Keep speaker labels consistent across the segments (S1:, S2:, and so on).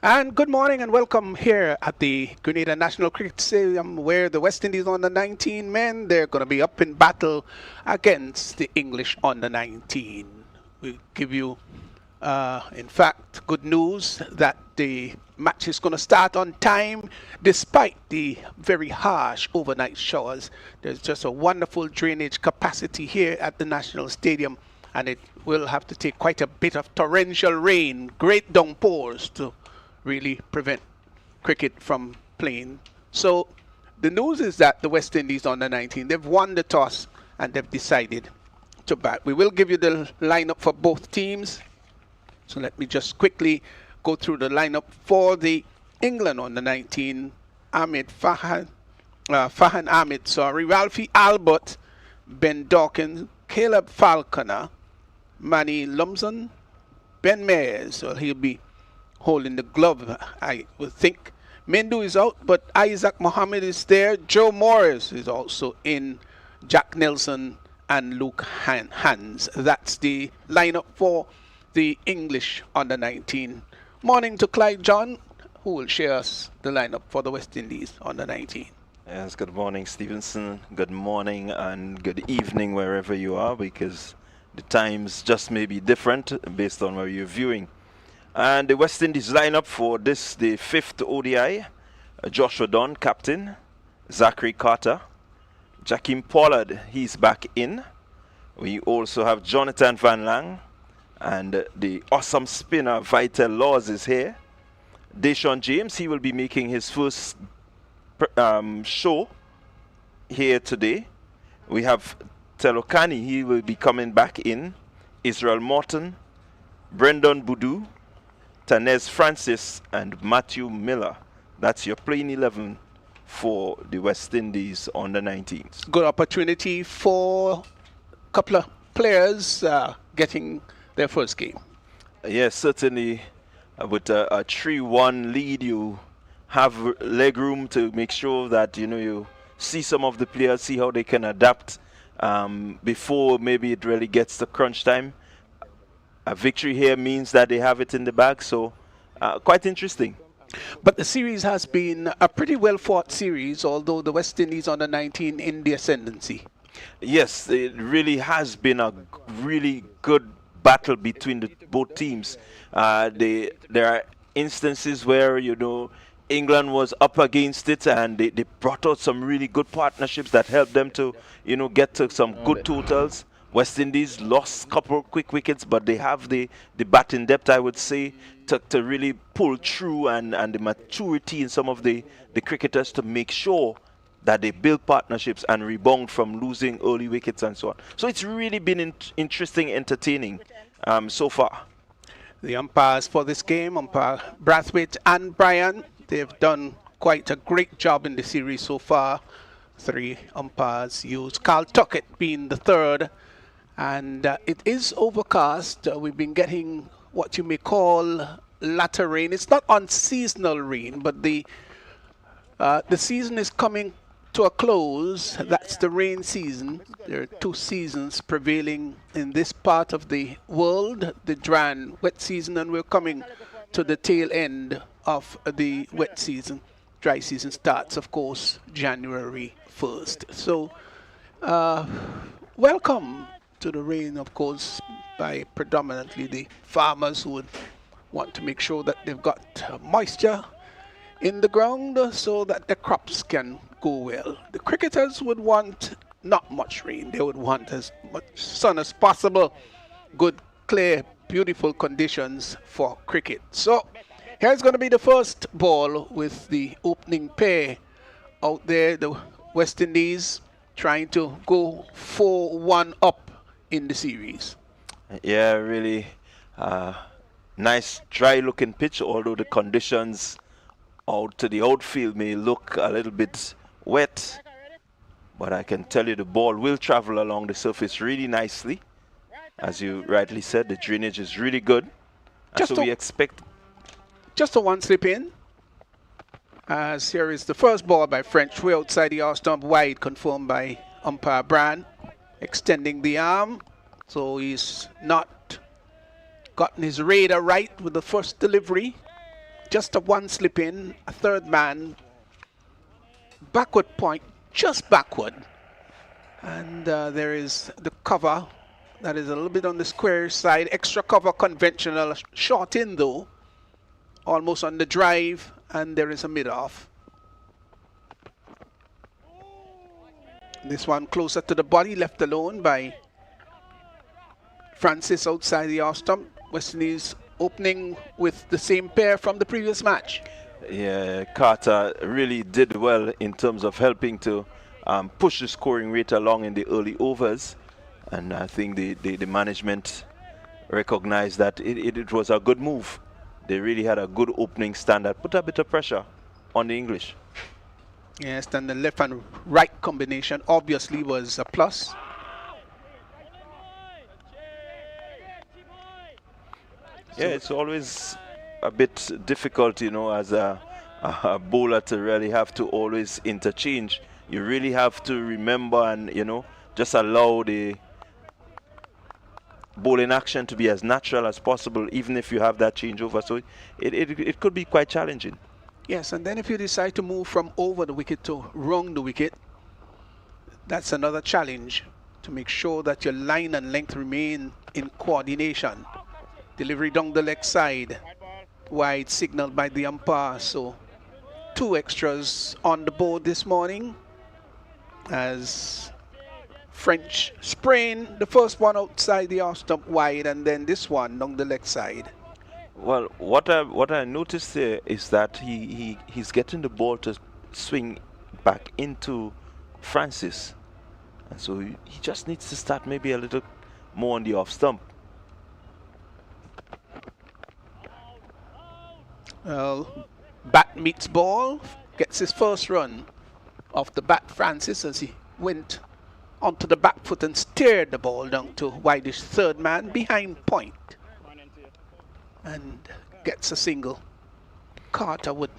S1: And good morning and welcome here at the Grenada National Cricket Stadium, where the West Indies under 19 men, they're going to be up in battle against the English under 19. We give you, in fact, good news that the match is going to start on time despite the very harsh overnight showers. There's just a wonderful drainage capacity here at the National Stadium, and it will have to take quite a bit of torrential rain, great downpours to really prevent cricket from playing. So the news is that the West Indies under 19, they've won the toss and they've decided to bat. We will give you the lineup for both teams. So let me just quickly go through the lineup for the England under 19. Fahan Ahmed, Ralphie Albert, Ben Dawkins, Caleb Falconer, Manny Lumsden, Ben Mayers, so he'll be holding the glove, I would think. Mendu is out, but Isaac Mohammed is there. Joe Morris is also in. Jack Nelson and Luke Hans. That's the lineup for the English under 19. Morning to Clyde John, who will share us the lineup for the West Indies under 19.
S2: Yes, good morning, Stevenson. Good morning and good evening wherever you are, because the times just may be different based on where you're viewing. And the West Indies lineup for this, the 5th ODI, Joshua Dunn, captain, Zachary Carter, Jakeem Pollard, he's back in. We also have Jonathan Van Lang, and the awesome spinner Vital Laws is here. Deshaun James, he will be making his first show here today. We have Telokani, he will be coming back in. Israel Morton, Brendan Boudou, Tanez Francis and Matthew Miller. That's your playing 11 for the West Indies under 19s.
S1: Good opportunity for a couple of players getting their first game.
S2: Yes, certainly. With a 3-1 lead, you have leg room to make sure that you see some of the players, see how they can adapt before maybe it really gets to crunch time. A victory here means that they have it in the bag, so quite interesting.
S1: But the series has been a pretty well-fought series, although the West Indies under 19 in the ascendancy.
S2: Yes, it really has been a really good battle between both teams. There are instances where, England was up against it and they brought out some really good partnerships that helped them to, get to some good totals. West Indies lost a couple quick wickets, but they have the batting depth, I would say, to really pull through and the maturity in some of the cricketers to make sure that they build partnerships and rebound from losing early wickets and so on. So it's really been interesting, entertaining so far.
S1: The umpires for this game, umpire Brathwaite and Bryan, they've done quite a great job in the series so far. 3 umpires used, Carl Tuckett being the third. And it is overcast. We've been getting what you may call latter rain. It's not unseasonal rain, but the season is coming to a close. That's the rain season. There are 2 seasons prevailing in this part of the world, the dry and wet season, and we're coming to the tail end of the wet season. Dry season starts, of course, January 1st. So welcome to the rain, of course, by predominantly the farmers who would want to make sure that they've got moisture in the ground so that the crops can go well. The cricketers would want not much rain. They would want as much sun as possible. Good, clear, beautiful conditions for cricket. So here's going to be the first ball with the opening pair out there. The West Indies trying to go 4-1 up in the series.
S2: Yeah, really nice dry looking pitch, although the conditions out to the outfield may look a little bit wet, but I can tell you the ball will travel along the surface really nicely. As you rightly said, the drainage is really good, and so we expect
S1: just a one slip in, as here is the first ball by French, way outside the off stump, wide, confirmed by umpire Brand, extending the arm, so he's not gotten his radar right with the first delivery. just a one slip in, a third man, backward point, just backward. And there is the cover that is a little bit on the square side, extra cover conventional, short in though, almost on the drive, and there is a mid-off. This one closer to the body, left alone by Francis outside the off stump. West Indies opening with the same pair from the previous match.
S2: Yeah, Carter really did well in terms of helping to push the scoring rate along in the early overs. And I think the management recognized that it was a good move. They really had a good opening stand that put a bit of pressure on the English.
S1: Yes, then the left and right combination obviously was a plus.
S2: Yeah, it's always a bit difficult, you know, as a bowler to really have to always interchange. You really have to remember and, you know, just allow the bowling action to be as natural as possible, even if you have that changeover. So it could be quite challenging.
S1: Yes, and then if you decide to move from over the wicket to round the wicket, that's another challenge to make sure that your line and length remain in coordination. Delivery down the leg side, wide signaled by the umpire. So 2 extras on the board this morning as French sprain, the first one outside the off stump wide, and then this one down the leg side.
S2: Well, what I noticed there is that he's getting the ball to swing back into Francis, and so he just needs to start maybe a little more on the off stump.
S1: Well, bat meets ball, gets his first run off the bat, Francis, as he went onto the back foot and steered the ball down to wideish third man behind point. And gets a single. Carter would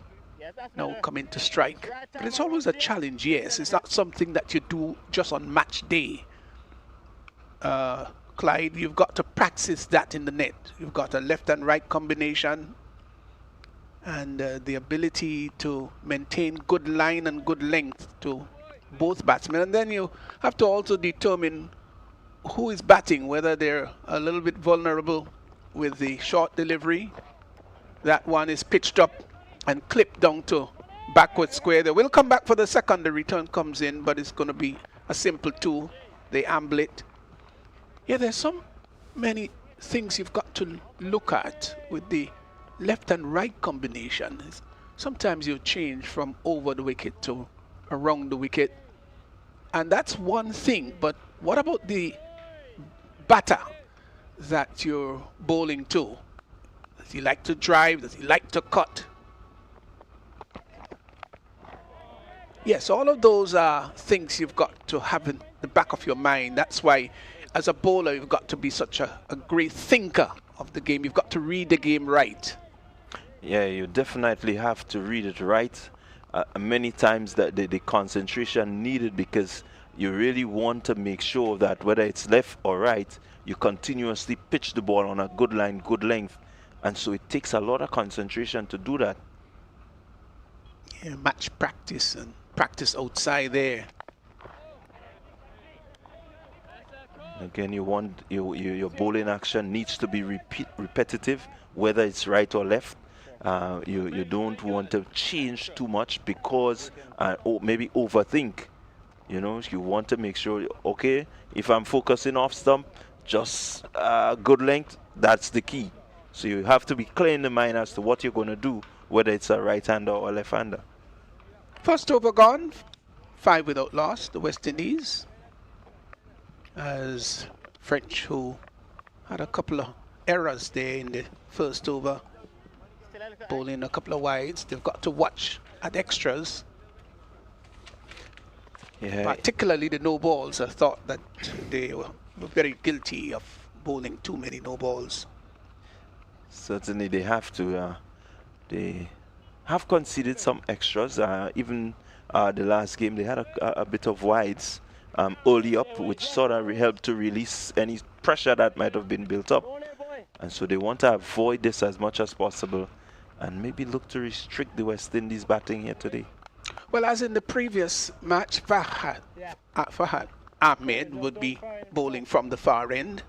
S1: now come in to strike. But it's always a challenge, yes. It's not something that you do just on match day. Clyde, you've got to practice that in the net. You've got a left and right combination and the ability to maintain good line and good length to both batsmen. And then you have to also determine who is batting, whether they're a little bit vulnerable with the short delivery. That one is pitched up and clipped down to backward square. They will come back for the second. The return comes in, but it's going to be a simple 2. They amble it. Yeah, there's so many things you've got to look at with the left and right combination. Sometimes you change from over the wicket to around the wicket, and that's one thing. But what about the batter that you're bowling to? Does he like to drive? Does he like to cut? Yes, all of those are things you've got to have in the back of your mind. That's why as a bowler you've got to be such a great thinker of the game. You've got to read the game right.
S2: Yeah, you definitely have to read it right. Many times that the concentration needed, because you really want to make sure that whether it's left or right, you continuously pitch the ball on a good line, good length. And so it takes a lot of concentration to do that.
S1: Yeah, match practice and practice outside there.
S2: Again, you want your bowling action needs to be repetitive, whether it's right or left. You don't want to change too much because or maybe overthink. You know, you want to make sure, okay, if I'm focusing off stump, just good length, that's the key. So you have to be clear in the mind as to what you're going to do, whether it's a right-hander or a left-hander.
S1: First over gone, 5 without loss, the West Indies. As French, who had a couple of errors there in the first over, bowling a couple of wides. They've got to watch at extras.
S2: Yeah.
S1: Particularly the no balls. I thought that they were very guilty of bowling too many no balls.
S2: Certainly they have to. They have conceded some extras. Even the last game, they had a bit of wides early up, which sort of helped to release any pressure that might have been built up. And so they want to avoid this as much as possible. and maybe look to restrict the West Indies batting here today.
S1: Well, as in the previous match, Fahad Ahmed would be bowling from the far end.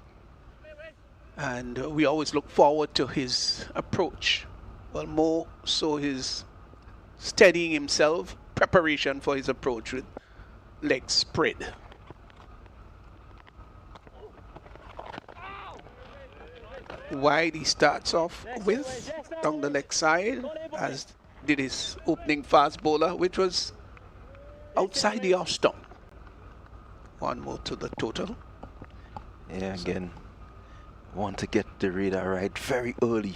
S1: And we always look forward to his approach. Well, more so his steadying himself, preparation for his approach with legs spread. Wide he starts off with down the leg side, as did his opening fast bowler, which was outside the off stump. One more to the total.
S2: Yeah, again, want to get the radar right very early.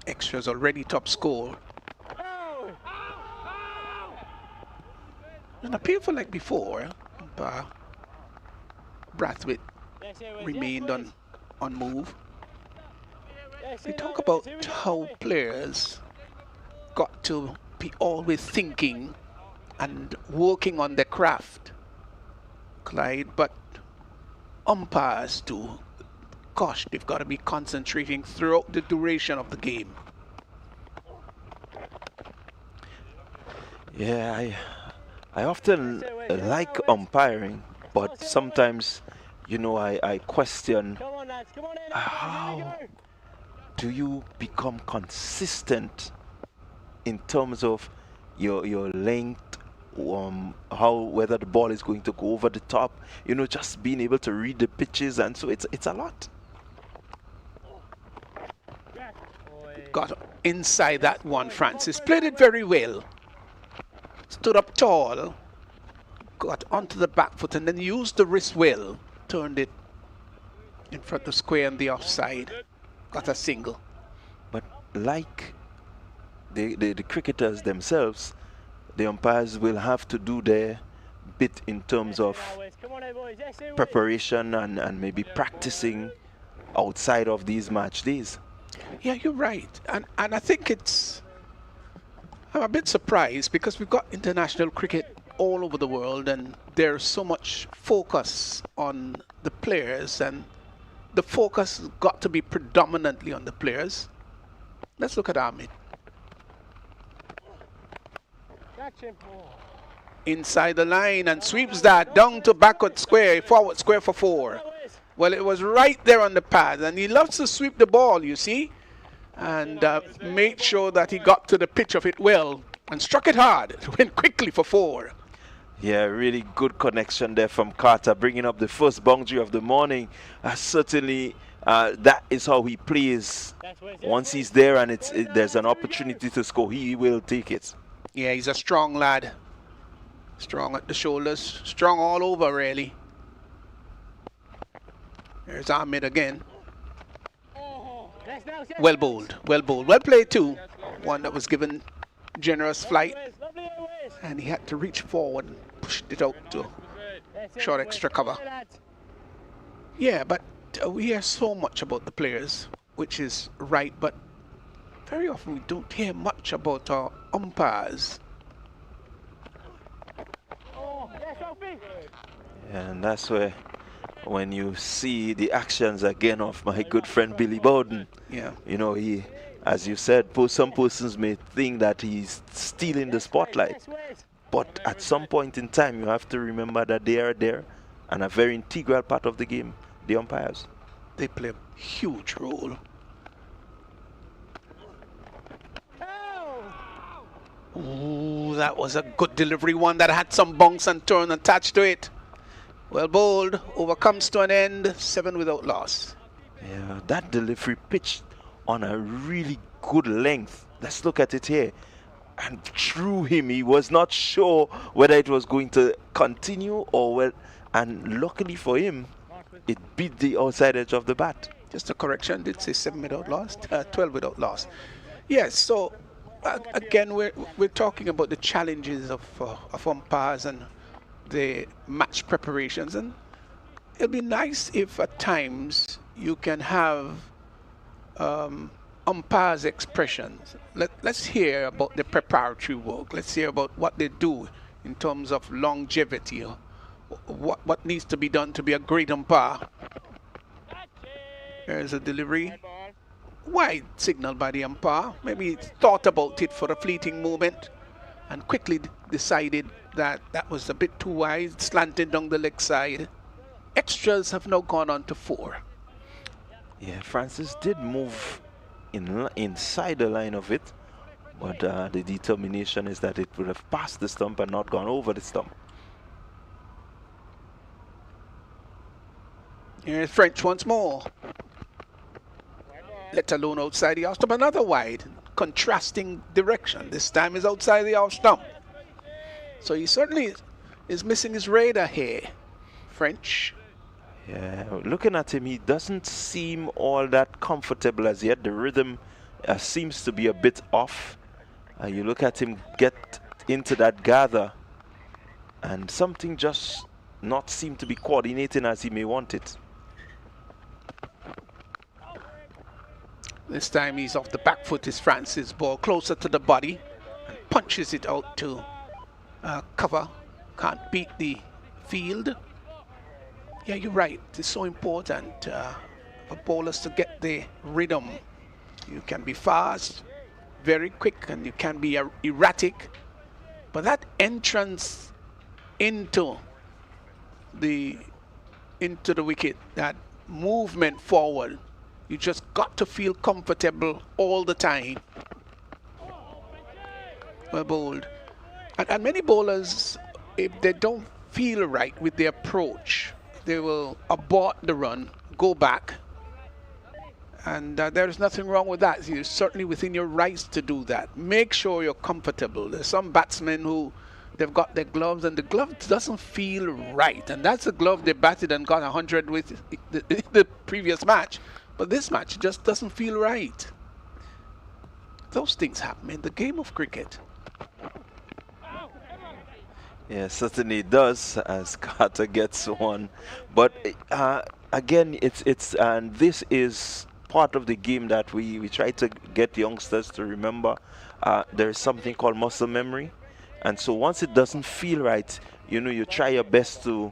S1: Extras already top score. It appeared for like before, Brathwaite remained on move. We talk about how players got to be always thinking and working on their craft, Clyde, but umpires too. Gosh, they've got to be concentrating throughout the duration of the game.
S2: Yeah, I often like umpiring, but sometimes, you know, I question how do you become consistent in terms of your length, whether the ball is going to go over the top, you know, just being able to read the pitches, and so it's a lot.
S1: Got inside that one, Francis. Played it very well. Stood up tall, got onto the back foot, and then used the wrist well. Turned it in front of the square and the offside. Got a single.
S2: But like the cricketers themselves, the umpires will have to do their bit in terms of preparation and maybe practicing outside of these match days.
S1: Yeah, you're right. And I think I'm a bit surprised because we've got international cricket all over the world and there's so much focus on the players, and the focus has got to be predominantly on the players. Let's look at Ahmed. Inside the line and sweeps that down to backward square, forward square for 4. Well, it was right there on the pad, and he loves to sweep the ball, you see, and made sure that he got to the pitch of it well and struck it hard. It went quickly for 4.
S2: Yeah, really good connection there from Carter, bringing up the first boundary of the morning. Certainly, that is how he plays. Once he's there and there's an opportunity to score, he will take it.
S1: Yeah, he's a strong lad. Strong at the shoulders, strong all over, really. There's Ahmed again. Well bowled, well bowled. Well played too. One that was given generous flight. And he had to reach forward and pushed it out to short extra cover. Yeah, but we hear so much about the players, which is right, but very often we don't hear much about our umpires.
S2: And that's where, when you see the actions again of my good friend Billy Bowden,
S1: yeah,
S2: you know, he, as you said, some persons may think that he's stealing the spotlight, but at some point in time you have to remember that they are there and a very integral part of the game, the umpires.
S1: They play a huge role. Ooh, that was a good delivery, one that had some bounce and turn attached to it. Well bowled, overcomes to an end, 7 without loss.
S2: Yeah, that delivery pitched on a really good length. Let's look at it here. And through him, he was not sure whether it was going to continue or well. And luckily for him, it beat the outside edge of the bat.
S1: Just a correction, did say 7 without loss, 12 without loss. Yes, so again, we're talking about the challenges of umpires and the match preparations, and it'll be nice if at times you can have umpires' expressions. Let's hear about the preparatory work. Let's hear about what they do in terms of longevity, what needs to be done to be a great umpire. There's a delivery. wide signal by the umpire. Maybe he thought about it for a fleeting moment and quickly decided that that was a bit too wide, slanted down the leg side. Extras have now gone on to 4.
S2: Yeah, Francis did move inside the line of it, but the determination is that it would have passed the stump and not gone over the stump.
S1: Here's French once more. Let alone outside the off stump, another wide. Contrasting direction. This time is outside the off stump. So he certainly is missing his radar here. French.
S2: Yeah, looking at him, he doesn't seem all that comfortable as yet. The rhythm seems to be a bit off. You look at him get into that gather, and something just not seem to be coordinating as he may want it.
S1: This time he's off the back foot, is Francis. Ball closer to the body and punches it out to cover. Can't beat the field. Yeah, you're right. It's so important for bowlers to get the rhythm. You can be fast, very quick, and you can be erratic. But that entrance into the wicket, that movement forward, you just got to feel comfortable all the time. Well bowled. And many bowlers, if they don't feel right with the approach, they will abort the run, go back. And there is nothing wrong with that. You're certainly within your rights to do that. Make sure you're comfortable. There's some batsmen who they've got their gloves and the glove doesn't feel right. And that's the glove they batted and got 100 with the previous match. But this match just doesn't feel right. Those things happen in the game of cricket.
S2: Yeah, certainly it does, as Carter gets one. But again, it's and this is part of the game that we try to get youngsters to remember. There is something called muscle memory, and so once it doesn't feel right, you try your best to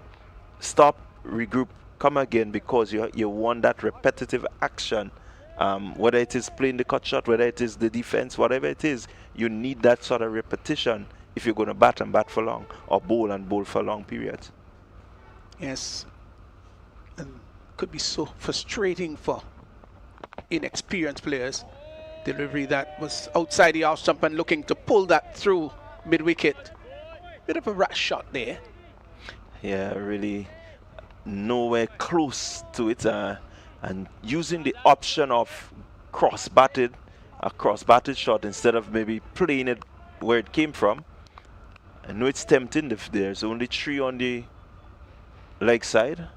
S2: stop, regroup, come again, because you want that repetitive action. Whether it is playing the cut shot, whether it is the defense, whatever it is, you need that sort of repetition if you're going to bat and bat for long, or bowl and bowl for long periods.
S1: Yes, and could be so frustrating for inexperienced players. Delivery that was outside the off stump and looking to pull that through mid-wicket. Bit of a rash shot there.
S2: Yeah, really nowhere close to it, and using the option of cross-batted, a cross-batted shot instead of maybe playing it where it came from. I know it's tempting if there's only 3 on the leg side.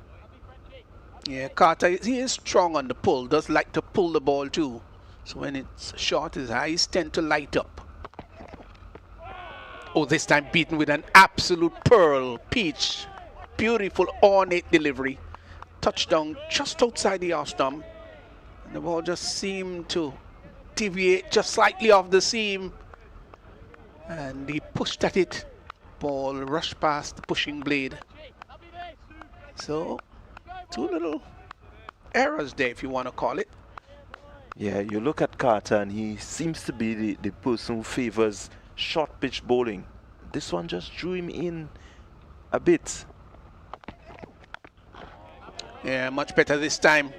S1: Yeah, Carter, he is strong on the pull, does like to pull the ball too. So when it's short, his eyes tend to light up. Oh, this time beaten with an absolute pearl, peach. Beautiful, ornate delivery. Touchdown just outside the off stump. And the ball just seemed to deviate just slightly off the seam. And he pushed at it. Ball rushed past the pushing blade. So, 2 little errors there, if you want to call it.
S2: Yeah, you look at Carter and he seems to be the person who favors short pitch bowling. This one just drew him in a bit.
S1: Yeah, much better this time.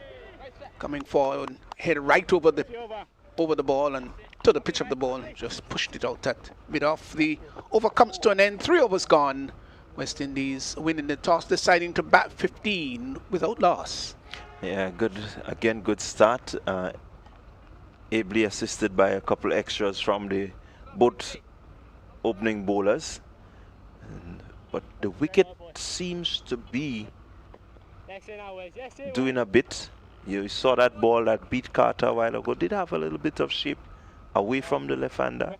S1: Coming forward, head right over the ball and to the pitch of the ball. Just pushed it out that mid off. The over comes to an end. 3 overs gone. West Indies winning the toss, deciding to bat 15 without loss.
S2: Yeah, good. Again, good start. Ably assisted by a couple extras from the both opening bowlers. But the wicket seems to be doing a bit. You saw that ball that beat Carter a while ago. Did have a little bit of shape away from the left-hander.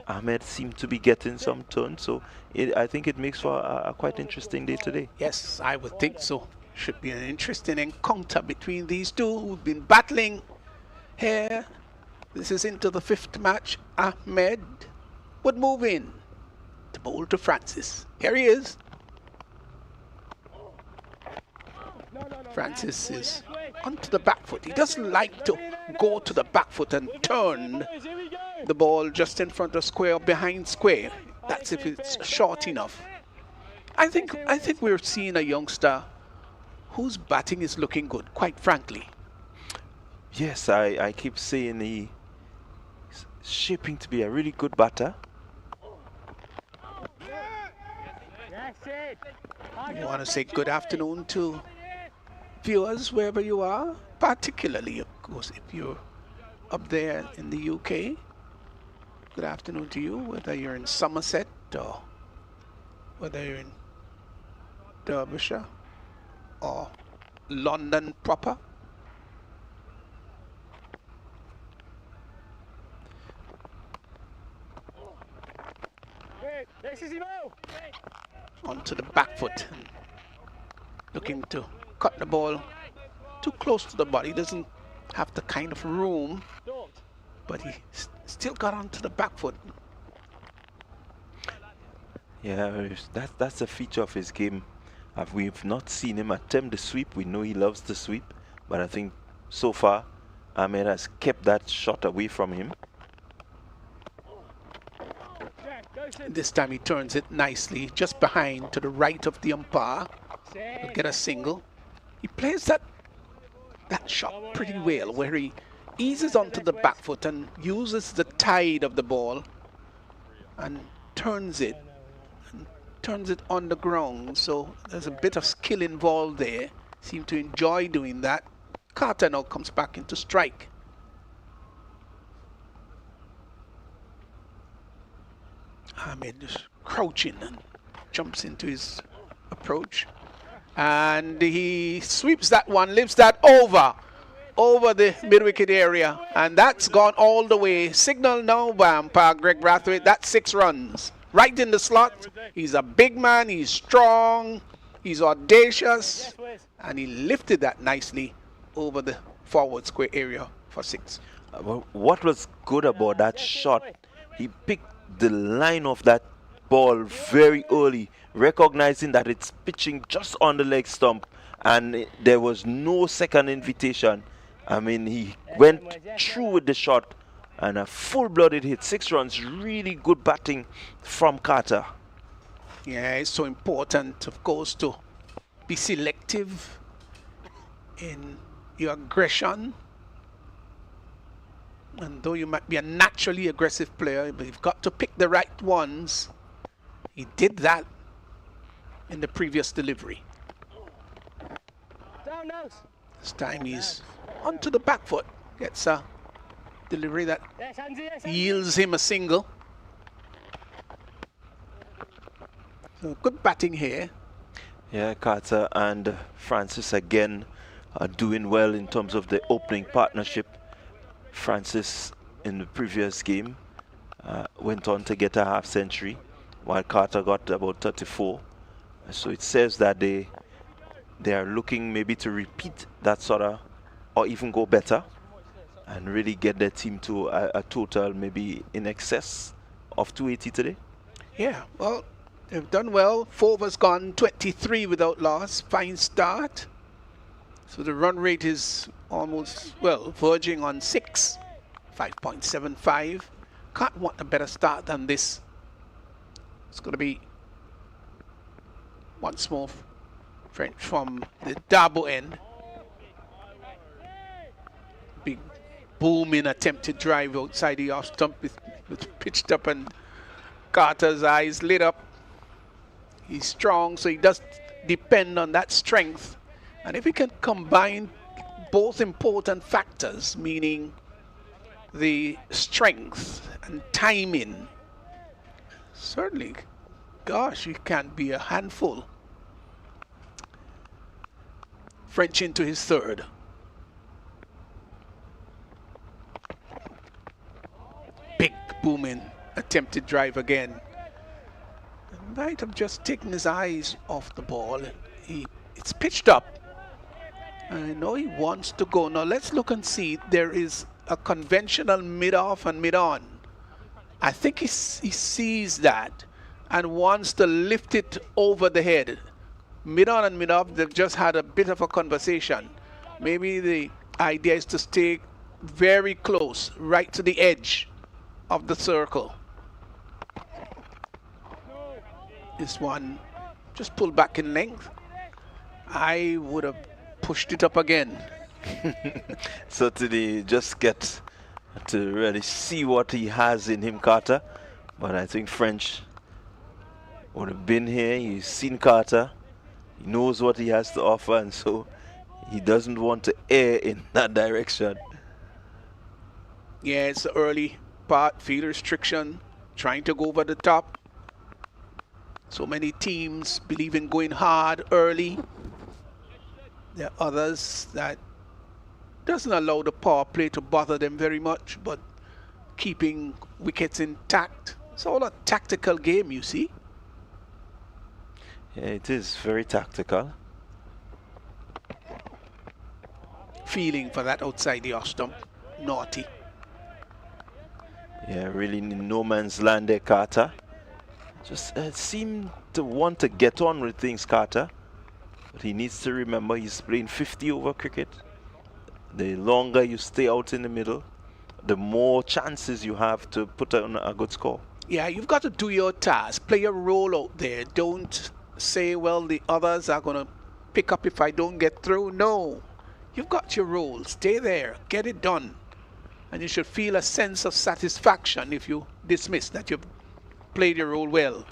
S2: Ahmed seemed to be getting some turn, so I think it makes for a quite interesting day today.
S1: Yes, I would think so. Should be an interesting encounter between these two who've been battling here. This is into the 5th match. Ahmed would move in to bowl to Francis. Here he is. Francis is onto the back foot. He doesn't like to go to the back foot and turn the ball just in front of square or behind square. That's if it's short enough. I think we're seeing a youngster whose batting is looking good, quite frankly.
S2: Yes, I keep saying he's shaping to be a really good batter.
S1: I want to say good afternoon to viewers wherever you are, particularly, of course, if you're up there in the UK. Good afternoon to you, whether you're in Somerset or whether you're in Derbyshire or London proper. Onto the back foot, looking to cut the ball too close to the body. Doesn't have the kind of room, but he still got onto the back foot.
S2: Yeah, that's a feature of his game. We've not seen him attempt the sweep. We know he loves the sweep, but I think so far Ahmed has kept that shot away from him.
S1: This time he turns it nicely, just behind to the right of the umpire. He'll get a single. He plays that shot pretty well, where he eases onto the back foot and uses the tide of the ball and turns it on the ground. So there's a bit of skill involved there. Seem to enjoy doing that. Carter now comes back into strike. Ahmed just crouching and jumps into his approach, and he sweeps that one, lifts that over the mid-wicket area, and that's gone all the way. Signal now by umpire Greg Brathwaite. That's 6 runs right in the slot. He's a big man, he's strong, he's audacious, and he lifted that nicely over the forward square area for 6.
S2: Well, what was good about that shot, he picked the line of that ball very early, recognizing that it's pitching just on the leg stump, and there was no second invitation. I mean, he went through with the shot and a full-blooded hit. 6 runs, really good batting from Carter.
S1: Yeah, it's so important, of course, to be selective in your aggression. And though you might be a naturally aggressive player, but you've got to pick the right ones. He did that in the previous delivery. This time he's onto the back foot. Gets a delivery that yields him a single. So good batting here.
S2: Yeah, Carter and Francis again are doing well in terms of the opening partnership. Francis in the previous game went on to get a half century, while Carter got about 34. So it says that they are looking maybe to repeat that sort of, or even go better, and really get their team to a total maybe in excess of 280 today.
S1: Yeah, well, they've done well. 4 overs gone, 23 without loss. Fine start. So the run rate is almost, well, verging on 6, 5.75. Can't want a better start than this. It's going to be once more French from the Dabo end. Big booming attempted drive outside the off stump with pitched up, and Carter's eyes lit up. He's strong, so he does depend on that strength. And if he can combine both important factors, meaning the strength and timing, certainly, gosh, he can be a handful. French into his 3rd. Big booming attempted drive again. Might have just taken his eyes off the ball. It's pitched up. I know he wants to go. Now let's look and see. There is a conventional mid-off and mid-on. I think he sees that and wants to lift it over the head. Mid-on and mid-off, they've just had a bit of a conversation. Maybe the idea is to stay very close, right to the edge of the circle. This one just pulled back in length. I would have pushed it up again.
S2: Certainly just get to really see what he has in him, Carter. But I think French would have been here. He's seen Carter. He knows what he has to offer, and so he doesn't want to err in that direction.
S1: Yeah, it's the early part, field restriction, trying to go over the top. So many teams believe in going hard early. There are others that doesn't allow the power play to bother them very much, but keeping wickets intact. It's all a tactical game, you see.
S2: Yeah, it is very tactical.
S1: Feeling for that outside the off stump. Naughty.
S2: Yeah, really in no man's land there, Carter. Just seemed to want to get on with things, Carter. But he needs to remember he's playing 50 over cricket. The longer you stay out in the middle, the more chances you have to put on a good score.
S1: Yeah, you've got to do your task. Play your role out there. Don't say, well, the others are going to pick up if I don't get through. No. You've got your role. Stay there. Get it done. And you should feel a sense of satisfaction if you dismiss that you've played your role well.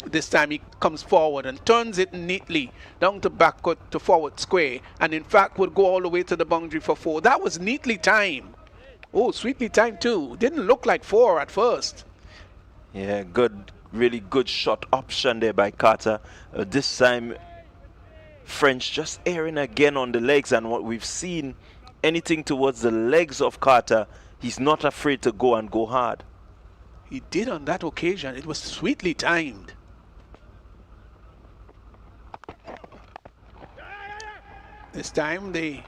S1: This time he comes forward and turns it neatly down to backward to forward square, and in fact would go all the way to the boundary for 4. That was neatly timed. Oh, sweetly timed too. Didn't look like 4 at first.
S2: Yeah, good, really good shot option there by Carter. This time French just erring again on the legs, and what we've seen, anything towards the legs of Carter, he's not afraid to go and go hard.
S1: He did on that occasion. It was sweetly timed. This time they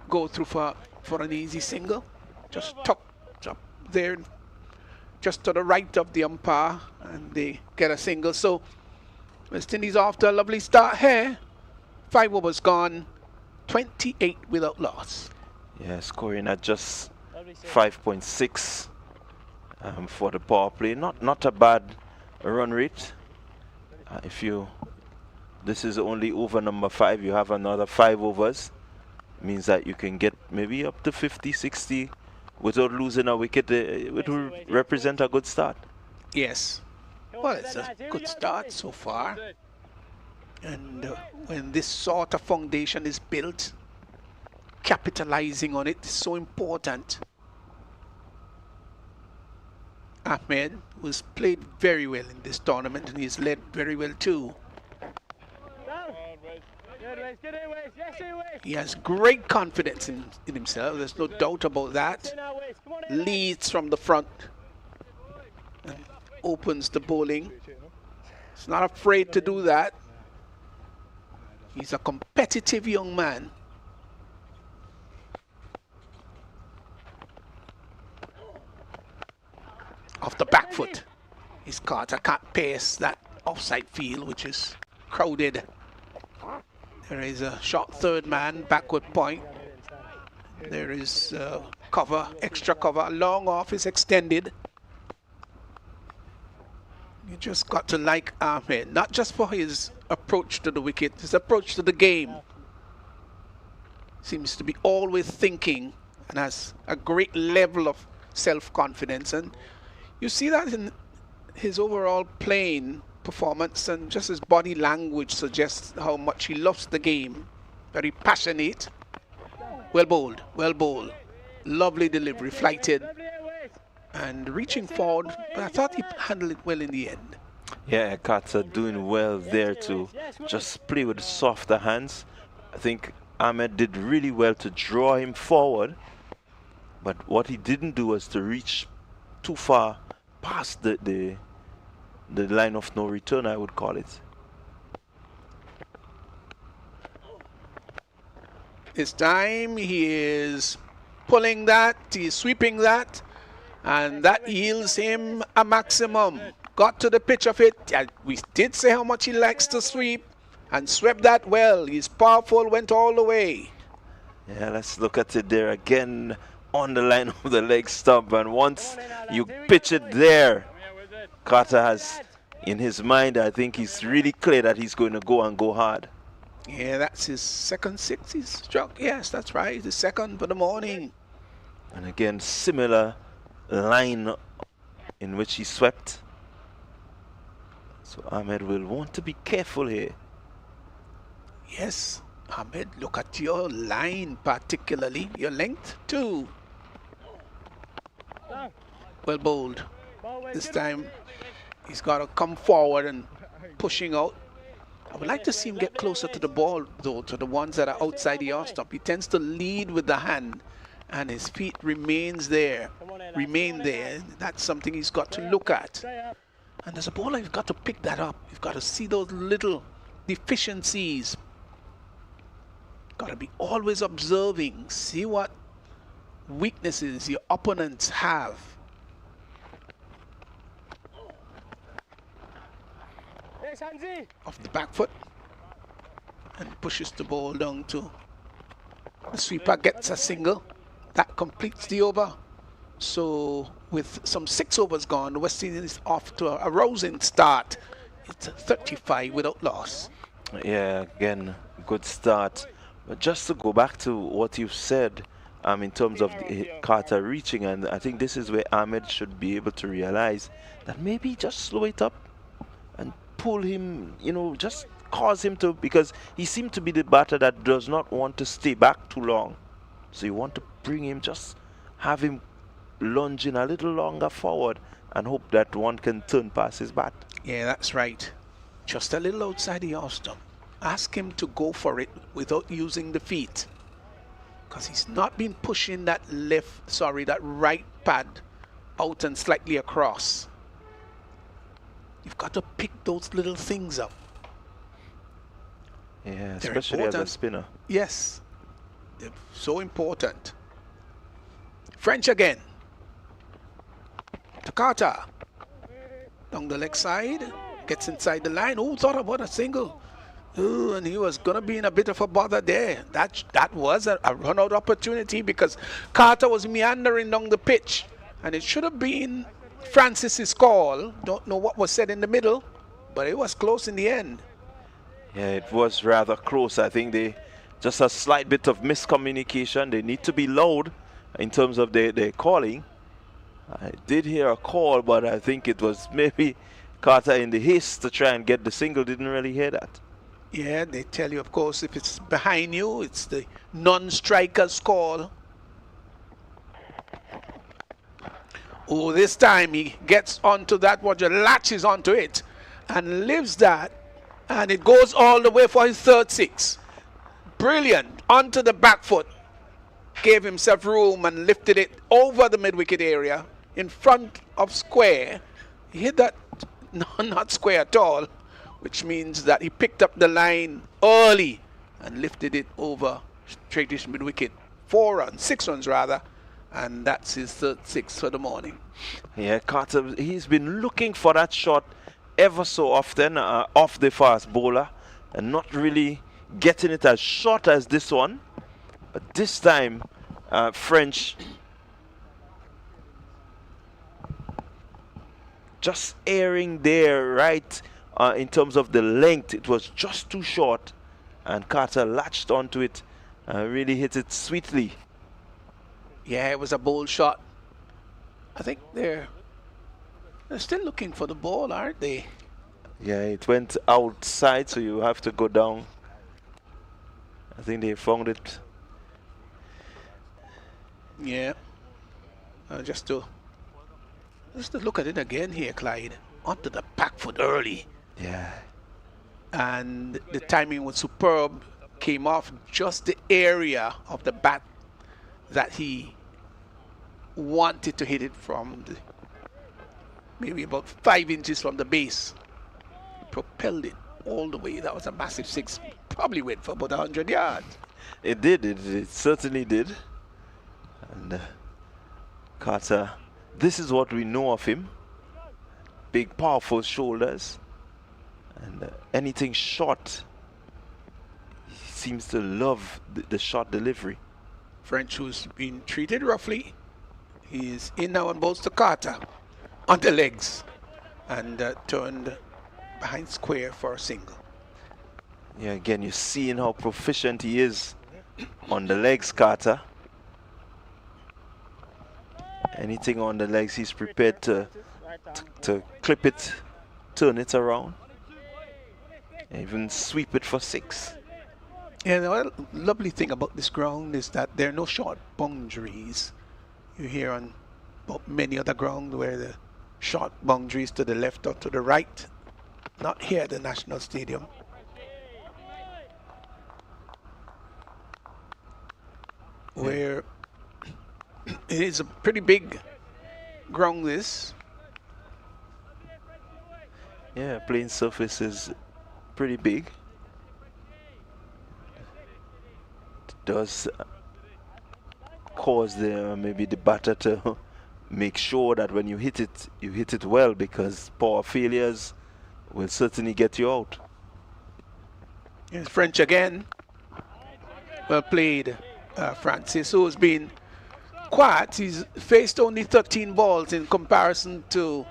S1: go through for an easy single. Just tucked up there, just to the right of the umpire, and they get a single. So West Indies after a lovely start here. 5 overs gone, 28 without loss.
S2: Yeah, scoring at just 5.6 for the power play. Not a bad run rate. This is only over number 5, you have another 5 overs. Means that you can get maybe up to 50, 60 without losing a wicket. It will represent a good start.
S1: Yes. Well, it's a good start so far. And when this sort of foundation is built, capitalizing on it is so important. Ahmed was played very well in this tournament, and he's led very well too. He has great confidence in himself, there's no doubt about that. Leads from the front and opens the bowling. He's not afraid to do that. He's a competitive young man. Off the back foot. His Carter can't pace that offside field, which is crowded. There is a short third man, backward point. There is cover, extra cover. Long off is extended. You just got to like Ahmed, not just for his approach to the wicket, his approach to the game. Seems to be always thinking and has a great level of self-confidence. And you see that in his overall playing performance, and just his body language suggests how much he loves the game. Very passionate. Well bowled, well bowled. Lovely delivery, flighted and reaching forward, but I thought he handled it well in the end.
S2: Yeah, Carter doing well there to just play with softer hands. I think Ahmed did really well to draw him forward, but what he didn't do was to reach too far past the line of no return, I would call it.
S1: This time he is pulling that, he's sweeping that, and that yields him a maximum. Got to the pitch of it. We did say how much he likes to sweep, and swept that well. He's powerful, went all the way.
S2: Yeah, let's look at it there again on the line of the leg stump. And once you pitch it there, Carter has in his mind, I think he's really clear that he's going to go and go hard.
S1: Yeah, that's his second six he's struck. Yes, that's right. The second for the morning.
S2: And again, similar line in which he swept. So Ahmed will want to be careful here.
S1: Yes, Ahmed, look at your line, particularly your length too. Well bowled. This time he's got to come forward and pushing out. I would like to see him get closer to the ball, though, to the ones that are outside the off stump. He tends to lead with the hand, and his feet remain there. That's something he's got to look at. And as a bowler, you've got to pick that up. You've got to see those little deficiencies. Got to be always observing. See what weaknesses your opponents have. Off the back foot. And pushes the ball down to the sweeper, gets a single. That completes the over. So with some 6 overs gone, the West Indies is off to a rousing start. It's 35 without loss.
S2: Yeah, again, good start. But just to go back to what you've said, in terms of Carter reaching, and I think this is where Ahmed should be able to realize that maybe just slow it up and pull him, just cause him to, because he seemed to be the batter that does not want to stay back too long. So you want to bring him, just have him lunging a little longer forward and hope that one can turn past his bat.
S1: Yeah, that's right. Just a little outside the off stump. Ask him to go for it without using the feet, because he's not been pushing that right pad out and slightly across. You've got to pick those little things up.
S2: Yeah, especially as a spinner.
S1: Yes, they're so important. French again. To Carter. Down the leg side. Gets inside the line. Who thought about a single? Ooh, and he was going to be in a bit of a bother there. That was a run-out opportunity, because Carter was meandering down the pitch. And it should have been Francis's call. Don't know what was said in the middle, but it was close in the end.
S2: Yeah, it was rather close. I think just a slight bit of miscommunication. They need to be loud in terms of their calling. I did hear a call, but I think it was maybe Carter in the haste to try and get the single didn't really hear that.
S1: Yeah, they tell you, of course, if it's behind you, it's the non-striker's call. Oh, this time he gets onto that, latches onto it and lives that, and it goes all the way for his third 6. Brilliant. Onto the back foot. Gave himself room and lifted it over the mid-wicket area in front of square. He hit that not square at all, which means that he picked up the line early and lifted it over straightish mid-wicket. 6 runs rather, and that's his third 6 for the morning.
S2: Yeah, Carter, he's been looking for that shot ever so often off the fast bowler and not really getting it as short as this one. But this time, French just airing there, right, in terms of the length. It was just too short, and Carter latched onto it, really hit it sweetly.
S1: Yeah, it was a bold shot. I think they're still looking for the ball, aren't they?
S2: Yeah, it went outside, so you have to go down. I think they found it.
S1: Yeah. Just to look at it again here, Clyde. Onto the back foot early.
S2: Yeah.
S1: And the timing was superb. Came off just the area of the bat that he wanted to hit it from. Maybe about 5 inches from the base. He propelled it all the way. That was a massive 6. Probably went for about 100 yards.
S2: It did. It certainly did. And Carter, this is what we know of him. Big, powerful shoulders. And anything short, he seems to love the short delivery.
S1: French, who's been treated roughly. He is in now and bowls to Carter on the legs and turned behind square for a single.
S2: Yeah, again, you're seeing how proficient he is on the legs, Carter. Anything on the legs, he's prepared to clip it, turn it around, even sweep it for 6.
S1: Yeah, the lovely thing about this ground is that there are no short boundaries. You hear on many other grounds where the short boundaries to the left or to the right. Not here at the National Stadium. Where it is a pretty big ground, this.
S2: Yeah, playing surface is pretty big. It does cause maybe the batter to make sure that when you hit it well, because power failures will certainly get you out.
S1: Here's French again. Well played, Francis, who's been quiet. He's faced only 13 balls in comparison to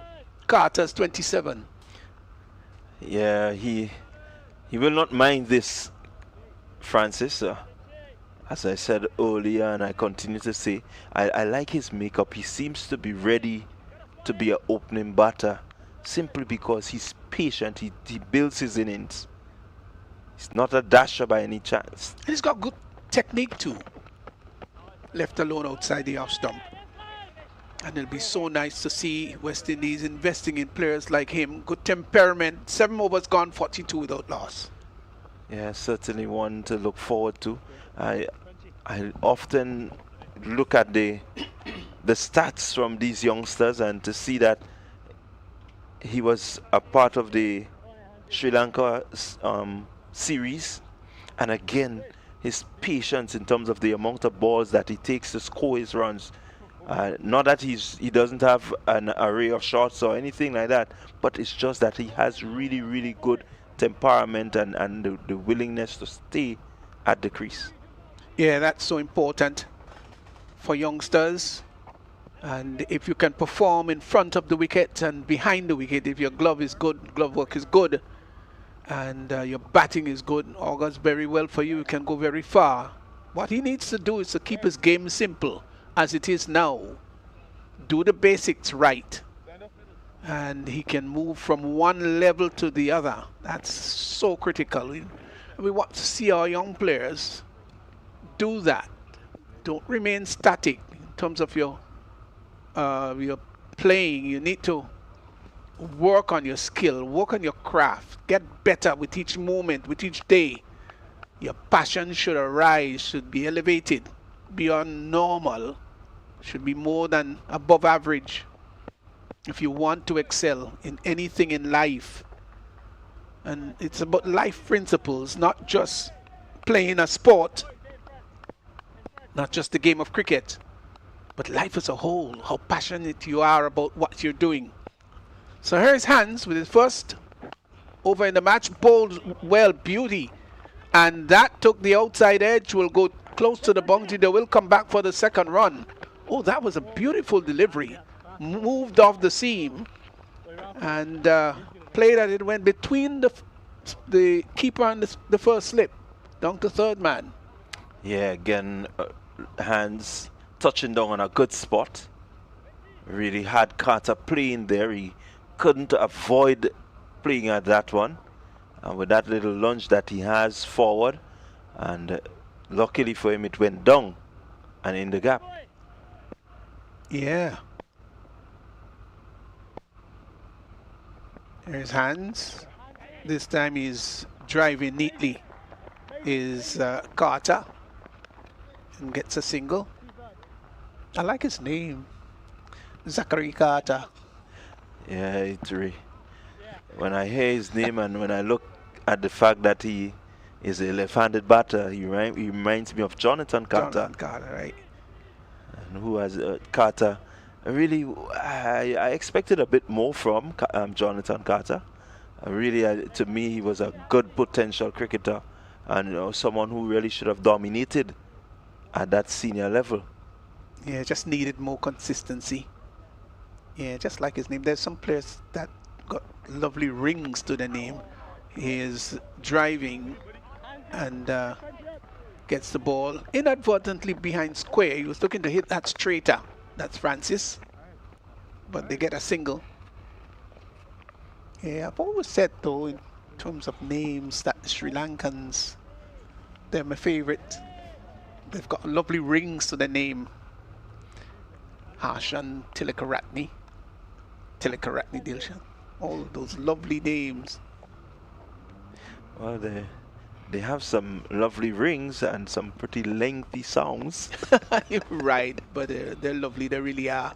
S1: Carter's 27.
S2: Yeah, he will not mind this, Francis. As I said earlier, and I continue to say, I like his makeup. He seems to be ready to be an opening batter simply because he's patient. He builds his innings. He's not a dasher by any chance.
S1: And he's got good technique too. Left alone outside the off stump. And it'll be so nice to see West Indies investing in players like him. Good temperament. 7 overs gone, 42 without loss.
S2: Yeah, certainly one to look forward to. I often look at the stats from these youngsters, and to see that he was a part of the Sri Lanka series, and again his patience in terms of the amount of balls that he takes to score his runs. Not that he doesn't have an array of shots or anything like that, but it's just that he has really, really good temperament and the willingness to stay at the crease.
S1: Yeah, that's so important for youngsters. And if you can perform in front of the wicket and behind the wicket, if your glove is good, glove work is good, and your batting is good, augurs very well for you, you can go very far. What he needs to do is to keep his game simple as it is now. Do the basics right, and he can move from one level to the other. That's so critical. We want to see our young players do that. Don't remain static in terms of your playing. You need to work on your skill, work on your craft, get better with each moment, with each day. Your passion should arise, should be elevated beyond normal, should be more than above average if you want to excel in anything in life. And it's about life principles, not just playing a sport, not just the game of cricket, but life as a whole, how passionate you are about what you're doing. So here's Hans with his first over in the match, bowled well, beauty. And that took the outside edge, will go close to the boundary. They will come back for the second run. Oh, that was a beautiful delivery. Moved off the seam and played that it went between the keeper and the first slip, down to third man.
S2: Yeah, again, Hans touching down on a good spot. Really had Carter playing there. He couldn't avoid playing at that one. And with that little lunge that he has forward, and luckily for him, it went down and in the gap.
S1: Yeah. There's Hans. This time he's driving neatly. Is Carter, and gets a single. I like his name, Zachary Carter.
S2: Yeah, when I hear his name and when I look at the fact that he is a left-handed batter, he reminds me of Jonathan Carter.
S1: Jonathan Carter, right?
S2: And who has Carter? Really, I expected a bit more from Jonathan Carter. Really, to me, he was a good potential cricketer, and someone who really should have dominated at that senior level.
S1: Yeah, just needed more consistency. Yeah, just like his name. There's some players that got lovely rings to their name. He is driving and gets the ball inadvertently behind square. He was looking to hit that straighter. That's Francis. But they get a single. Yeah, I've always said though, in terms of names, that Sri Lankans, they're my favorite. They've got lovely rings to their name. Harshan Tilakaratne Dilshan. All of those lovely names.
S2: Well, they have some lovely rings and some pretty lengthy songs.
S1: You're right, but they're lovely, they really are.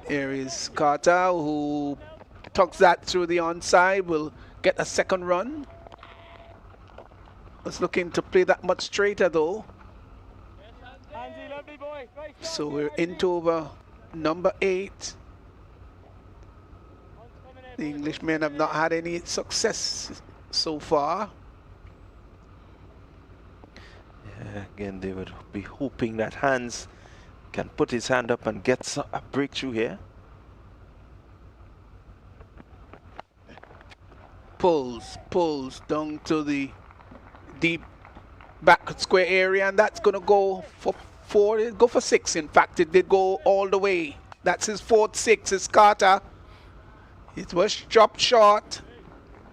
S1: Here is Carter, who tucks that through the onside, will get a second run. Was looking to play that much straighter though. So we're into over number 8. The Englishmen have not had any success so far.
S2: Yeah, again, they would be hoping that Hans can put his hand up and get a breakthrough here.
S1: Pulls down to the deep back square area, and that's gonna go for 4. It'll go for 6. In fact, it did go all the way. That's his 4th 6. It's Carter. It was chopped short.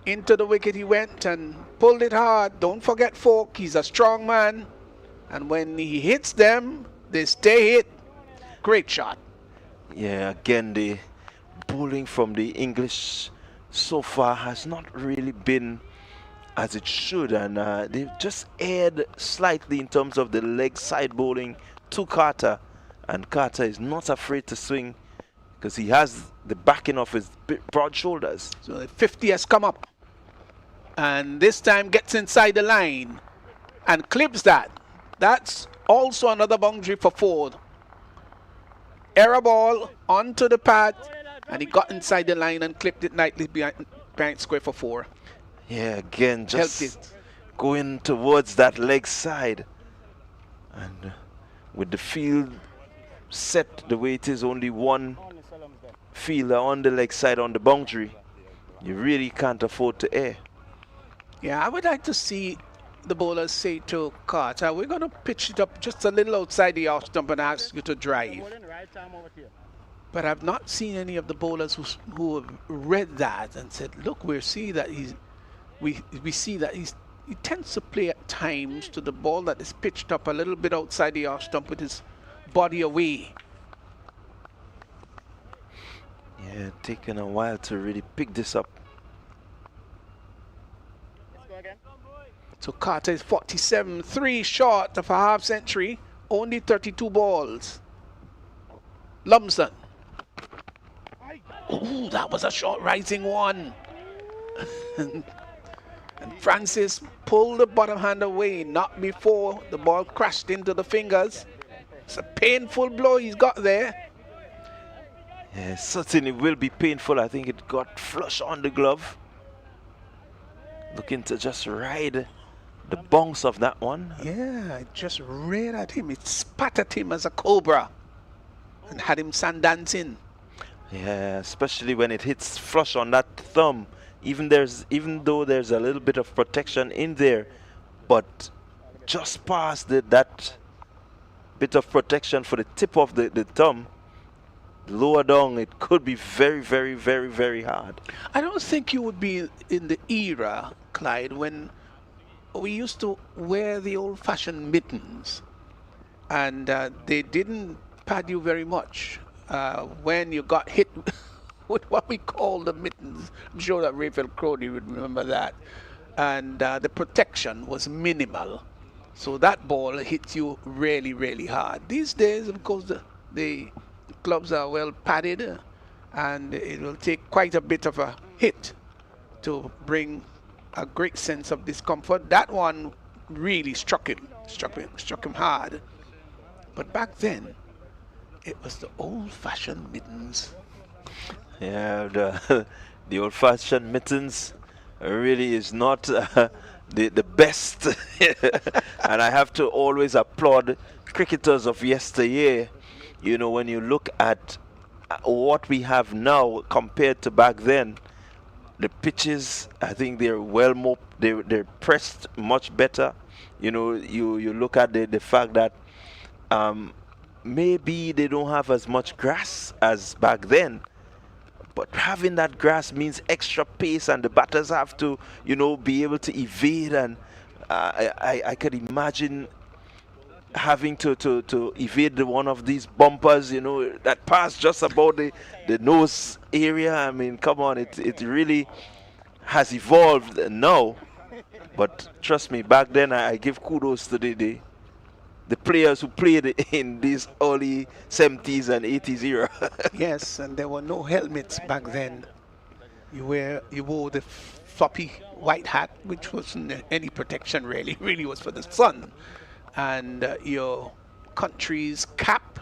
S1: Into the wicket he went and pulled it hard. Don't forget Folk, he's a strong man. And when he hits them, they stay hit. Great shot.
S2: Yeah, again, the bowling from the English so far has not really been as it should, and they've just erred slightly in terms of the leg side bowling to Carter, and Carter is not afraid to swing because he has the backing of his broad shoulders.
S1: So the 50 has come up, and this time gets inside the line and clips that. That's also another boundary for Ford. Error ball onto the pad, and he got inside the line and clipped it nicely behind square for 4.
S2: Yeah, again, just going towards that leg side. And with the field set the way it is, only one fielder on the leg side on the boundary, you really can't afford to err.
S1: Yeah, I would like to see the bowlers say to Carter, we're going to pitch it up just a little outside the off stump and ask you to drive. But I've not seen any of the bowlers who have read that and said, look, we see that we see that he tends to play at times to the ball that is pitched up a little bit outside the off stump with his body away.
S2: Yeah, taking a while to really pick this up.
S1: So Carter is 47, 3 short of a half century, only 32 balls. Lumsden. Oh, that was a short rising one. And Francis pulled the bottom hand away, not before the ball crashed into the fingers. It's a painful blow he's got there.
S2: Yeah, certainly will be painful. I think it got flush on the glove. Looking to just ride the bounce of that one.
S1: Yeah, it just ran at him. It spat at him as a cobra and had him sand dancing.
S2: Yeah, especially when it hits flush on that thumb. Even though there's a little bit of protection in there, but just past that bit of protection for the tip of the thumb, lower down, it could be very, very, very, very hard.
S1: I don't think you would be in the era, Clyde, when we used to wear the old-fashioned mittens, and they didn't pad you very much. When you got hit with what we call the mittens, I'm sure that Raphael Crowley would remember that, and the protection was minimal, so that ball hit you really, really hard. These days, of course, the gloves are well padded, and it will take quite a bit of a hit to bring a great sense of discomfort. That one really struck him hard. But back then, it was the old-fashioned mittens.
S2: Yeah, the old-fashioned mittens really is not the best. And I have to always applaud cricketers of yesteryear. You know, when you look at what we have now compared to back then, the pitches, I think they're they're pressed much better. You know, you look at the fact that maybe they don't have as much grass as back then, but having that grass means extra pace, and the batters have to, you know, be able to evade. And I could imagine having to evade one of these bumpers, you know, that pass just about the nose area. I mean, come on, it really has evolved now. But trust me, back then I give kudos to the players who played in these early 70s and 80s era.
S1: Yes, and there were no helmets back then. You wore the floppy white hat, which wasn't any protection really. Really was for the sun. And your country's cap,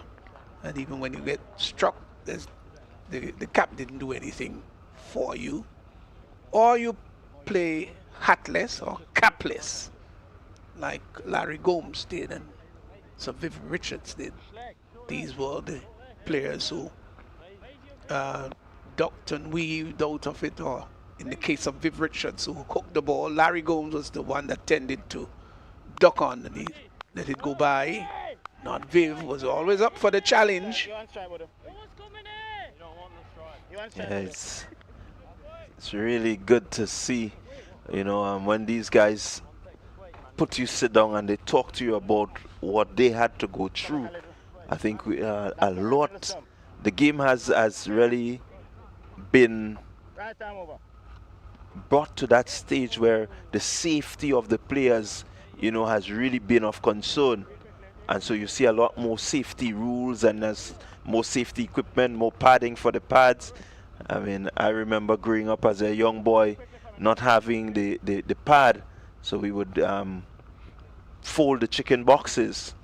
S1: and even when you get struck, the cap didn't do anything for you. Or you play hatless or capless, like Larry Gomes did and Sir Viv Richards did. These were the players who ducked and weaved out of it, or in the case of Viv Richards, who hooked the ball. Larry Gomes was the one that tended to duck underneath, let it go by. Not Viv, was always up for the challenge.
S2: Yeah, it's really good to see, you know, when these guys put you sit down and they talk to you about what they had to go through. I think a lot. The game has really been brought to that stage where the safety of the players, you know, has really been of concern. And so you see a lot more safety rules, and there's more safety equipment, more padding for the pads. I mean, I remember growing up as a young boy not having the pad, so we would fold the chicken boxes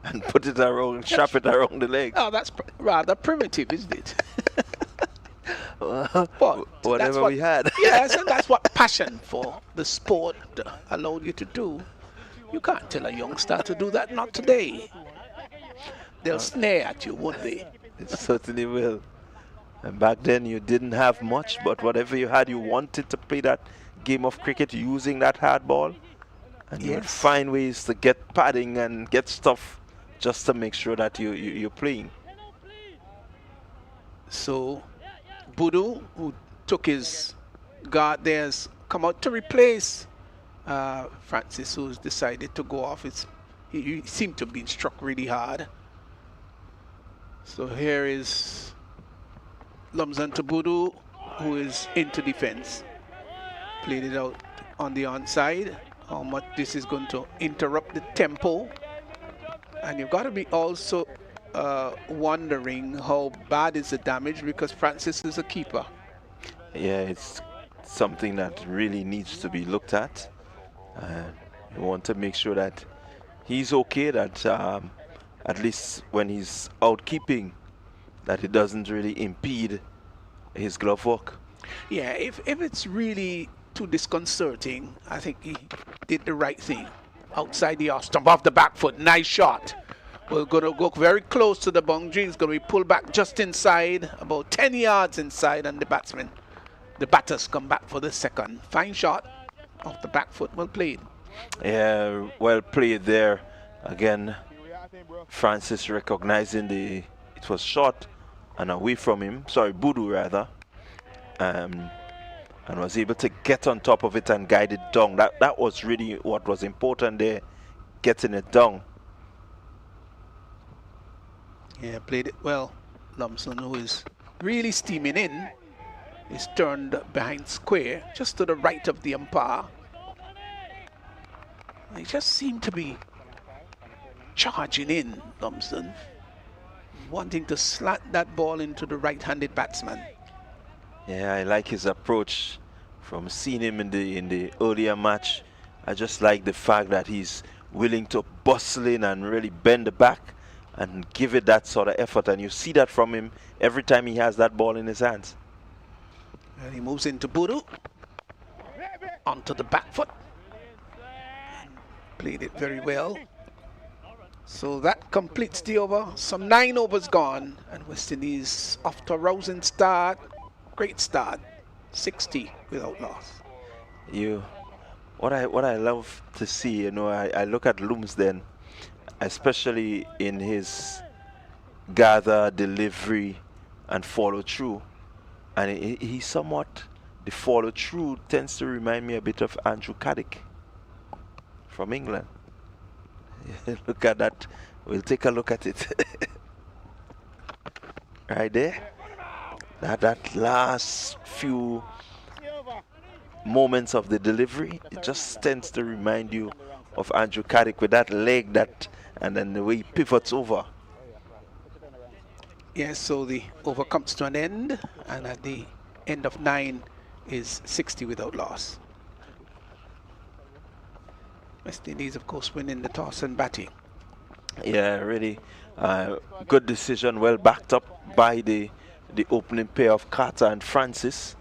S2: and put it around, strap it around the leg.
S1: Oh, that's rather primitive, isn't it?
S2: But whatever we had.
S1: Yes, and that's what passion for the sport allowed you to do. You can't tell a youngster to do that, not today. They'll snare at you, won't they?
S2: It certainly will. And back then you didn't have much, but whatever you had, you wanted to play that game of cricket using that hard ball. And you would find ways to get padding and get stuff just to make sure that you're playing.
S1: So Budu, who took his guard there, has come out to replace Francis, who's decided to go off. He seemed to have been struck really hard. So here is Lumzan Budu, who is into defense. Played it out on the onside. How much this is going to interrupt the tempo. And you've got to be also wondering how bad is the damage, because Francis is a keeper.
S2: Yeah, it's something that really needs to be looked at. You want to make sure that he's okay, that at least when he's out keeping, that it doesn't really impede his glove work.
S1: Yeah, if it's really too disconcerting, I think he did the right thing. Outside the off stump, off the back foot, nice shot. We're going to go very close to the boundary. It's going to be pulled back just inside, about 10 yards inside, and the batters come back for the second. Fine shot off the back foot, well played.
S2: Yeah, well played there. Again, Francis recognizing it was short and away from him, sorry, Budu rather, and was able to get on top of it and guide it down. That was really what was important there, getting it down.
S1: Yeah, played it well. Lumsden, who is really steaming in, is turned behind square, just to the right of the umpire. They just seem to be charging in, Lumsden, wanting to slant that ball into the right-handed batsman.
S2: Yeah, I like his approach. From seeing him in the earlier match, I just like the fact that he's willing to bustle in and really bend the back and give it that sort of effort. And you see that from him every time he has that ball in his hands.
S1: And he moves into Budu, onto the back foot. played it very well. So that completes the over. Some 9 overs gone, and West Indies off to a rousing start. Great start, 60 without loss.
S2: What I love to see, I look at Lumsden, especially in his gather, delivery, and follow through, and he somewhat, the follow through tends to remind me a bit of Andrew Caddick from England. Look at that. We'll take a look at it. Right there. That last few moments of the delivery, it just tends to remind you of Andrew Caddick with that leg and then the way he pivots over.
S1: Yes, so the over comes to an end, and at the end of 9 is 60 without loss. West Indies, of course, winning the toss and batting.
S2: Yeah, really good decision, well backed up by the opening pair of Carter and Francis.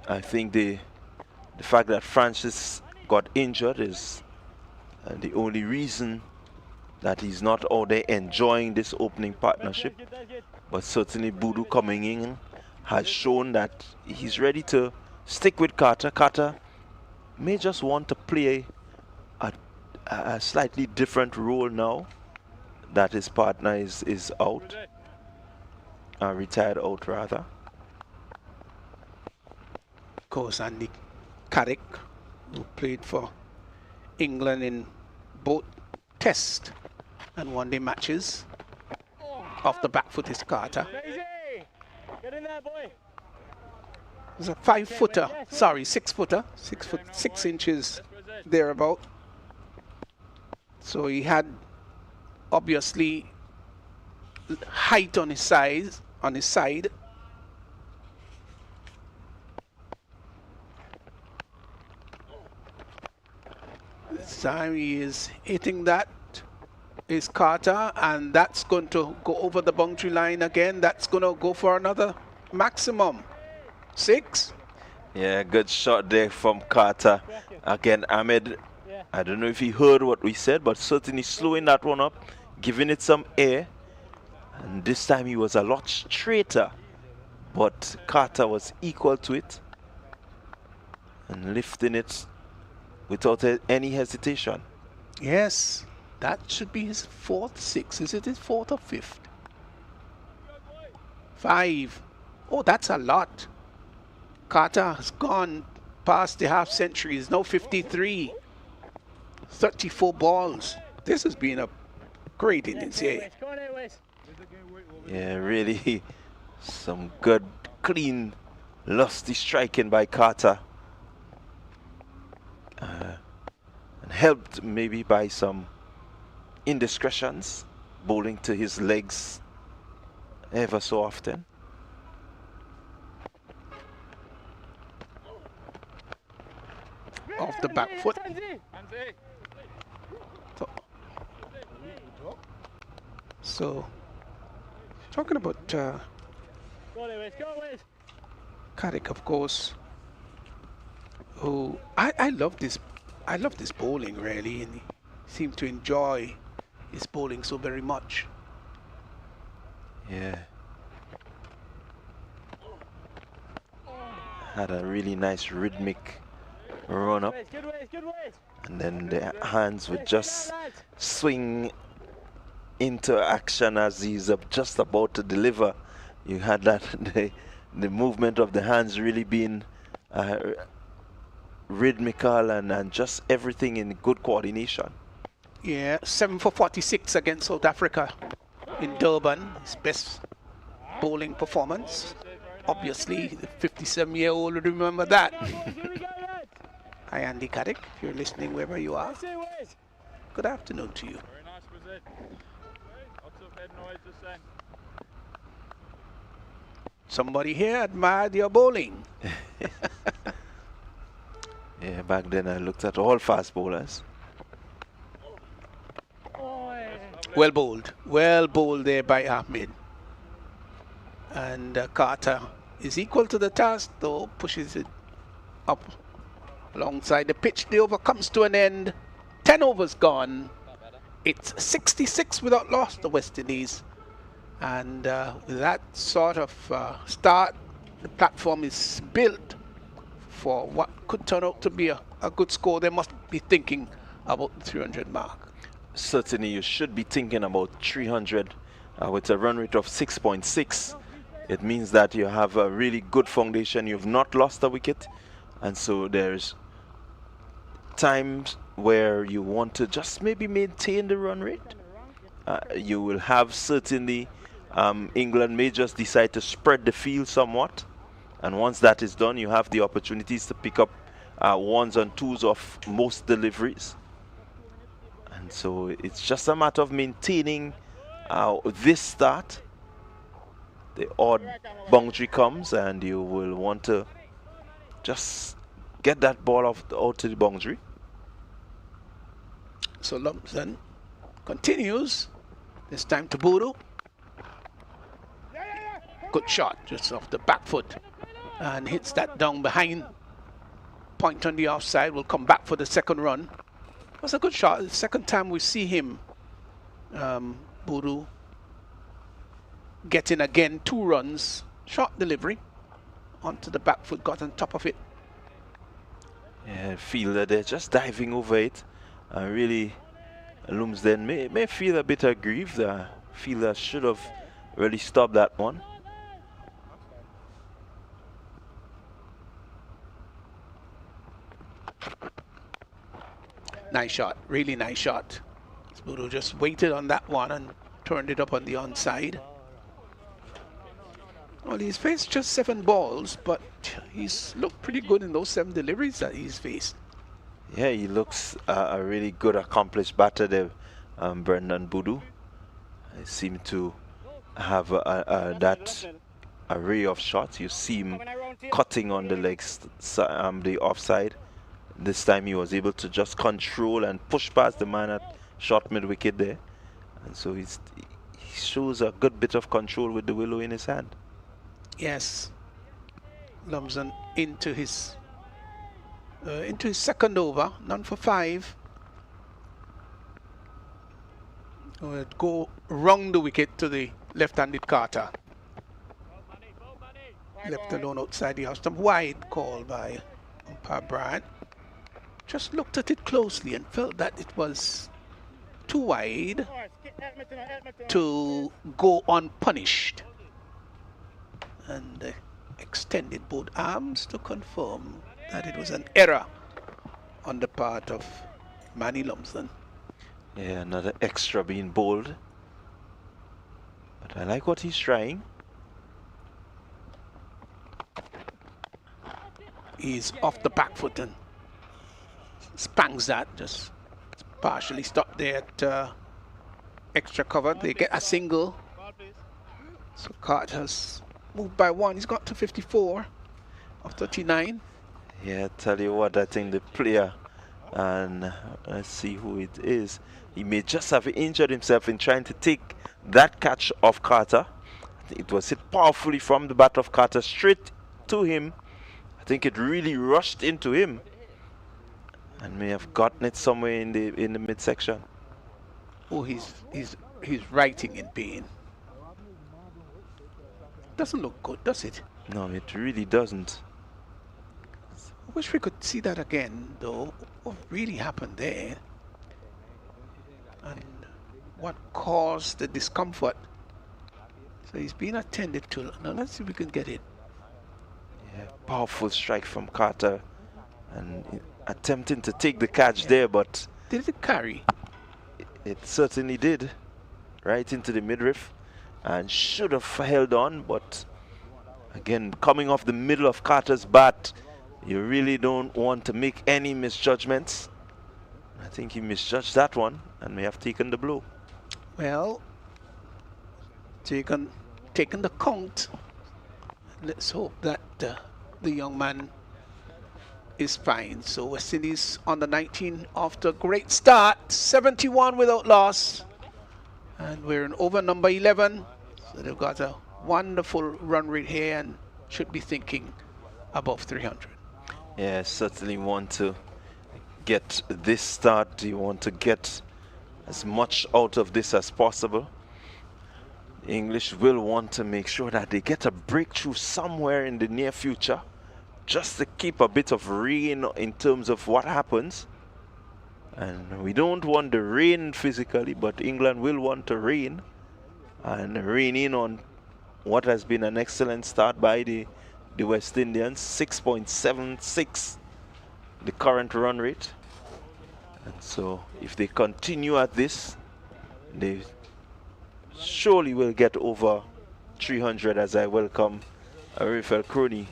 S2: I think the fact that Francis got injured is the only reason that he's not out there enjoying this opening partnership. But certainly Boodoo coming in has shown that he's ready to stick with Carter. Carter may just want to play a slightly different role now that his partner is out, retired out rather.
S1: Of course, Andy Carrick, who played for England in both Test and one-day matches. Off the back foot is Carter.
S3: Get in there, boy.
S1: It's a 5-footer, sorry, 6-footer, 6 inches thereabout. So he had obviously height on his side. This time he is hitting that is Carter, and that's going to go over the boundary line again. That's going to go for another maximum 6.
S2: Yeah, good shot there from Carter. Again, Ahmed, I don't know if he heard what we said, but certainly slowing that one up, giving it some air. And this time he was a lot straighter, but Carter was equal to it and lifting it without any hesitation.
S1: Yes, that should be his 4th 6. Is it his 4th or 5th? 5. Oh, that's a lot. Carter has gone past the half century. He's now 53. 34 balls. This has been a great innings here.
S2: Yeah, really some good, clean, lusty striking by Carter. And helped maybe by some indiscretions, bowling to his legs ever so often.
S1: Off the back foot. So talking about Carrick, of course, who I love this bowling really, and he seemed to enjoy his bowling so very much.
S2: Yeah. Had a really nice rhythmic run up, and then the hands would just swing into action as he's just about to deliver. You had that the movement of the hands really being rhythmical and just everything in good coordination.
S1: Yeah, 7 for 46 against South Africa in Durban. His best bowling performance. Obviously, the 57-year-old would remember that. Hi, Andy Carrick, if you're listening wherever you are. Good afternoon to you.
S3: Very nice position. Lots of head noise just then.
S1: Somebody here admired your bowling.
S2: Yeah, back then I looked at all fast bowlers.
S1: Well bowled there by Ahmed. And Carter is equal to the task, though, pushes it up alongside the pitch. The over comes to an end. 10 overs gone. It's 66 without loss, the West Indies. And with that sort of start, the platform is built for what could turn out to be a good score. They must be thinking about the 300 mark.
S2: Certainly, you should be thinking about 300 with a run rate of 6.6. It means that you have a really good foundation. You've not lost a wicket. And so there's times where you want to just maybe maintain the run rate. You will have certainly England may just decide to spread the field somewhat. And once that is done, you have the opportunities to pick up ones and twos of most deliveries. And so it's just a matter of maintaining this start. The odd boundary comes and you will want to just get that ball out to the boundary.
S1: So Lumsden continues. This time to Boodoo. Good shot, just off the back foot. And hits that down behind. Point on the offside, will come back for the second run. It was a good shot. The second time we see him, Boodoo, getting again 2 runs. Short delivery. Onto the back foot, got on top of it.
S2: Yeah, feel that they're just diving over it. Really, Lumsden may feel a bit aggrieved. Feel that should have really stopped that one.
S1: Nice shot, really nice shot. Boodoo just waited on that one and turned it up on the onside. Well, he's faced just 7 balls, but he's looked pretty good in those 7 deliveries that he's faced.
S2: Yeah, he looks a really good, accomplished batter there, Brendan Boodoo. He seemed to have that array of shots. You see him cutting on the legs, the offside. This time he was able to just control and push past the man at short mid-wicket there. And so he shows a good bit of control with the willow in his hand.
S1: Yes. Lumsden into his second over, none for 5. Will go round the wicket to the left-handed Carter. Left alone outside the house. Stump wide call by umpire Bryant. Just looked at it closely and felt that it was too wide to go unpunished. And extended both arms to confirm that it was an error on the part of Manny Lumsden.
S2: Yeah, another extra being bowled. But I like what he's trying.
S1: He's off the back foot and spangs that, just partially stopped there at extra cover. They get a single. So Carter's moved by 1. He's got to 54 of 39.
S2: Yeah, tell you what, I think the player, and let's see who it is, he may just have injured himself in trying to take that catch of Carter. It was hit powerfully from the bat of Carter straight to him. I think it really rushed into him and may have gotten it somewhere in the midsection.
S1: Oh, he's writing in pain. Doesn't look good, does it?
S2: No, it really doesn't.
S1: I wish we could see that again, though. What really happened there? And what caused the discomfort? So he's been attended to. Now let's see if we can get it.
S2: Yeah, powerful strike from Carter, and attempting to take the catch there, but
S1: did it carry?
S2: It certainly did, right into the midriff, and should have held on, but again, coming off the middle of Carter's bat, you really don't want to make any misjudgments. I think he misjudged that one and may have taken the blow.
S1: Well, taken the count. Let's hope that the young man is fine. So West Indies on the 19 after a great start, 71 without loss, and we're in over number 11. So they've got a wonderful run rate here and should be thinking above 300.
S2: Yeah, certainly want to get this start, you want to get as much out of this as possible. The English will want to make sure that they get a breakthrough somewhere in the near future, just to keep a bit of rain in terms of what happens. And we don't want the rain physically, but England will want to rain, and rain in on what has been an excellent start by the West Indians. 6.76 the current run rate, and so if they continue at this, they surely will get over 300 as I welcome Arifel Crony.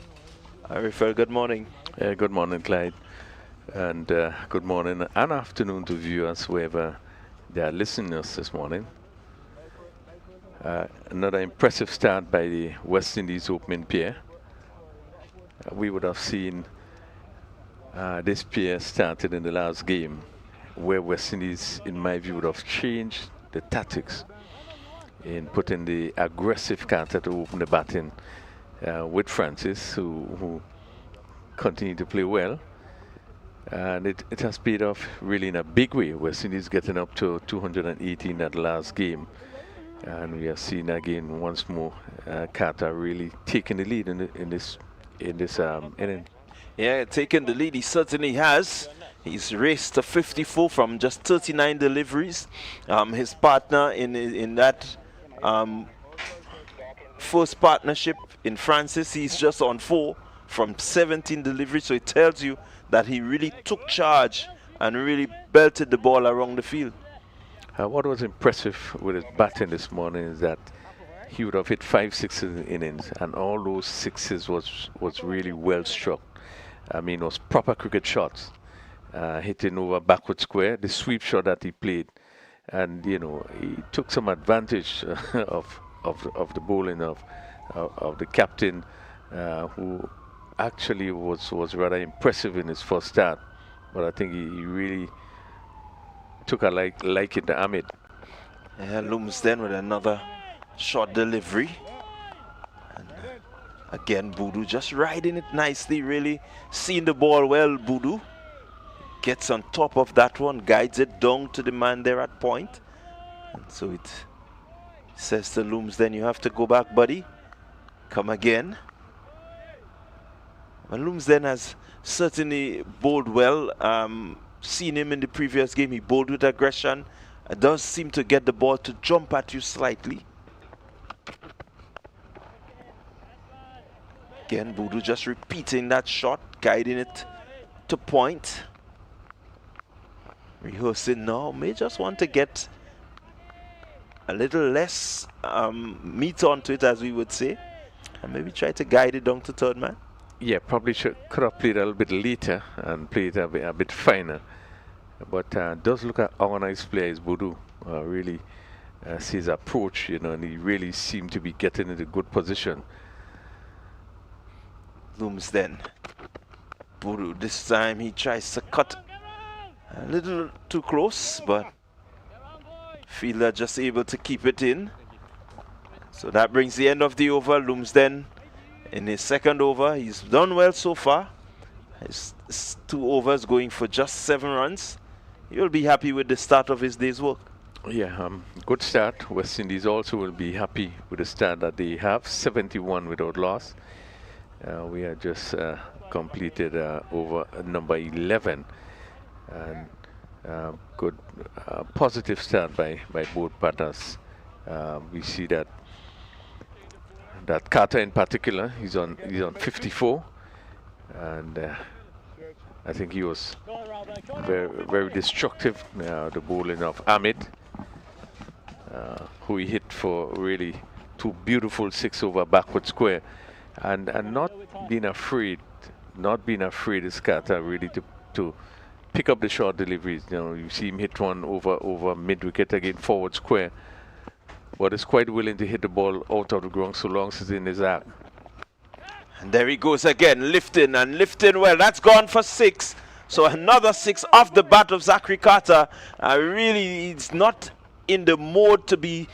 S2: Arifel, good morning.
S4: Good morning, Clyde, and good morning and afternoon to viewers wherever they are listening to us this morning. Another impressive start by the West Indies opening pair. We would have seen this pair started in the last game, where West Indies, in my view, would have changed the tactics in putting the aggressive Carter to open the batting with Francis, who continued to play well. And it has paid off really in a big way. West Indies getting up to 218 at the last game. And we have seen again once more Carter really taking the lead in this inning.
S2: Yeah, taking the lead, he certainly has. He's raced to 54 from just 39 deliveries. His partner in that first partnership in Francis, he's just on 4 from 17 deliveries. So it tells you that he really took charge and really belted the ball around the field.
S4: What was impressive with his batting this morning is that he would have hit 5 sixes in innings, and all those sixes was really well struck. I mean, it was proper cricket shots, hitting over backward square, the sweep shot that he played, and you know, he took some advantage of the bowling of the captain, who actually was rather impressive in his first start, but I think he really took a liking to Ahmed.
S2: Yeah, Lumsden with another short delivery. And again, Boodoo just riding it nicely, really seeing the ball well. Boodoo gets on top of that one, guides it down to the man there at point. And so it says to Lumsden, you have to go back, buddy. Come again. And Lumsden has certainly bowled well. Seen him in the previous game, he bowled with aggression. It does seem to get the ball to jump at you slightly. Again, Boodoo just repeating that shot, guiding it to point. Rehearsing now, may just want to get a little less meat onto it, as we would say, and maybe try to guide it down to third man.
S4: Yeah, probably could have played a little bit later and played a bit finer. But does look at our nice player is Boodoo. Really sees his approach, you know, and he really seemed to be getting in a good position.
S2: Lumsden. Boodoo, this time he tries to cut a little too close, but fielder just able to keep it in. So that brings the end of the over. Lumsden in his second over, he's done well so far. His 2 overs going for just 7 runs. You'll be happy with the start of his day's work.
S4: Yeah, good start. West Indies also will be happy with the start that they have. 71 without loss. We have just completed over number 11, and good positive start by both partners. We see that Carter in particular, he's on 54, and I think he was very, very destructive. The bowling of Ahmed, who he hit for really 2 beautiful 6 over backward square, and not being afraid is Carter really to pick up the short deliveries. You know, you see him hit one over mid wicket again forward square, but is quite willing to hit the ball out of the ground so long as it's in his arc.
S2: And there he goes again, lifting and lifting well. That's gone for 6. So another 6 off the bat of Zachary Carter. Really, he's not in the mode to be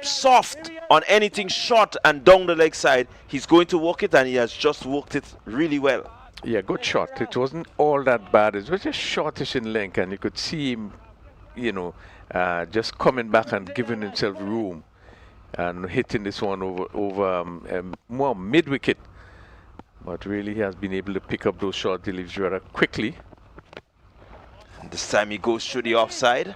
S2: soft on anything short and down the leg side. He's going to work it, and he has just worked it really well.
S4: Yeah, good shot. It wasn't all that bad. It was just shortish in length, and you could see him, just coming back and giving himself room and hitting this one over more mid-wicket. But really, he has been able to pick up those short deliveries rather quickly.
S2: And this time he goes through the offside.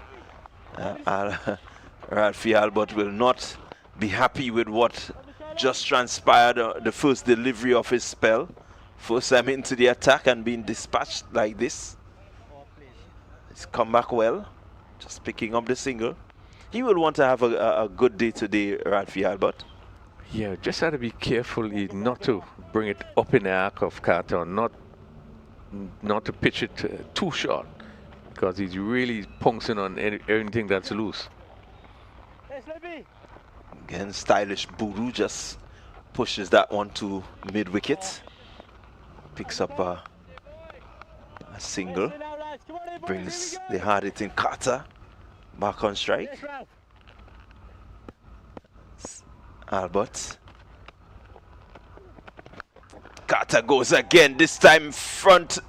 S2: Ralphie Albert will not be happy with what just transpired, the first delivery of his spell. First time into the attack and being dispatched like this. He's come back well, just picking up the single. He will want to have a good day today, Ralphie Albert.
S4: Yeah, just have to be careful not to bring it up in the arc of Carter, not to pitch it too short, because he's really pouncing on anything that's loose.
S2: Again, stylish Buru just pushes that one to mid-wicket. Picks up a single. Brings the hard-hitting Carter back on strike. Albert. Carter goes again, this time front,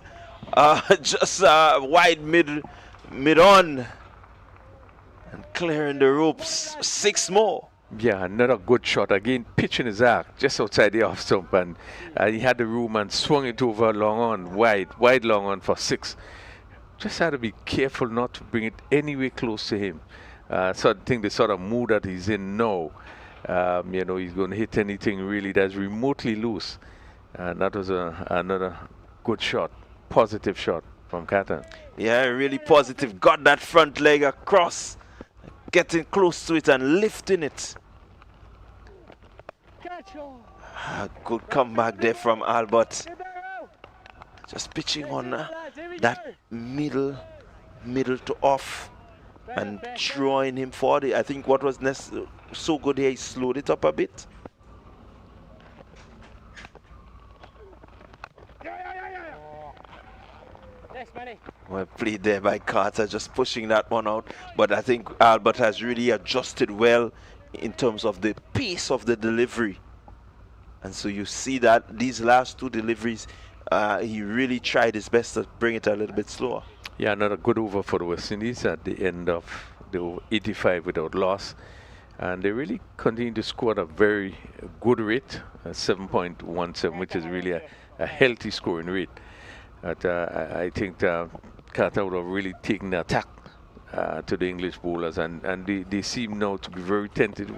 S2: just wide mid-on. And clearing the ropes, 6 more.
S4: Yeah, another good shot. Again, pitching his arc just outside the off stump, and he had the room and swung it over long on, wide long on for 6. Just had to be careful not to bring it anywhere close to him. So I think the sort of mood that he's in now, he's going to hit anything really that's remotely loose. And that was another good shot, positive shot from Carter.
S2: Yeah, really positive. Got that front leg across, getting close to it and lifting it. Good comeback there from Albert. Just pitching on that middle to off and drawing him forward. I think what was so good here, he slowed it up a bit. Well played there by Carter, just pushing that one out. But I think Albert has really adjusted well in terms of the pace of the delivery. And so you see that these last 2 deliveries, he really tried his best to bring it a little bit slower.
S4: Yeah, another good over for the West Indies at the end of the over 85 without loss. And they really continue to score at a very good rate, 7.17, which is really a healthy scoring rate. But I think Carter would have really taken the attack to the English bowlers, and they seem now to be very tentative.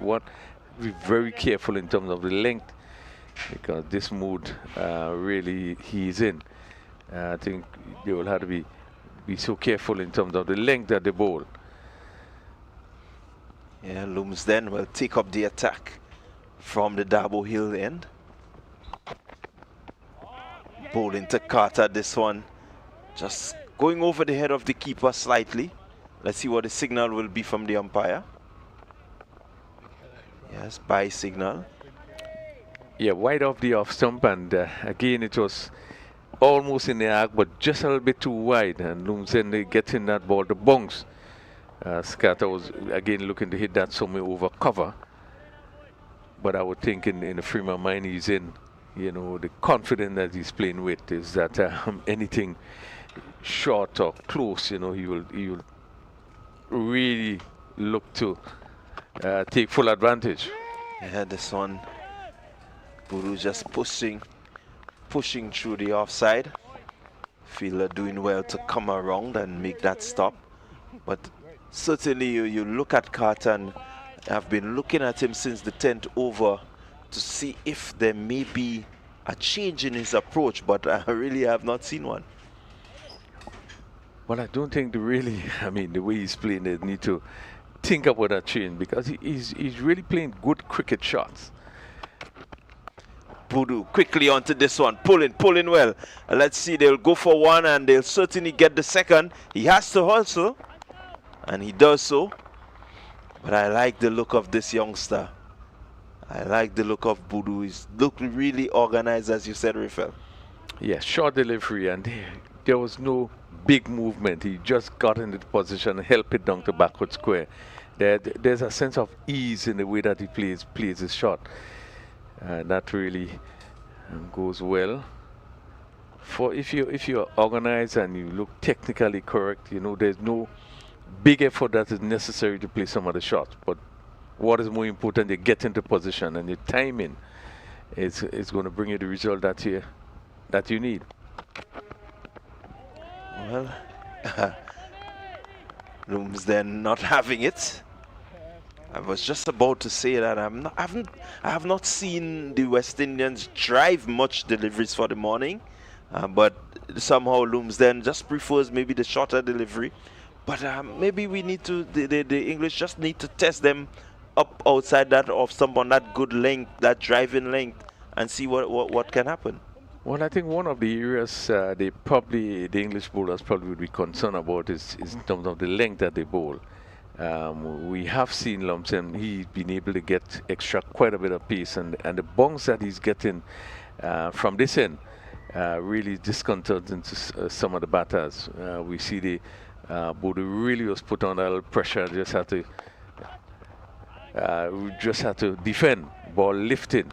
S4: Be very careful in terms of the length, because this mood really he's in. I think they will have to be so careful in terms of the length that they bowl.
S2: Yeah, Looms then will take up the attack from the Dabo Hill end. Bowling to Carter, this one just going over the head of the keeper slightly. Let's see what the signal will be from the umpire. Yes, bye signal.
S4: Yeah, wide off the off stump, and again it was almost in the arc, but just a little bit too wide, and Lumsden getting that ball to bounce. Carter was again looking to hit that somewhere over cover, but I would think in the frame of mind he's in, the confidence that he's playing with is that anything short or close, he will really look to take full advantage.
S2: Yeah, this one, Buru just pushing through the offside. Fielder doing well to come around and make that stop. But certainly you look at Carter, and I've been looking at him since the 10th over to see if there may be a change in his approach, but I really have not seen one.
S4: Well, I don't think the way he's playing, they need to think about that change, because he's really playing good cricket shots.
S2: Budu quickly onto this one, pulling well. Let's see, they'll go for one and they'll certainly get the second. He has to hustle, and he does so. But I like the look of this youngster. I like the look of Budu. He's looked really organized, as you said, Rafael.
S4: Yeah, short delivery, and there was no big movement. He just got into the position and helped it down to backward square. There's a sense of ease in the way that he plays his shot. That really goes well. for if you're organized and you look technically correct, you know, there's no big effort that is necessary to play some of the shots. But what is more important, you get into position and your timing is going to bring you the result that you need.
S2: Well, Looms then not having it. I was just about to say that I have not seen the West Indians drive much deliveries for the morning, but somehow Looms then just prefers maybe the shorter delivery. But maybe we need to, the English just need to test them up outside that of someone that good length, that driving length, and see what can happen.
S4: Well, I think one of the areas the English bowlers probably would be concerned about is in terms of the length that they bowl. We have seen Lumsden, he's been able to extract quite a bit of pace, and the bunks that he's getting from this end really disconcerting to some of the batters. We see the Bodu really was put under a little pressure, just had to defend, ball lifting,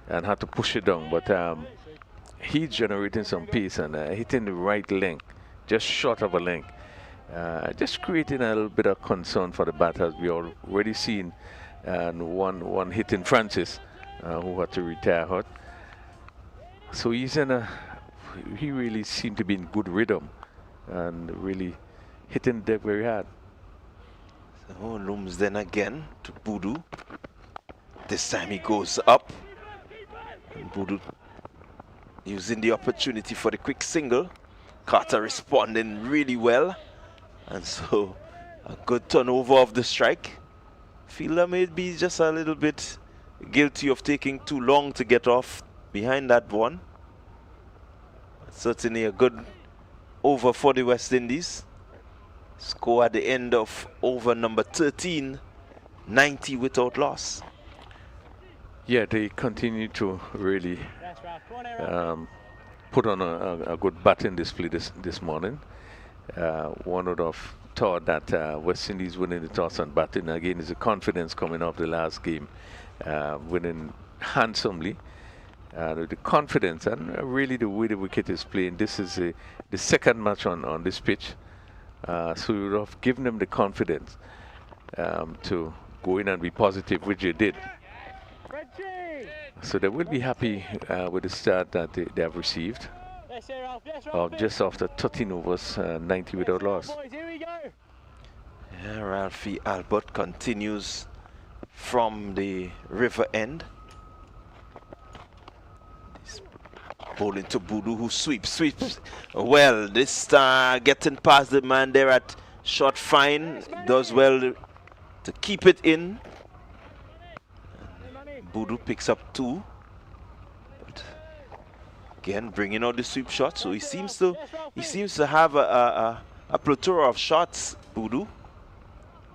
S4: and had to push it down. But he's generating some pace and hitting the right length, just short of a length. Just creating a little bit of concern for the batters. We already seen one hitting Francis, who had to retire hot. So he really seemed to be in good rhythm and really hitting the deck very hard.
S2: So Looms then again to Bodu. This time he goes up. And Bodu using the opportunity for the quick single. Carter responding really well. And so a good turnover of the strike. Fielder may be just a little bit guilty of taking too long to get off behind that one. But certainly a good over for the West Indies. Score at the end of over number 13, 90 without loss.
S4: Yeah, they continue to really put on a good batting display this morning. One would have thought that West Indies winning the toss and batting again is the confidence coming off the last game, winning handsomely. The confidence and really the way the wicket is playing. This is the second match on this pitch, so you would have given them the confidence to go in and be positive, which they did. So they will be happy with the start that they have received. Just after 13 overs, 90 without loss.
S2: Yeah, Ralphie Albert continues from the river end. He's bowling to Bodu, who sweeps. Well, this getting past the man there at short fine, does well to keep it in. Bodu picks up 2. Again, bringing out the sweep shot, so he seems to have a plethora of shots. Bodu,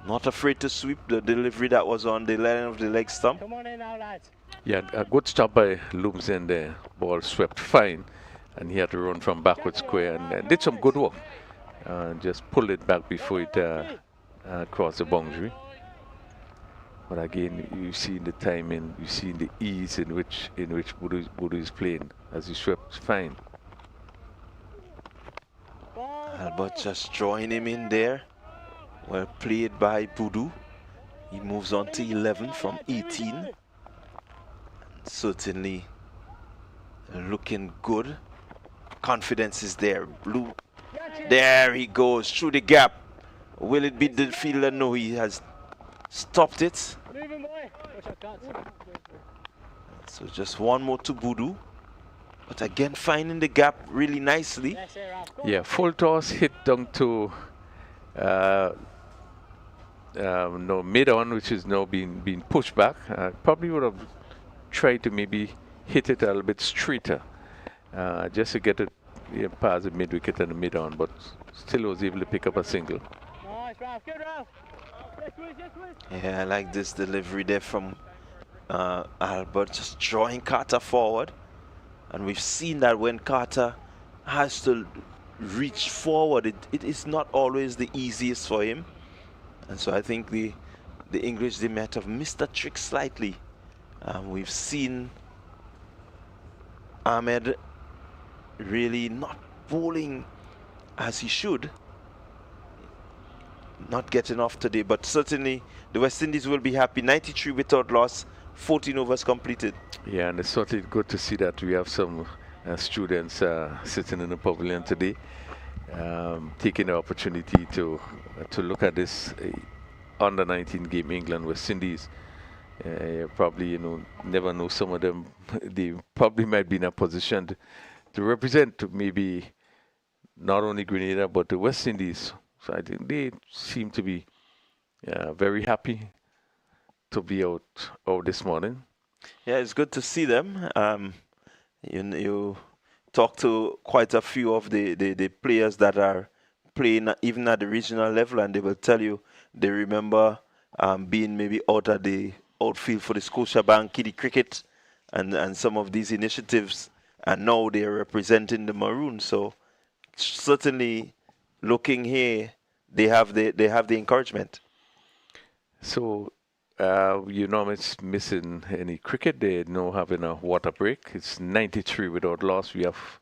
S2: not afraid to sweep the delivery that was on the line of the leg stump.
S3: Come on in now, lads.
S4: Yeah, a good stop by Looms in there. Ball swept fine, and he had to run from backward square and did some good work. Just pulled it back before it crossed the boundary. But again, you see the timing, you see the ease in which Bodu is playing as he swept fine.
S2: Albert just drawing him in there. Well played by Bodu. He moves on to 11 from 18. And certainly looking good. Confidence is there. Blue. There he goes through the gap. Will it be the fielder? No, he has stopped it. So just one more to Bodu. But again, finding the gap really nicely.
S4: Yeah, full toss hit down to mid-on, which is now being pushed back. Probably would have tried to maybe hit it a little bit straighter, just to get it past the mid-wicket and the mid-on, but still was able to pick up a single.
S3: Nice, Ralph. Good, Ralph.
S2: Yeah, I like this delivery there from Albert, just drawing Carter forward. And we've seen that when Carter has to reach forward, it is not always the easiest for him. And so I think the English, they might have missed that trick slightly. We've seen Ahmed really not bowling as he should. Not getting off today, but certainly the West Indies will be happy. 93 without loss, 14 overs completed.
S4: Yeah, and it's certainly good to see that we have some students sitting in the pavilion today, taking the opportunity to look at this under 19 game, England West Indies. Probably, you know, never know, some of them they probably might be in a position to represent maybe not only Grenada but the West Indies. So I think they seem to be very happy to be out this morning.
S2: Yeah, it's good to see them. You talk to quite a few of the players that are playing even at the regional level, and they will tell you they remember being maybe out at the outfield for the Scotiabank Kiddie Cricket and some of these initiatives, and now they are representing the Maroons. So certainly, looking here, they have the encouragement.
S4: So you know, it's missing any cricket. They're now having a water break. It's 93 without loss. We have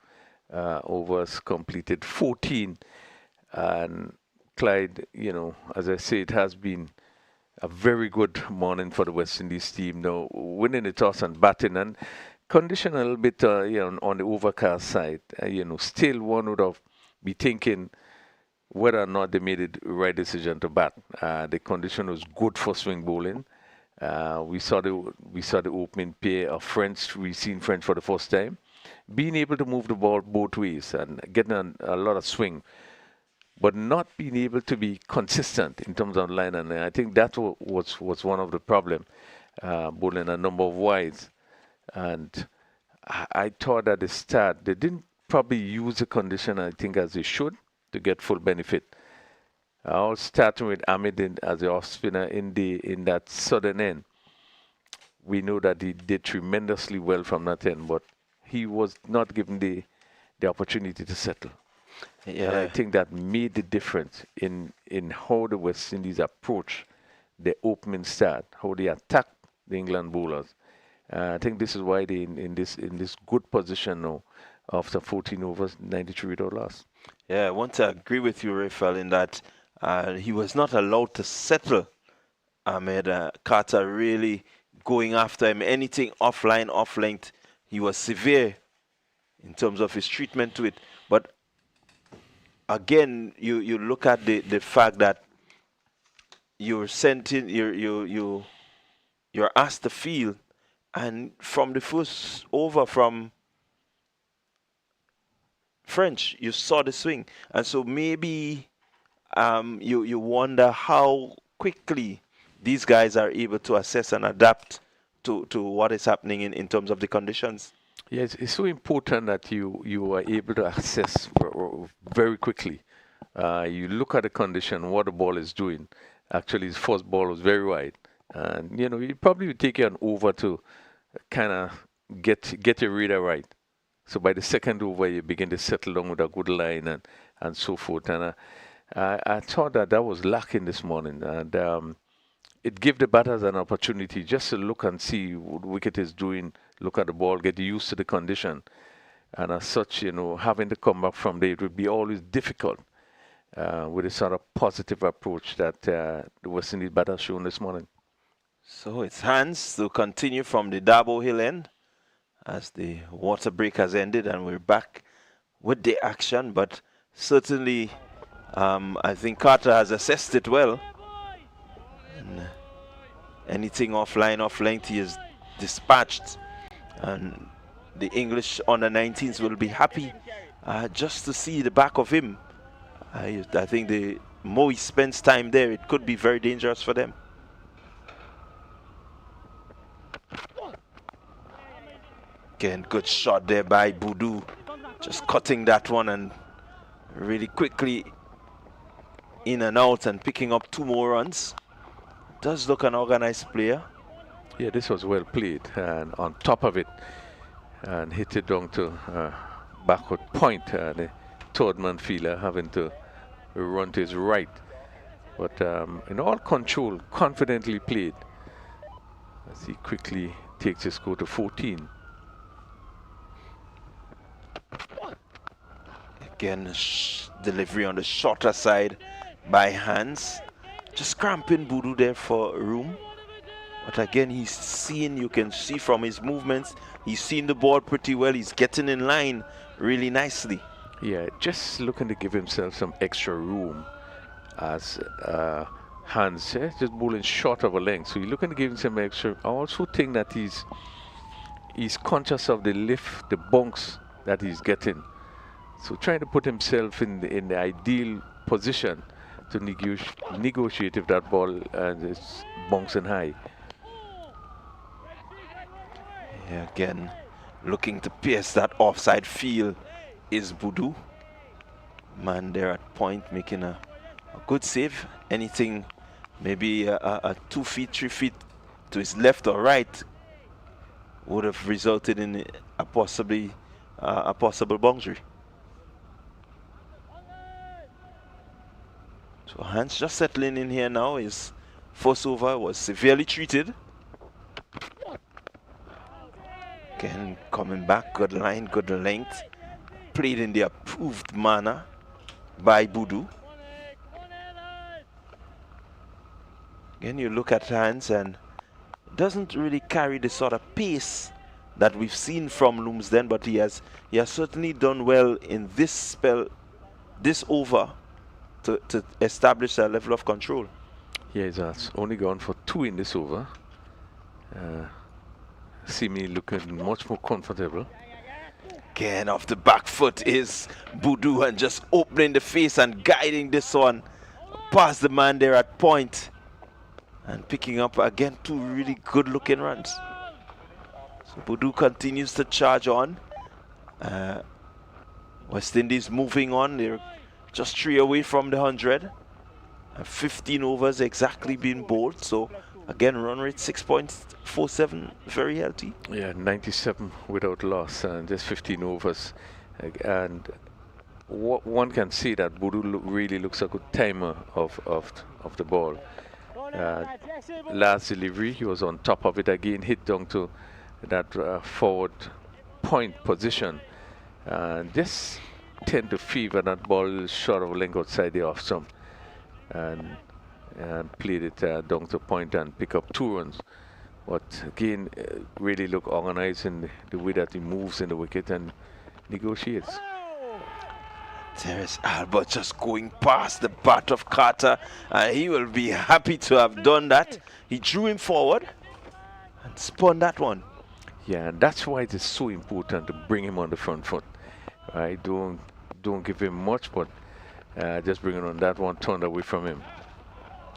S4: overs completed 14. And Clyde, you know, as I say, it has been a very good morning for the West Indies team. Now winning the toss and batting, and condition a little bit, you know, on the overcast side. You know, still one would have be thinking whether or not they made the right decision to bat. The condition was good for swing bowling. We saw the opening pair of French. We've seen French for the first time, being able to move the ball both ways and getting a lot of swing, but not being able to be consistent in terms of line. And I think that was one of the problems, bowling a number of wides. And I thought at the start they didn't probably use the condition, I think, as they should to get full benefit. All starting with Ahmed as the off spinner in that southern end. We know that he did tremendously well from that end, but he was not given the opportunity to settle. Yeah. And I think that made the difference in how the West Indies approach the opening start, how they attack the England bowlers. I think this is why they in this good position now after 14 overs, 93 without loss.
S2: Yeah, I want to agree with you, Rafael, in that he was not allowed to settle. Ahmed Carter really going after him. Anything offline, off length, he was severe in terms of his treatment to it. But again, you look at the fact that you're sent in, you're asked to field, and from the first over from French, you saw the swing, and so maybe you wonder how quickly these guys are able to assess and adapt to what is happening in terms of the conditions.
S4: Yes, it's so important that you are able to assess very quickly. You look at the condition, what the ball is doing. Actually, his first ball was very wide, and you know it probably would take you an over to kind of get your reader right. So by the second over, you begin to settle down with a good line and so forth. And I thought that was lacking this morning, and it gave the batters an opportunity just to look and see what Wicket is doing, look at the ball, get used to the condition. And as such, you know, having to come back from there, it would be always difficult with a sort of positive approach that the West Indies batters shown this morning.
S2: So it's hands to continue from the Darboe Hill end as the water break has ended and we're back with the action. But certainly, I think Carter has assessed it well. And anything offline, off length, he is dispatched. And the English under-19s will be happy just to see the back of him. I think the more he spends time there, it could be very dangerous for them. Again, good shot there by Boudou. Just cutting that one and really quickly in and out and picking up 2 more runs. Does look an organized player.
S4: Yeah, this was well played, and on top of it, and hit it down to backward point. The third man fielder having to run to his right. But in all control, confidently played as he quickly takes his score to 14.
S2: Again, delivery on the shorter side by Hans. Just cramping Boodoo there for room. But again, he's seeing, you can see from his movements, he's seeing the ball pretty well. He's getting in line really nicely.
S4: Yeah, just looking to give himself some extra room as Hans, just bowling short of a length. So you're looking to give him some extra. I also think that he's conscious of the lift, the bunks that he's getting. So trying to put himself in the ideal position to negotiate if that ball is bouncing high.
S2: Yeah, again, looking to pierce that offside field is Boodoo. Man there at point making a good save. Anything maybe a 2 feet, 3 feet to his left or right would have resulted in a possible boundary. So Hans just settling in here now. His first over was severely treated. Again, coming back, good line, good length. Played in the approved manner by Boodoo. Again, you look at Hans and doesn't really carry the sort of pace that we've seen from Lumsden, but he has certainly done well in this spell, this over, to establish a level of control.
S4: Yeah, he's only gone for 2 in this over. Seemingly looking much more comfortable.
S2: Again, off the back foot is Boodoo and just opening the face and guiding this one past the man there at point. And picking up again 2 really good looking runs. So Boodoo continues to charge on. West Indies moving on. They're just 3 away from the 100. 15 overs exactly being bowled. So again, run rate 6.47, very healthy.
S4: Yeah, 97 without loss and just 15 overs. And one can see that Boodoo really looks a good timer of the ball. Last delivery, he was on top of it again, hit down to that forward point position. And just tend to fever that ball short of a length outside the off stump. And played it down to point and pick up 2 runs. But again, really look organized in the way that he moves in the wicket and negotiates.
S2: There is Albert just going past the bat of Carter. He will be happy to have done that. He drew him forward and spun that one.
S4: Yeah, and that's why it is so important to bring him on the front foot. Right? Don't give him much, but just bring it on that one, turned away from him.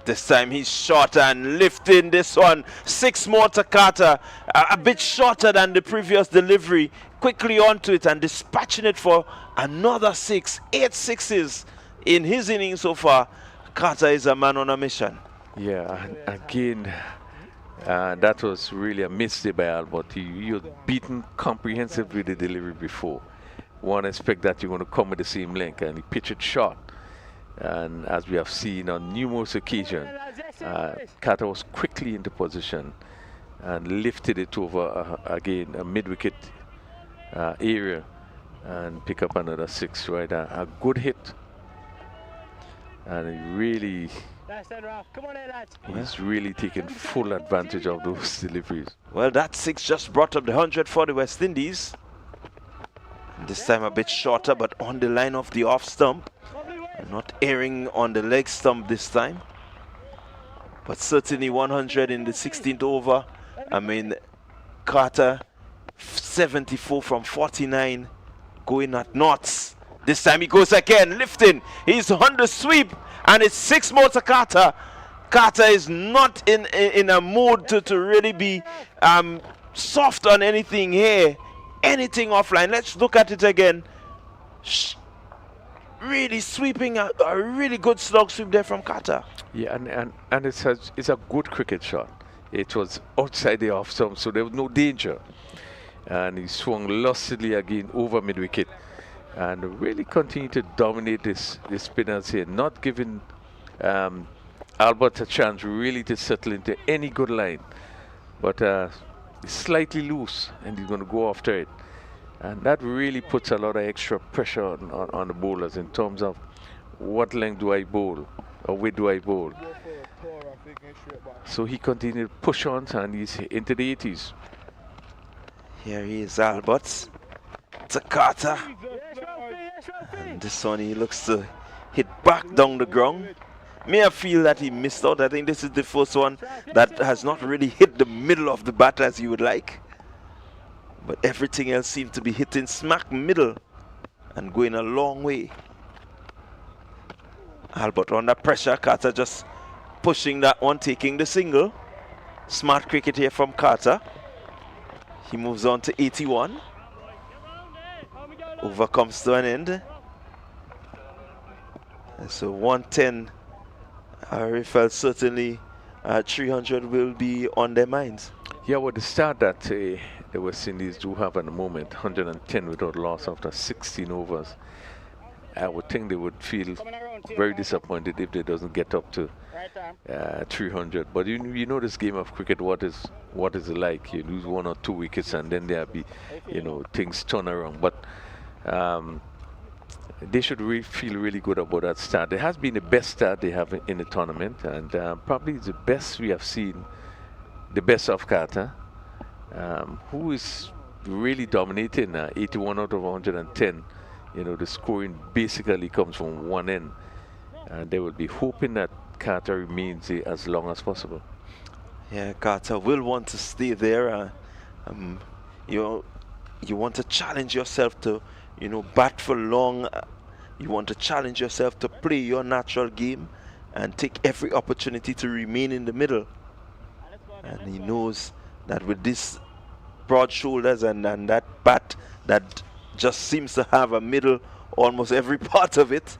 S2: This time he's short and lifting this one. 6 more to Carter. A bit shorter than the previous delivery. Quickly onto it and dispatching it for another 6. 8 sixes in his innings so far. Carter is a man on a mission.
S4: Yeah, again, that was really a mistake by Albert. He was beaten comprehensively the delivery before. One expect that you're going to come with the same length, and he pitched it short. And as we have seen on numerous occasions, Carter was quickly into position and lifted it over again a mid-wicket area and pick up another 6. Right, a good hit, and he really, he's really taking full advantage of those deliveries.
S2: Well, that 6 just brought up the 100 for the West Indies. This time a bit shorter, but on the line of the off stump. Not airing on the leg stump this time. But certainly 100 in the 16th over. I mean, Carter 74 from 49, going at knots. This time he goes again, lifting. He's on the sweep, and it's 6 more to Carter. Carter is not in a mood to really be soft on anything here. Anything offline. Let's look at it again. Really sweeping a really good slog sweep there from Carter.
S4: Yeah, and it's a good cricket shot. It was outside the off stump, so there was no danger. And he swung lustily again over mid-wicket and really continued to dominate this spinners here, not giving Albert a chance really to settle into any good line. But slightly loose, and he's going to go after it. And that really puts a lot of extra pressure on the bowlers in terms of what length do I bowl or where do I bowl. So he continued to push on and he's into the 80s.
S2: Here he is, Albert. To Carter. And this one he looks to hit back down the ground. May I feel that he missed out. I think this is the first one that has not really hit the middle of the bat as you would like. But everything else seemed to be hitting smack middle and going a long way. Albert under pressure. Carter just pushing that one, taking the single. Smart cricket here from Carter. He moves on to 81. Over comes to an end. And so 110. I felt certainly 300 will be on their minds.
S4: Yeah, well, the start that the West Indies do have at the moment, 110 without loss after 16 overs. I would think they would feel very disappointed if they doesn't get up to 300. But you know this game of cricket, what is it like? You lose 1 or 2 wickets and then there'll be, things turn around. But they should feel really good about that start. It has been the best start they have in the tournament, and probably the best we have seen, the best of Carter, who is really dominating 81 out of 110. The scoring basically comes from one end. They will be hoping that Carter remains there as long as possible.
S2: Yeah, Carter will want to stay there. You want to challenge yourself to, bat for long. You want to challenge yourself to play your natural game and take every opportunity to remain in the middle. And he knows that with these broad shoulders and that bat that just seems to have a middle almost every part of it,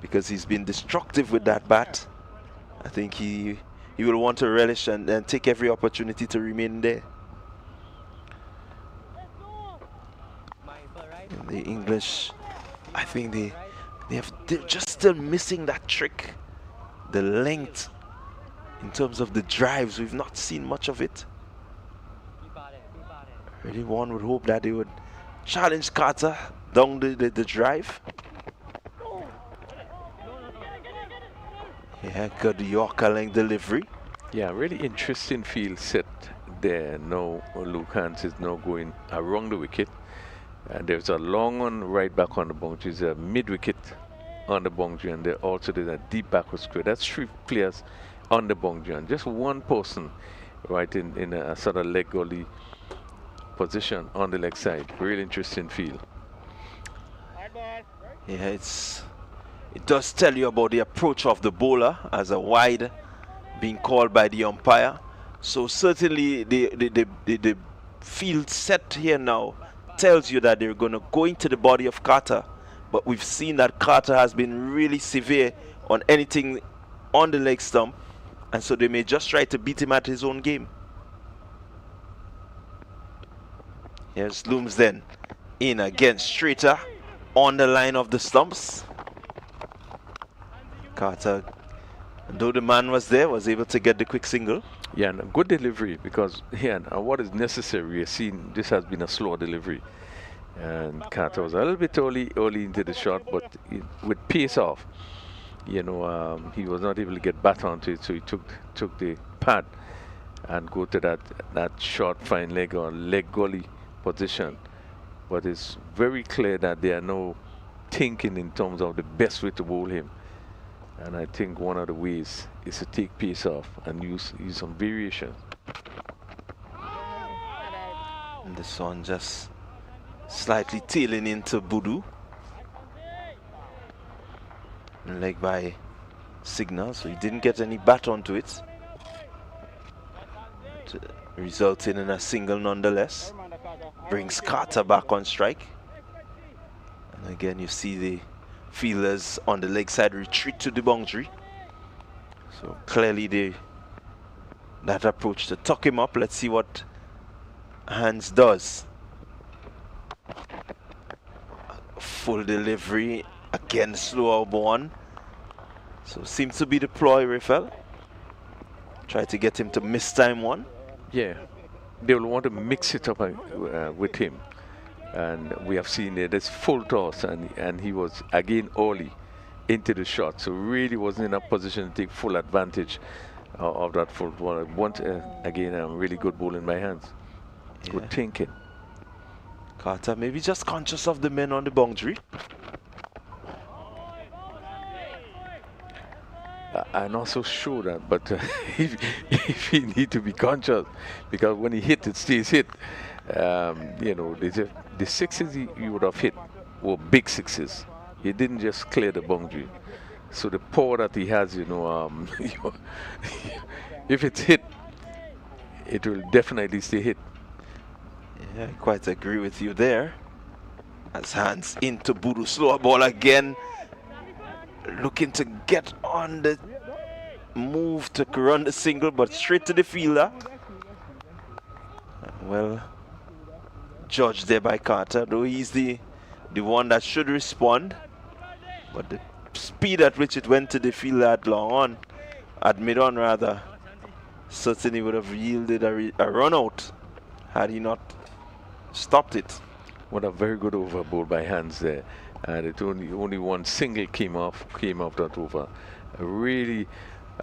S2: because he's been destructive with that bat, I think he will want to relish and take every opportunity to remain there. And the English, I think they're just still missing that trick, the length in terms of the drives. We've not seen much of it. Really, one would hope that they would challenge Carter down the drive. Yeah, good Yorker length delivery.
S4: Yeah, really interesting field set there. Now Luke Hans is now going around the wicket. There's a long one right back on the boundary. There's a mid wicket on the boundary, and also there's a deep backward square. That's 3 players on the boundary, and just one person right in a sort of leg gully position on the leg side. Really interesting field.
S2: Yeah, it does tell you about the approach of the bowler as a wide being called by the umpire. So certainly the field set here now tells you that they're going to go into the body of Carter. But we've seen that Carter has been really severe on anything on the leg stump, and so they may just try to beat him at his own game. Here's Looms then in against Strater on the line of the stumps. Carter, though the man was there, was able to get the quick single.
S4: Yeah, and a good delivery, because what is necessary, we're seeing this has been a slow delivery. And Carter was a little bit early into the shot, but with pace off, he was not able to get back onto it, so he took the pad and go to that short fine leg or leg gully position. But it's very clear that they are now thinking in terms of the best way to bowl him. And I think one of the ways is to take pace off and use some variation.
S2: And this one just slightly tailing into Budu. Leg by Signal, so he didn't get any bat onto it, resulting in a single nonetheless. Brings Carter back on strike. And again, you see the fielders on the leg side retreat to the boundary. So clearly that approach to tuck him up. Let's see what Hans does. Full delivery, again slow out one. So seems to be the ploy, Rafael. Try to get him to miss time one.
S4: Yeah, they will want to mix it up with him. And we have seen it as full toss, and he was again early into the shot, so really wasn't in a position to take full advantage of that full ball. Once again, a really good ball in my hands. Good thinking.
S2: Carter maybe just conscious of the men on the boundary.
S4: I'm not so sure that, but if he need to be conscious, because when he hit, it stays hit. You know, the sixes he would have hit were big sixes. He didn't just clear the boundary. So the power that he has, you know, if it's hit, it will definitely stay hit.
S2: Yeah, I quite agree with you there. As hands into Budu, slower ball again. Looking to get on the move to run the single, but straight to the fielder. Well, judged there by Carter, though he's the one that should respond. But the speed at which it went to the fielder at mid-on rather, certainly would have yielded a run out had he not stopped it.
S4: What a very good over ball by Hans there. And it only one single came off that over. Really,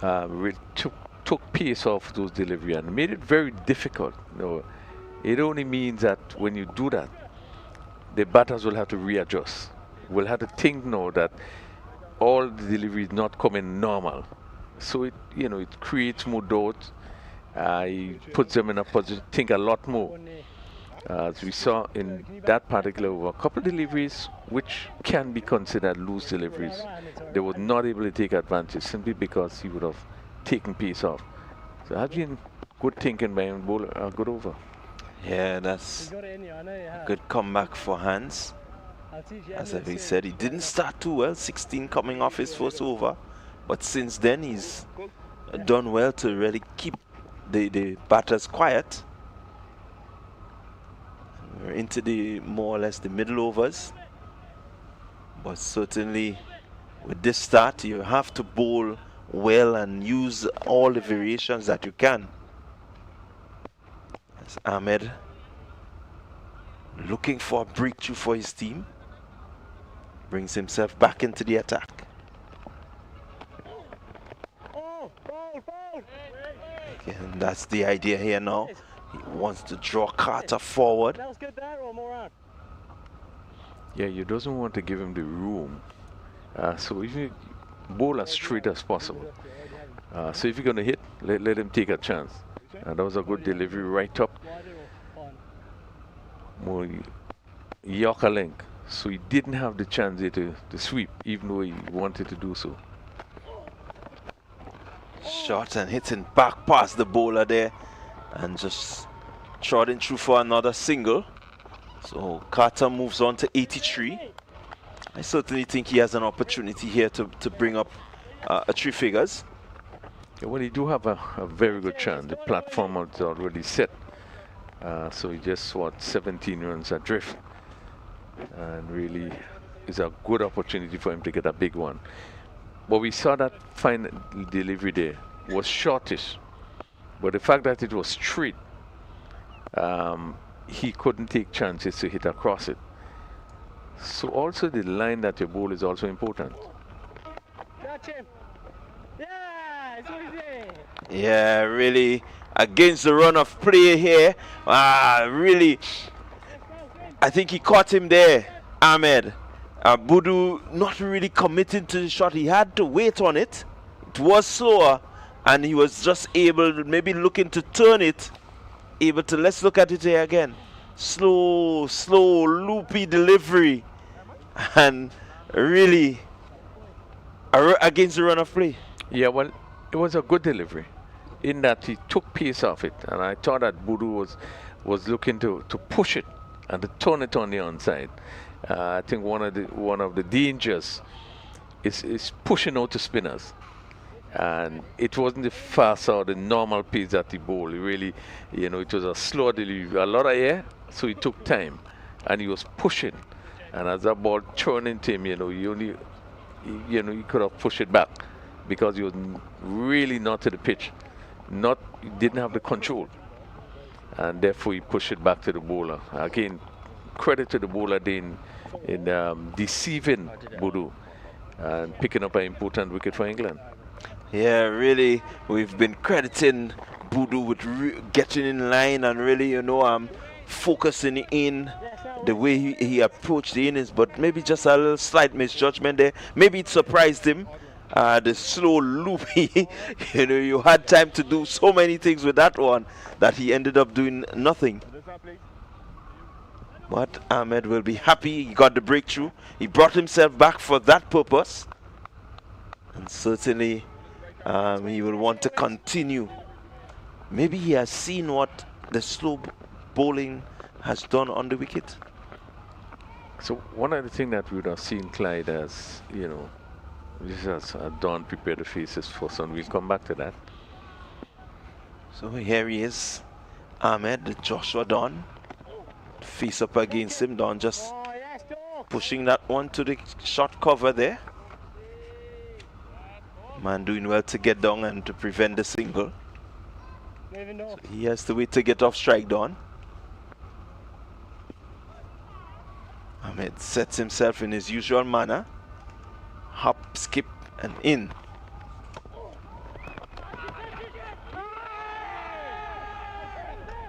S4: really took pace off those delivery and made it very difficult. You know, it only means that when you do that, the batters will have to readjust. Will have to think now that all the delivery is not coming normal. So it, you know, it creates more doubt. It puts them in a position to think a lot more. As we saw in that particular over, a couple of deliveries which can be considered loose deliveries, they were not able to take advantage simply because he would have taken pace off. So it has been good thinking by him, bowler, good over.
S2: Yeah, that's a good comeback for Hans. As we said, he didn't start too well, 16 coming off his first over, but since then he's done well to really keep the batters quiet. We're into the more or less the middle overs, but certainly with this start you have to bowl well and use all the variations that you can. As Ahmed looking for a breakthrough for his team, brings himself back into the attack. Again, that's the idea here now. He wants to draw Carter forward.
S4: Yeah, you doesn't want to give him the room. So if you bowl as straight as possible. So if you're going to hit, let him take a chance. And that was a good delivery right up. More Yorker length. So he didn't have the chance here to sweep, even though he wanted to do so.
S2: Shot and hitting back past the bowler there, and just trotting through for another single. So Carter moves on to 83. I certainly think he has an opportunity here to bring up three figures.
S4: Yeah, well, he do have a very good chance. The platform is already set. So he just, 17 runs adrift. And really is a good opportunity for him to get a big one. But we saw that final delivery there was shortish. But the fact that it was straight, he couldn't take chances to hit across it. So also the line that you bowl is also important.
S2: Yeah, really against the run of play here. Really, I think he caught him there, Ahmed. Budu not really committing to the shot. He had to wait on it. It was slower, and he was just able, maybe looking to turn it, able to, let's look at it here again. Slow, loopy delivery, and really against the run of play.
S4: Yeah, well, it was a good delivery in that he took pace off it, and I thought that Budu was looking to push it and to turn it on the onside. I think one of the dangers is pushing out the spinners, and it wasn't the fast or the normal pace that he bowled. He really, you know, it was a slow delivery, a lot of air, so he took time, and he was pushing, and as that ball turned into him, you know, he could have pushed it back because he was really not to the pitch, he didn't have the control, and therefore he pushed it back to the bowler. Again, credit to the bowler in deceiving Boodoo and picking up an important wicket for England.
S2: Yeah, really, we've been crediting Boodoo with getting in line and really, focusing in the way he approached the innings, but maybe just a little slight misjudgment there. Maybe it surprised him. The slow loop, you had time to do so many things with that one that he ended up doing nothing. But Ahmed will be happy he got the breakthrough. He brought himself back for that purpose. And certainly he will want to continue. Maybe he has seen what the slow bowling has done on the wicket.
S4: So one of the things that we would have seen Clyde as, this has Don prepare the faces for, and we'll come back to that.
S2: So here he is, Ahmed, Joshua Don. Face up against him, Don just pushing that one to the short cover there. Man doing well to get down and to prevent the single. So he has to wait to get off strike, Don. Ahmed sets himself in his usual manner. Hop, skip, and in.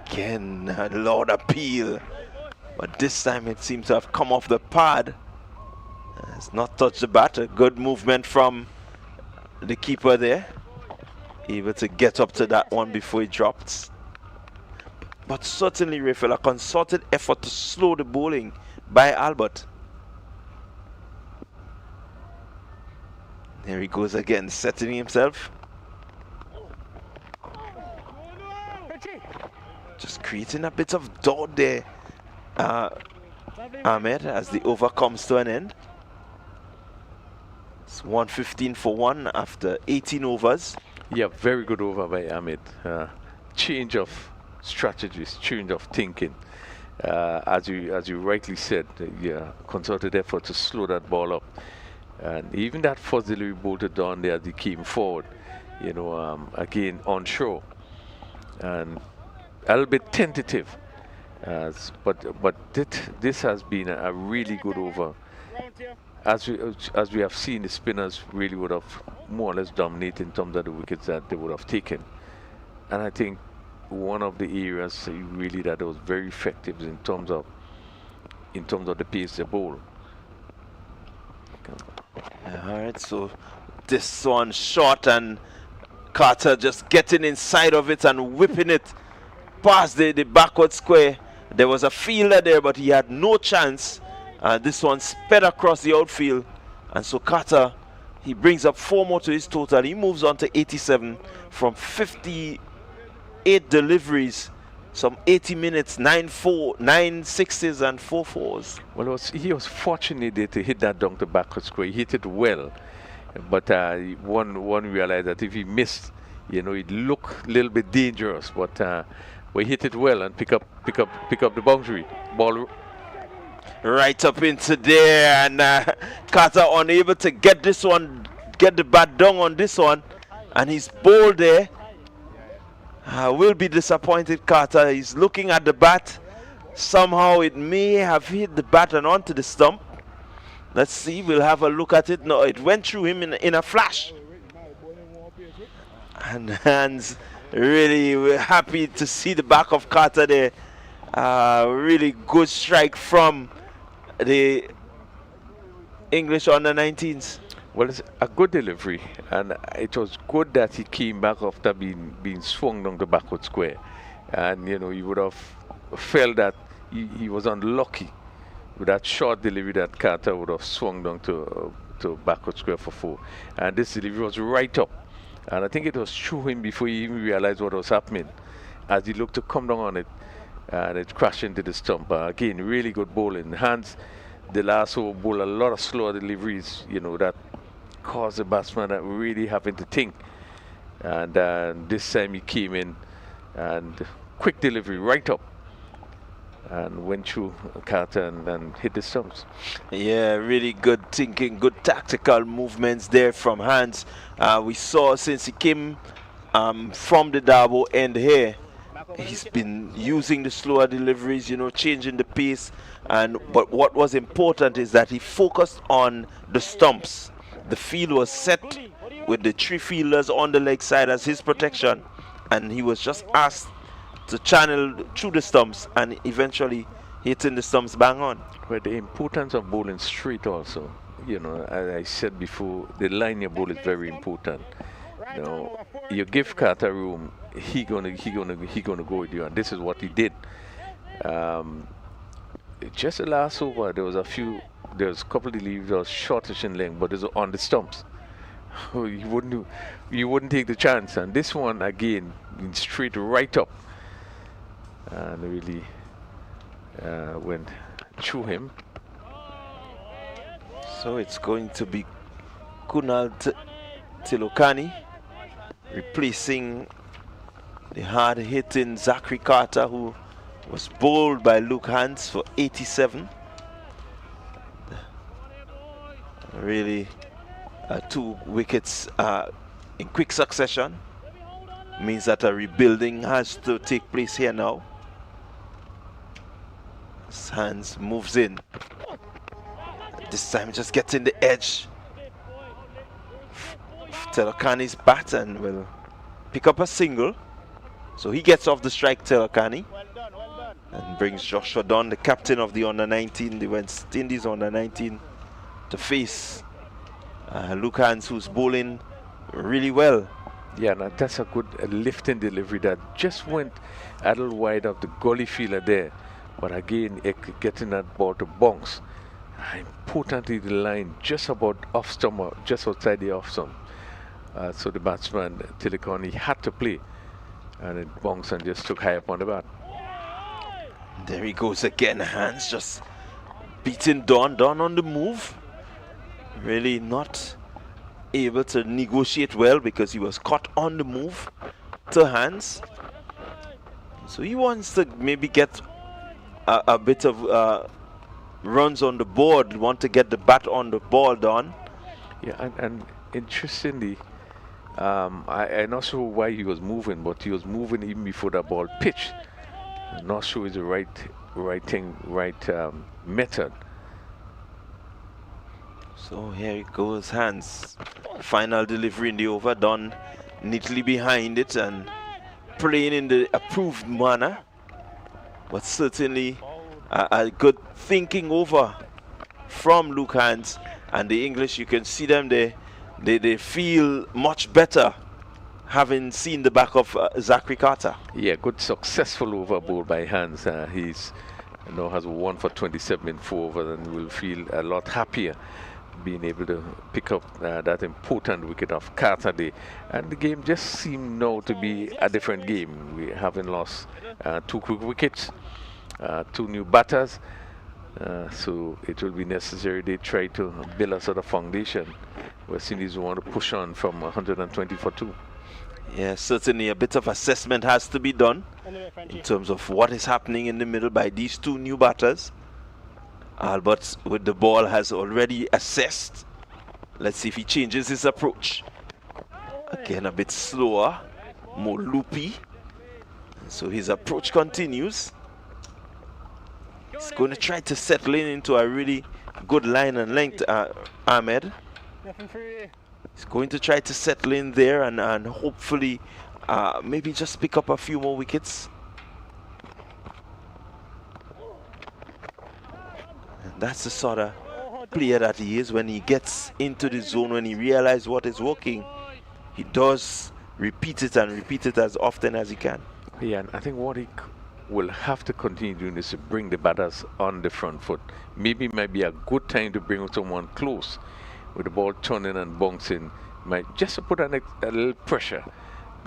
S2: Again, a loud appeal. But this time it seems to have come off the pad. It's not touched the bat. A good movement from the keeper there. Able to get up to that one before it drops. But certainly, Raphael, a concerted effort to slow the bowling by Albert. There he goes again, setting himself. Just creating a bit of doubt there, Ahmed, as the over comes to an end. It's 115 for 1 after 18 overs.
S4: Yeah, very good over by Ahmed. Change of strategies, change of thinking. As you rightly said, concerted effort to slow that ball up. And even that first delivery bolted down there as he came forward, again onshore. And a little bit tentative. But this has been a really good over. As we have seen, the spinners really would have more or less dominated in terms of the wickets that they would have taken. And I think one of the areas really that was very effective in terms of the pace they bowl.
S2: Alright, so this one short and Carter just getting inside of it and whipping it past the backward square. There was a fielder there, but he had no chance. This one sped across the outfield, and so Carter, he brings up 4 more to his total. He moves on to 87 from 58 deliveries, some 80 minutes, 9 sixes and 4 fours.
S4: Well, he was fortunate there to hit that down the backward square. He hit it well, but one realized that if he missed, it looked a little bit dangerous. But we hit it well and pick up the boundary ball.
S2: Right up into there, and Carter unable to get the bat down on this one, and he's bowled there. Will be disappointed, Carter. He's looking at the bat. Somehow it may have hit the bat and onto the stump. Let's see, we'll have a look at it. No, it went through him in a flash. And Hans, really, we're happy to see the back of Carter there. Really good strike from the English under-19s.
S4: Well, it's a good delivery, and it was good that he came back after being swung down the backward square. And you would have felt that he was unlucky with that short delivery that Carter would have swung down to backward square for 4. And this delivery was right up, and I think it was through him before he even realized what was happening. As he looked to come down on it, and it crashed into the stump. Again, really good bowling. Hans, the last over, bowled a lot of slower deliveries, that caused the batsman that really having to think. And this time he came in and quick delivery right up and went through Carter and hit the stumps.
S2: Yeah, really good thinking, good tactical movements there from Hans. We saw since he came from the Darbo end here, he's been using the slower deliveries, you know, changing the pace. But what was important is that he focused on the stumps. The field was set with the 3 fielders on the leg side as his protection, and he was just asked to channel through the stumps and eventually hitting the stumps bang on.
S4: But the importance of bowling straight also, you know, as I said before, the line your ball is very important. You know, you give Carter room, he gonna go with you, and this is what he did. Just the last over, there was a couple of leaves that was shortish in length, but it was on the stumps. you wouldn't take the chance, and this one again straight right up, and really went through him.
S2: So it's going to be Kunal Tilokani replacing the hard-hitting Zachary Carter, who was bowled by Luke Hans for 87. Really 2 wickets in quick succession means that a rebuilding has to take place here now. Hans moves in. This time just gets in the edge. Telokani's bat and will pick up a single. So he gets off the strike, Telokani, and brings Joshua Dunn, the captain of the under-19, the West Indies under-19, to face Luke Hans, who's bowling really well.
S4: Yeah, now that's a good lifting delivery that just went a little wide of the gully fielder there. But again, getting that ball to bounce. Importantly, the line just about off stump, or just outside the off stump. So the batsman, Tilokani, had to play. And it bounced and just took high up on the bat.
S2: There he goes again. Hans just beating Don. Don on the move. Really not able to negotiate well because he was caught on the move to Hans. So he wants to maybe get a bit of runs on the board, want to get the bat on the ball, Don.
S4: Yeah, and interestingly, I'm not sure why he was moving, but he was moving even before the ball pitched. I'm not sure it's the right method.
S2: So here it goes, Hans. Final delivery in the over, Don neatly behind it and playing in the approved manner. But certainly a good thinking over from Luke Hans, and the English, you can see them, they feel much better having seen the back of Zachary Carter.
S4: Yeah, good successful over ball by Hans. He's now has 1 for 27 in 4 overs and will feel a lot happier being able to pick up that important wicket of Carter Day. And the game just seemed now to be a different game. We haven't lost 2 quick wickets, 2 new batters, so it will be necessary they try to build a sort of foundation. West Indies want to push on from 120 for 2.
S2: Yeah, certainly a bit of assessment has to be done in terms of what is happening in the middle by these 2 new batters. Albert with the ball has already assessed. Let's see if he changes his approach. Again, a bit slower, more loopy. So his approach continues. He's going to try to settle into a really good line and length, Ahmed. He's going to try to settle in there and hopefully maybe just pick up a few more wickets. And that's the sort of player that he is. When he gets into the zone, when he realizes what is working, he does repeat it and repeat it as often as he can.
S4: Yeah, and I think what he will have to continue doing is to bring the batters on the front foot. Maybe it might be a good time to bring someone close with the ball turning and bouncing, just to put a little pressure.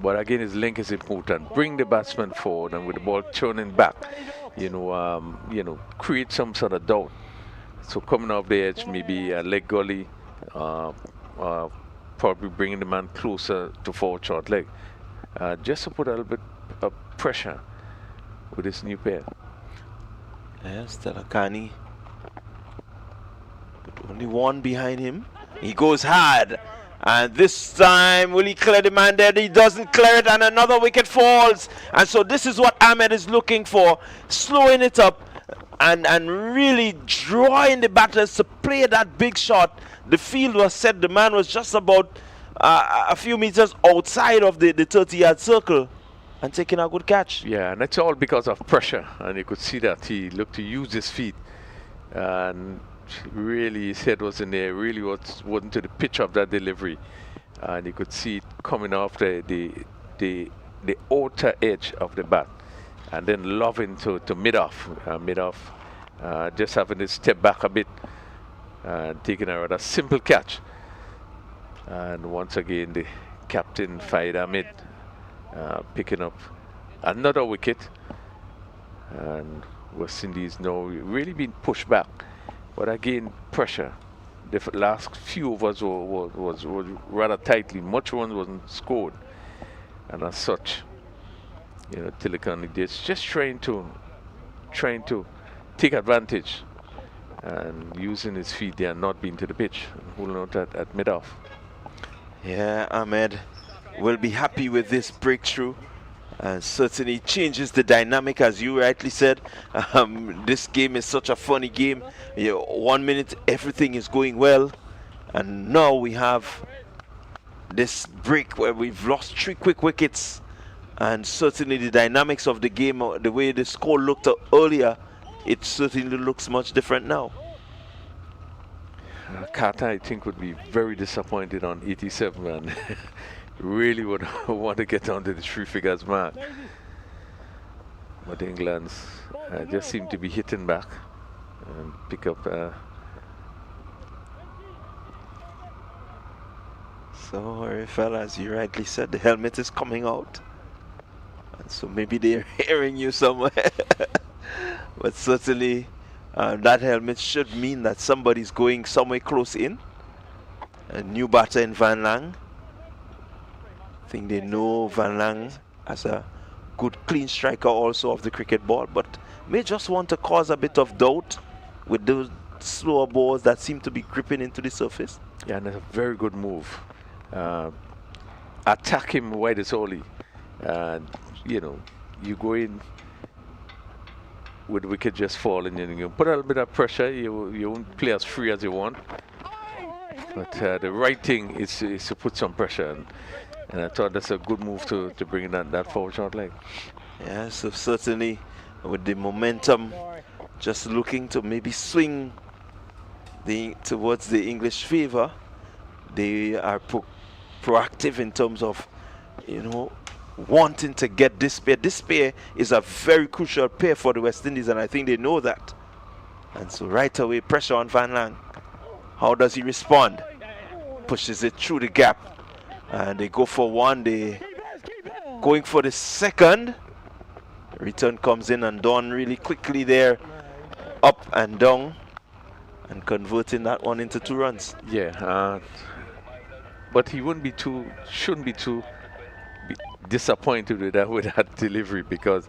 S4: But again, his length is important. Bring the batsman forward, and with the ball turning back, create some sort of doubt. So coming off the edge, maybe a leg gully, probably bringing the man closer to forward short leg, just to put a little bit of pressure with this new pair.
S2: Yes, Telokani, but only 1 behind him. He goes hard, And this time, will he clear the man there? He doesn't clear it, and another wicket falls. And so this is what Ahmed is looking for, slowing it up and really drawing the batters to play that big shot. The field was set. The man was just about a few meters outside of the 30-yard circle and taking a good catch.
S4: Yeah, and it's all because of pressure. And you could see that he looked to use his feet. And really his head was in there, really wasn't to the pitch of that delivery. And you could see it coming off the outer edge of the bat. And then loving to mid-off. Just having to step back a bit and taking a rather simple catch. And once again, the captain, Faid Ahmed, picking up another wicket. And West Indies now really been pushed back. But again, pressure. The last few overs was rather tightly. Much runs wasn't scored. And as such, you know, Tilikan is just trying to take advantage and using his feet there, not being to the pitch, and holding out at mid-off.
S2: Yeah, Ahmed will be happy with this breakthrough. Certainly changes the dynamic, as you rightly said. This game is such a funny game. 1 minute everything is going well, and now we have this break where we've lost 3 quick wickets. And certainly the dynamics of the game, the way the score looked earlier, it certainly looks much different now.
S4: Carter, I think, would be very disappointed on 87 and really would want to get onto the 3 figures mark. But England's just seem to be hitting back and pick up.
S2: So, fella, as you rightly said, the helmet is coming out. And so maybe they're hearing you somewhere. But certainly that helmet should mean that somebody's going somewhere close in. A new batter in Van Lang. I think they know Van Lang as a good clean striker also of the cricket ball, but may just want to cause a bit of doubt with those slower balls that seem to be gripping into the surface.
S4: Yeah, and that's a very good move. Attack him wide as only. And you know, you go in with the wicket just falling, and you put a little bit of pressure. You won't play as free as you want. But the right thing is to put some pressure, and I thought that's a good move to bring in that forward short leg.
S2: Yeah, so certainly with the momentum, just looking to maybe swing towards the English favor. They are proactive in terms of, you know, wanting to get this pair. This pair is a very crucial pair for the West Indies, and I think they know that. And so right away, pressure on Van Lang. How does he respond? Pushes it through the gap, and they go for one. They going for the second. Return comes in, and Don really quickly there, up and down, and converting that one into 2 runs.
S4: Yeah, but he shouldn't be too disappointed with that delivery, because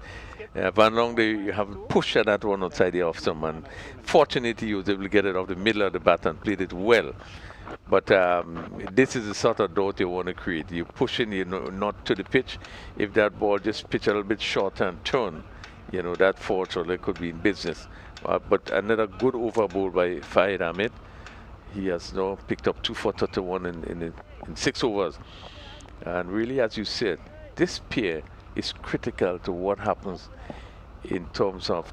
S4: Van Long, they have pushed at that one outside the off stump, and fortunately he was able to get it off the middle of the bat and played it well. But this is the sort of doubt you want to create. You're pushing, you know, not to the pitch. If that ball just pitch a little bit short and turn, you know, that forward shoulder could be in business. But another good over bowl by Faid Ahmed. He has now picked up 2 for 31 in 6 overs. And really, as you said, this pair is critical to what happens in terms of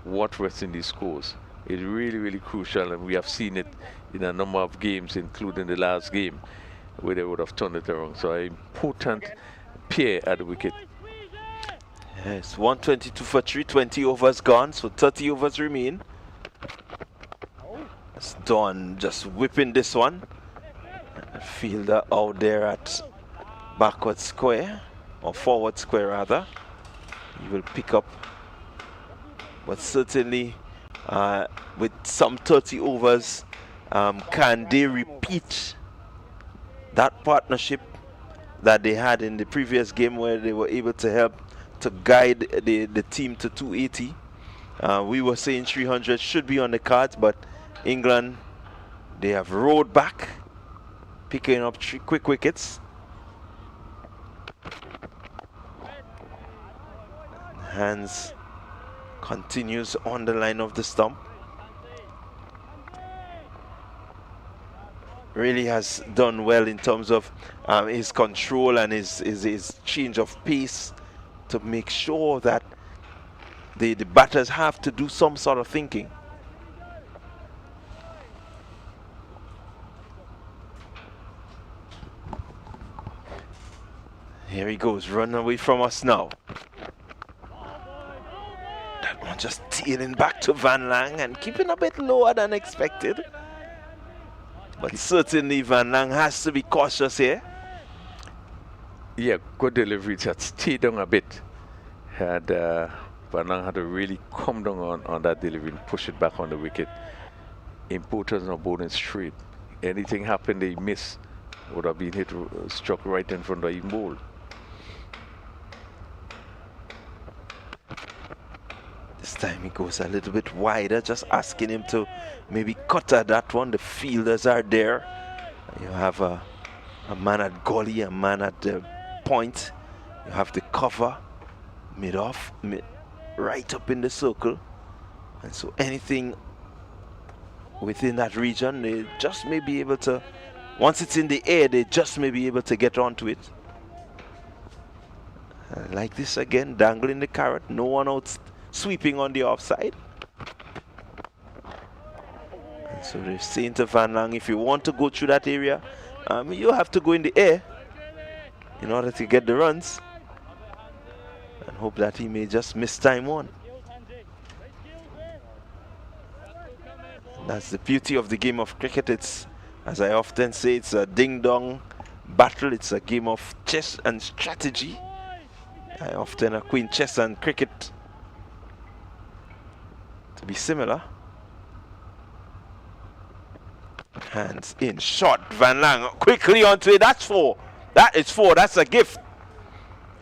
S4: what West Indies scores. It's really, really crucial, and we have seen it in a number of games, including the last game, where they would have turned it around. So an important pair at the wicket.
S2: Yes, 122 for 3, 20 overs gone, so 30 overs remain. It's Don just whipping this one. Fielder out there at backward square, or forward square rather. He will pick up, but certainly with some 30 overs, can they repeat that partnership that they had in the previous game, where they were able to help to guide the team to 280? We were saying 300 should be on the cards, but England, they have rolled back picking up 3 quick wickets. Hands continues on the line of the stump. Really has done well in terms of his control and his change of pace to make sure that the batters have to do some sort of thinking. Here he goes, run away from us now. That one just tailing back to Van Lang and keeping a bit lower than expected. But certainly Van Lang has to be cautious here.
S4: Yeah, good delivery. Just stay down a bit. Had Van Lang had to really come down on that delivery and push it back on the wicket. Importance of bowling straight. Anything happened, they miss. Would have been hit, struck right in front of him ball.
S2: This time he goes a little bit wider, just asking him to maybe cut at that one. The fielders are there. You have a man at gully, a man at the point. You have the cover, mid-off, right up in the circle. And so anything within that region, they just may be able to, once it's in the air, they just may be able to get onto it. Like this again, dangling the carrot, no one out sweeping on the offside. And so they're saying to Van Lang, if you want to go through that area, you have to go in the air in order to get the runs. And hope that he may just miss time one. That's the beauty of the game of cricket. It's, as I often say, it's a ding-dong battle. It's a game of chess and strategy. I often acquaint chess and cricket to be similar. Hands in, shot, Van Lang quickly onto it. That's 4. That is 4. That's a gift.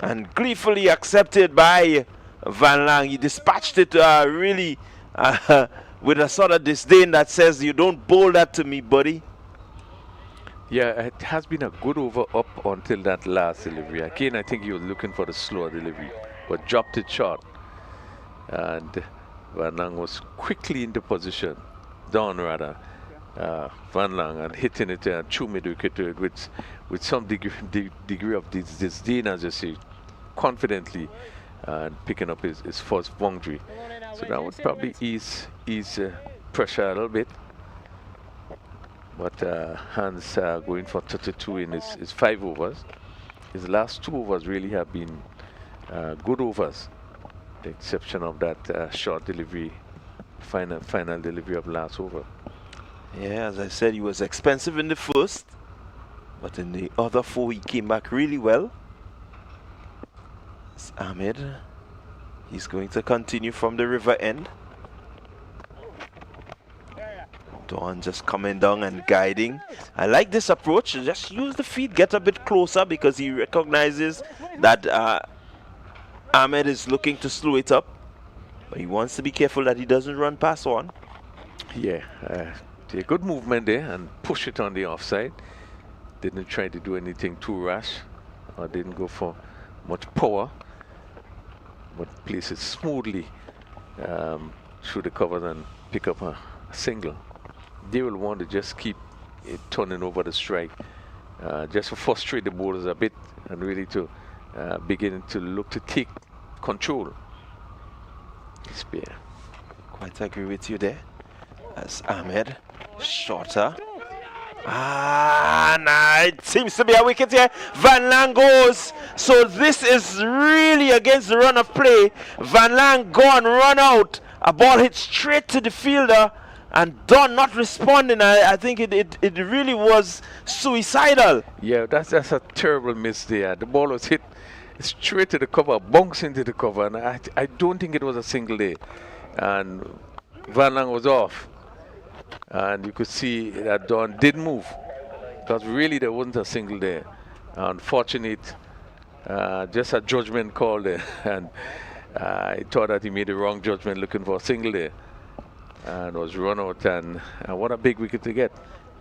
S2: And gleefully accepted by Van Lang. He dispatched it really with a sort of disdain that says, you don't bowl that to me, buddy.
S4: Yeah, it has been a good over up until that last delivery. Again, I think he was looking for the slower delivery, but dropped it short. And Van Lang was quickly into position, down rather, Van Lang, and hitting it through mid-wicket to it with some degree of disdain, as you see, confidently, and picking up his first boundary. So that would probably ease pressure a little bit. But Hans going for 32 in his 5 overs. His last 2 overs really have been good overs. The exception of that short delivery, final delivery of last over.
S2: Yeah, as I said, he was expensive in the first, but in the other 4 he came back really well. It's Ahmed. He's going to continue from the river end. Dawn just coming down and guiding. I like this approach. Just use the feet, get a bit closer, because he recognizes that Ahmed is looking to slow it up. But he wants to be careful that he doesn't run past one.
S4: Yeah, a good movement there and push it on the offside. Didn't try to do anything too rash, or didn't go for much power, but place it smoothly through the covers and pick up a single. They will want to just keep it turning over the strike, just to frustrate the bowlers a bit and really to begin to look to take control. Spear.
S2: Quite agree with you there. That's Ahmed. Shorter. Nah, it seems to be a wicket here. Van Lang goes. So this is really against the run of play. Van Lang gone, run out. A ball hit straight to the fielder. And Don not responding. I think it really was suicidal.
S4: Yeah, that's a terrible miss there. The ball was hit straight to the cover, bunks into the cover, and I don't think it was a single there. And Van Lang was off. And you could see that Don did move, because really there wasn't a single there. Unfortunate, just a judgment call there. And I thought that he made the wrong judgment looking for a single there. And was run out, and what a big wicket to get.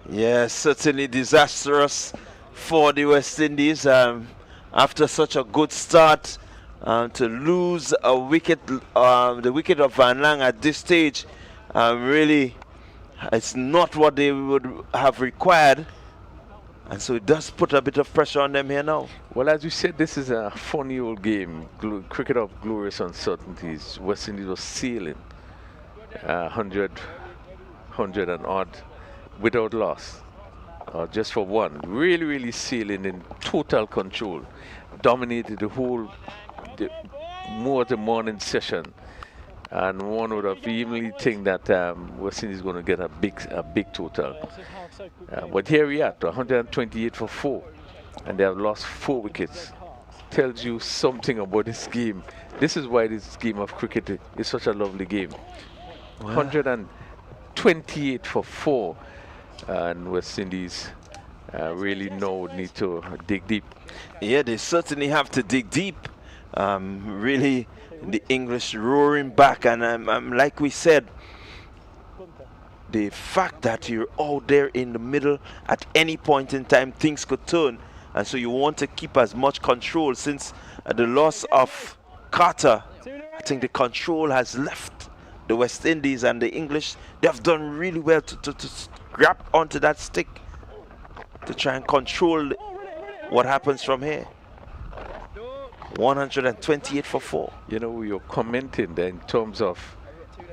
S2: Yes, certainly disastrous for the West Indies. After such a good start, to lose a wicket, the wicket of Van Lang at this stage, really, it's not what they would have required. And so it does put a bit of pressure on them here now.
S4: Well, as you said, this is a funny old game. Cricket of glorious uncertainties. West Indies was sailing 100 and odd without loss, just for one. Really, really sailing in total control. Dominated the whole, more the morning session. And one would have evenly think that West Indies is going to get a big total. But here we are, 128 for 4, and they have lost 4 wickets. Tells you something about this game. This is why this game of cricket is such a lovely game. Wow. 128 for 4, and West Indies really now need to dig deep.
S2: Yeah, they certainly have to dig deep. Really, the English roaring back, and like we said, the fact that you're out there in the middle at any point in time, things could turn, and so you want to keep as much control. Since the loss of Carter, I think the control has left the West Indies, and the English, they have done really well to grab onto that stick to try and control what happens from here. 128 for 4.
S4: You know, you're commenting there in terms of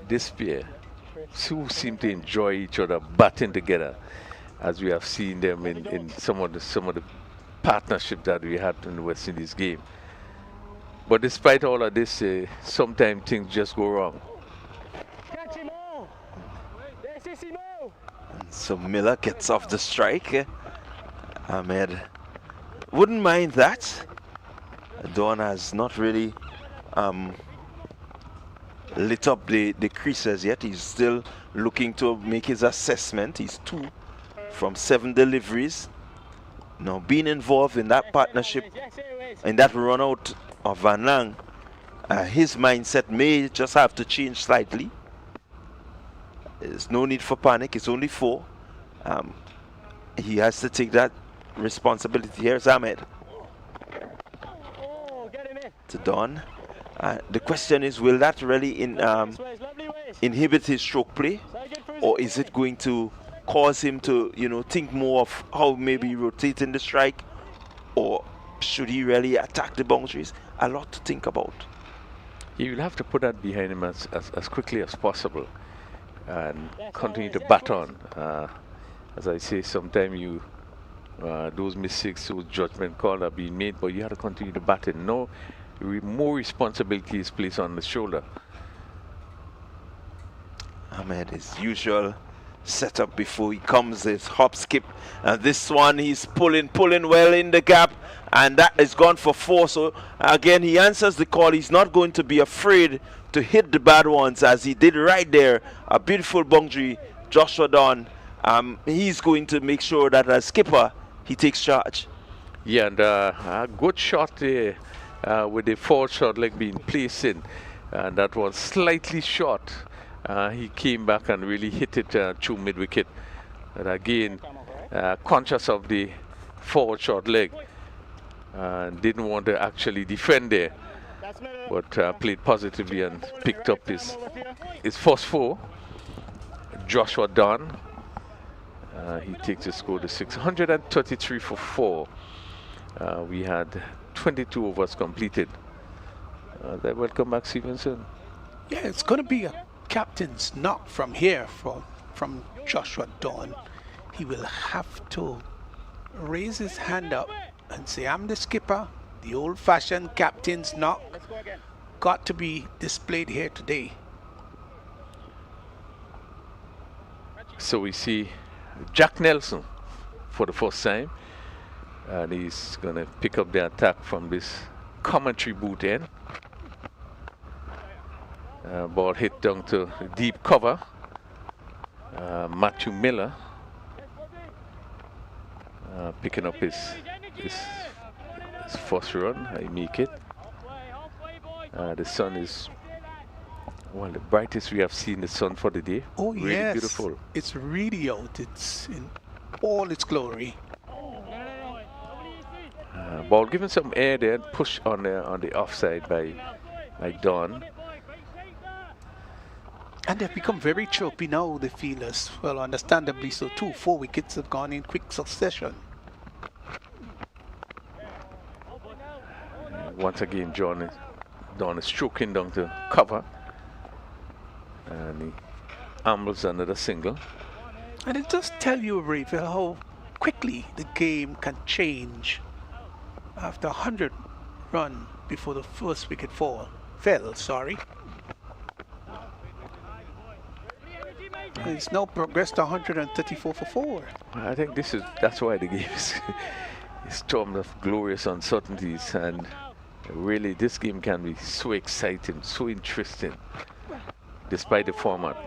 S4: this pair who seem to enjoy each other batting together, as we have seen them in some of the partnership that we had in the West Indies game. But despite all of this, sometimes things just go wrong.
S2: So Miller gets off the strike. Ahmed wouldn't mind that. Dawn has not really lit up the creases yet. He's still looking to make his assessment. He's 2 from 7 deliveries. Now, being involved in that partnership, in that run out of Van Lang, his mindset may just have to change slightly. There's no need for panic. It's only 4. He has to take that responsibility. Here's Ahmed. To Don. The question is, will that really inhibit his stroke play, or is it going to cause him to, think more of how maybe rotating the strike, or should he really attack the boundaries? A lot to think about.
S4: He will have to put that behind him as quickly as possible and continue to bat on. As I say, sometimes those mistakes, those judgment calls are being made, but you have to continue to bat in. No, more responsibility is placed on the shoulder.
S2: Ahmed, his usual setup before he comes, his hop skip, and this one he's pulling well in the gap, and that is gone for 4. So again, he answers the call. He's not going to be afraid to hit the bad ones, as he did right there. A beautiful boundary, Joshua Don. He's going to make sure that as skipper he takes charge.
S4: Yeah, and a good shot there with the forward shot leg being placed in, and that was slightly short. He came back and really hit it through mid-wicket. And again, conscious of the forward short leg, didn't want to actually defend there, but played positively and picked up his first 4. Joshua Dunn, he takes the score to 633 for 4. We had 22 overs completed. Welcome back, Stevenson.
S1: Yeah, it's going to be a captain's knock from here from Joshua Dawn. He will have to raise his hand up and say, I'm the skipper. The old-fashioned captain's knock got to be displayed here today.
S4: So we see Jack Nelson for the first time, and he's going to pick up the attack from this commentary booth end. Ball hit down to deep cover. Matthew Miller picking up his first run. I make it. The sun is the brightest we have seen the sun for the day.
S1: Oh,
S4: really
S1: yes.
S4: Beautiful.
S1: It's really out. It's all its glory.
S4: Ball given some air there, push on the offside by Don.
S1: And they've become very chirpy now, the fielders. Well, understandably so too. 4 wickets have gone in quick succession.
S4: Once again, Don is stroking down to cover. And he ambles another single.
S1: And it does tell you, Ravel, how quickly the game can change after 100 run before the first wicket fell. It's now progressed to 134 for 4.
S4: I think that's why the game is stormed of glorious uncertainties, and really this game can be so exciting, so interesting despite the format.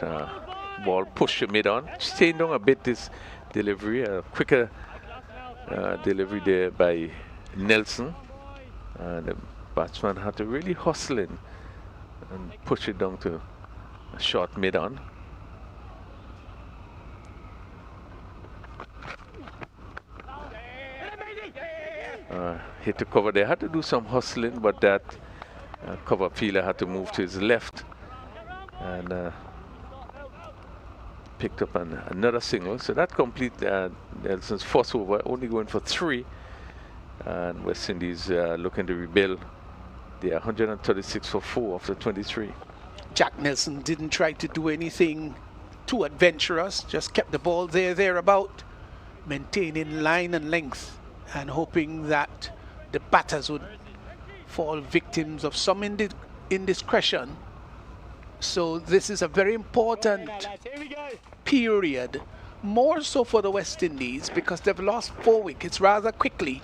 S4: Ball pushed to mid-on, staying down a bit this delivery, a quicker delivery there by Nelson, and the batsman had to really hustle in and push it down to a short mid-on. Hit to cover there, had to do some hustling, but that cover fielder had to move to his left and picked up another single. So that completed Nelson's first over, only going for 3. And West Indies looking to rebuild. They are 136 for 4 after 23.
S1: Jack Nelson didn't try to do anything too adventurous, just kept the ball thereabout, maintaining line and length, and hoping that the batters would fall victims of some indiscretion. So this is a very important period, more so for the West Indies, because they've lost 4 wickets rather quickly,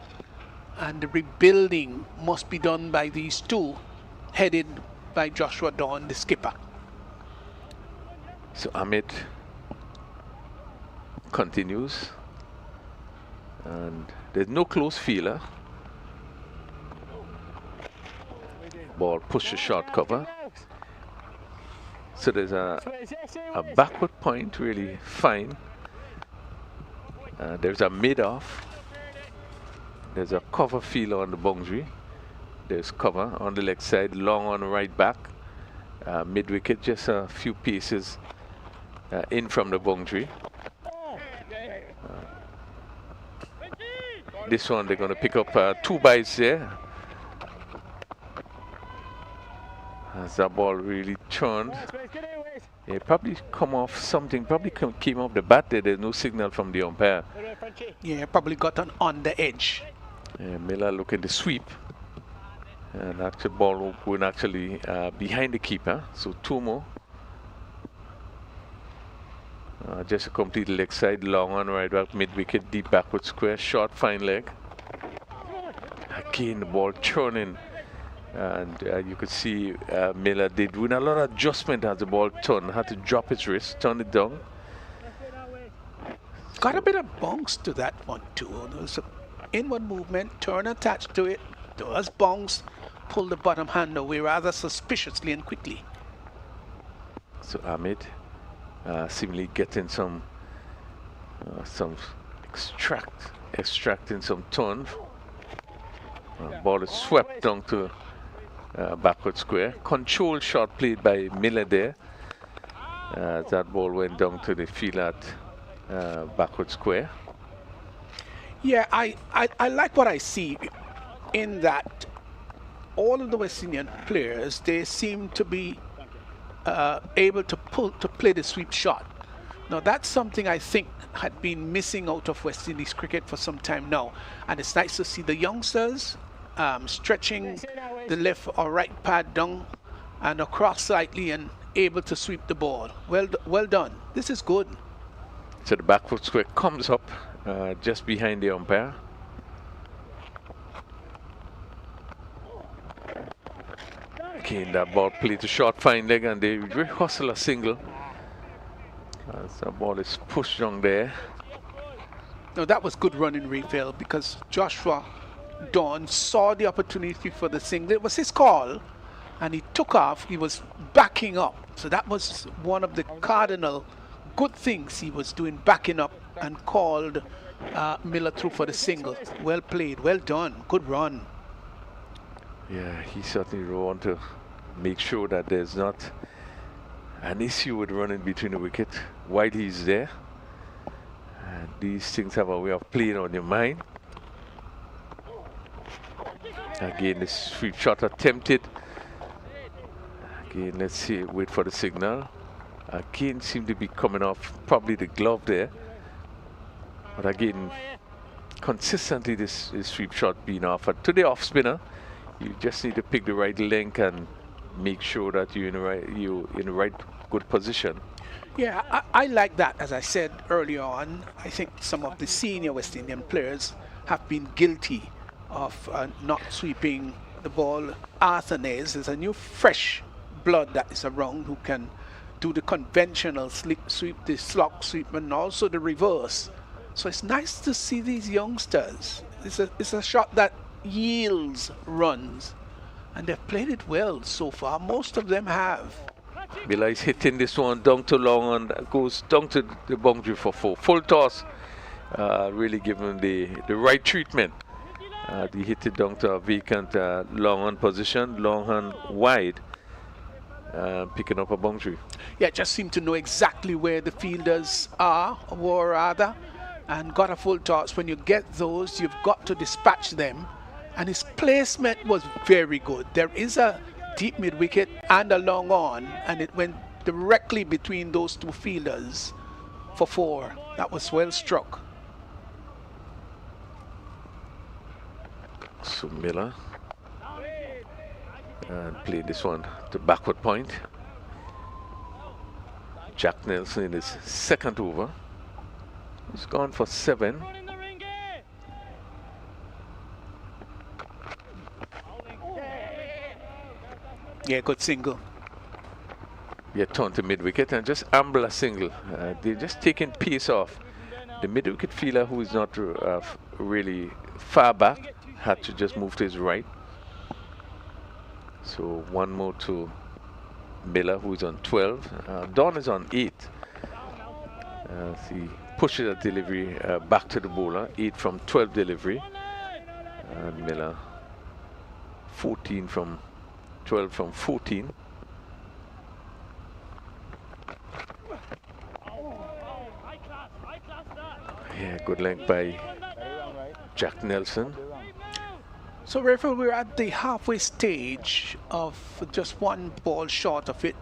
S1: and the rebuilding must be done by these two, headed by Joshua Dawn, the skipper.
S4: So Amit continues, and there's no close fielder. Ball push a short cover. So there's a backward point, really fine. There's a mid-off. There's a cover fielder on the boundary. There's cover on the leg side, long on the right back. Mid-wicket, just a few paces in from the boundary. This one, they're going to pick up 2 byes there. As that ball really turned, it probably come off something, probably came off the bat there. There's no signal from the umpire.
S1: Yeah, probably got on the edge.
S4: Miller looking to sweep, and actually ball going actually behind the keeper. So 2 more. Just a complete leg side, long on right back, mid wicket, deep backward square, short fine leg. Again the ball churning, and you could see Miller did doing a lot of adjustment as the ball turned, had to drop his wrist, turn it down.
S1: Got a bit of bounce to that one too. There was an inward movement, turn attached to it, does bounce, pull the bottom hand away rather suspiciously and quickly.
S4: So Ahmed seemingly getting some extracting some turn. Ball is swept down to backward square. Controlled shot played by Miller there. That ball went down to the field at backward square.
S1: Yeah, I like what I see in that all of the West Indian players, they seem to be able to play the sweep shot. Now that's something I think had been missing out of West Indies cricket for some time now, and it's nice to see the youngsters stretching the left or right pad down and across slightly and able to sweep the ball. Well done. This is good.
S4: So the backward square comes up just behind the umpire. Again, that ball played to short fine leg, and they hustle a single. As the ball is pushed on there.
S1: No, that was good running, Raphael, because Joshua Dawn saw the opportunity for the single. It was his call, and he took off. He was backing up. So that was one of the cardinal good things he was doing, backing up and called Miller through for the single. Well played, well done, good run.
S4: Yeah, he certainly want to make sure that there's not an issue with running between the wicket while he's there. And these things have a way of playing on your mind. Again, this sweep shot attempted. Again, let's see, wait for the signal. Again, seem to be coming off probably the glove there. But again, consistently this sweep shot being offered to the off spinner. You just need to pick the right length and make sure that you're in the right good position.
S1: Yeah, I like that. As I said earlier on, I think some of the senior West Indian players have been guilty of not sweeping the ball. Arthur Nays is a new fresh blood that is around who can do the conventional sweep, the slog sweep, and also the reverse. So it's nice to see these youngsters. It's a shot that yields runs, and they've played it well so far. Most of them have.
S4: Miller is hitting this one down to long and goes down to the boundary for 4. Full toss, really giving the right treatment. He hit it down to a vacant long on position, long and wide, picking up a boundary.
S1: Yeah, just seemed to know exactly where the fielders were rather, and got a full toss. When you get those, you've got to dispatch them, and his placement was very good. There is a deep mid wicket and a long on, and it went directly between those two fielders for 4. That was well struck.
S4: So Miller and play this one to backward point. Jack Nelson in his second over. He's gone for 7.
S1: Yeah, good single.
S4: Yeah, turn to mid wicket and just amble a single. They're just taking pace off. The mid wicket fielder, who is not really far back, had to just move to his right. So one more to Miller, who is on 12. Don is on 8. He pushes a delivery back to the bowler. 8 from 12 delivery. And Miller 14 from 12 from 14. Yeah, good length by Jack Nelson.
S1: So, Rafael, we're at the halfway stage of just one ball short of it,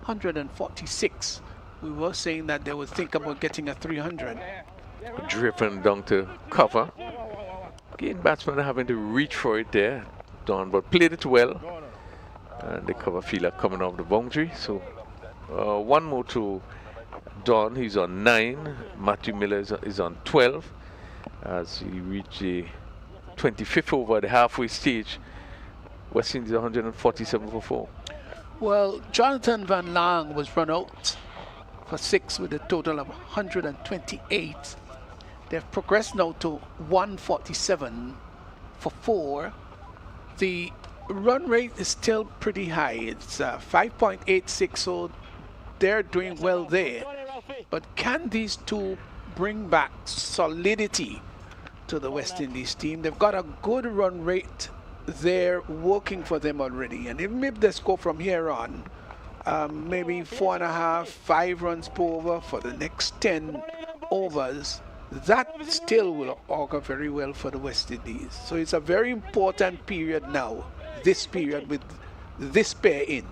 S1: 146. We were saying that they would think about getting a 300.
S4: Driven down to cover. Again, batsman having to reach for it there, Don, but played it well. And the cover fielder coming off the boundary. So one more to Don, he's on 9. Matthew Miller is on 12. As he reached the 25th over the halfway stage, West Indies 147 for 4.
S1: Well, Jonathan Van Lang was run out for 6 with a total of 128. They've progressed now to 147 for 4. The run rate is still pretty high. It's 5.86, so they're doing well there. But can these two bring back solidity to the West Indies team? They've got a good run rate there working for them already, and even if they score from here on, maybe 4.5, 5 runs per over for the next 10 overs, that still will augur very well for the West Indies. So it's a very important period now, this period with this pair in.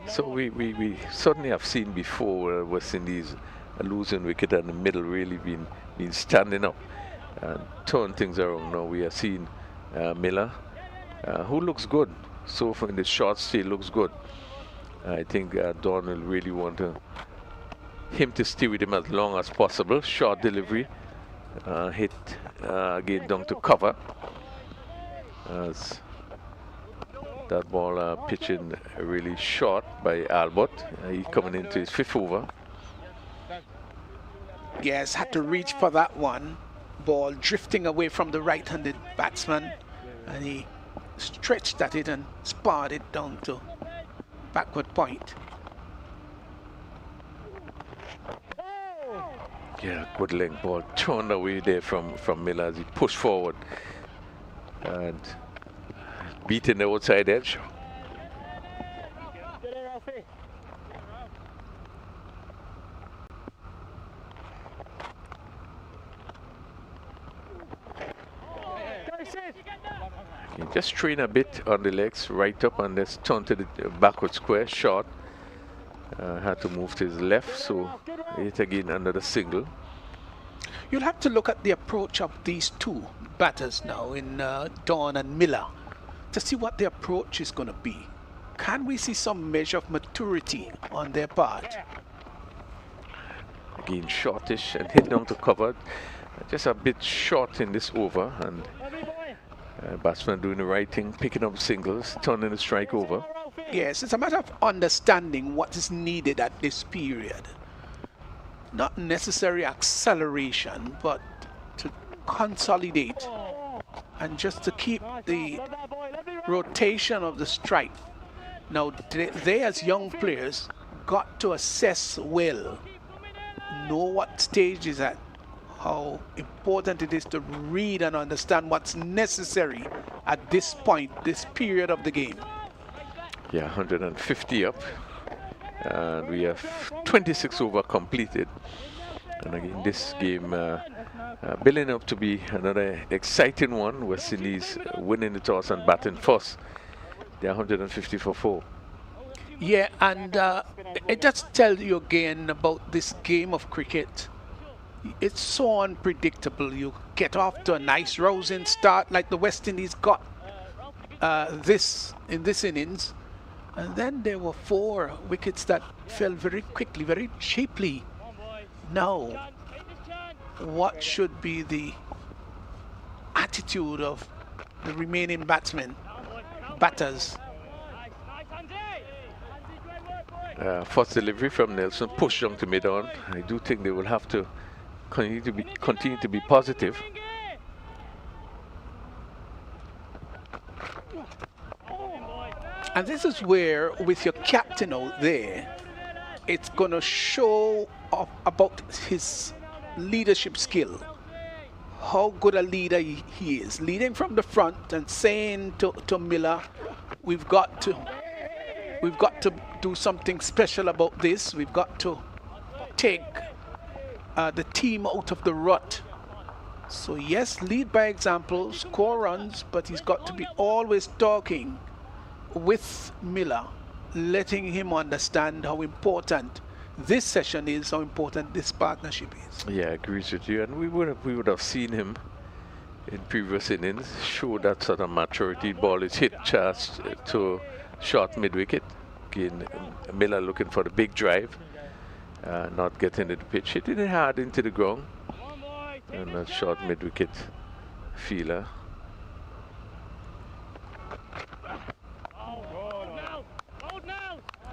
S4: So we certainly have seen before West Indies losing wicket and the middle really been standing up and turn things around. Now we are seeing Miller, who looks good. So far in the short stay, looks good. I think Don will really want him to stay with him as long as possible. Short delivery, hit again down to cover. As that ball pitching really short by Albert. He's coming into his 5th over.
S1: Yes, had to reach for that one. Ball drifting away from the right-handed batsman, and he stretched at it and sparred it down to backward point.
S4: Yeah, good length ball thrown away there from Miller as he pushed forward and beating the outside edge. Okay, just train a bit on the legs, right up, and let's turn to the backward square, short. Had to move to his left, so it again another single.
S1: You'll have to look at the approach of these two batters now in Dawn and Miller to see what their approach is going to be. Can we see some measure of maturity on their part?
S4: Again, shortish and hit down to cover. Just a bit short in this over, and batsman doing the right thing, picking up singles, turning the strike over.
S1: Yes, it's a matter of understanding what is needed at this period. Not necessary acceleration, but to consolidate and just to keep the rotation of the strike. Now, they as young players got to assess well, know what stage is at, how important it is to read and understand what's necessary at this point, this period of the game.
S4: Yeah, 150 up, and we have 26 over completed. And again, this game building up to be another exciting one. West Indies winning the toss and batting first. They're 150 for 4.
S1: Yeah, and it just tells you again about this game of cricket. It's so unpredictable. You get off to a nice rousing start like the West Indies got in this innings. And then there were 4 wickets that fell very quickly, very cheaply. Now, what should be the attitude of the remaining batters?
S4: First delivery from Nelson, push down to mid-on. I do think they will have to continue to be positive.
S1: And this is where, with your captain out there, it's going to show up about his leadership skill. How good a leader he is. Leading from the front and saying to Miller, we've got to do something special about this. We've got to take the team out of the rut. So yes, lead by example, score runs, but he's got to be always talking with Miller, letting him understand how important this session is, how important this partnership is.
S4: Yeah, I agree with you. And we would have seen him in previous innings show that sort of maturity. Ball is hit just to short mid-wicket. Again, Miller looking for the big drive, not getting to the pitch, hitting it hard into the ground, and a short mid-wicket feeler.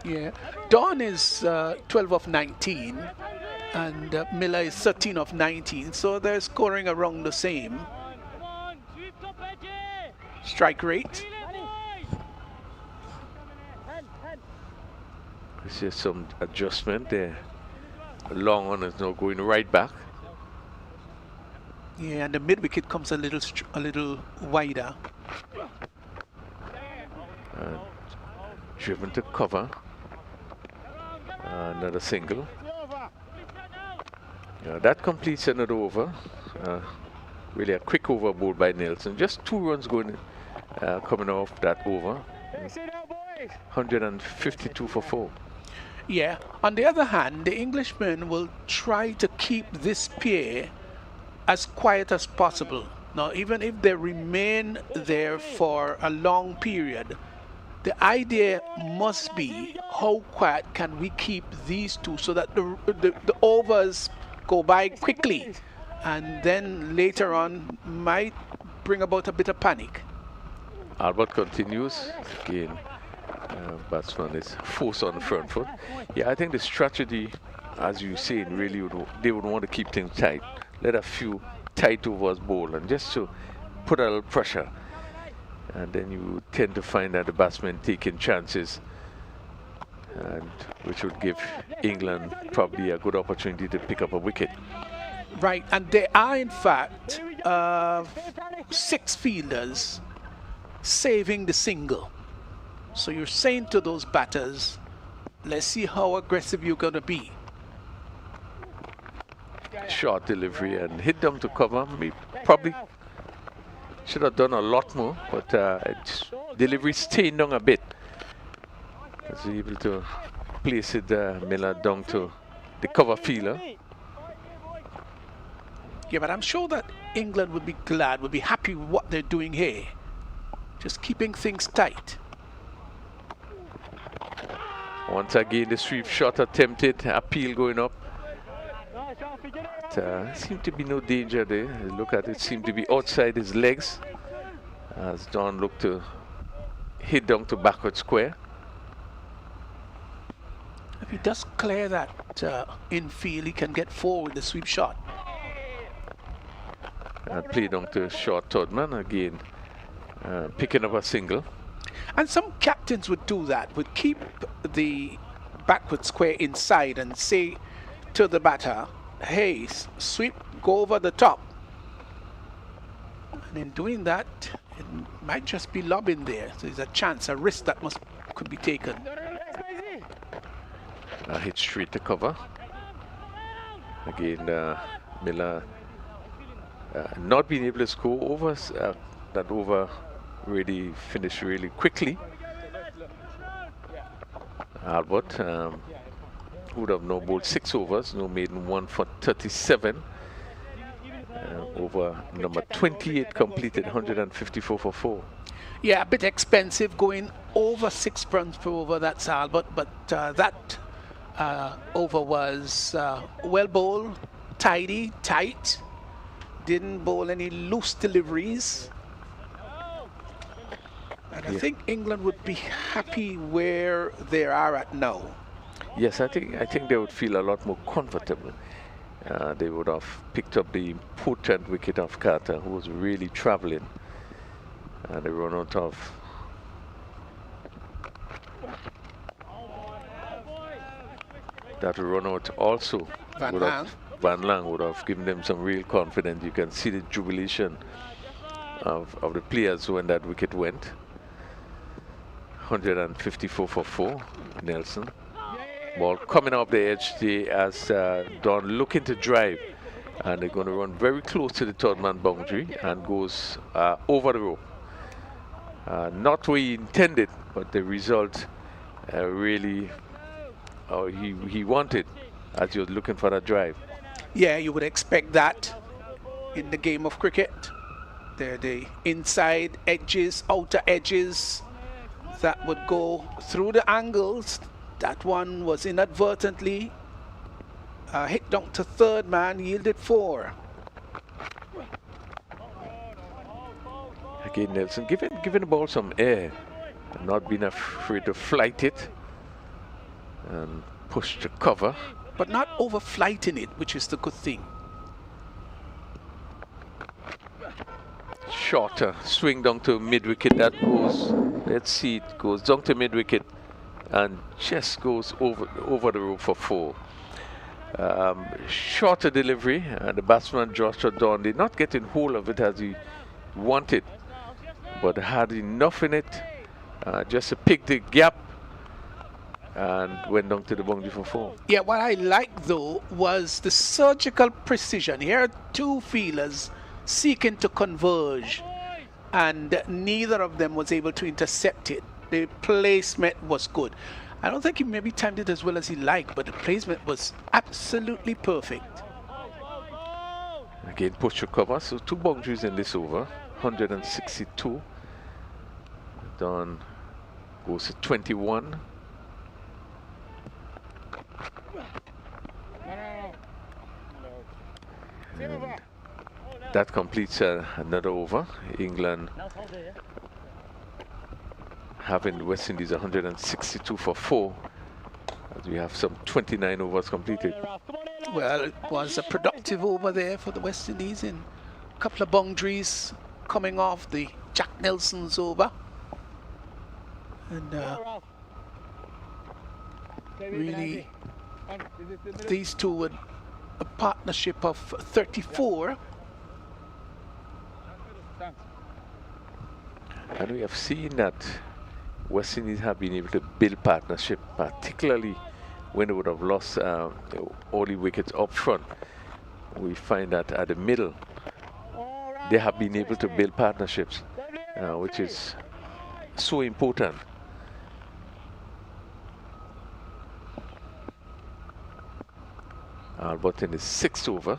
S1: Yeah, Dawn is 12 of 19 and Miller is 13 of 19, so they're scoring around the same. Strike rate.
S4: There's just some adjustment there. Long on is now going right back.
S1: Yeah, and the mid wicket comes a little wider.
S4: Driven to cover. Another single. That completes another over. Really a quick over bowled by Nelson. Just 2 runs going, coming off that over. 152 for 4.
S1: Yeah, on the other hand, the Englishmen will try to keep this pair as quiet as possible. Now, even if they remain there for a long period, the idea must be how quiet can we keep these two so that the overs go by quickly, and then later on might bring about a bit of panic.
S4: Albert continues. Again, batsman is forced on the front foot. Yeah, I think the strategy, as you say, really they would want to keep things tight. Let a few tight overs bowl, and just to put a little pressure. And then you tend to find that the batsmen taking chances, and which would give England probably a good opportunity to pick up a wicket.
S1: Right, and there are in fact 6 fielders saving the single. So you're saying to those batters, let's see how aggressive you're going to be.
S4: Short delivery and hit them to cover. We probably should have done a lot more, but delivery staying down a bit. Was able to place it Miller down to the cover fielder.
S1: Yeah, but I'm sure that England would be glad, would be happy with what they're doing here. Just keeping things tight.
S4: Once again, the sweep shot attempted, appeal going up. But, seemed to be no danger there. Look at it, seemed to be outside his legs as Don looked to hit down to backward square.
S1: If he does clear that infield, he can get forward the sweep shot.
S4: And play down to short third man again, picking up a single.
S1: And some captains would do that, would keep the backward square inside and say to the batter, hey, sweep, go over the top. And in doing that, it might just be lobbing there. So there's a chance, a risk that could be taken.
S4: Hit straight to cover. Again, Miller not being able to score overs. That over really finished really quickly. Albert would have no bowled 6 overs, no maiden 1 for 37. Over number 28 completed 154 for 4.
S1: Yeah, a bit expensive going over 6 runs per over, that's Albert, but that over was well bowled, tidy, tight, didn't bowl any loose deliveries. And I think England would be happy where they are at now.
S4: Yes, I think they would feel a lot more comfortable. They would have picked up the important wicket of Carter, who was really traveling. And they run out of that run out also. Van Lang would have given them some real confidence. You can see the jubilation of the players when that wicket went. 154 for 4, Nelson. Ball coming off the edge as Don looking to drive, and they're going to run very close to the third man boundary and goes over the rope. Not where he intended, but the result really he wanted as he was looking for that drive.
S1: Yeah, you would expect that in the game of cricket. They're the inside edges, outer edges that would go through the angles. That one was inadvertently hit down to third man, yielded 4.
S4: Again, Nelson giving the ball some air, and not being afraid to flight it and push to cover.
S1: But not over-flighting it, which is the good thing.
S4: Shorter swing down to mid-wicket. That goes, let's see, it goes down to mid-wicket and just goes over the rope for 4. Shorter delivery, and the batsman Joshua Dawn did not get in hold of it as he wanted, but had enough in it just to pick the gap and went down to the boundary for 4.
S1: Yeah, what I like though was the surgical precision. Here are 2 fielders seeking to converge, and neither of them was able to intercept it. The placement was good. I don't think he maybe timed it as well as he liked, but the placement was absolutely perfect.
S4: Again, push to cover, so 2 boundaries in this over, 162. Don goes to 21. And that completes another over. England having the West Indies 162 for 4, as we have some 29 overs completed.
S1: Well, it was a productive over there for the West Indies, in a couple of boundaries coming off the Jack Nelson's over. And really, these 2 would a partnership of 34.
S4: And we have seen that West Indies have been able to build partnership, particularly when they would have lost all the wickets up front. We find that at the middle, they have been able to build partnerships, which is so important. Albert in his 6th over.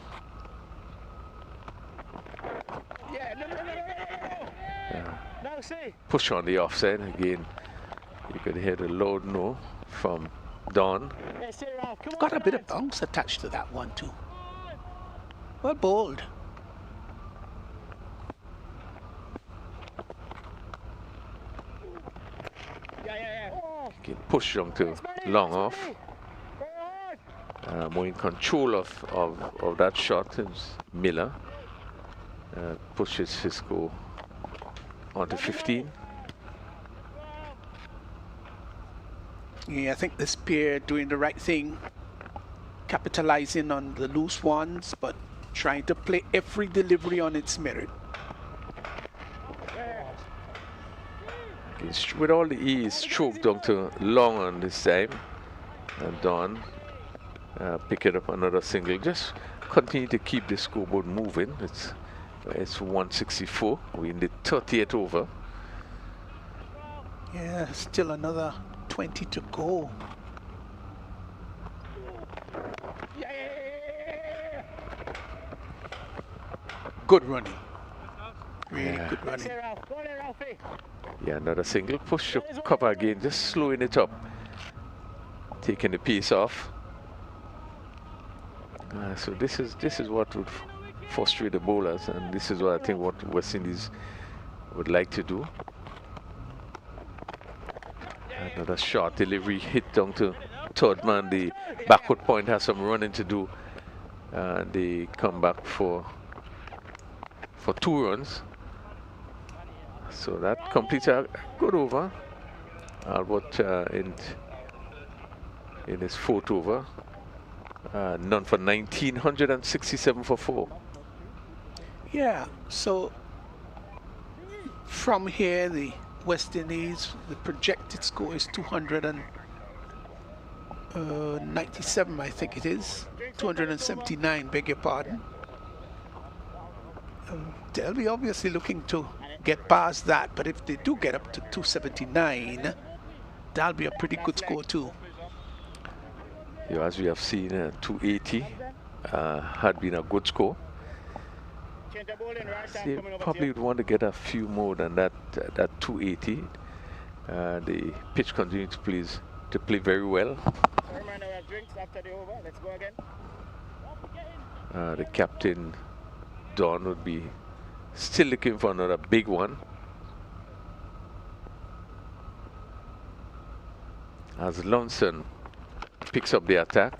S4: Push on the offside again. You could hear the loud no from Don.
S1: Got a bit of bounce attached to that one too. Well bowled.
S4: Again, push on to long off. More in control of that shot is Miller. Pushes his score onto 15.
S1: Yeah, I think this pair doing the right thing, capitalizing on the loose ones, but trying to play every delivery on its merit.
S4: With all the ease, stroked down to long on this time, and Don picking up another single. Just continue to keep the scoreboard moving. It's 164. We're in the 30th over.
S1: Yeah, still another 20 to go. Good running. Really good running.
S4: Yeah, another single. Push to cover again, just slowing it up. Taking the pace off. So this is what would frustrate the bowlers, and this is what I think what West Indies would like to do. Another short delivery hit down to third man. The backward point has some running to do. They come back for 2 runs. So that completes a good over. Albert in his 4th over. None for 1967 for 4.
S1: Yeah, so from here, the West Indies, the projected score is 297, I think it is. 279, beg your pardon. They'll be obviously looking to get past that, but if they do get up to 279, that'll be a pretty good score too.
S4: Yeah, as we have seen, 280 had been a good score. They probably would want to get a few more than that 280. The pitch continues to play very well. The captain Don would be still looking for another big one, as Lonson picks up the attack.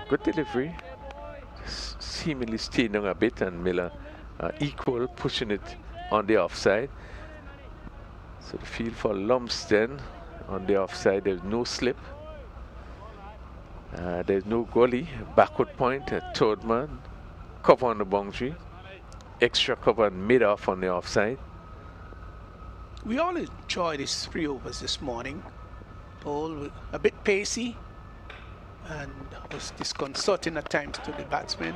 S4: Good delivery, seemingly staying down a bit, and Miller equal, pushing it on the offside. So the field for Lumsden on the offside. There's no slip. There's no gully. Backward point, a third man, cover on the boundary, extra cover and mid off on the offside.
S1: We all enjoyed these 3 overs this morning. Ball a bit pacey and was disconcerting at times to the batsmen.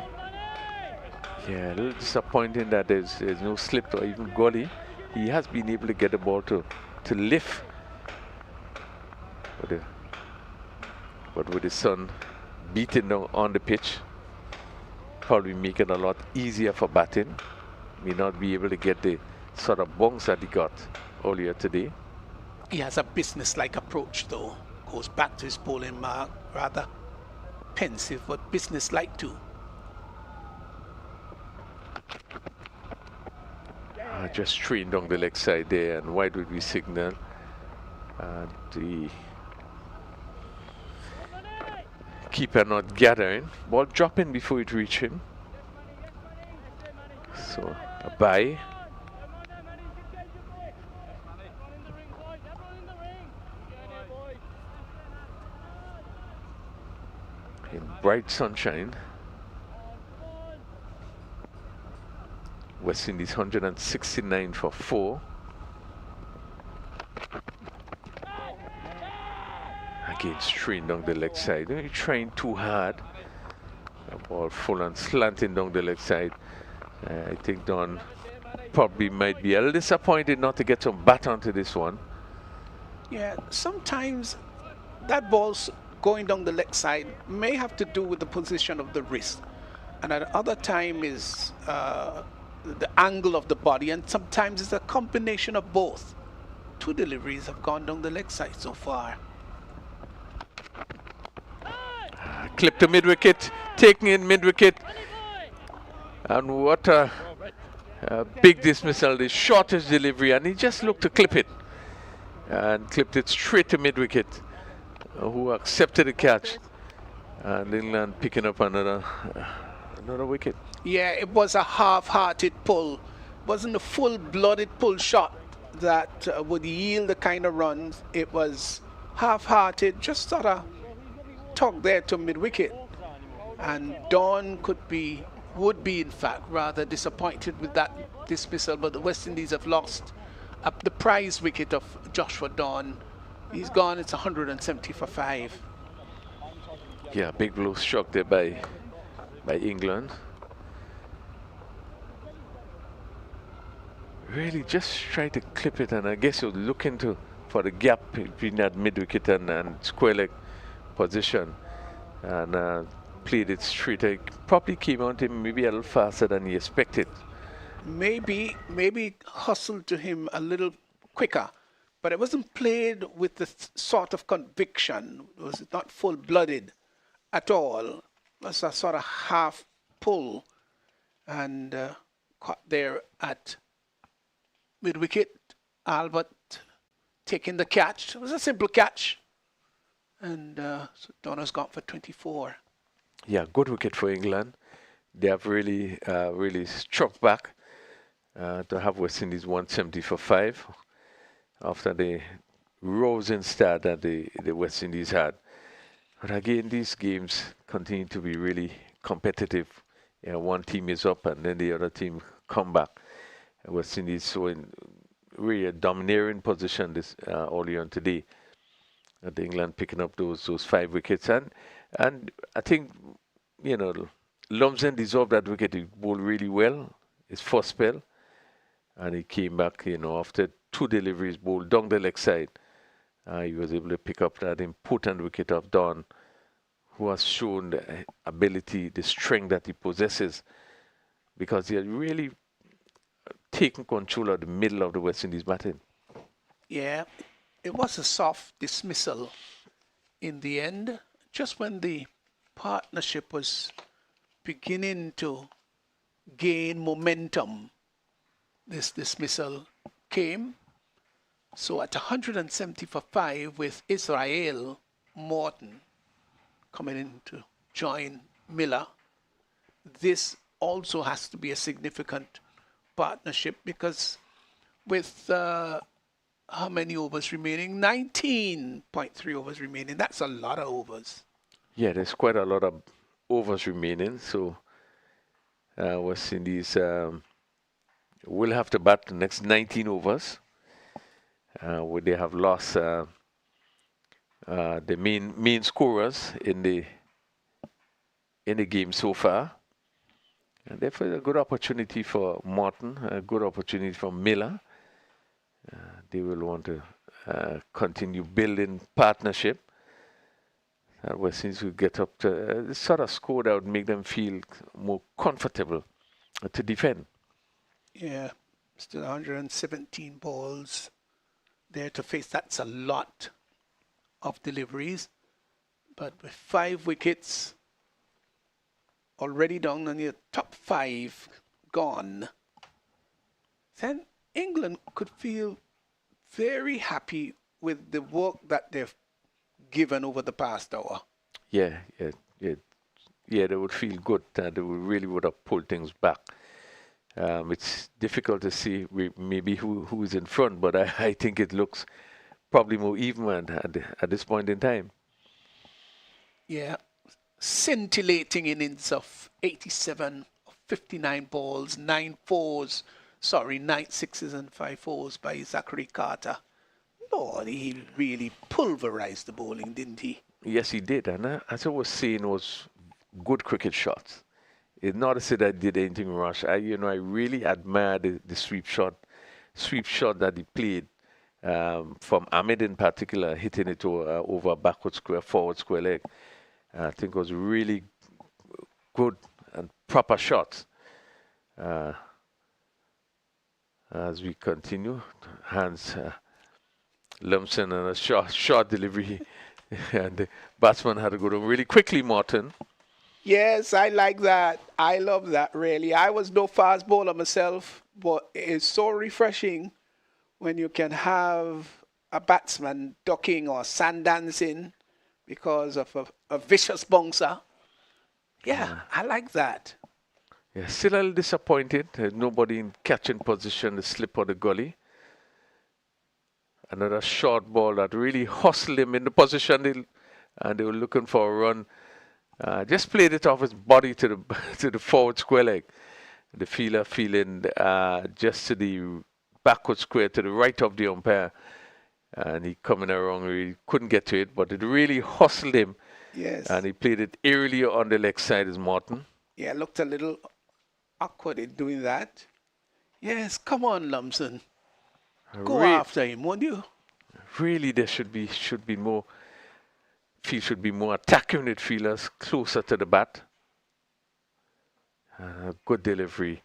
S4: Yeah, a little disappointing that there's no slip or even gully. He has been able to get the ball to lift. But with his son beating down on the pitch, probably make it a lot easier for batting. May not be able to get the sort of bounce that he got earlier today.
S1: He has a business-like approach though. Goes back to his bowling mark, rather pensive but business-like too.
S4: Just trained down the leg side there, and wide would we signal? The keeper not gathering. Ball dropping before it reached him. So a bye. bright sunshine. West Indies 169 for 4. Again, straight down the leg side. They're trying too hard. The ball full and slanting down the leg side. I think Don probably might be a little disappointed not to get some bat onto this one.
S1: Yeah, sometimes that ball's going down the leg side may have to do with the position of the wrist, and at other time is the angle of the body, and sometimes it's a combination of both. 2 deliveries have gone down the leg side so far.
S4: Clip to mid-wicket, taking in mid-wicket. And what a big dismissal, the shortest delivery, and he just looked to clip it. And clipped it straight to mid-wicket, who accepted the catch. And England picking up another wicket.
S1: Yeah, it was a half-hearted pull. Wasn't a full-blooded pull shot that would yield the kind of runs. It was half-hearted, just sort of tugged there to mid-wicket. And Dawn would be in fact rather disappointed with that dismissal, but the West Indies have lost the prize wicket of Joshua Dawn. He's gone. It's 170 for 5.
S4: Yeah, big blow struck there by England. Really just try to clip it, and I guess you're looking for the gap between that mid-wicket and square leg position, and played it straight. It probably came on to him maybe a little faster than he expected.
S1: Maybe hustled to him a little quicker, but it wasn't played with the sort of conviction. It was not full-blooded at all. It was a sort of half pull, and caught there at mid-wicket. Albert taking the catch. It was a simple catch, and so Donna's gone for 24.
S4: Yeah, good wicket for England. They have really struck back to have West Indies 170 for 5 after the rousing start that the West Indies had. But again, these games continue to be really competitive. You know, one team is up and then the other team come back. West Indies so in really a domineering position this early on today. England picking up those 5 wickets, and I think, you know, Lumsden deserved that wicket. He bowled really well his first spell, and he came back, you know, after 2 deliveries bowled down the leg side. He was able to pick up that important wicket of Don, who has shown the ability, the strength that he possesses, because he had really taken control of the middle of the West Indies batting.
S1: Yeah, it was a soft dismissal in the end, just when the partnership was beginning to gain momentum. This dismissal came. So at 170 for 5 with Israel Morton coming in to join Miller, this also has to be a significant partnership, because with how many overs remaining? 19.3 overs remaining. That's a lot of overs.
S4: Yeah, there's quite a lot of overs remaining. So West Indies will have to bat the next 19 overs. Where they have lost the main scorers in the game so far. And therefore, a good opportunity for Morton, a good opportunity for Miller. They will want to continue building partnership. West Indies will get up to sort of score that would make them feel more comfortable to defend.
S1: Yeah, still 117 balls there to face. That's a lot of deliveries. But with 5 wickets already down on your top 5 gone, then England could feel very happy with the work that they've given over the past hour.
S4: Yeah, they would feel good. They really would have pulled things back. It's difficult to see maybe who is in front, but I think it looks probably more even at this point in time.
S1: Yeah, scintillating innings of 87, 59 balls, 9 sixes and 5 fours by Zachary Carter. Lord, he really pulverized the bowling, didn't he?
S4: Yes, he did. And as I was saying, was good cricket shots. It's not to say that I did anything rush. I really admire the sweep shot that he played from Ahmed in particular, hitting it over backward square, forward square leg. I think it was really good and proper shots. As we continue, Hans Lumsden and a short delivery, and the batsman had to go down really quickly, Martin.
S1: Yes, I like that. I love that, really. I was no fast bowler myself, but it's so refreshing when you can have a batsman ducking or sand dancing because of a vicious bouncer. Yeah, I like that.
S4: Yeah, still a little disappointed. Nobody in catching position to slip or the gully. Another short ball that really hustled him in the position, and they were looking for a run. Just played it off his body to the forward square leg. The fielder feeling just to the backward square to the right of the umpire, and he coming around. He couldn't get to it, but it really hustled him.
S1: Yes.
S4: And he played it eerily on the leg side as Martin.
S1: Yeah, looked a little awkward in doing that. Yes, come on, Lumsden. Go after him, won't you?
S4: Really, there should be more. Should be more attacking midfielders closer to the bat. Good delivery,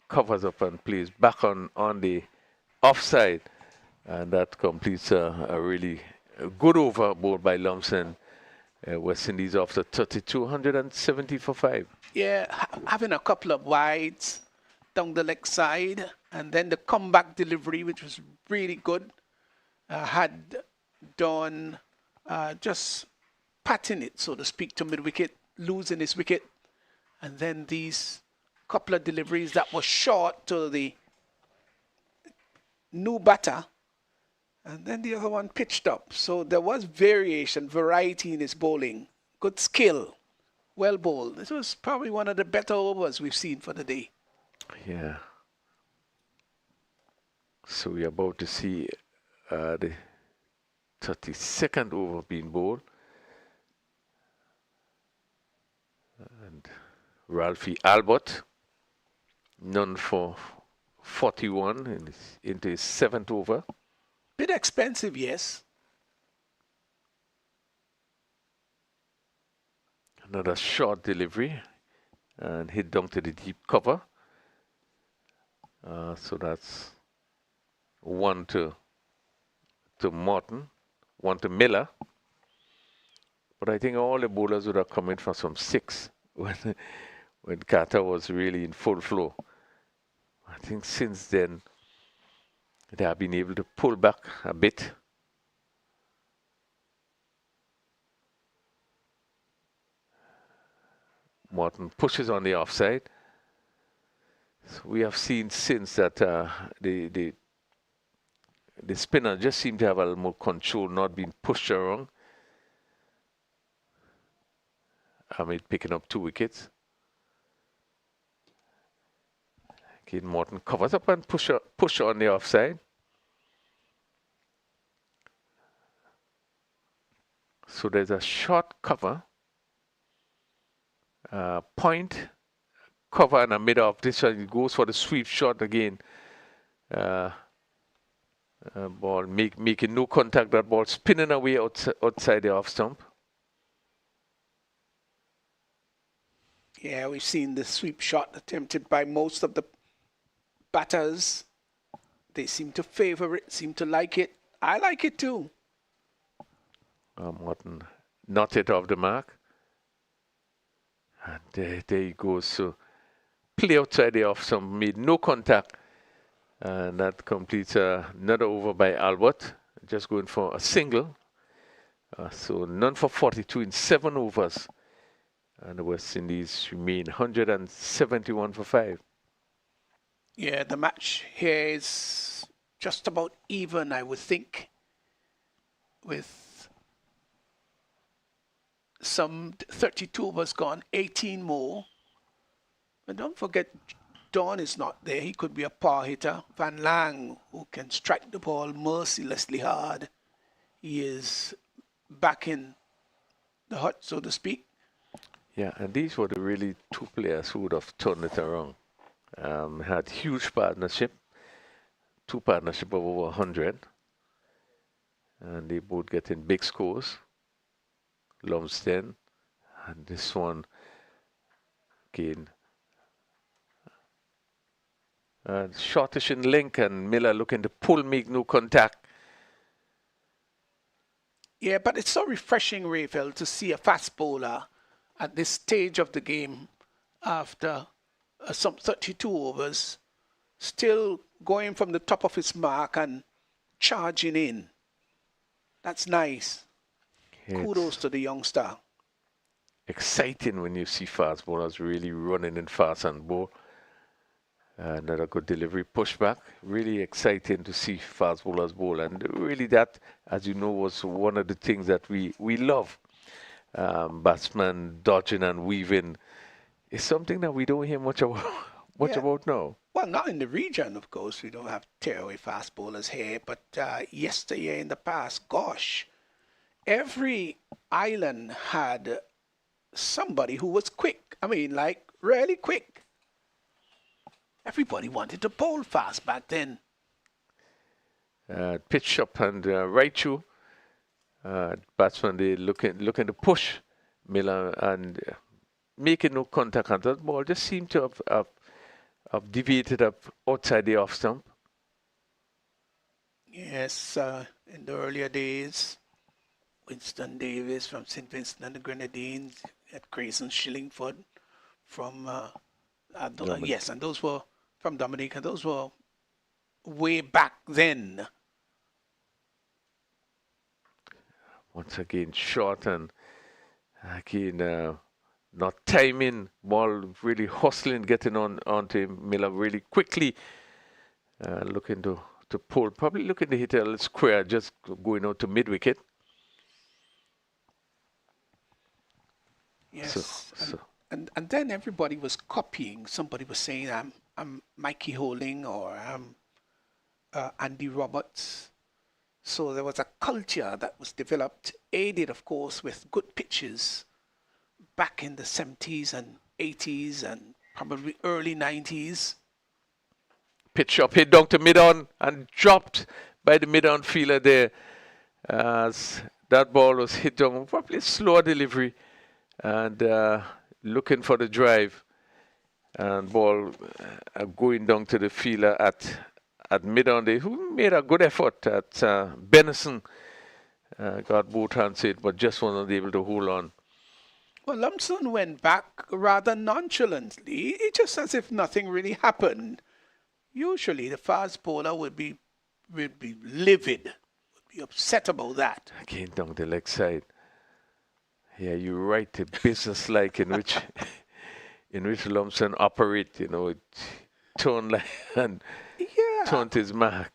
S4: covers up and plays back on the offside, and that completes a really good over ball by Lumsden. West Indies after 32, 170 for 5.
S1: Yeah, having a couple of wides down the leg side, and then the comeback delivery, which was really good, had done just patting it, so to speak, to mid-wicket, losing his wicket, and then these couple of deliveries that were short to the new batter, and then the other one pitched up. So there was variety in his bowling. Good skill, well bowled. This was probably one of the better overs we've seen for the day.
S4: Yeah. So we're about to see the 32nd over being bowled. And Ralphie Albert, none for 41 into his 7th over.
S1: Bit expensive, yes.
S4: Another short delivery and hit down to the deep cover. So that's 1 to Morton, 1 to Miller. But I think all the bowlers would have come in for some 6 when Carter was really in full flow. I think since then they have been able to pull back a bit. Morton pushes on the offside. So we have seen since that the spinner just seemed to have a little more control, not being pushed around. Hamid picking up 2 wickets. Again, Morton covers up and push on the offside. So there's a short cover, point, cover in the middle of this one. It goes for the sweep shot again. Ball making no contact. That ball spinning away outside the off stump.
S1: Yeah, we've seen the sweep shot attempted by most of the batters. They seem to favor it, seem to like it. I like it too.
S4: Morton not hit off the mark. And there he goes. So play outside the off stump, made no contact. And that completes another over by Albert. Just going for a single. So none for 42 in 7 overs. And the West Indies remain 171 for 5.
S1: Yeah, the match here is just about even, I would think, with some 32 was gone, 18 more. And don't forget, Don is not there. He could be a power hitter. Van Lang, who can strike the ball mercilessly hard. He is back in the hut, so to speak.
S4: Yeah, and these were the really two players who would have turned it around. Had huge partnership, two partnership of over 100. And they both getting big scores. Lumsden, and this one again. Shortish in link, and Miller looking to pull, make no contact.
S1: Yeah, but it's so refreshing, Raphael, to see a fast bowler at this stage of the game after some 32 overs still going from the top of his mark and charging in. That's nice. Kudos to the youngster.
S4: Exciting when you see fast bowlers really running in fast and ball. Another good delivery, pushback. Really exciting to see fast bowlers bowl. And really that, as you know, was one of the things that we love. Batsmen dodging and weaving is something that we don't hear much about now.
S1: Well, not in the region, of course. We don't have tearaway fast bowlers here. But yesteryear in the past, gosh, every island had somebody who was quick. I mean, like, really quick. Everybody wanted to bowl fast back then.
S4: Pitch up and right through. Batsman, they looking to push Miller and making no contact on that ball. Just seemed to have deviated up outside the off stump.
S1: Yes, in the earlier days, Winston Davis from St. Vincent and the Grenadines, at Grayson Shillingford from, yes, and those were from Dominica. Those were way back then.
S4: Once again, short and again, not timing, ball really hustling, getting onto him. Miller really quickly looking to pull, probably looking to hit a little square, just going out to mid wicket.
S1: Yes, and then everybody was copying. Somebody was saying, I'm Mikey Holding, or I'm Andy Roberts. So there was a culture that was developed, aided, of course, with good pitches back in the 70s and 80s and probably early 90s.
S4: Pitch up, hit down to mid-on and dropped by the mid-on fielder there. As that ball was hit down, probably a slower delivery. And looking for the drive, and ball going down to the fielder at mid-on there, who made a good effort at Benison. Got both hands hit, but just wasn't able to hold on.
S1: Well, Lumsden went back rather nonchalantly. It's just as if nothing really happened. Usually the fast bowler would be livid, would be upset about that.
S4: Again down the leg side. Yeah, you're right. The business-like in which Lumsden operate, you know, it turned like and turned his mark.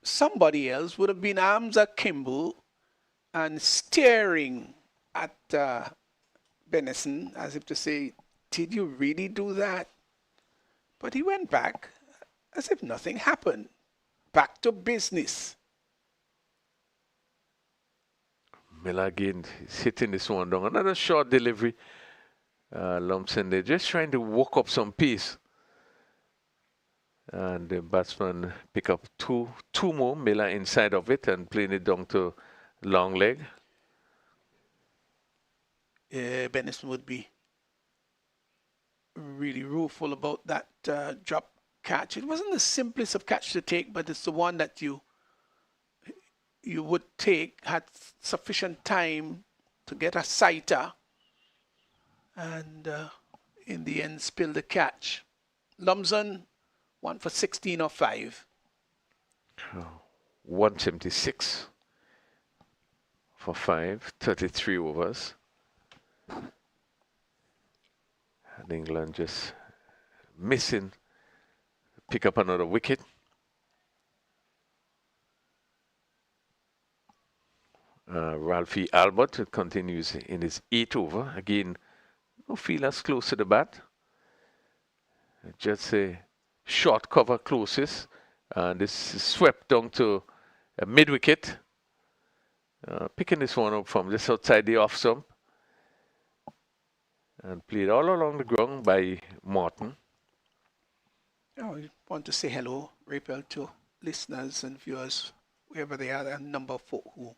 S1: Somebody else would have been arms akimbo and staring at Benison as if to say, "Did you really do that?" But he went back as if nothing happened. Back to business.
S4: Miller again is hitting this one down. Another short delivery. Lumsden, they're just trying to walk up some pace. And the batsman pick up two more. Miller inside of it and playing it down to long leg.
S1: Benison would be really rueful about that drop catch. It wasn't the simplest of catch to take, but it's the one that you would take, had sufficient time to get a sighter, and in the end spill the catch. Lumsden, 1 for 16 or 5.
S4: 176 for 5, 33 overs. And England just missing, pick up another wicket. Ralphie Albert continues in his 8th over. Again, no fielders close to the bat. Just a short cover closest. This is swept down to a mid-wicket. Picking this one up from just outside the off stump. And played all along the ground by Martin.
S1: I want to say hello, Rapel, to listeners and viewers, wherever they are. There are a number of folk who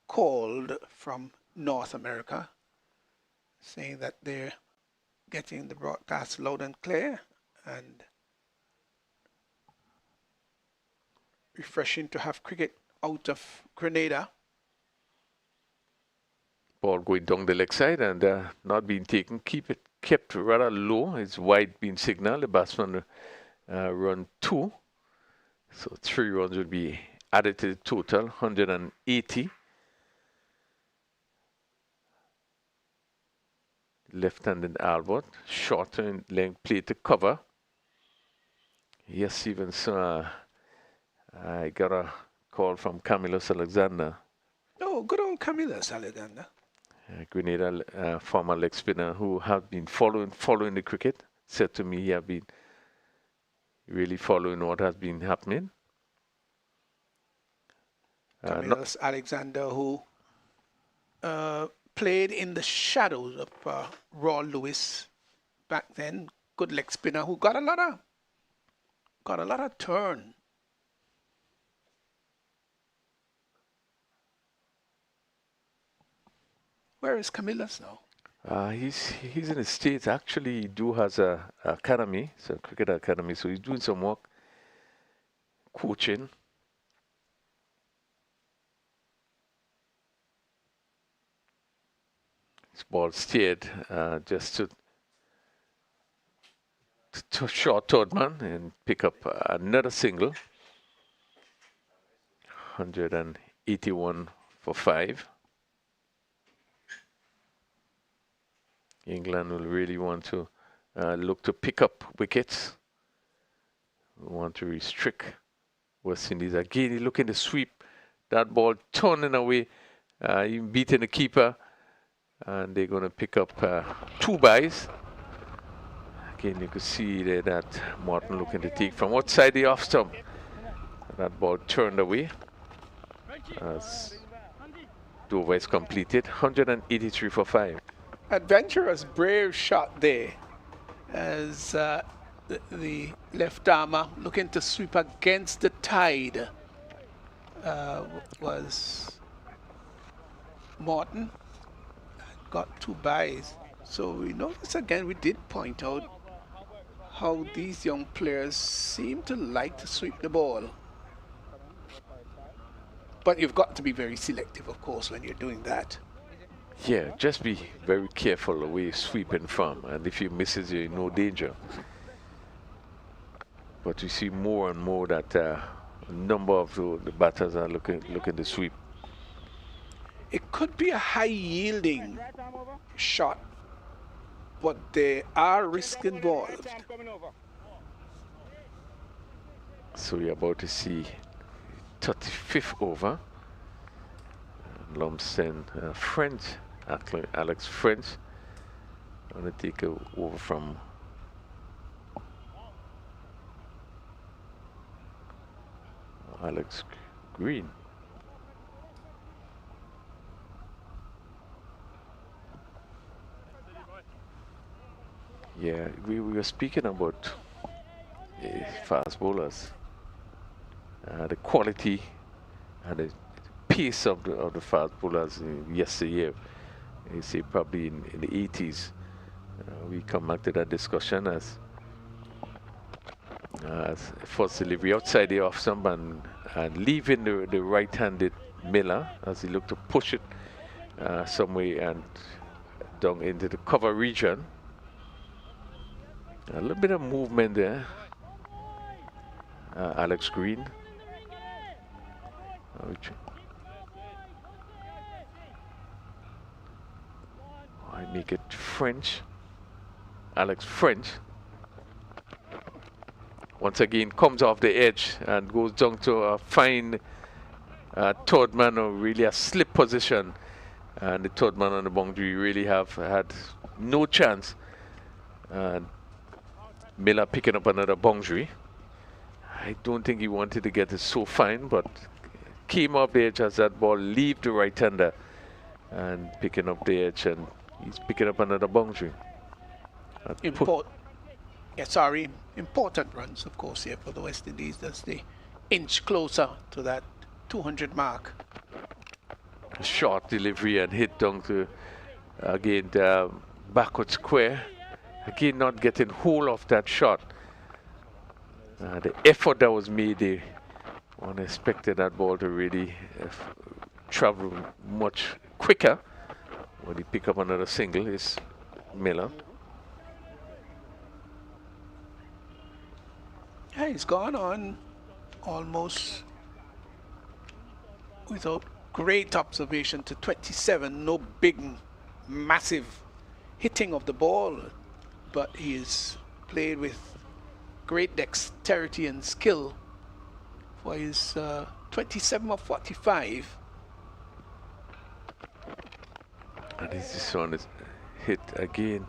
S1: called from North America, saying that they're getting the broadcast loud and clear, and refreshing to have cricket out of Grenada.
S4: Ball going down the leg side and not being taken. Kept rather low. It's wide being signaled. The batsman run 2. So 3 runs would be added to the total, 180. Left-handed Albert, short in length, play to cover. Yes, Stevenson. I got a call from Camillus Alexander.
S1: Oh, good old Camillus Alexander.
S4: Grenada former leg spinner who have been following the cricket, said to me he have been really following what has been happening.
S1: Camillus Alexander, who played in the shadows of Raw Lewis back then. Good leg spinner who got a lot of turn. Where is Camillus now?
S4: He's in the States. Actually, he do has a academy, so cricket academy. So he's doing some work, coaching. This ball steered just to short third man and pick up another single. 181 for 5. England will really want to look to pick up wickets. We want to restrict West Indies. Again, he looking to sweep. That ball turning away, even beating the keeper. And they're going to pick up 2 byes. Again, you can see there that Martin looking to take from outside the off stump. That ball turned away. As Dover is completed. 183 for 5.
S1: Adventurous, brave shot there as the left armer looking to sweep against the tide was Martin. Got 2 byes. So we notice again, we did point out how these young players seem to like to sweep the ball. But you've got to be very selective, of course, when you're doing that.
S4: Yeah, just be very careful where you're sweeping from, and if you miss it, you're in no danger. But we see more and more that a number of the batters are looking to sweep.
S1: It could be a high-yielding shot, but there are risks involved.
S4: So you're about to see 35th over. Lumsden French, actually Alex French, going to take over from Alex Green. Yeah, we were speaking about fast bowlers, the quality and the pace of the fast bowlers yesteryear. You see, probably in the 80s, we come back to that discussion as first delivery outside the off stump and leaving the right-handed Miller as he looked to push it some way and down into the cover region. A little bit of movement there. Alex Green. I make it French. Alex French. Once again comes off the edge and goes down to a fine third man or really a slip position, and the third man on the boundary really have had no chance. And Miller picking up another boundary. I don't think he wanted to get it so fine, but came up the edge as that ball leave the right-hander and picking up the edge, and he's picking up another boundary.
S1: Important runs, of course, here for the West Indies. That's the inch closer to that 200 mark.
S4: Short delivery and hit down to, again, the backward square. Again, not getting hold of that shot. The effort that was made, they unexpected that ball to really travel much quicker. When he pick up another single is Miller.
S1: Yeah, he's gone on almost without great observation to 27. No big, massive hitting of the ball, but he is played with great dexterity and skill for his 27 of 45.
S4: And this one is hit again.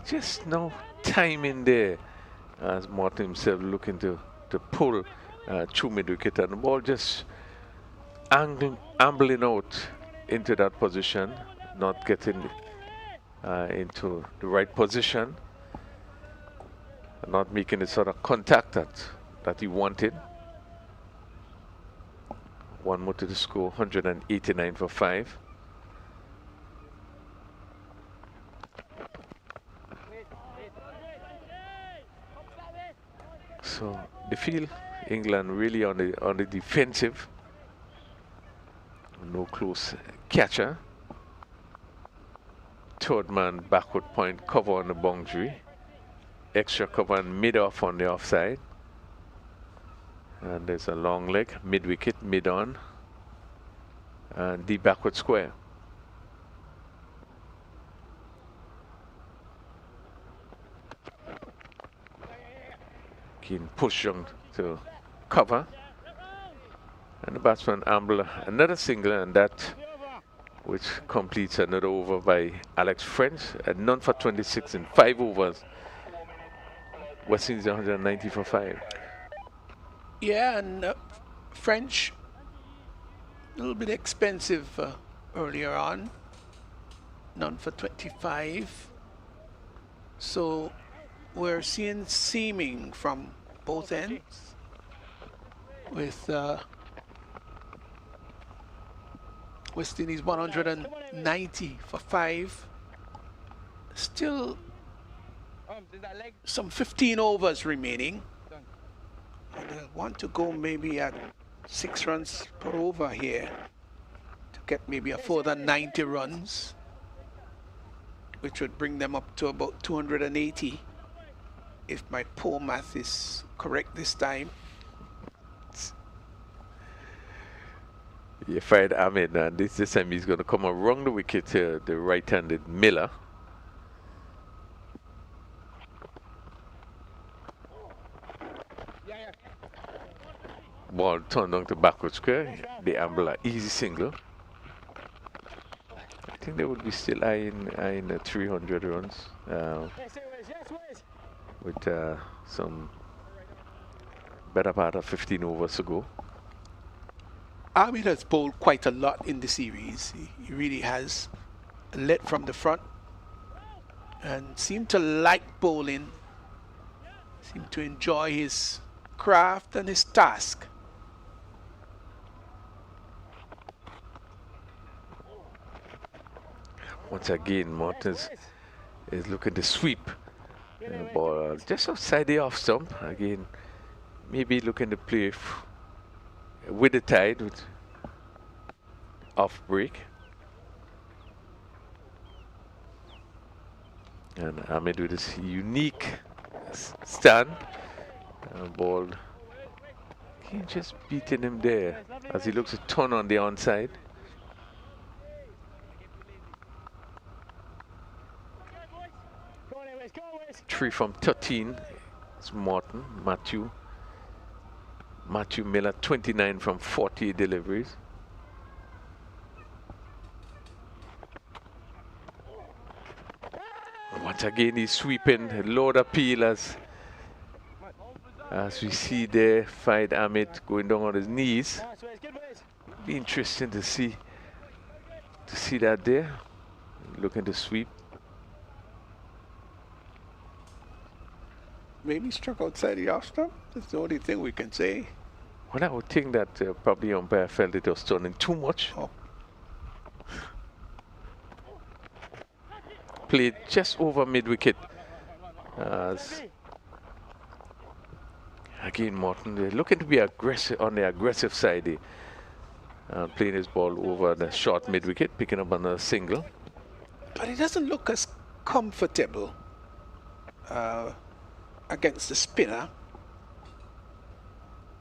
S4: Just no timing there, as Martin himself looking to pull through mid-wicket, and the ball just ambling out into that position, not getting into the right position, not making the sort of contact that he wanted. One more to the score, 189 for 5. So they feel England really on the defensive. No close catcher. Third man backward point cover on the boundary. Extra cover and mid off on the offside. And there's a long leg, mid wicket, mid on. And the backward square. Keen push on to cover. And the batsman amble another single, and that which completes another over by Alex French. And none for 26 in 5 overs. West Indies 190 for 5.
S1: Yeah, and French, a little bit expensive earlier on. None for 25. So we're seeing seaming from both ends with West Indies 190 for 5. Still some 15 overs remaining. And I want to go maybe at 6 runs per over here to get maybe a further 90 runs, which would bring them up to about 280 if my poor math is correct this time.
S4: You find Ahmed, and this time he's going to come around the wicket to the right-handed Miller. Ball turned down to backward square. The amble, easy single. I think they would be still eyeing 300 runs with some better part of 15 overs to go.
S1: Ahmed has bowled quite a lot in the series. He really has led from the front and seemed to like bowling, seemed to enjoy his craft and his task.
S4: Once again, Martins is looking to sweep the ball just outside the off stump. Again, maybe looking to play with the tide, with off break. And Ahmed with his unique stand. Ball just beating him there as he looks to turn on the onside. Three from 13. It's Matthew Miller, 29 from 40 deliveries. But again, he's sweeping, load appeal as we see there, Faid Ahmed going down on his knees. Be interesting to see that there. Looking to sweep.
S1: Maybe struck outside the off stump. That's the only thing we can say.
S4: Well, I would think that probably umpire felt it was turning too much.
S1: Oh.
S4: Played just over mid-wicket. As again, Morton, they're looking to be aggressive on the aggressive side. Playing his ball over the short mid-wicket, picking up on a single.
S1: But he doesn't look as comfortable against the spinner.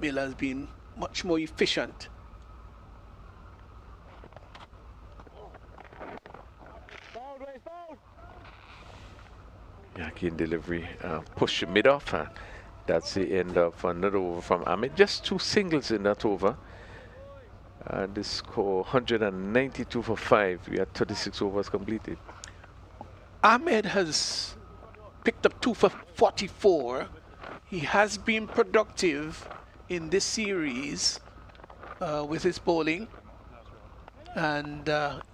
S1: Miller's been much more efficient.
S4: Yeah, again, delivery, push mid off. That's the end of another over from Ahmed. Just 2 singles in that over. The score 192 for 5. We had 36 overs completed.
S1: Ahmed has picked up 2 for 44. He has been productive in this series with his bowling, and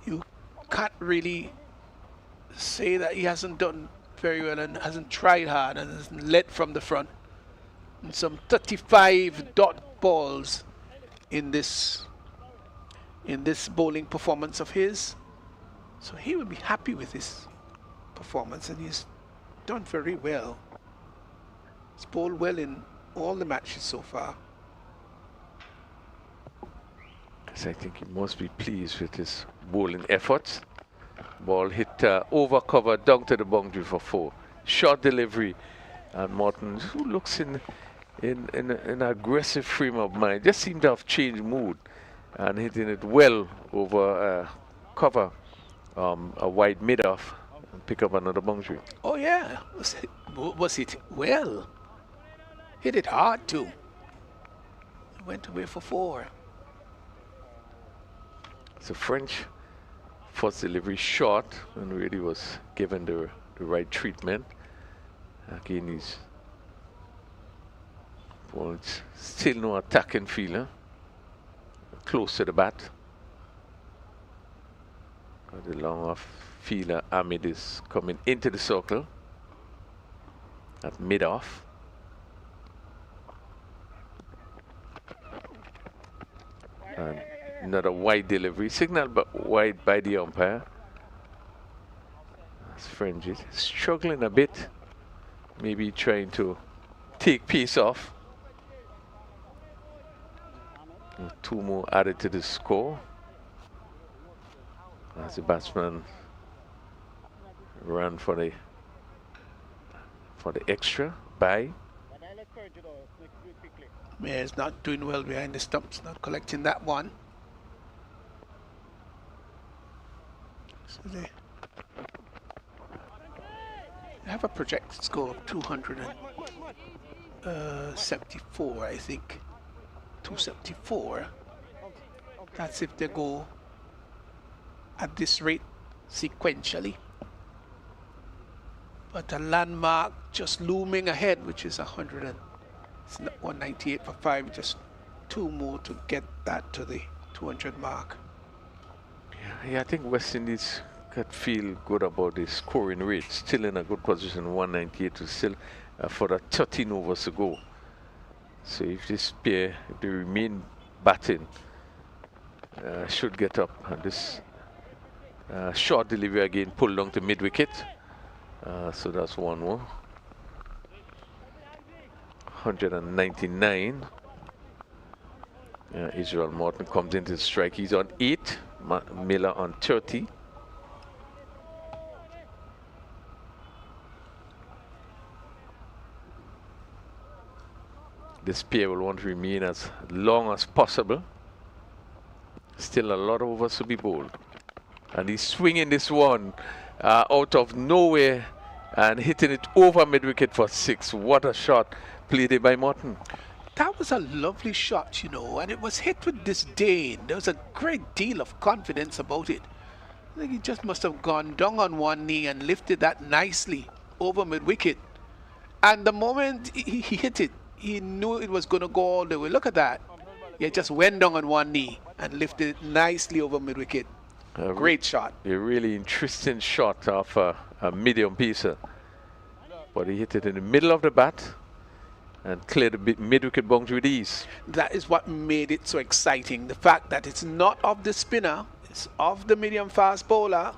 S1: you can't really say that he hasn't done very well and hasn't tried hard and hasn't led from the front. And some 35 dot balls in this bowling performance of his, so he will be happy with his performance, and he's done very well. He's bowled well in all the matches so far.
S4: So I think he must be pleased with his bowling efforts. Ball hit over cover down to the boundary for 4. Short delivery, and Morton, who looks in an aggressive frame of mind, just seemed to have changed mood and hitting it well over cover, a wide mid-off, and pick up another boundary.
S1: Oh yeah, was it well? Hit it hard too. Went away for 4.
S4: So French first delivery short and really was given the right treatment. Again, he's still no attacking feeler. Close to the bat. The long off feeler Ahmed is coming into the circle at mid off. And another wide delivery, signal but wide by the umpire. As French is struggling a bit, maybe trying to take pace off. And 2 more added to the score as the batsman ran for the extra by.
S1: Yeah, he's not doing well behind the stumps, not collecting that one. So they have a projected score of 274, I think. 274. That's if they go at this rate sequentially. But a landmark just looming ahead, which is 198 for 5, just 2 more to get that to the 200 mark.
S4: Yeah, I think West Indies could feel good about the scoring rate. Still in a good position, 198 to still for the 13 overs to go. So if this pair, if they remain batting, should get up. And this short delivery again pulled down to mid-wicket. So that's 1 more. 199. Israel Morton comes into the strike. He's on 8. Miller on 30. This pair will want to remain as long as possible. Still a lot of overs to be bowled. And he's swinging this one out of nowhere and hitting it over mid-wicket for 6. What a shot played there by Morton.
S1: That was a lovely shot, you know, and it was hit with disdain. There was a great deal of confidence about it. I think he just must have gone down on one knee and lifted that nicely over mid-wicket. And the moment he hit it, he knew it was going to go all the way. Look at that. He just went down on one knee and lifted it nicely over mid-wicket. Great shot.
S4: A really interesting shot of a medium piecer. But he hit it in the middle of the bat and cleared the mid-wicket boundary with ease.
S1: That is what made it so exciting. The fact that it's not of the spinner, it's of the medium-fast bowler,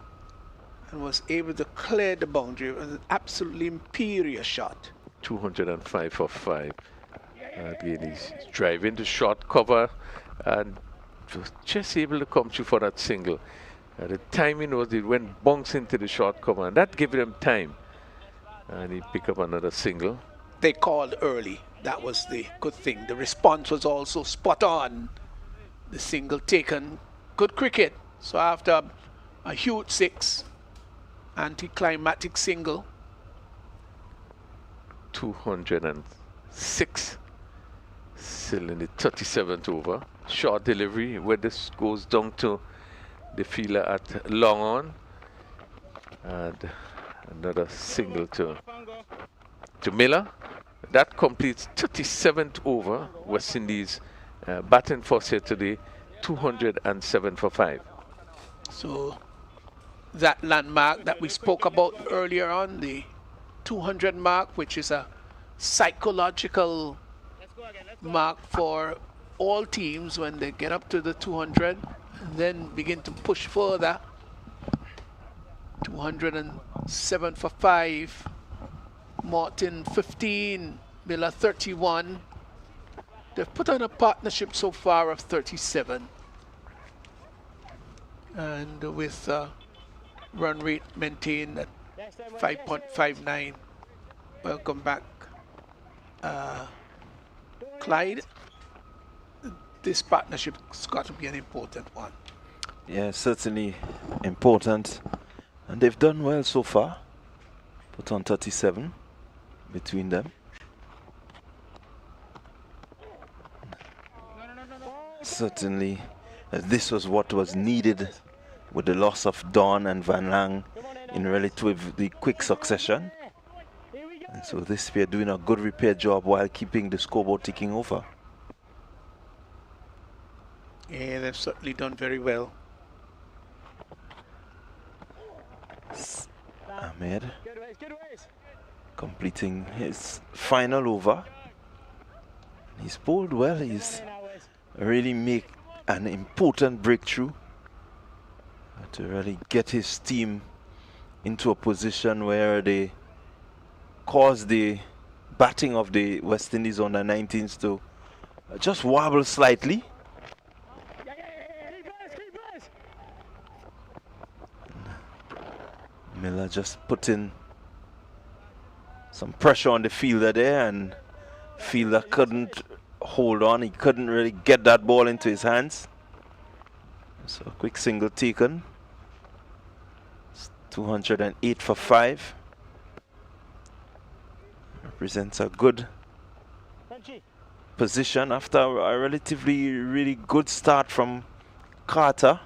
S1: and was able to clear the boundary. It was an absolutely imperious shot.
S4: 205 for 5. Again, he's driving the short cover and was just able to come through for that single. The timing was it went bunks into the short cover, and that gave him time. And he picked up another single.
S1: They called early. That was the good thing. The response was also spot on. The single taken. Good cricket. So after a huge 6, anticlimactic single.
S4: 206. Still in the 37th over. Short delivery where this goes down to the fielder at long on. And another single to Miller. That completes 37th over. West Indies batting first here today, 207 for 5.
S1: So that landmark that we spoke about earlier on, the 200 mark, which is a psychological mark for all teams when they get up to the 200 and then begin to push further. 207 for 5. Martin 15, Miller 31. They've put on a partnership so far of 37. And with run rate maintained at 5.59. Welcome back, Clyde. This partnership's got to be an important one.
S2: Yeah, certainly important. And they've done well so far. Put on 37 between them. Certainly, this was what was needed with the loss of Don and Van Lang in relatively quick succession. And so this pair doing a good repair job while keeping the scoreboard ticking over.
S1: Yeah, they've certainly done very well.
S2: Ahmed completing his final over. He's bowled well. He's really make an important breakthrough to really get his team into a position where they cause the batting of the West Indies under-19s to just wobble slightly. Miller just put in some pressure on the fielder there, and fielder couldn't hold on. He couldn't really get that ball into his hands. So a quick single taken. It's 208 for 5. Represents a good position after a relatively really good start from Carter.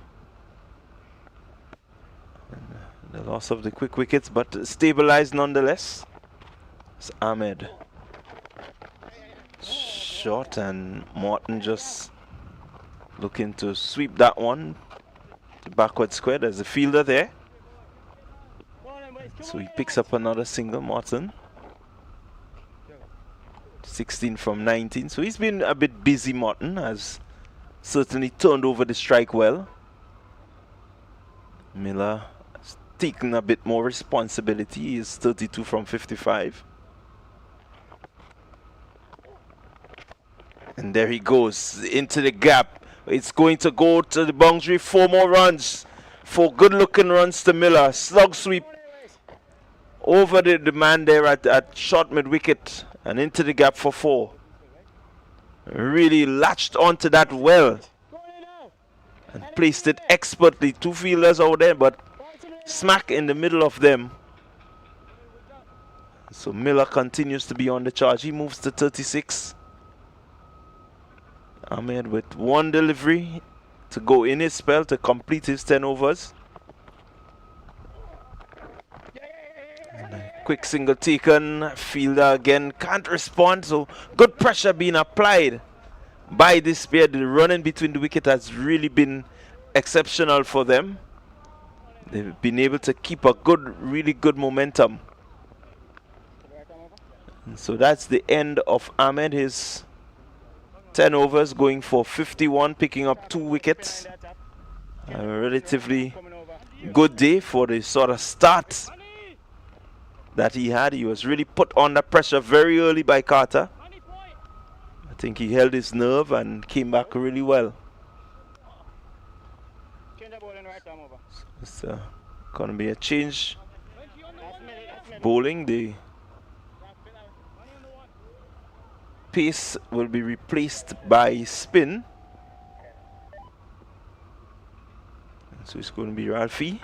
S2: The loss of the quick wickets, but stabilized nonetheless. It's Ahmed. Shot, and Morton just looking to sweep that one to backward square. There's a fielder there. So he picks up another single, Morton. 16 from 19. So he's been a bit busy, Morton. Has certainly turned over the strike well. Miller has taken a bit more responsibility. He's 32 from 55. And there he goes into the gap. It's going to go to the boundary. 4 more runs. 4 good-looking runs to Miller. Slug sweep over the man there at short mid-wicket and into the gap for 4. Really latched onto that well and placed it expertly. 2 fielders out there, but smack in the middle of them. So Miller continues to be on the charge. He moves to 36. Ahmed with 1 delivery to go in his spell to complete his 10 overs. And Quick single taken. Fielder again can't respond. So good pressure being applied by this pair. The running between the wicket has really been exceptional for them. They've been able to keep a really good momentum. And so that's the end of Ahmed. His 10 overs, going for 51, picking up 2 wickets. A relatively good day for the sort of start that he had. He was really put under pressure very early by Carter. I think he held his nerve and came back really well. It's going to be a change. Bowling, the pace will be replaced by spin. So it's going to be Ralphie.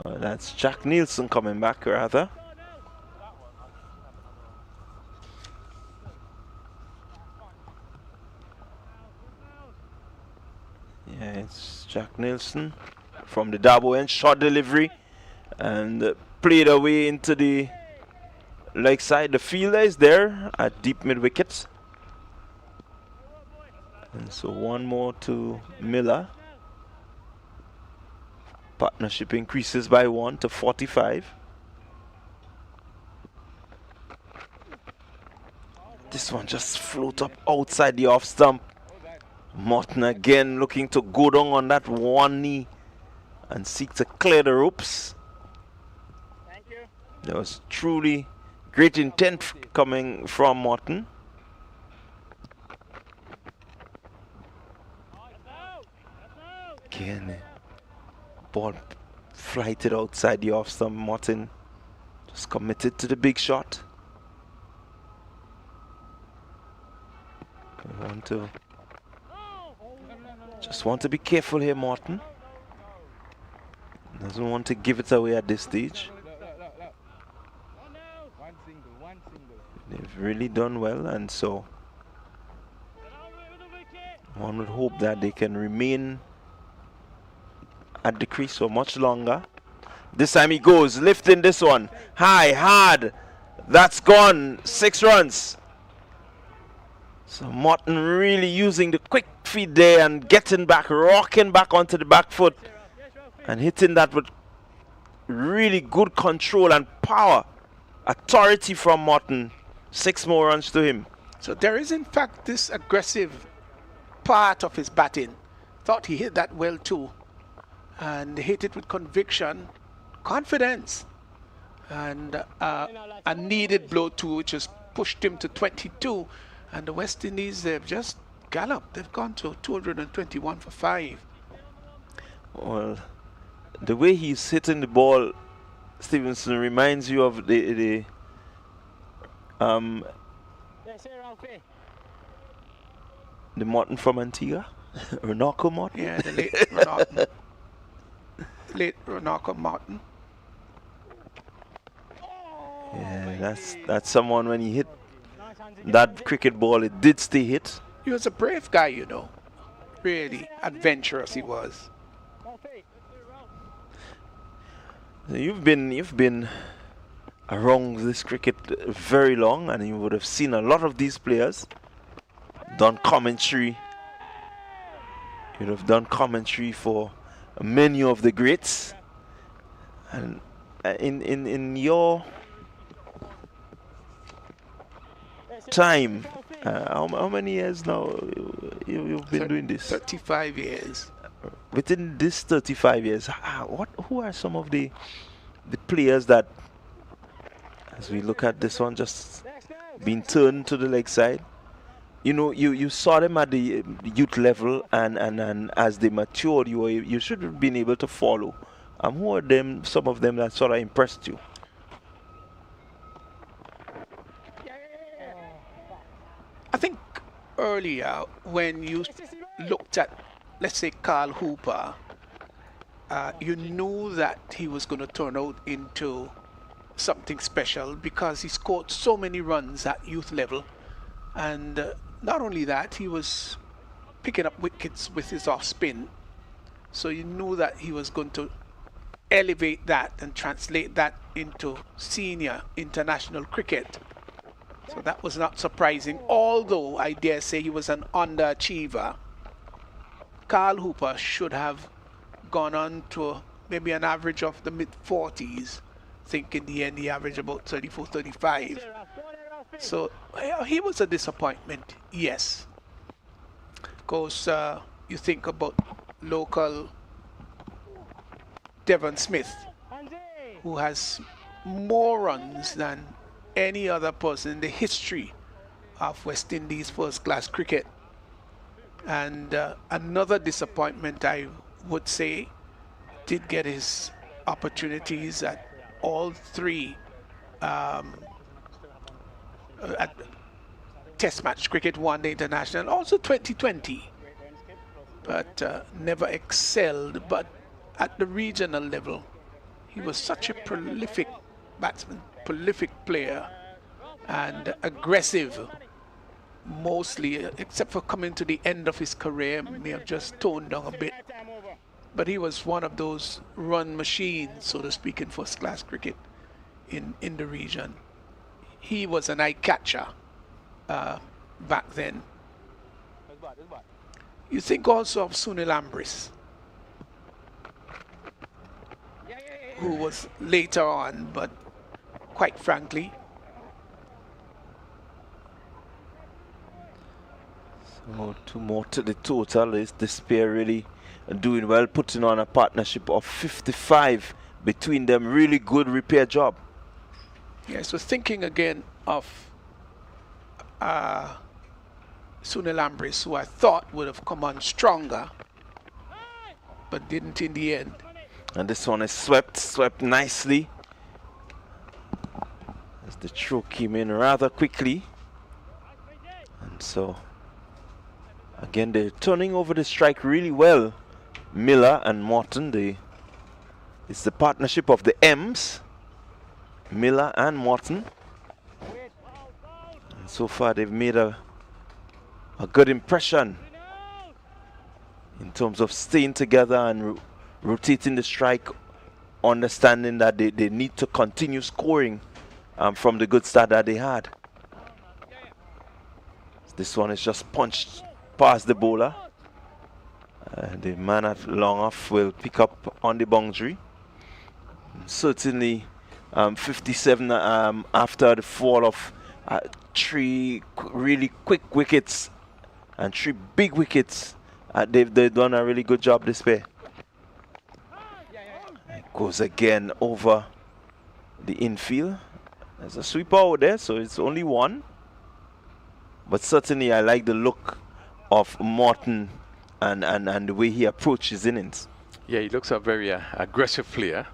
S2: That's Jack Nielsen coming back, rather. Yeah, it's Jack Nielsen from the Dabo end. Short delivery and played away into the leg side. The fielder is there at deep mid wicket. And so one more to Miller. Partnership increases by 1 to 45. This one just float up outside the off stump. Morton again looking to go down on that one knee and seek to clear the ropes. There was truly great intent coming from Morton. Again, ball flighted outside the off stump. Morton just committed to the big shot. Just want to be careful here, Morton. Doesn't want to give it away at this stage. They've really done well, and so one would hope that they can remain at the crease for much longer. This time he goes, lifting this one. High, hard. That's gone. 6 runs. So Morton really using the quick feet there and getting back, rocking back onto the back foot and hitting that with really good control and power. Authority from Morton. 6 more runs to him.
S1: So there is in fact this aggressive part of his batting. Thought he hit that well too. And hit it with conviction, confidence, and a needed blow too, which has pushed him to 22. And the West Indies, they've just galloped. They've gone to 221 for 5.
S2: Well, the way he's hitting the ball, Stevenson, reminds you of the Morton from Antigua, Renako Morton.
S1: Yeah, the late Renako. Late Renako Morton.
S2: Yeah, that's someone when he hit that cricket ball, it did stay hit.
S1: He was a brave guy, you know. Really adventurous he was.
S2: You've been around this cricket very long, and you would have seen a lot of these players. Done commentary. You'd have done commentary for many of the greats. And in your time, how many years now you've been doing this?
S1: 35 years.
S2: Within this 35 years, who are some of the players that, as we look at this one, just being turned to the leg side? You know, you saw them at the youth level, and as they matured, you should have been able to follow. Who are them? Some of them that sort of impressed you?
S1: I think earlier when you looked at, let's say, Carl Hooper, you knew that he was going to turn out into something special because he scored so many runs at youth level. And not only that, he was picking up wickets with his off spin. So you knew that he was going to elevate that and translate that into senior international cricket. So that was not surprising, although I dare say he was an underachiever. Carl Hooper should have gone on to maybe an average of the mid-40s. I think in the end he averaged about 34, 35. So he was a disappointment, yes. Because you think about local Devon Smith, who has more runs than any other person in the history of West Indies first-class cricket. And another disappointment, I would say, did get his opportunities at all three at Test match cricket, one day international, also 2020, but never excelled. But at the regional level, he was such a prolific batsman, prolific player, and aggressive. Mostly, except for coming to the end of his career, may have just toned down a bit. But he was one of those run machines, so to speak, in first-class cricket in the region. He was an eye catcher back then. You think also of Sunil Ambris, who was later on, but quite frankly.
S2: So 2 more to the total. Is this pair really doing well, putting on a partnership of 55 between them? Really good repair job.
S1: Yes, was thinking again of Sunil Ambris, who I thought would have come on stronger, but didn't in the end.
S2: And this one is swept nicely. As the throw came in rather quickly. And so, again, they're turning over the strike really well. Miller and Morton, it's the partnership of the M's. Miller and Morton. And so far, they've made a good impression in terms of staying together and rotating the strike, understanding that they need to continue scoring from the good start that they had. This one is just punched past the bowler. The man at long off will pick up on the boundary. Certainly 57 after the fall of 3 really quick wickets and 3 big wickets. They've done a really good job this pair. It goes again over the infield. There's a sweeper out there, so it's only 1. But certainly I like the look of Morton and the way he approaches innings.
S4: Yeah, he looks a very aggressive player,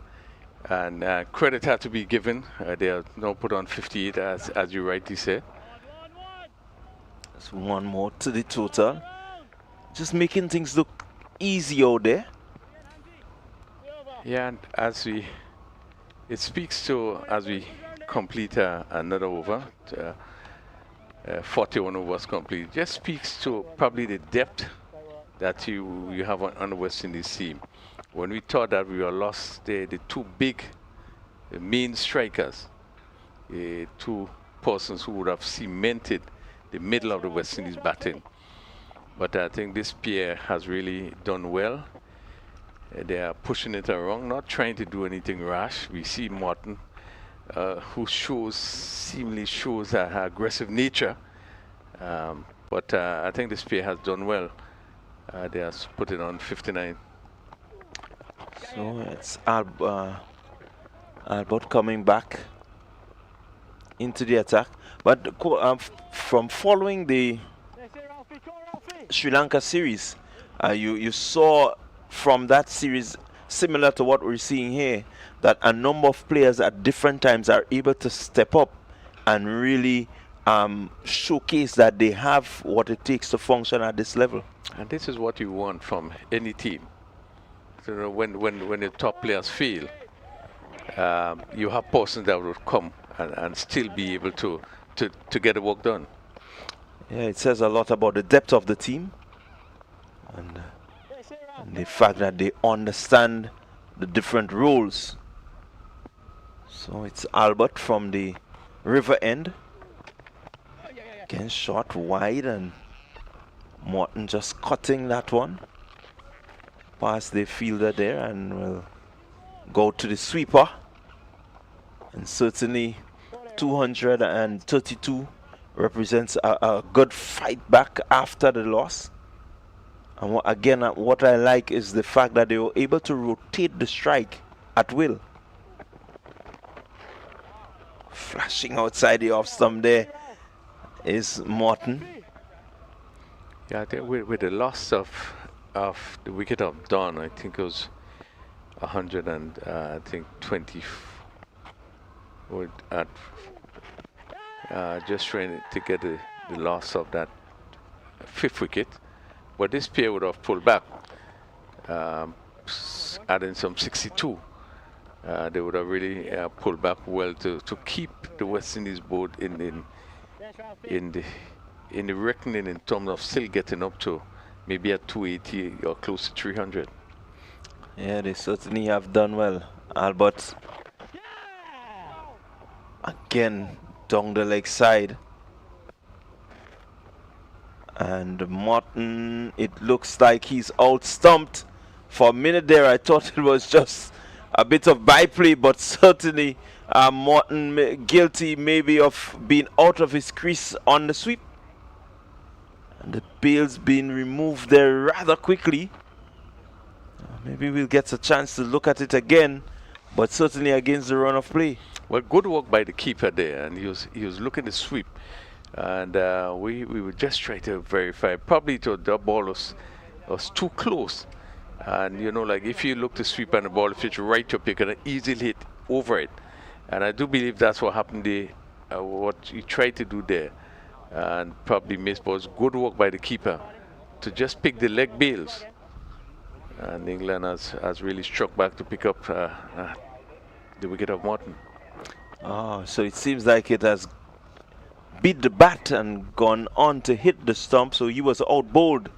S4: and credit had to be given. They are now put on 58, as you rightly said.
S2: That's 1 more to the total. Just making things look easy out there.
S4: Yeah, and it speaks to, as we complete another over, 41 overs complete, just speaks to probably the depth that you have on the West Indies team. When we thought that we were lost, the 2 big main strikers, 2 persons who would have cemented the middle of the West Indies batting. But I think this pair has really done well. They are pushing it around, not trying to do anything rash. We see Morton, who seemingly shows her aggressive nature. But I think this pair has done well. They are putting on 59.
S2: So it's Albert coming back into the attack. But from following the Sri Lanka series, you saw from that series, similar to what we're seeing here, that a number of players at different times are able to step up and really showcase that they have what it takes to function at this level.
S4: And this is what you want from any team. So when the top players fail, you have persons that will come and still be able to get the work done.
S2: Yeah, it says a lot about the depth of the team and the fact that they understand the different roles. So it's Albert from the river end. Again, shot wide, and Morton just cutting that one past the fielder there, and will go to the sweeper. And certainly 232 represents a good fight back after the loss. And what I like is the fact that they were able to rotate the strike at will. Flashing outside the off stump there is Morton.
S4: Yeah, I think with the loss of the wicket of Don, I think it was 100 and I think 20. Just trying to get the loss of that 5th wicket, but this pair would have pulled back, adding some 62. They would have really pulled back well to keep the West Indies board in the reckoning in terms of still getting up to maybe at 280 or close to 300.
S2: Yeah, they certainly have done well. Albert again down the leg side, and Morton, it looks like he's out stumped. For a minute there I thought it was just a bit of byplay, but certainly Morton guilty maybe of being out of his crease on the sweep. And the bail's been removed there rather quickly. Maybe we'll get a chance to look at it again, but certainly against the run of play.
S4: Well, good work by the keeper there, and he was looking to sweep, and we would just try to verify. Probably the ball was too close, and you know, like if you look to sweep and the ball fits right up, you can easily hit over it, and I do believe that's what happened there. What he tried to do there, and probably missed, but it was good work by the keeper to just pick the leg bails, and England has really struck back to pick up the wicket of Morton.
S2: Oh, so it seems like it has beat the bat and gone on to hit the stump. So he was out bowled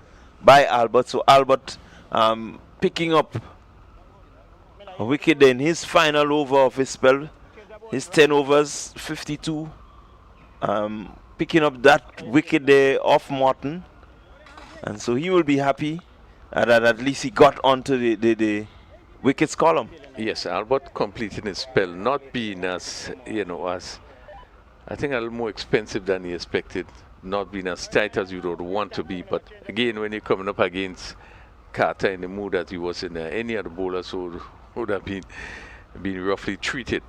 S2: by Albert. So Albert picking up a wicket in his final over of his spell. His 10 overs, 52. Picking up that wicket there off Morton. And so he will be happy that at least he got onto the wickets column.
S4: Yes, Albert completing his spell, not being as, you know, as I think a little more expensive than he expected, not being as tight as you would want to be. But again, when you're coming up against Carter in the mood that he was in, any other bowlers would have been roughly treated.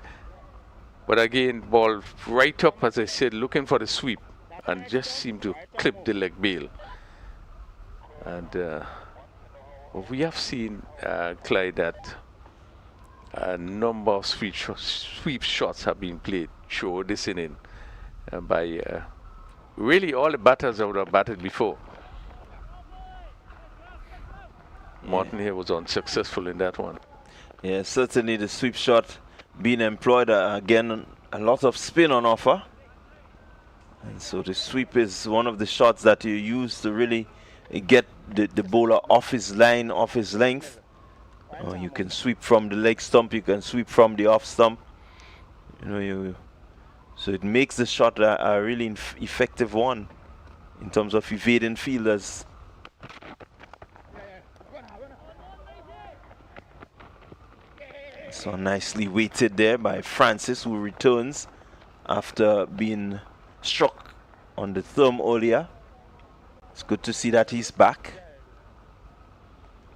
S4: But again, ball right up, as I said, looking for the sweep, and just seemed to clip the leg bail. And we have seen, Clyde, that a number of sweep shots have been played through this inning by really all the batters that would have batted before. Morton here was unsuccessful in that one.
S2: Yeah, certainly the sweep shot being employed. Again, a lot of spin on offer. And so the sweep is one of the shots that you use to really get the bowler off his line, off his length. You can sweep from the leg stump, you can sweep from the off stump. So it makes the shot a really effective one in terms of evading fielders. So nicely weighted there by Francis, who returns after being struck on the thumb earlier. It's good to see that he's back.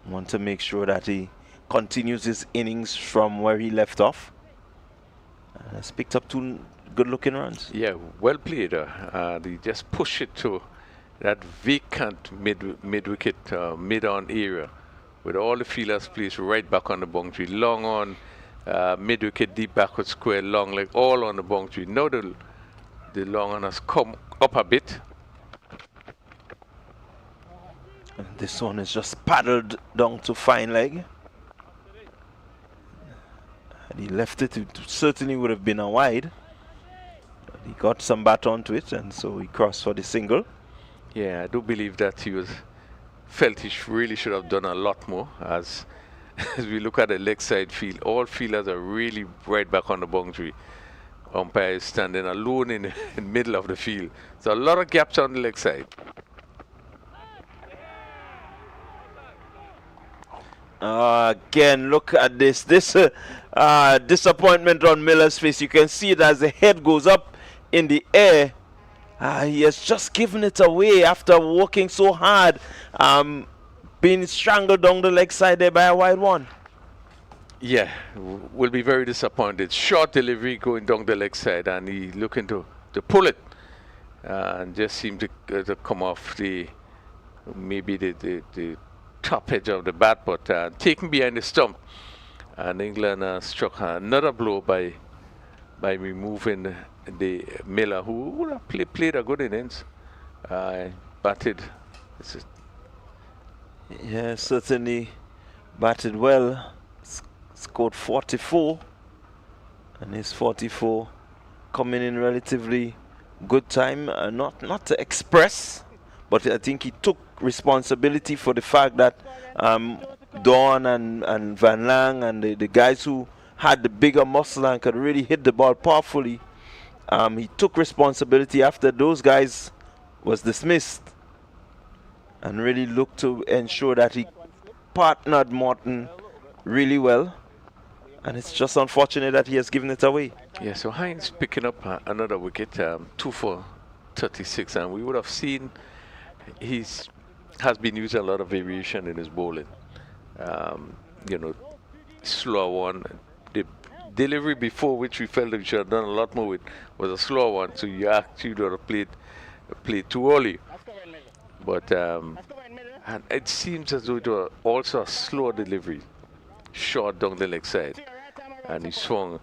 S2: Want to make sure that he continues his innings from where he left off. Has picked up 2 good-looking runs.
S4: Yeah, well played. They just push it to that vacant mid-wicket, mid-on area, with all the fielders placed right back on the boundary, long on, mid-wicket, deep backward square, long leg, all on the boundary. Now the long on has come up a bit.
S2: And this one is just paddled down to fine leg. Had he left it, it certainly would have been a wide. But he got some bat onto it, and so he crossed for the single.
S4: Yeah, I do believe that he felt he really should have done a lot more, as as we look at the leg side field, all fielders are really right back on the boundary. Umpire is standing alone in the middle of the field. So a lot of gaps on the leg side.
S2: Again, look at this. This disappointment on Miller's face. You can see it as the head goes up in the air. He has just given it away after working so hard. Being strangled down the leg side there by a wide one.
S4: Yeah, will be very disappointed. Short delivery going down the leg side, and he looking to pull it, and just seemed to come off maybe the top edge of the bat, but taken behind the stump. And England struck another blow by removing the Miller, who would have played a good innings. Batted.
S2: Yeah, certainly batted well. Scored 44, and his 44 coming in relatively good time. Not to express, but I think he took responsibility for the fact that Dawn and Van Lang and the guys who had the bigger muscle and could really hit the ball powerfully, he took responsibility after those guys was dismissed and really looked to ensure that he partnered Morton really well. And it's just unfortunate that he has given it away.
S4: Yeah, so Hines picking up another wicket, 2 for 36, and we would have seen has been using a lot of variation in his bowling. You know, slower one. The delivery before, which we felt that we should have done a lot more with, was a slower one. So you actually would have played too early. But and it seems as though it was also a slower delivery, short down the leg side, and he swung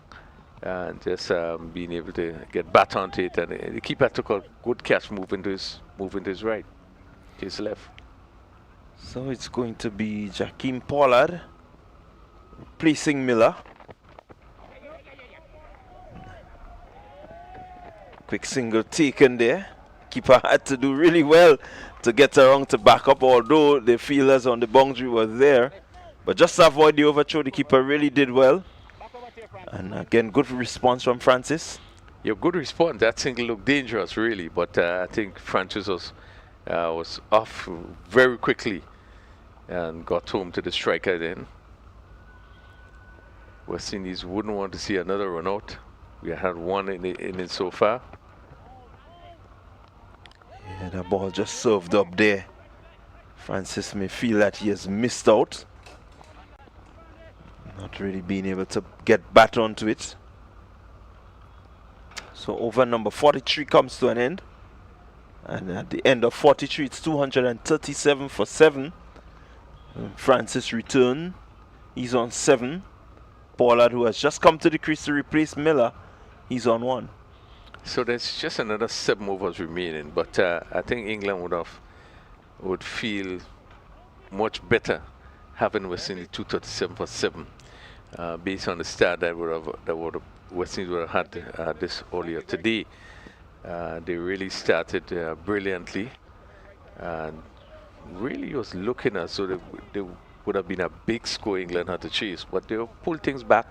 S4: and just being able to get bat onto it, and the keeper took a good catch, moving to his right, to his left.
S2: So it's going to be Jakeem Pollard replacing Miller. Quick single taken there. Keeper had to do really well to get around to back up, although the fielders on the boundary were there. But just to avoid the overthrow, the keeper really did well. And again, good response from Francis.
S4: Yeah, good response. That single looked dangerous, really, but I think Francis was off very quickly and got home to the striker then. West Indies wouldn't want to see another run out. We had one in it so far.
S2: Yeah, the ball just served up there. Francis may feel that he has missed out, not really being able to get back onto it. So over number 43 comes to an end, and at the end of 43 it's 237 for 7. Francis return, he's on 7. Pollard, who has just come to the crease to replace Miller, he's on 1.
S4: So there's just another 7 overs remaining, but I think England would feel much better having West Indies 237 for 7, based on the start that West Indies would have had this earlier today. They really started brilliantly, and really was looking as though they would have been a big score England had to chase, but they pulled things back.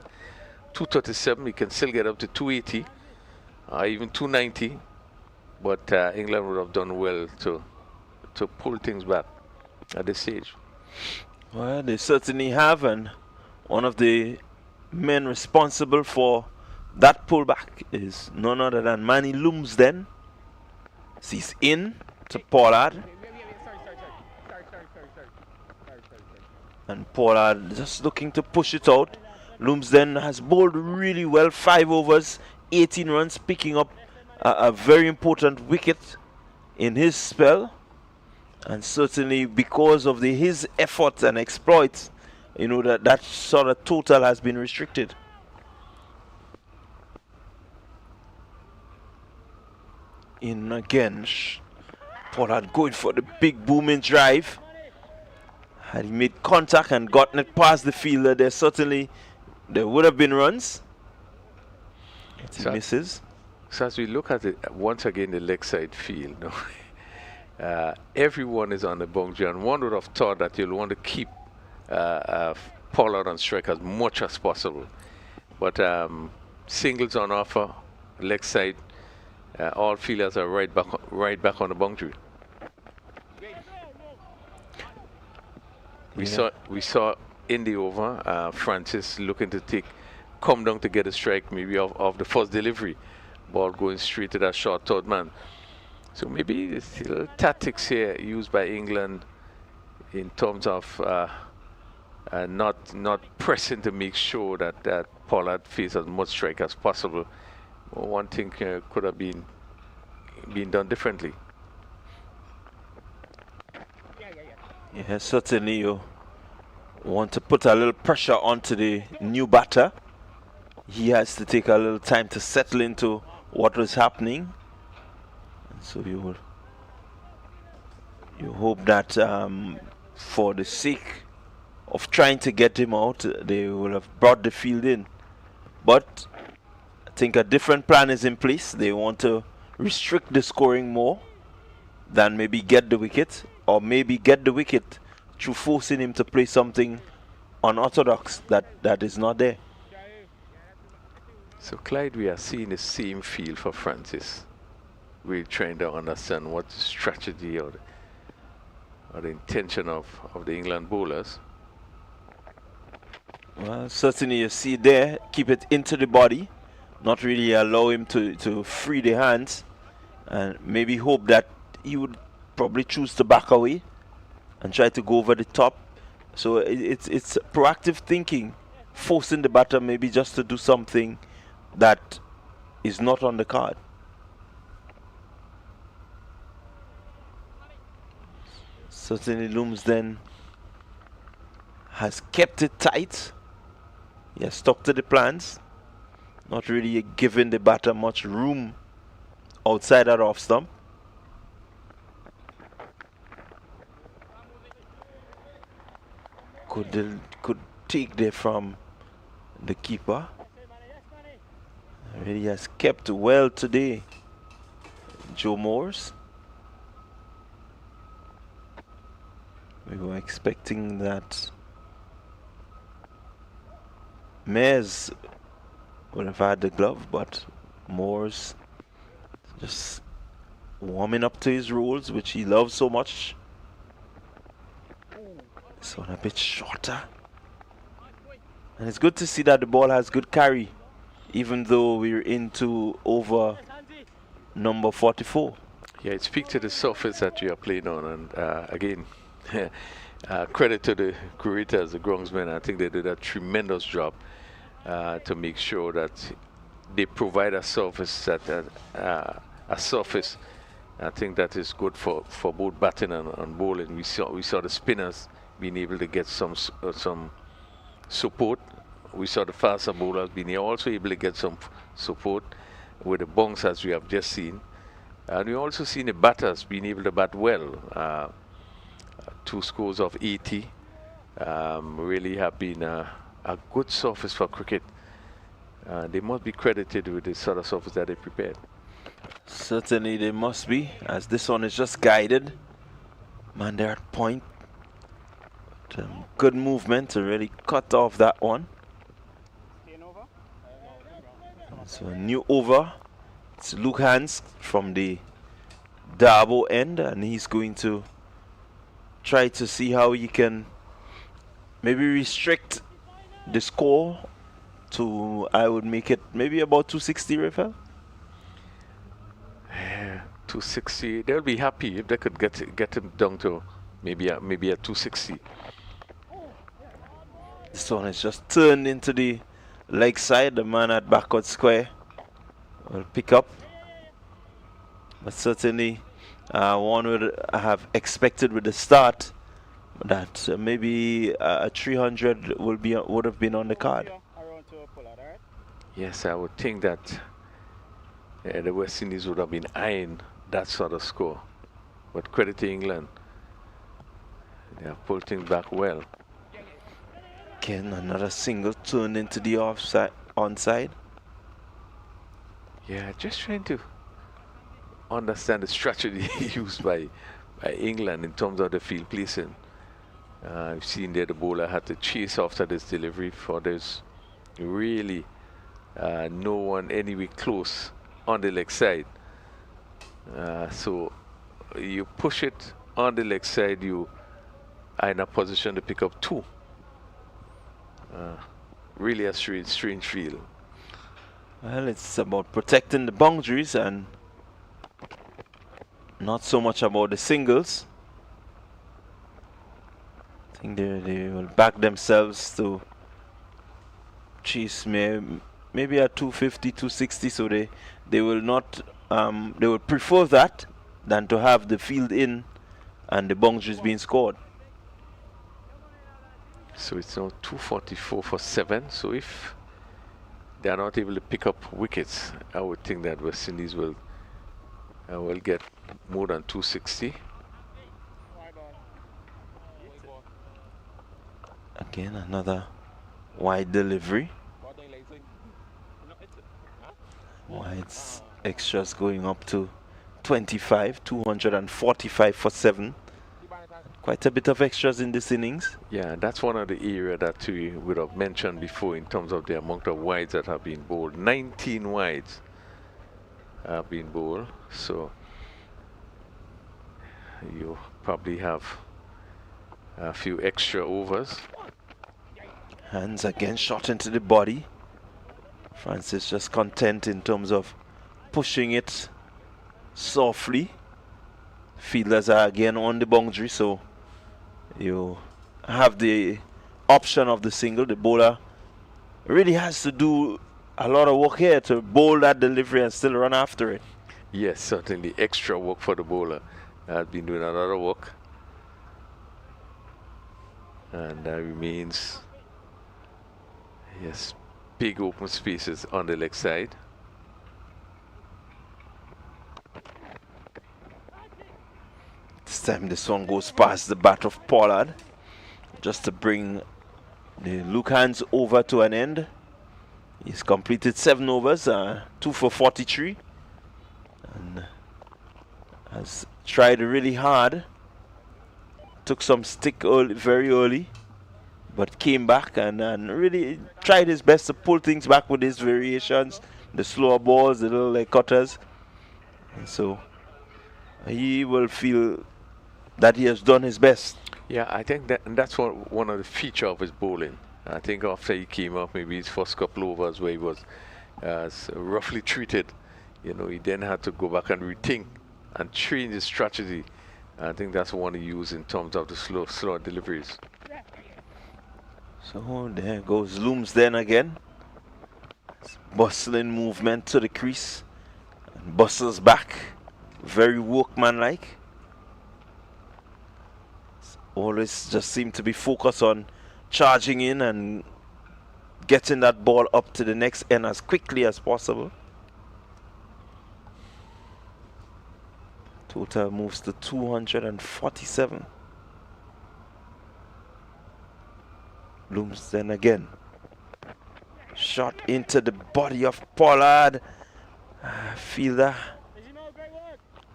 S4: 237, you can still get up to 280. Even 290, but England would have done well to pull things back at this stage.
S2: Well, they certainly have, and one of the men responsible for that pullback is none other than Manny Lumsden. He's in to Pollard, and Pollard just looking to push it out. Lumsden has bowled really well, 5 overs, 18 runs, picking up a very important wicket in his spell, and certainly because of his efforts and exploits, you know, that sort of total has been restricted. In again, Pollard going for the big booming drive. Had he made contact and gotten it past the fielder, there would have been runs. He misses.
S4: So as we look at it once again, the leg side field, everyone is on the boundary, and one would have thought that you'll want to keep Pollard on strike as much as possible. But singles on offer, leg side, all fielders are right back on the boundary. We saw in the over Francis looking to come down to get a strike, maybe off the first delivery, ball going straight to that short third man. So maybe there's little tactics here used by England in terms of not pressing to make sure that Pollard faces as much strike as possible. One thing could have been done differently.
S2: Yeah, certainly you want to put a little pressure onto the new batter. He has to take a little time to settle into what was happening. And so you hope that for the sake of trying to get him out, they will have brought the field in. But I think a different plan is in place. They want to restrict the scoring more than maybe get the wicket, or maybe get the wicket through forcing him to play something unorthodox that is not there.
S4: So Clyde, we are seeing the same field for Francis. We're trying to understand what the strategy or the intention of the England bowlers.
S2: Well, certainly you see there, keep it into the body, not really allow him to free the hands, and maybe hope that he would probably choose to back away and try to go over the top. So it's proactive thinking, forcing the batter maybe just to do something that is not on the card. Certainly Looms then has kept it tight. He has stuck to the plans, not really giving the batter much room outside that off stump. Could take there from the keeper. Really has kept well today, Joe Moores. We were expecting that Mays would have had the glove, but Moores just warming up to his roles, which he loves so much. This one a bit shorter. And it's good to see that the ball has good carry, even though we're into over number 44.
S4: Yeah, it speaks to the surface that you are playing on, and again, credit to the creators, the groundsmen. I think they did a tremendous job to make sure that they provide a surface I think that is good for both batting and bowling. We saw the spinners being able to get some support. We saw the faster bowlers being also able to get some support with the bunks, as we have just seen. And we also seen the batters being able to bat well. 2 scores of 80 really have been a good surface for cricket. They must be credited with the sort of surface that they prepared.
S2: Certainly they must be, as this one is just guided. Man, they're at point. But, good movement to really cut off that one. So a new over. It's Luke Hans from the Darbo end, and he's going to try to see how he can maybe restrict the score to, I would make it maybe about 260, Rafael.
S4: 260. They'll be happy if they could get him down to maybe a 260.
S2: This one is just turned into the leg side. The man at backward square will pick up. But certainly one would have expected with the start that maybe a 300 would have been on the card.
S4: Yes, I would think that the West Indies would have been eyeing that sort of score. But credit to England. They have pulled things back well.
S2: Again, another single turned into the onside.
S4: Yeah, just trying to understand the strategy used by England in terms of the field placing. You've seen there the bowler had to chase after this delivery for there's really no one anywhere close on the leg side. So you push it on the leg side, you are in a position to pick up 2. Really a strange feel.
S2: Well, it's about protecting the boundaries and not so much about the singles. I think they will back themselves to chase maybe at 250, 260, so they will not they will prefer that than to have the field in and the boundaries being scored.
S4: So it's now 244 for 7. So if they are not able to pick up wickets, I would think that West Indies will get more than 260.
S2: Again, another wide delivery. Wides extras going up to 25, 245 for 7. Quite a bit of extras in this innings.
S4: Yeah, that's one of the areas that we would have mentioned before in terms of the amount of wides that have been bowled. 19 wides have been bowled, so you probably have a few extra overs.
S2: Hands again shot into the body. Francis just content in terms of pushing it softly. Fielders are again on the boundary, so you have the option of the single. The bowler really has to do a lot of work here to bowl that delivery and still run after it.
S4: Yes, certainly extra work for the bowler. Has been doing a lot of work, and that remains, yes, big open spaces on the leg side.
S2: This time this one goes past the bat of Pollard, just to bring the Luke Hands over to an end. He's completed 7 overs, 2 for 43, and has tried really hard. Took some stick very early, but came back and really tried his best to pull things back with his variations, the slower balls, the little leg cutters. And so he will feel that he has done his best.
S4: Yeah, I think that's one of the feature of his bowling. I think after he came up, maybe his first couple overs where he was roughly treated, you know, he then had to go back and rethink and change his strategy. I think that's one he used in terms of the slow deliveries.
S2: So there goes Looms then again. Bustling movement to the crease. And bustles back. Very workmanlike. Always just seem to be focused on charging in and getting that ball up to the next end as quickly as possible. Total moves to 247. Looms then again. Shot into the body of Pollard. Fielder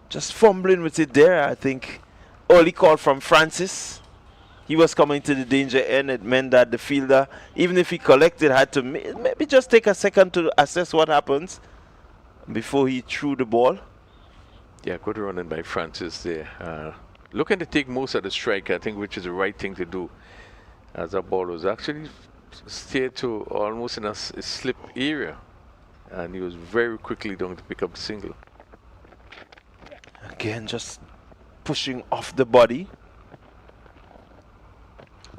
S2: just fumbling with it there. I think early call from Francis. He was coming to the danger end. It meant that the fielder, even if he collected, had to maybe just take a second to assess what happens before he threw the ball.
S4: Yeah, good running by Francis there. Looking to take most of the strike, I think, which is the right thing to do. As a ball was actually steered to almost in a slip area, and he was very quickly going to pick up the single.
S2: Again, just pushing off the body.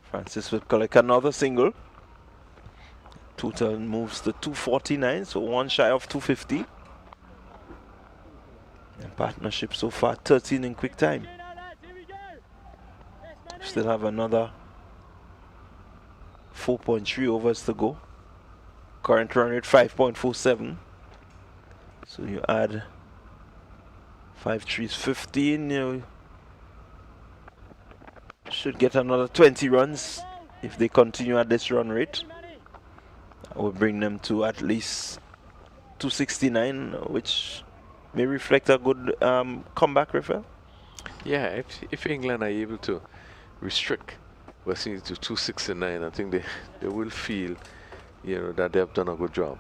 S2: Francis will collect another single. Total moves to 249, so one shy of 250. And partnership so far 13 in quick time. Still have another 4.3 overs to go. Current run rate 5.47. So you add 5 threes 15. You should get another 20 runs if they continue at this run rate. That will bring them to at least 269, which may reflect a good comeback, Rafael.
S4: Yeah, if England are able to restrict West Indies to 269, I think they will feel, that they have done a good job.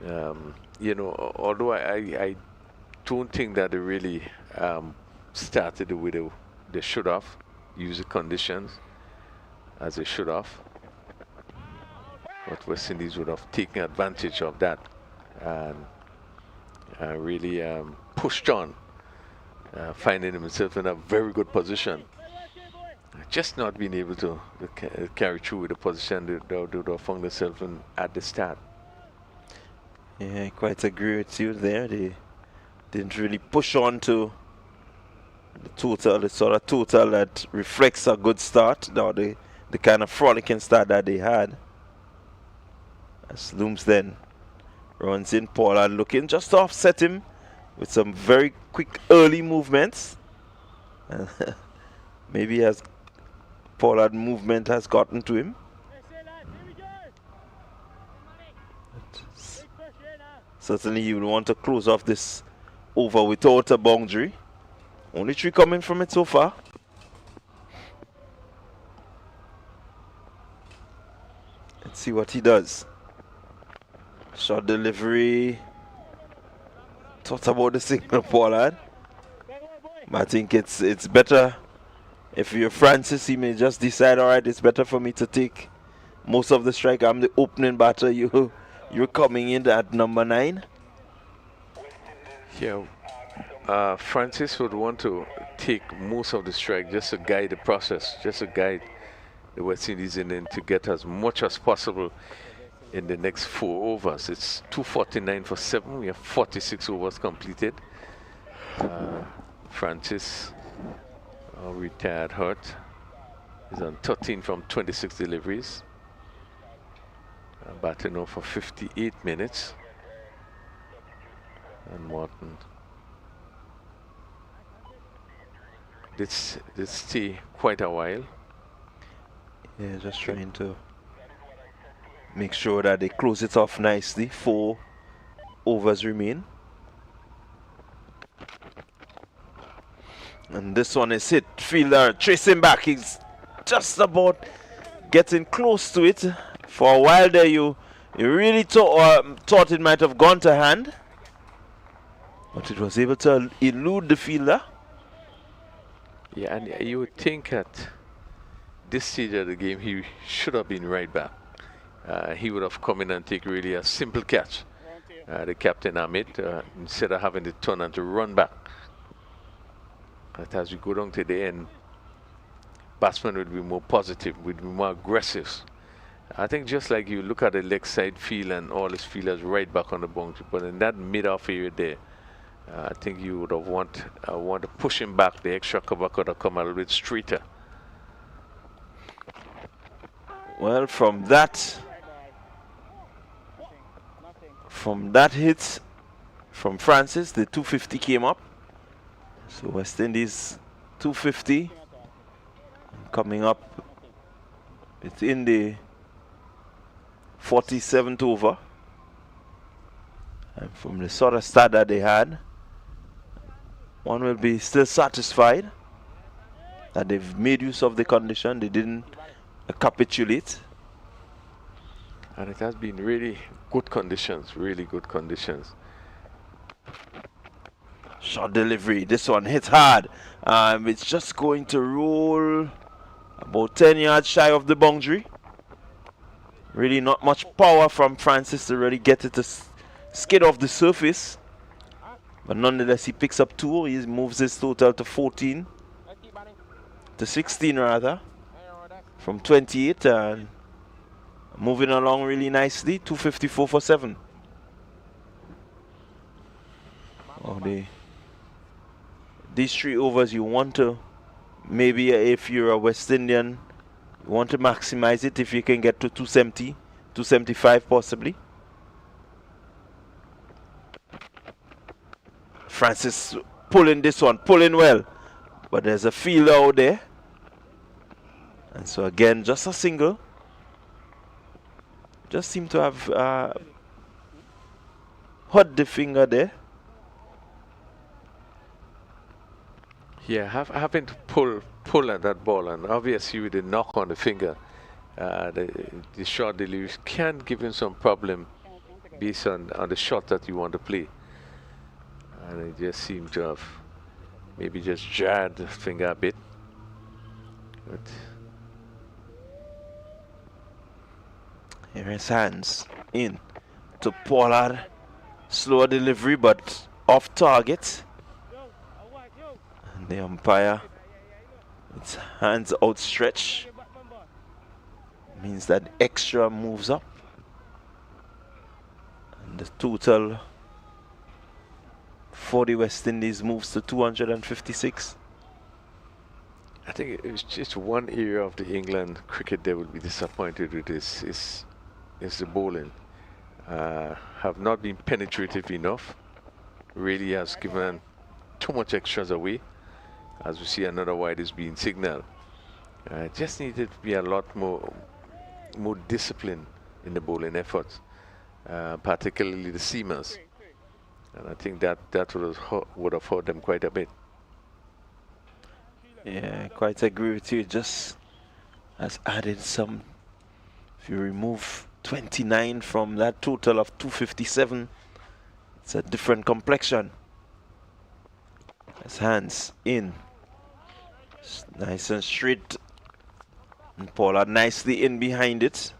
S4: Although I don't think that they really started the way they should have, used the conditions as they should have. But West Indies would have taken advantage of that and really pushed on, finding himself in a very good position. Just not being able to carry through with the position they would have found themselves in at the start.
S2: Yeah, I quite agree with you there. They didn't really push on to the sort of total that reflects a good start, now the kind of frolicking start that they had. As Looms then runs in, Pollard looking just to offset him with some very quick early movements. Maybe as Pollard movement has gotten to him. Certainly you will want to close off this over without a boundary. Only 3 coming from it so far. Let's see what he does. Shot delivery. Thought about the single, Pollard. But I think it's better if you're Francis, he may just decide, all right, it's better for me to take most of the strike. I'm the opening batter. You're coming in at number 9.
S4: Yeah, Francis would want to take most of the strike just to guide the process, just to guide the West Indies in to get as much as possible in the next 4 overs. It's 249 for 7. We have 46 overs completed. Francis, retired hurt, is on 13 from 26 deliveries. Batting off for 58 minutes. And Morton did stay quite a while.
S2: Yeah, just trying to make sure that they close it off nicely. 4 overs remain. And this one is hit. Fielder tracing back. He's just about getting close to it. For a while there, you really thought it might have gone to hand. But it was able to elude the fielder.
S4: Yeah, and you would think at this stage of the game, he should have been right back. He would have come in and take really a simple catch. The captain Amit, instead of having to turn and to run back. But as we go down to the end, batsmen would be more positive, would be more aggressive. I think just like you look at the leg side field and all his fielders right back on the boundary, but in that mid-off area there, I think you would have want to push him back. The extra cover could have come a little bit straighter.
S2: Well, from that hit from Francis, the 250 came up. So West Indies 250 coming up. It's in the 47th over. And from the sort of start that they had, one will be still satisfied that they've made use of the condition. They didn't capitulate.
S4: And it has been really good conditions, really good conditions.
S2: Short delivery. This one hits hard. It's just going to roll about 10 yards shy of the boundary. Really not much power from Francis to really get it to skid off the surface. But nonetheless, he picks up 2. He moves his total to 14. To 16 rather. From 28 and moving along really nicely. 254 for 7. Oh, these 3 overs you want to, maybe if you're a West Indian, you want to maximize it if you can get to 270, 275 possibly. Francis pulling this one, pulling well, but there's a fielder out there. And so again, just a single. Just seem to have hurt the finger there.
S4: Yeah, having to pull pull at that ball, and obviously with the knock on the finger, the short delivery can give him some problem based on the shot that you want to play. And it just seemed to have maybe just jarred the finger a bit. But
S2: here is hands in to Pollard. Slower delivery, but off target. And the umpire, its hands outstretched, means that extra moves up. And the total for the West Indies moves to 256.
S4: I think it's just one area of the England cricket they will be disappointed with is the bowling. Have not been penetrative enough. Really has given too much extras away. As we see, another wide is being signaled. Just needed to be a lot more discipline in the bowling efforts, particularly the seamers. And I think that would have hurt them quite a bit.
S2: Yeah, quite agree with you. Just has added some. If you remove 29 from that total of 257, it's a different complexion. His hands in. Nice and straight. And Pollard nicely in behind it.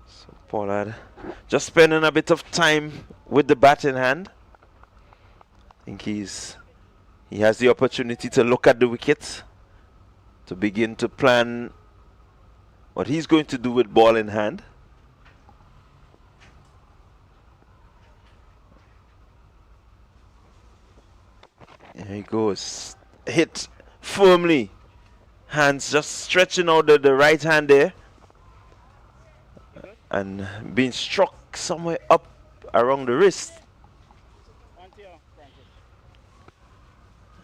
S2: So Pollard just spending a bit of time with the bat in hand. I think he has the opportunity to look at the wicket, to begin to plan what he's going to do with ball in hand. There he goes. Hit firmly. Hands just stretching out the right hand there. And being struck somewhere up around the wrist.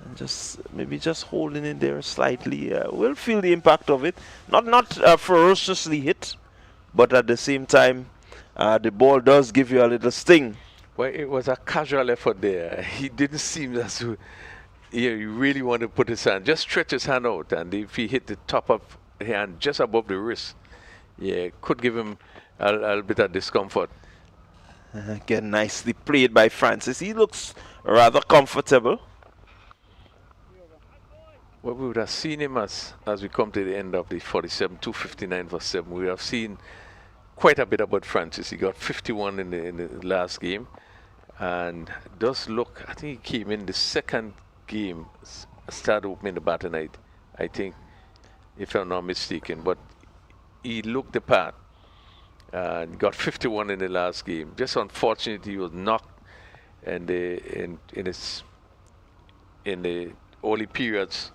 S2: And maybe just holding it there slightly. We'll feel the impact of it. Not ferociously hit, but at the same time, the ball does give you a little sting.
S4: Well, it was a casual effort there. He didn't seem as though he really wanted to put his hand. Just stretch his hand out, and if he hit the top of the hand just above the wrist, it could give him a little bit of discomfort.
S2: Again, nicely played by Francis. He looks rather comfortable.
S4: Well, we would have seen him as we come to the end of the 47, 259 for 7. We have seen quite a bit about Francis. He got 51 in the last game, and does look. I think he came in the second game, started opening the bat tonight, I think, if I'm not mistaken. But he looked the part and got 51 in the last game. Just unfortunate he was knocked in the early periods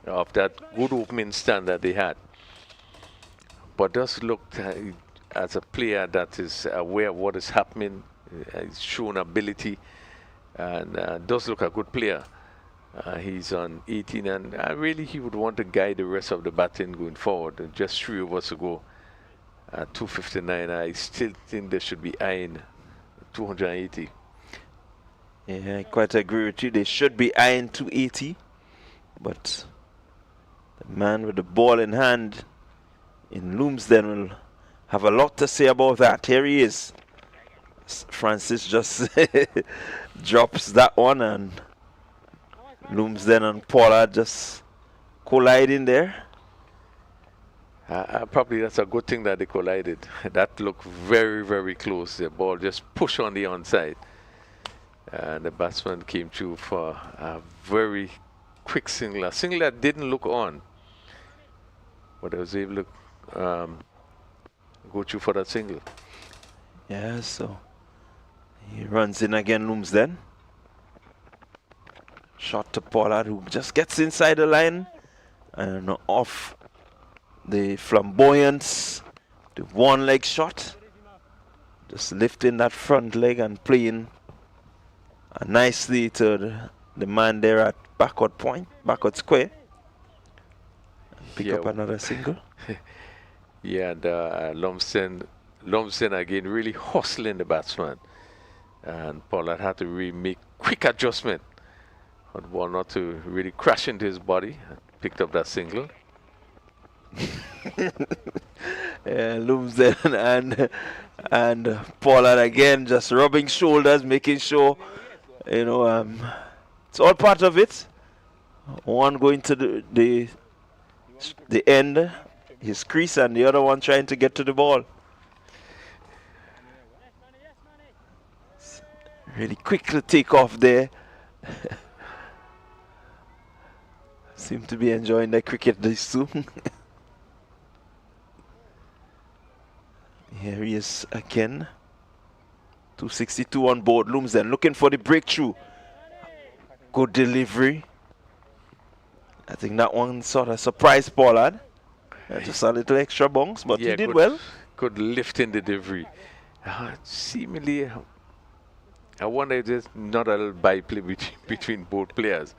S4: of that good opening stand that they had. But does look as a player that is aware of what is happening, he's shown ability, and does look a good player. He's on 18, and really he would want to guide the rest of the batting going forward. Just 3 overs to go at 259. I still think they should be eyeing 280.
S2: Yeah, I quite agree with you. They should be eyeing 280, but the man with the ball in hand in Loomsden will have a lot to say about that. Here he is. Francis just drops that one, and Loomsden and Pollard just colliding there.
S4: Probably that's a good thing that they collided. That looked very, very close. The ball just pushed on the onside. And the batsman came through for a very quick single. A single that didn't look on. But I was able to go through for that single.
S2: Yeah, so he runs in again, Loomsden. Shot to Pollard, who just gets inside the line and off the flamboyance, the one leg shot. Just lifting that front leg and playing nicely to the man there at backward point, backward square. Pick up another single.
S4: Yeah, and Lumsden again really hustling the batsman. And Pollard had to really make quick adjustment the ball not to really crash into his body. Picked up that single.
S2: Lumsden and Pollard again just rubbing shoulders, making sure, you know, it's all part of it. One going to the end, his crease, and the other one trying to get to the ball. Really quickly take off there. Seem to be enjoying the cricket, these two. Here he is again. 262 on board. Lumsden looking for the breakthrough. Good delivery. I think that one sort of surprised Pollard. Just a little extra bounce, but he did well.
S4: Good lift in the delivery. Seemingly, I wonder if there's not a little byplay between both players,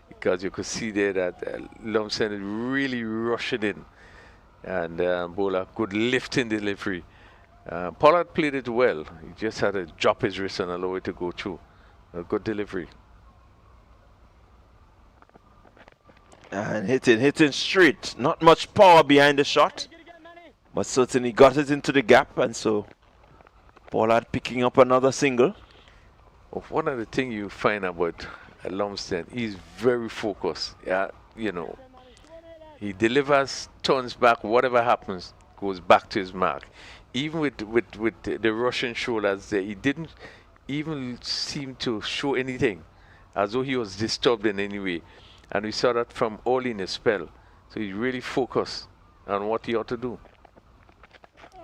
S4: because you could see there that Lumsden is really rushing in, and bowler good lift in delivery. Pollard played it well. He just had to drop his wrist and allow it to go through. A good delivery.
S2: And hitting straight. Not much power behind the shot, but certainly got it into the gap, and so Pollard picking up another single.
S4: One of the things you find about Lumsden, he's very focused. Yeah, you know, he delivers, turns back, whatever happens, goes back to his mark. Even with the Russian shoulders there, he didn't even seem to show anything, as though he was disturbed in any way. And we saw that from early in the spell. So he's really focused on what he ought to do.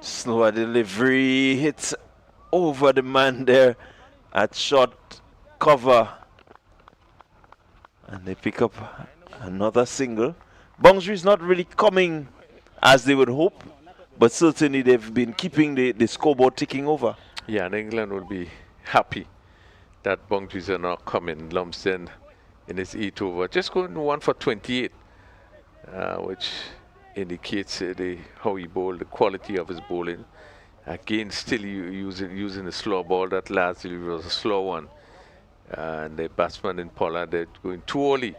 S2: Slower delivery, hits over the man there at short cover. And they pick up another single. Boundaries not really coming as they would hope, but certainly they've been keeping the scoreboard ticking over.
S4: Yeah, and England will be happy that boundaries are not coming. Lumsden in his 8 over, just going 1 for 28, which indicates how he bowled, the quality of his bowling. Again, still using the slow ball. That last delivery was a slow one. And the batsman in Pollard, they're going too early.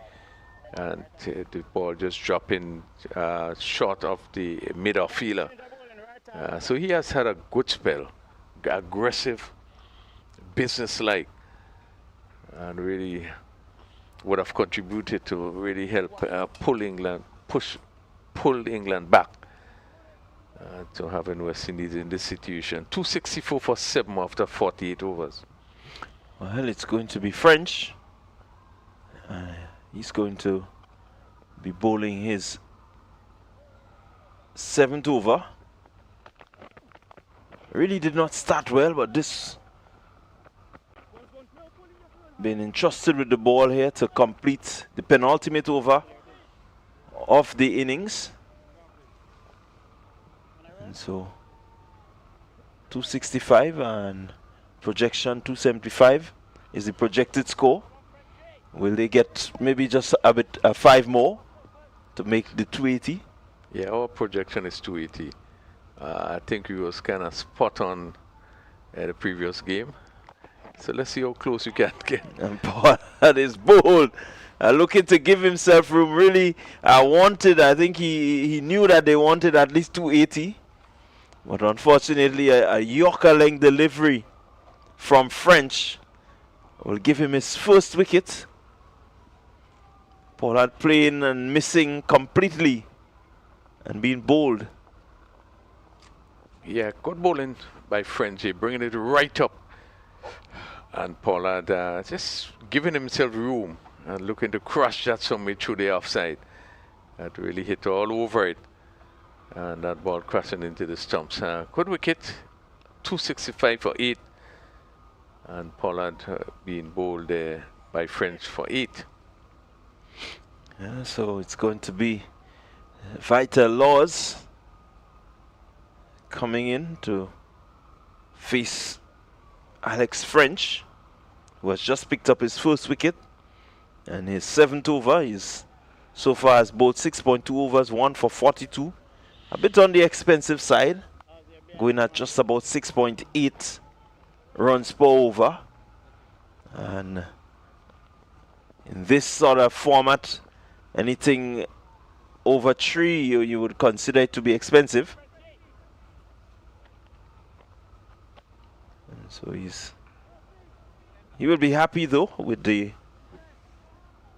S4: And the ball just dropping short of the mid-off fielder. So he has had a good spell. Aggressive, business-like, and really would have contributed to really help pull England back to having West Indies in this situation. 264 for 7 after 48 overs.
S2: Well, it's going to be French. He's going to be bowling his 7th over. Really did not start well, but this been entrusted with the ball here to complete the penultimate over of the innings. And so 265 and projection 275 is the projected score. Will they get maybe just a bit 5 more to make the 280?
S4: Yeah, our projection is 280. I think we was kind of spot on the previous game. So let's see how close you can get.
S2: And Pollard is bold, looking to give himself room. Really, I think he knew that they wanted at least 280. But unfortunately, a Yorker length delivery from French will give him his first wicket. Pollard playing and missing completely and being bold.
S4: Yeah, good bowling by French, bringing it right up. And Pollard just giving himself room and looking to crush that somewhere through the offside. That really hit all over it. And that ball crashing into the stumps. Good wicket, 265 for 8. And Pollard being bowled there by French for 8.
S2: Yeah, so it's going to be Vital Laws coming in to face Alex French, who has just picked up his first wicket, and his 7th over is so far has bowled 6.2 overs, 1 for 42. A bit on the expensive side, going at just about 6.8 runs per over. And In this sort of format, anything over 3 you would consider it to be expensive. And so he will be happy though with the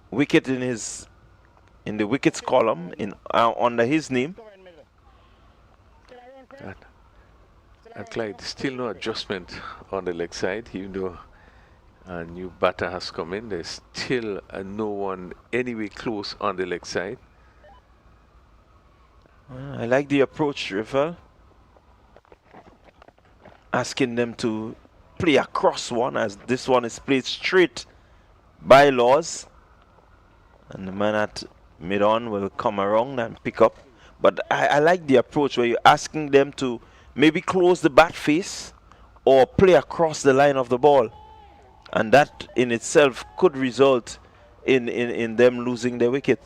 S2: wicket in the wickets column under his name.
S4: And Clyde, still no adjustment on the leg side, even though a new batter has come in. There's still no one anyway close on the leg side.
S2: I like the approach, Rafael. Asking them to play across one, as this one is played straight by Laws. And the man at mid-on will come around and pick up. But I like the approach where you're asking them to maybe close the bat face or play across the line of the ball. And that in itself could result in them losing their wicket.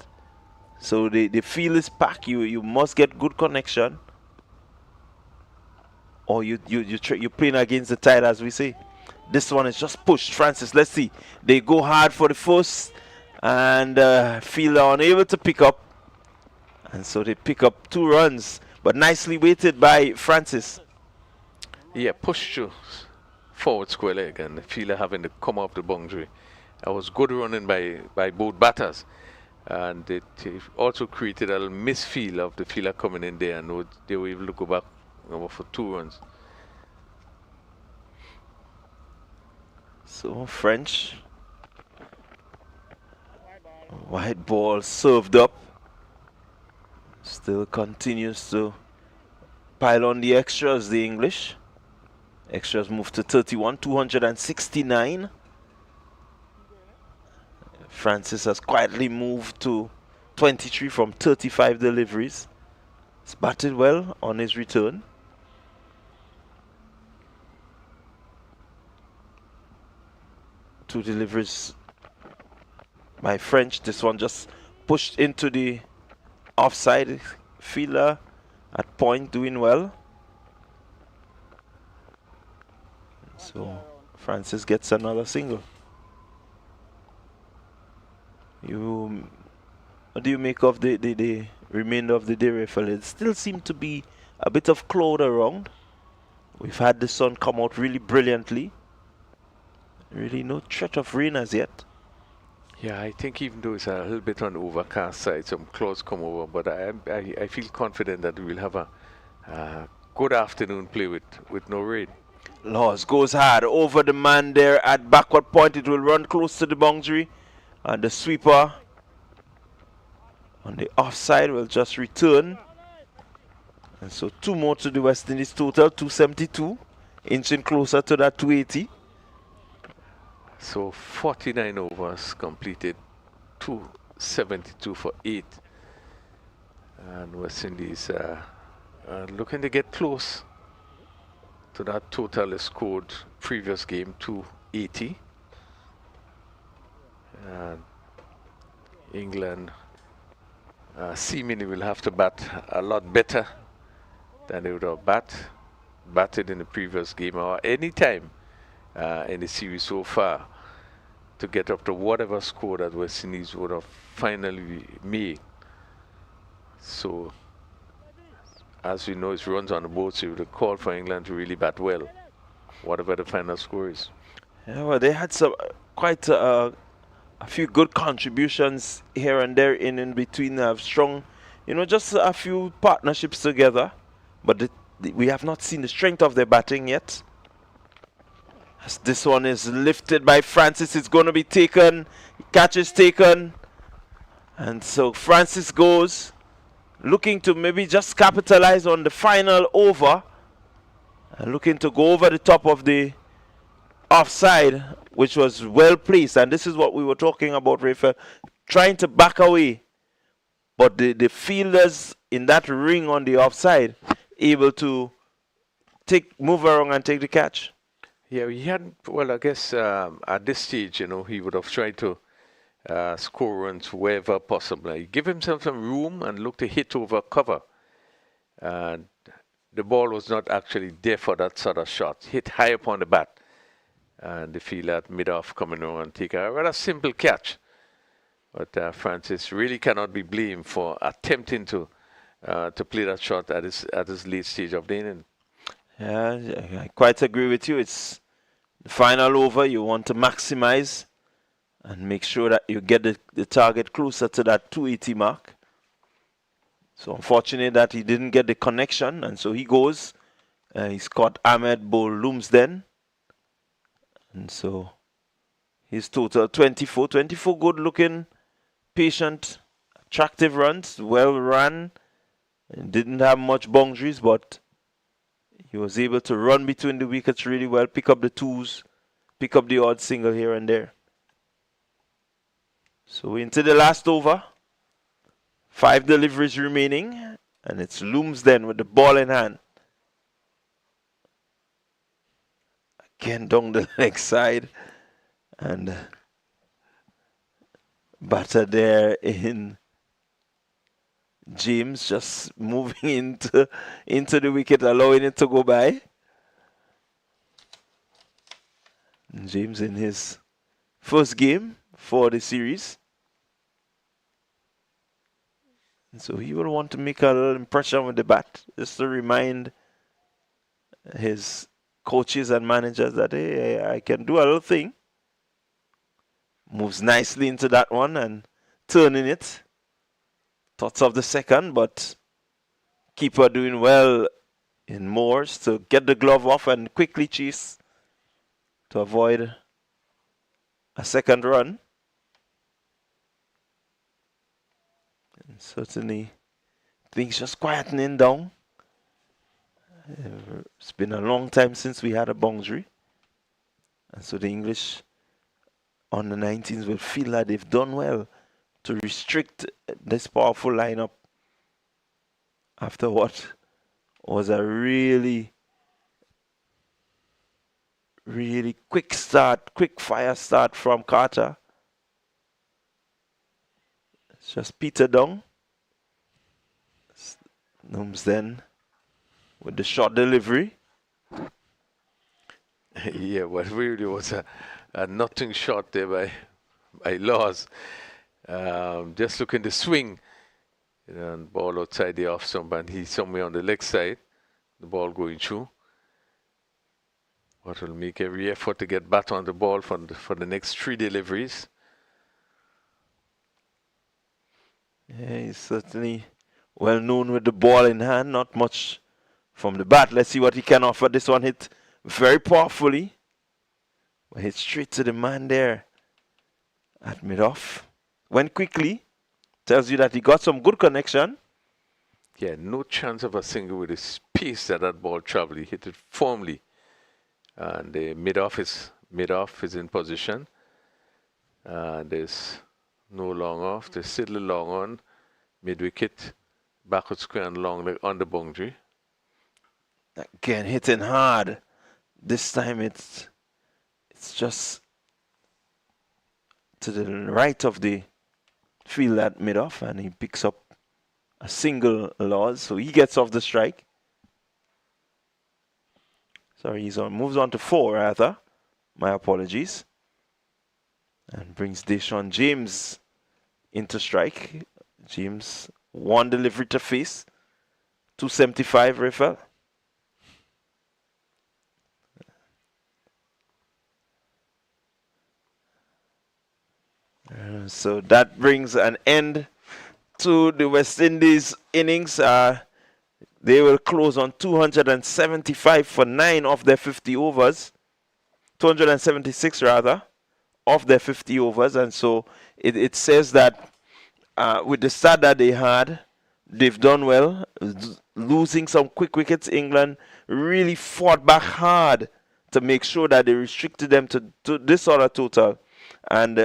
S2: So the field is packed. You must get good connection, or you're playing against the tide, as we say. This one is just pushed. Francis, let's see. They go hard for the first, and fielder unable to pick up. And so they pick up 2 runs, but nicely weighted by Francis.
S4: Yeah, push to forward square leg, and the fielder having to come off the boundary. That was good running by both batters. And it also created a little misfeel of the fielder coming in there, and they were able to go back for 2 runs.
S2: So French, white ball served up, still continues to pile on the extras, the English. Extras move to 31, 269. Francis has quietly moved to 23 from 35 deliveries. He's batted well on his return. Two deliveries by French. This one just pushed into the offside. Fielder at point doing well. So Francis gets another single. What do you make of the remainder of the day, Rafael? It still seems to be a bit of cloud around. We've had the sun come out really brilliantly. Really no threat of rain as yet.
S4: Yeah, I think even though it's a little bit on the overcast side, some clouds come over, but I feel confident that we will have a good afternoon play with no rain.
S2: Laws goes hard over the man there at backward point. It will run close to the boundary. And the sweeper on the offside will just return. And so 2 more to the West Indies total, 272, inching closer to that 280.
S4: So 49 overs completed, 272 for 8. And West Indies looking to get close to that total scored previous game, 280. And England seemingly will have to bat a lot better than they would have batted in the previous game or any time in the series so far to get up to whatever score that West Indies would have finally made. So, as we know, it's runs on the board, so you would call for England to really bat well, whatever the final score is.
S2: Yeah, well, they had some quite a few good contributions here and there in between. Strong, just a few partnerships together, but we have not seen the strength of their batting yet. As this one is lifted by Francis, it's going to be taken. Catch is taken, and so Francis goes, looking to maybe just capitalize on the final over, and looking to go over the top of the offside, which was well placed. And this is what we were talking about, Rafael, trying to back away, but the fielders in that ring on the offside able to move around and take the catch.
S4: Yeah, he had, well, I guess at this stage, he would have tried to score runs wherever possible. He give himself some room and look to hit over cover. And the ball was not actually there for that sort of shot. Hit high upon the bat. And the fielder at mid-off coming around and take a rather simple catch. But Francis really cannot be blamed for attempting to play that shot at his late stage of the inning.
S2: Yeah, I quite agree with you. It's the final over. You want to maximize and make sure that you get the target closer to that 280 mark. So unfortunate that he didn't get the connection, and so he goes. He's caught Ahmed Bol Lumsden. And so his total 24 good looking, patient, attractive runs, well run. Didn't have much boundaries, but he was able to run between the wickets really well, pick up the twos, pick up the odd single here and there. So into the last over. 5 deliveries remaining, and it's Lumsden with the ball in hand. Again down the leg side, and batter there in James, just moving into the wicket, allowing it to go by. And James in his first game for the series. And so he will want to make a little impression with the bat, just to remind his coaches and managers that, hey, I can do a little thing. Moves nicely into that one and turning it. Thoughts of the second, but keeper doing well in Moores to get the glove off and quickly chase to avoid a second run. And certainly things just quietening down. It's been a long time since we had a boundary. And so the English on the 19s will feel that they've done well to restrict this powerful lineup after what was a really quick fire start from Carter. It's just Peter down. Lumsden with the short delivery.
S4: Yeah, well, really was a nothing shot there by Laws. Just looking the swing, and ball outside the off stump, and he's somewhere on the leg side. The ball going through. What will make every effort to get back on the ball for the next 3 deliveries.
S2: Yeah, he's certainly well known with the ball in hand, not much from the bat. Let's see what he can offer. This one hit very powerfully. Hit straight to the man there at mid-off. Went quickly. Tells you that he got some good connection.
S4: Yeah, no chance of a single with the space that ball traveled. He hit it firmly. And the mid-off is in position. There's no long off. There's still a long on. Mid-wicket, backward square and long leg on the boundary.
S2: Again, hitting hard. This time it's just to the right of the field at mid-off, and he picks up a single loss, so he gets off the strike. Sorry, moves on to 4 rather. My apologies. And brings Deshaun James into strike. James, 1 delivery to face. 275 rifle. So that brings an end to the West Indies innings. They will close on 275 for 9 of their 50 overs. 276 rather, of their 50 overs. And so it says that with the start that they had, they've done well. Losing some quick wickets, England really fought back hard to make sure that they restricted them to this sort of total. And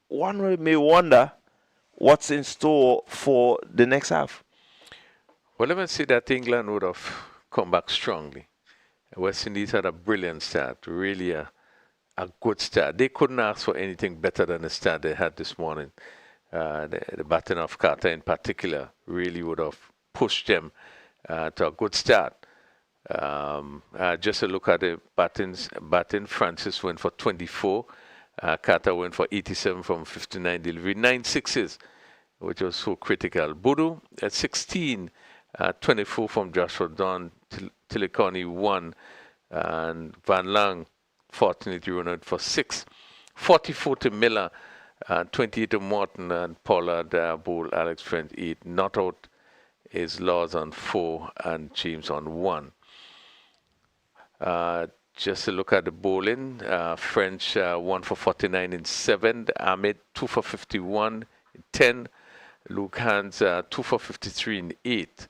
S2: one may wonder what's in store for the next half.
S4: Well, let me say that England would have come back strongly. West Indies had a brilliant start, really a good start. They couldn't ask for anything better than the start they had this morning. The batting of Carter in particular really would have pushed them to a good start. Just a look at the batting, Francis went for 24 Carter went for 87 from 59 delivery, 9 sixes, which was so critical. Bodo at 16, 24 from Joshua Don, Tilikoni 1, and Van Lang fortunately run out for 6. 44 to Miller, 28 to Morton, and Pollard bowl Alex French 8. Not out is Laws on 4 and James on 1. Just a look at the bowling. French 1 for 49 in 7. Ahmed 2 for 51 in 10. Luke Hans 2 for 53 in 8.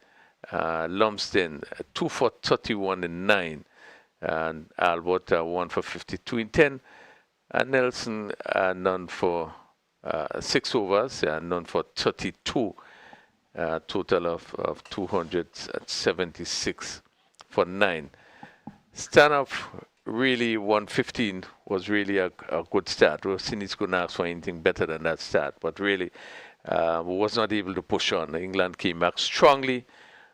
S4: Lumsden 2 for 31 in 9. And Albert 1 for 52 in 10. And Nelson none for 6 overs, none for 32. Total of 276 for 9. Stand up really 115 was really a good start. West Indies couldn't ask for anything better than that start, but really was not able to push on. England came back strongly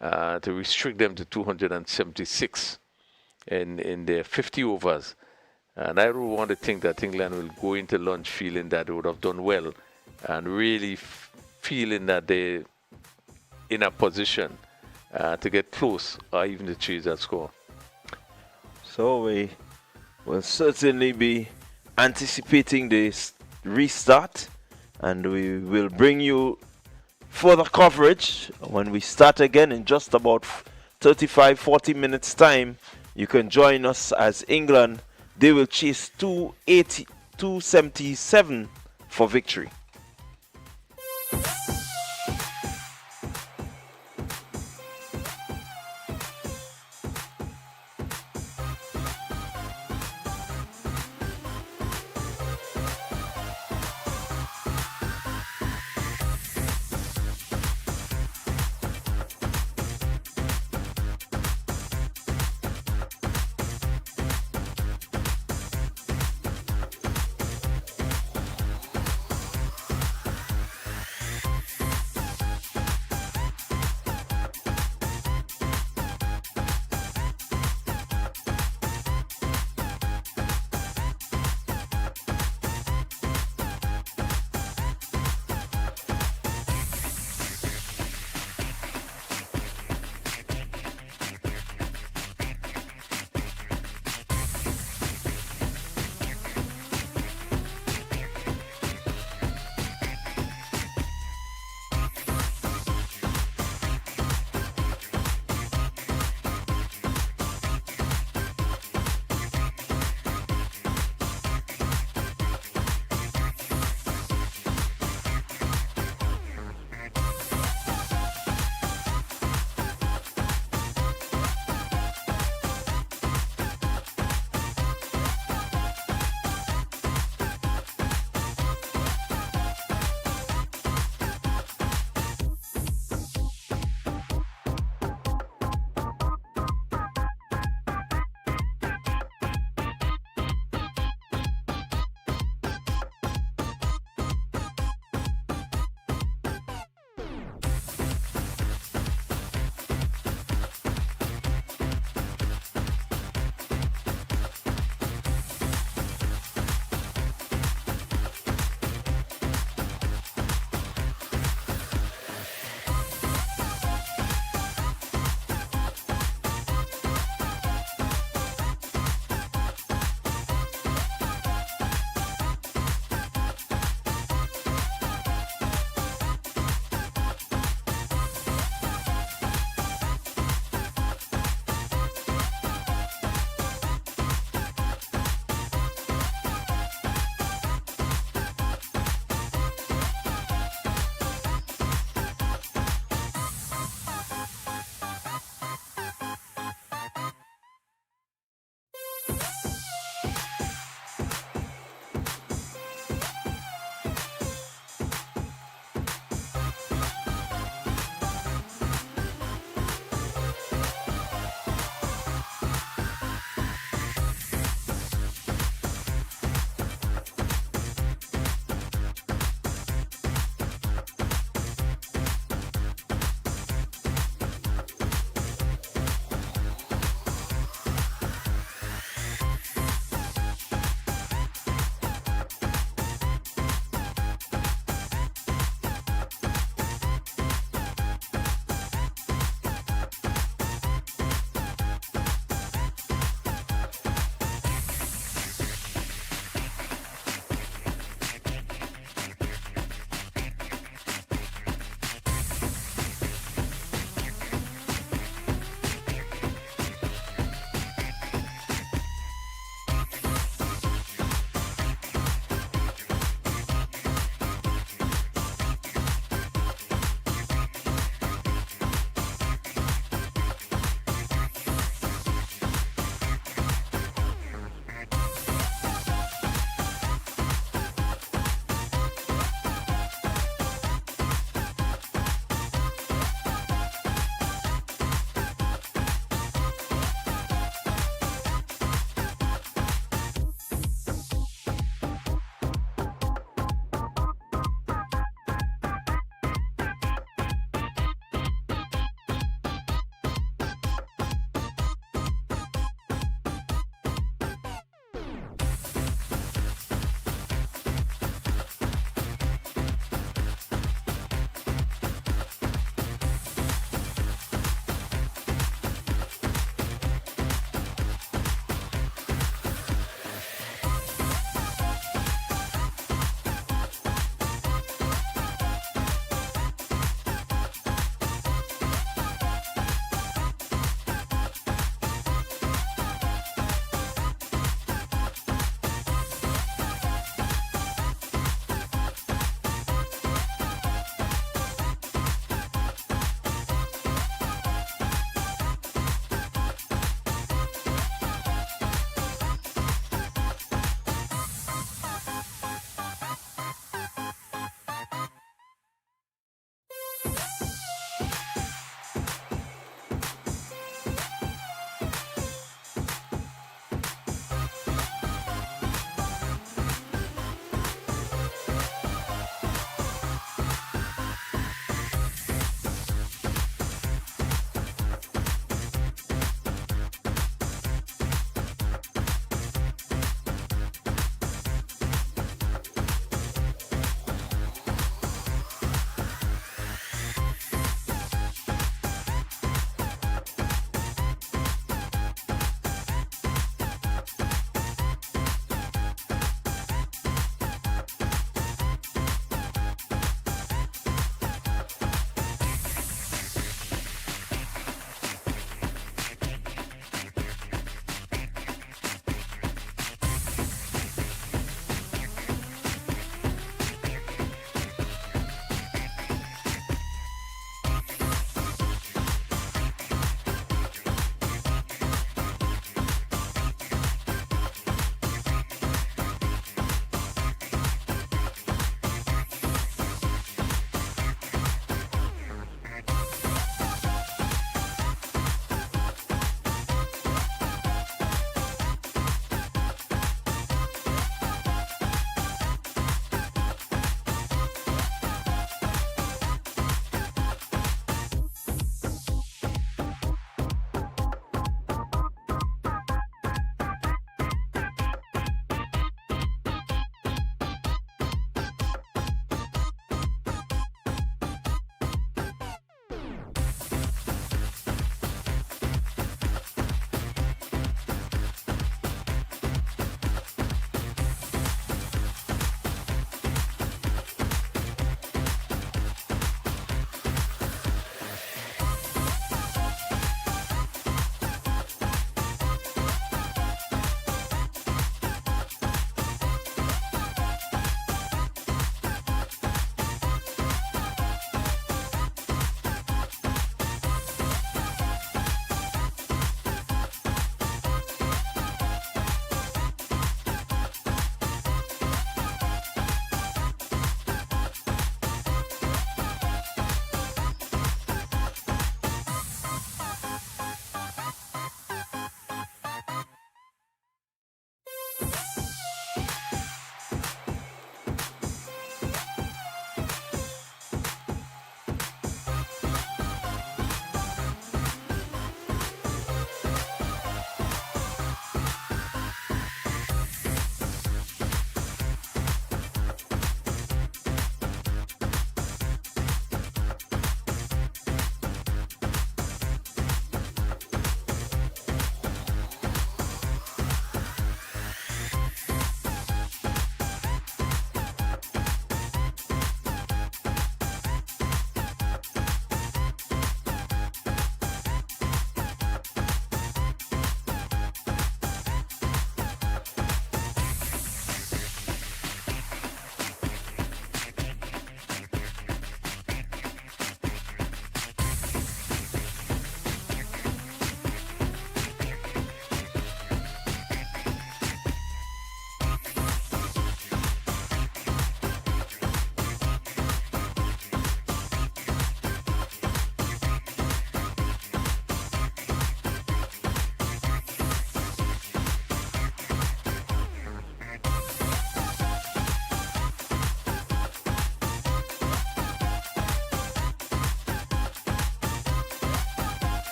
S4: to restrict them to 276 in their 50 overs. And I really want to think that England will go into lunch feeling that they would have done well and really feeling that they're in a position to get close or even to chase that score.
S2: So we will certainly be anticipating this restart, and we will bring you further coverage when we start again in just about 35-40 minutes time. You can join us as England, they will chase 277 for victory.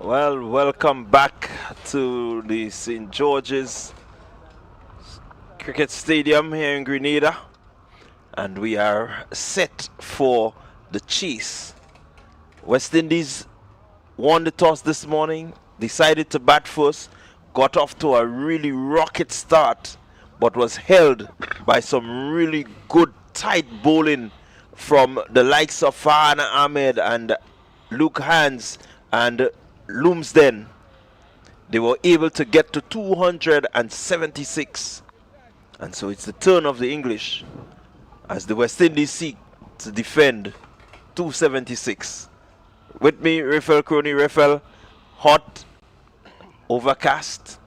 S2: Well, welcome back to the St. George's Cricket Stadium here in Grenada. And we are set for the chase. West Indies won the toss this morning, decided to bat first, got off to a really rocket start, but was held by some really good tight bowling from the likes of Farhan Ahmed and Luke Hans and Lumsden. They were able to get to 276. And so it's the turn of the English as the West Indies seek to defend 276. With me, Rafael Crony. Rafael, hot, overcast,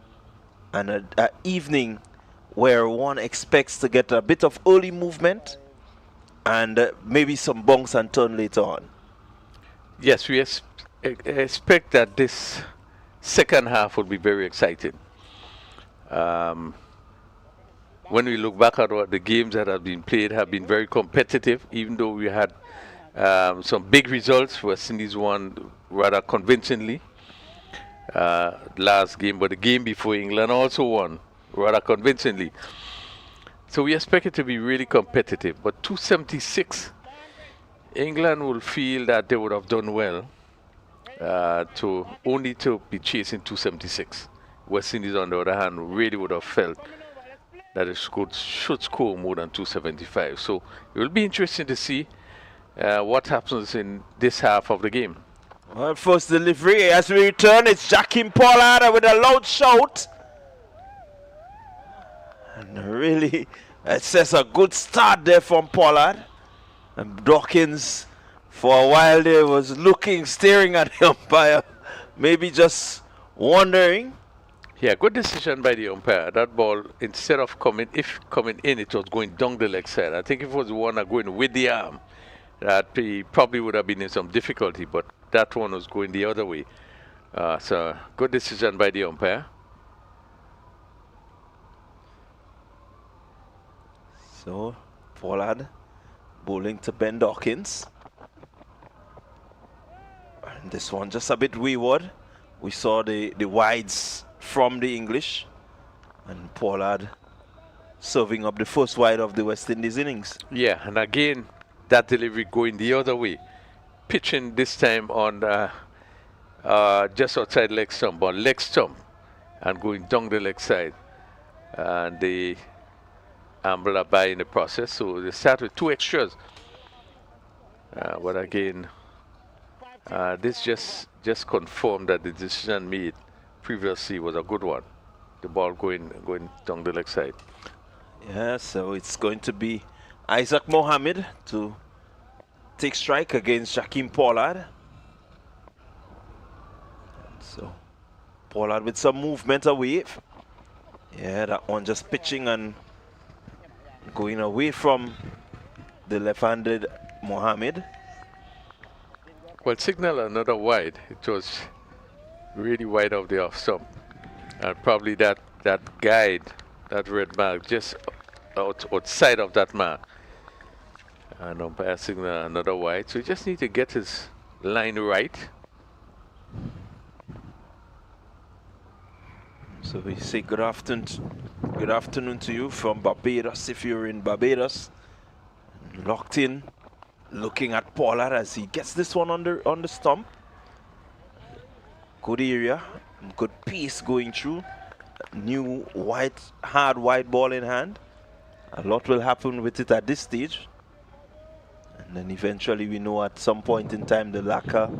S2: and an evening where one expects to get a bit of early movement and maybe some bunks and turn later on.
S4: Yes, we expect that this second half will be very exciting. When we look back at what the games that have been played have been very competitive, even though we had some big results. West Indies won rather convincingly last game, but the game before England also won rather convincingly. So we expect it to be really competitive. But 276, England will feel that they would have done well to be chasing 276. West Indies, on the other hand, really would have felt that it should score more than 275. So it will be interesting to see what happens in this half of the game.
S2: Well, first delivery as we return, it's Jakim Pollard with a loud shout. And really, it says a good start there from Pollard. And Dawkins, for a while there, was staring at the umpire, maybe just wondering.
S4: Yeah, good decision by the umpire. That ball, instead of coming in, it was going down the leg side. I think if it was the one going with the arm, that he probably would have been in some difficulty, but that one was going the other way. So, good decision by the umpire.
S2: So, Pollard bowling to Ben Dawkins. And this one just a bit wayward. We saw the wides from the English, and Pollard serving up the first wide of the West Indies innings.
S4: Yeah, and again, that delivery going the other way. Pitching this time on just outside leg stump, or leg stump, and going down the leg side. And they amble by in the process, so they start with 2 extras. But again, this just confirmed that the decision made previously was a good one. The ball going down the leg side.
S2: Yeah, so it's going to be Isaac Mohammed to take strike against Jakim Pollard. So Pollard with some movement away. Yeah, that one just pitching and going away from the left-handed Mohammed.
S4: Well, signal another wide. It was really wide of the off stump. And probably that guide, that red mark, just outside of that mark. And umpire signal another wide. So he just need to get his line right.
S2: So we say good afternoon to you from Barbados, if you're in Barbados. Locked in, looking at Pollard as he gets this one on the stump. Good area, good pace going through. New hard white ball in hand. A lot will happen with it at this stage. And then eventually we know at some point in time the lacquer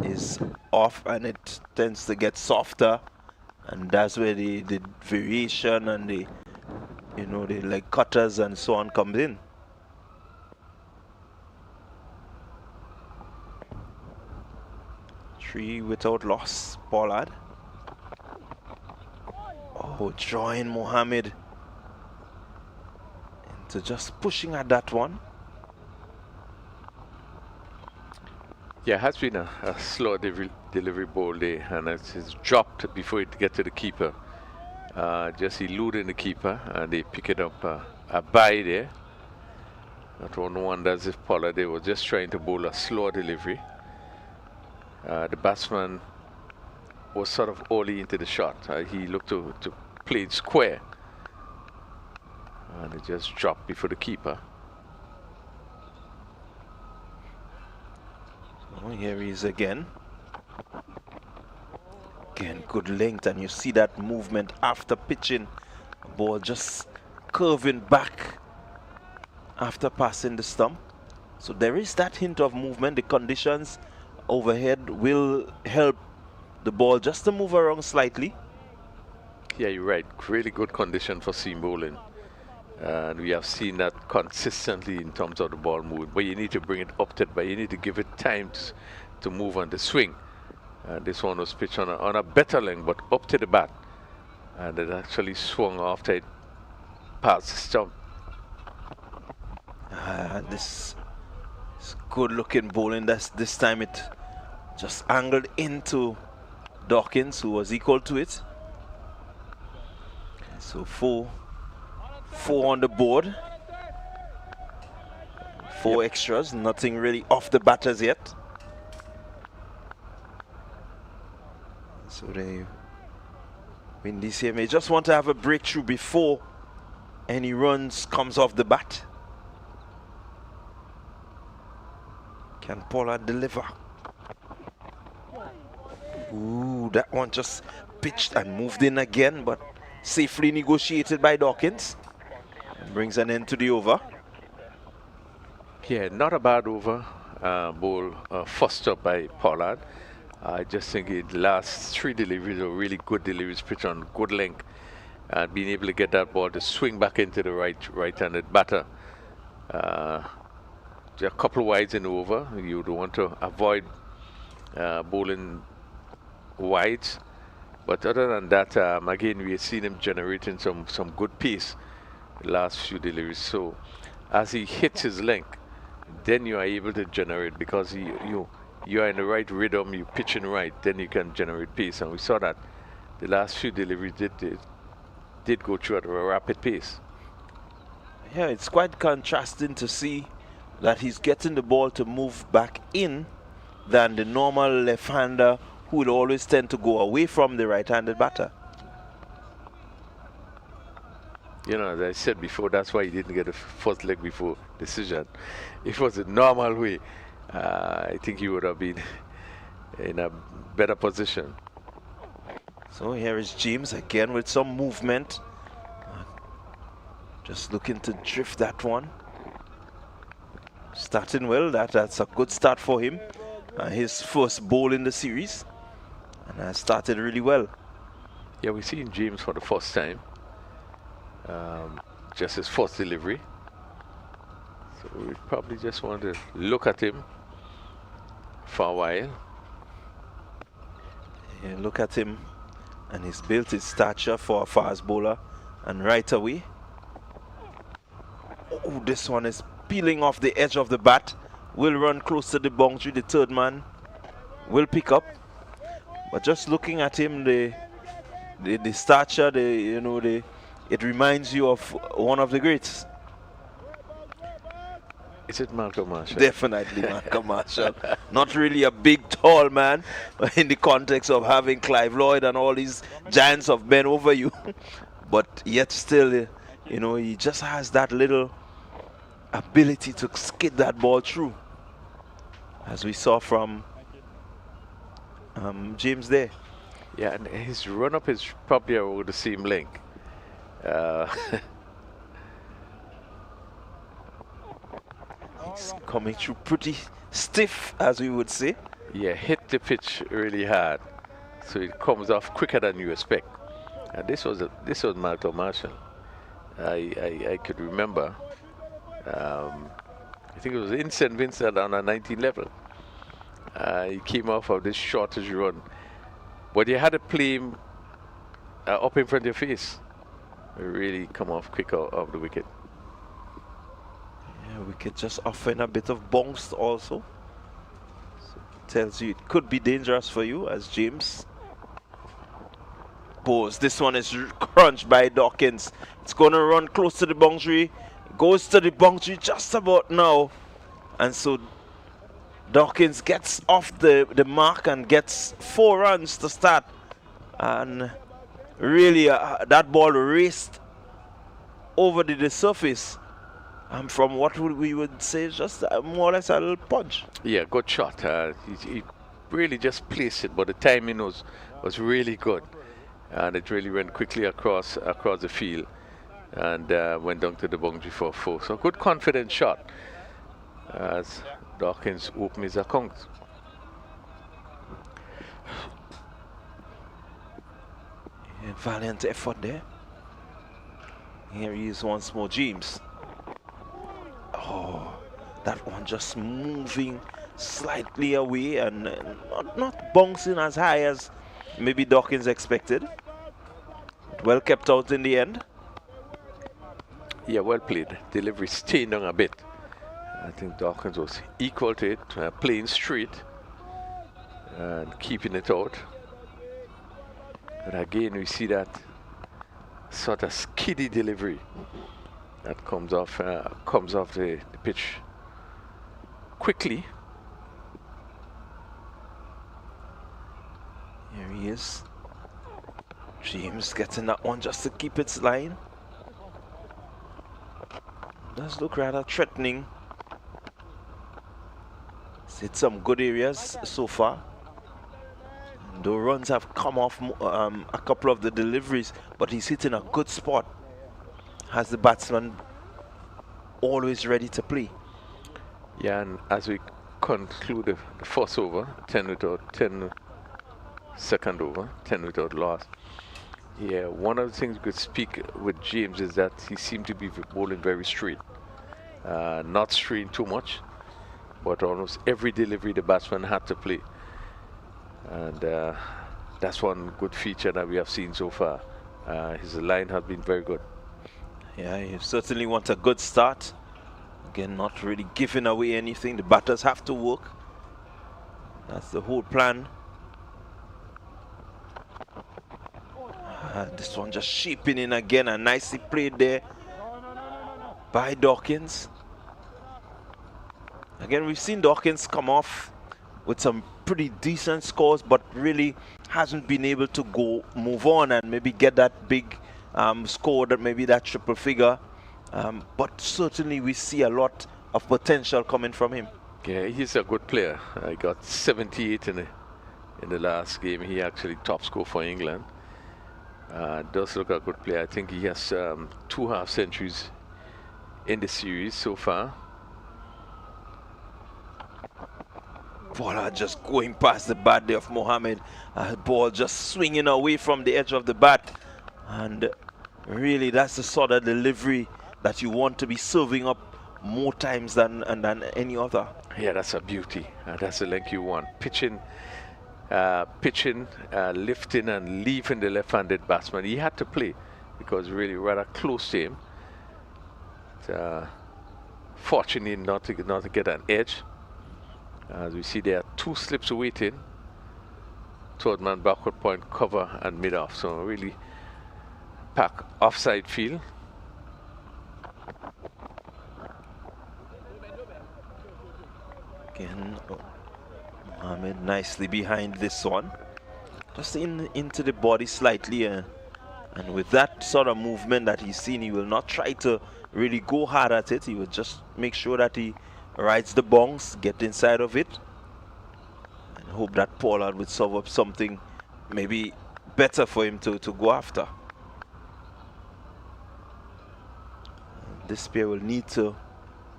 S2: is off and it tends to get softer. And that's where the variation and the like cutters and so on comes in. Three without loss, Pollard. Oh, drawing Mohammed into just pushing at that one.
S4: Yeah, it has been a slow delivery ball there, and it's dropped before it gets to the keeper. Just eluding the keeper, and they pick it up a bye there. Not one wonders if Pollard, they were just trying to bowl a slow delivery. The batsman was sort of early into the shot. He looked to play it square. And it just dropped before the keeper.
S2: Oh, here he is again. Again, good length, and you see that movement after pitching. Ball just curving back after passing the stump. So there is that hint of movement. The conditions overhead will help the ball just to move around slightly.
S4: Yeah, you're right. Really good condition for seam bowling. And we have seen that consistently in terms of the ball moving. But you need to bring it up to it, but you need to give it time to move on the swing. This one was pitched on a better length, but up to the bat. And it actually swung after it passed the stump.
S2: This is good looking bowling. This time it just angled into Dawkins, who was equal to it. So four on the board. Four extras, nothing really off the batters yet. So they Windies here may just want to have a breakthrough before any runs comes off the bat. Can Pollard deliver? Ooh, that one just pitched and moved in again, but safely negotiated by Dawkins. And brings an end to the over.
S4: Yeah, not a bad over. Ball first up by Pollard. I just think the last 3 deliveries are really good deliveries, pitch on good length, and being able to get that ball to swing back into the right-handed batter. There are a couple of wides in the over. You would want to avoid bowling wides, but other than that, again, we have seen him generating some good pace the last few deliveries. So as he hits his length, then you are able to generate, because you are in the right rhythm, you pitching right, then you can generate pace. And we saw that the last few deliveries did go through at a rapid pace.
S2: Yeah, it's quite contrasting to see that he's getting the ball to move back in than the normal left-hander who would always tend to go away from the right-handed batter.
S4: You know, as I said before, that's why he didn't get the first leg before decision. If it was a normal way, I think he would have been in a better position.
S2: So here is James again with some movement. Just looking to drift that one. Starting well, that's a good start for him. His first bowl in the series. And started really well.
S4: Yeah, we've seen James for the first time. Just his first delivery. So we probably just want to look at him for a while.
S2: Yeah, look at him, and he's built his stature for a fast bowler. And right away, oh, this one is peeling off the edge of the bat. Will run close to the boundary. The third man will pick up. But just looking at him, the stature, it reminds you of one of the greats.
S4: Is it Malcolm Marshall?
S2: Definitely Malcolm Marshall. Not really a big, tall man, but in the context of having Clive Lloyd and all these giants of men over you. But yet still, he just has that little ability to skid that ball through, as we saw from James there.
S4: Yeah, and his run-up is probably over the same length.
S2: He's coming through pretty stiff, as we would say.
S4: Yeah, hit the pitch really hard, so it comes off quicker than you expect. And this was Malcolm Marshall. I could remember. I think it was in St. Vincent on a 19 level. He came off of this shortish run, but you had to play him up in front of your face. Really come off quicker off the wicket.
S2: Yeah, wicket just offering a bit of bounce also. So it tells you it could be dangerous for you as James bows. This one is crunched by Dawkins. It's going to run close to the boundary. Goes to the boundary just about now. And so Dawkins gets off the mark and gets 4 runs to start and really that ball raced over the surface. From what we would say is just more or less a little punch.
S4: Yeah, good shot. He really just placed it, but the timing was really good, and it really went quickly across the field, and went down to the boundary for 4. So good confident shot as Dawkins opened his account.
S2: Yeah, valiant effort there. Here he is once more, James. Oh, that one just moving slightly away and not bouncing as high as maybe Dawkins expected. Well kept out in the end.
S4: Yeah, well played. Delivery staying down a bit. I think Dawkins was equal to it, playing straight and keeping it out. But again, we see that sort of skiddy delivery that comes off the pitch quickly.
S2: Here he is. James getting that one just to keep its line. Does look rather threatening. It's hit some good areas so far. The runs have come off a couple of the deliveries, but he's hitting a good spot. Has the batsman always ready to play.
S4: Yeah, and as we conclude the first over, 10 second over, 10 without loss. Yeah, one of the things we could speak with James is that he seemed to be bowling very straight. Not straying too much, but almost every delivery the batsman had to play. And that's one good feature that we have seen so far. His line has been very good.
S2: Yeah, you certainly want a good start. Again, not really giving away anything. The batters have to work. That's the whole plan. This one just shaping in again, and nicely played there by Dawkins. Again, we've seen Dawkins come off with some pretty decent scores, but really hasn't been able to move on and maybe get that big score, that maybe that triple figure. But certainly we see a lot of potential coming from him.
S4: Yeah, he's a good player. He got 78 in the last game. He actually top score for England. Does look a good player. I think he has 2 half centuries in the series so far.
S2: Ball just going past the bat there of Mohammed. Ball just swinging away from the edge of the bat. And really, that's the sort of delivery that you want to be serving up more times than any other.
S4: Yeah, that's a beauty. That's the length you want. Pitching, lifting and leaving the left-handed batsman. He had to play because really rather close to him. Fortunately not to get an edge. As we see, there are 2 slips waiting. Third man backward point, cover and mid-off. So really pack offside field.
S2: Again, Mohammed nicely behind this one. Just into the body slightly. And with that sort of movement that he's seen, he will not try to really go hard at it. He will just make sure that he rides the bounce, get inside of it, and hope that Pollard would serve up something maybe better for him to go after. This pair will need to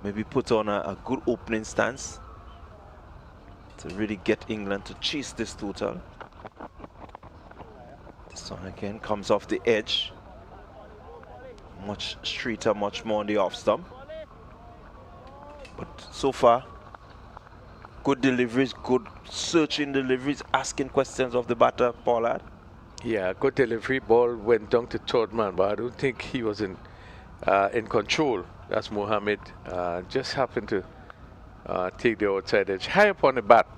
S2: maybe put on a good opening stance to really get England to chase this total. This one again comes off the edge. Much straighter, much more on the off stump. But so far, good deliveries, good searching deliveries, asking questions of the batter, Pollard.
S4: Yeah, good delivery. Ball went down to third man, but I don't think he was in control. That's Mohammed. Just happened to take the outside edge, high up on the bat,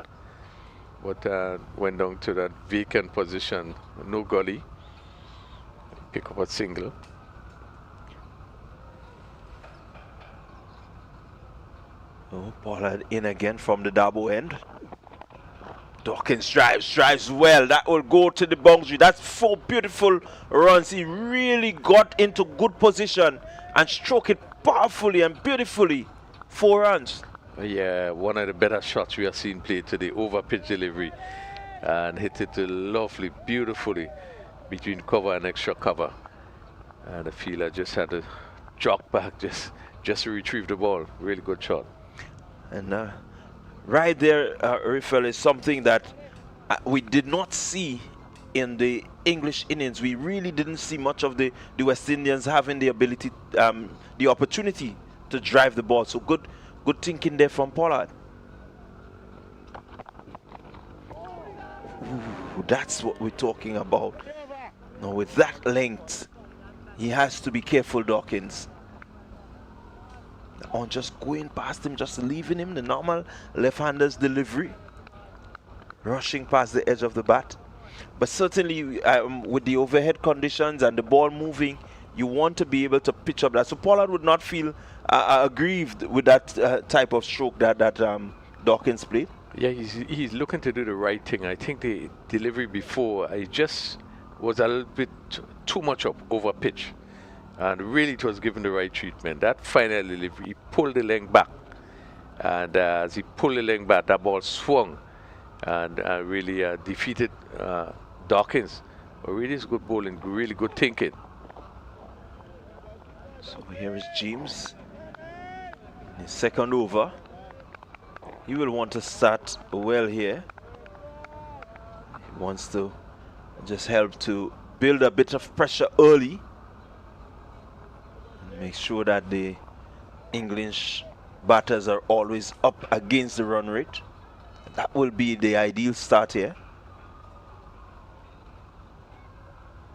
S4: but went down to that vacant position. No gully. Pick up a single.
S2: Oh, Pollard in again from the double end. Dawkins drives well. That will go to the boundary. That's 4 beautiful runs. He really got into good position and struck it powerfully and beautifully. 4 runs.
S4: Yeah, one of the better shots we have seen played today, over pitch delivery, and hit it lovely, beautifully between cover and extra cover. And the fielder just had to jog back just to retrieve the ball. Really good shot.
S2: And right there, Rifel, is something that we did not see in the English innings. We really didn't see much of the West Indians having the ability, the opportunity to drive the ball. So good thinking there from Pollard. Ooh, that's what we're talking about. Now with that length, he has to be careful, Dawkins. On just going past him, just leaving him the normal left-hander's delivery, rushing past the edge of the bat. But certainly with the overhead conditions and the ball moving, you want to be able to pitch up that. So Pollard would not feel aggrieved with that type of stroke that Dawkins played.
S4: Yeah, he's looking to do the right thing. I think the delivery before, it just was a little bit too much up over pitch. And really it was given the right treatment. That final delivery, he pulled the length back. And as he pulled the length back, that ball swung and really defeated Dawkins. But really is good bowling, really good thinking.
S2: So here is James. His second over. He will want to start well here. He wants to just help to build a bit of pressure early. Make sure that the English batters are always up against the run rate. That will be the ideal start here.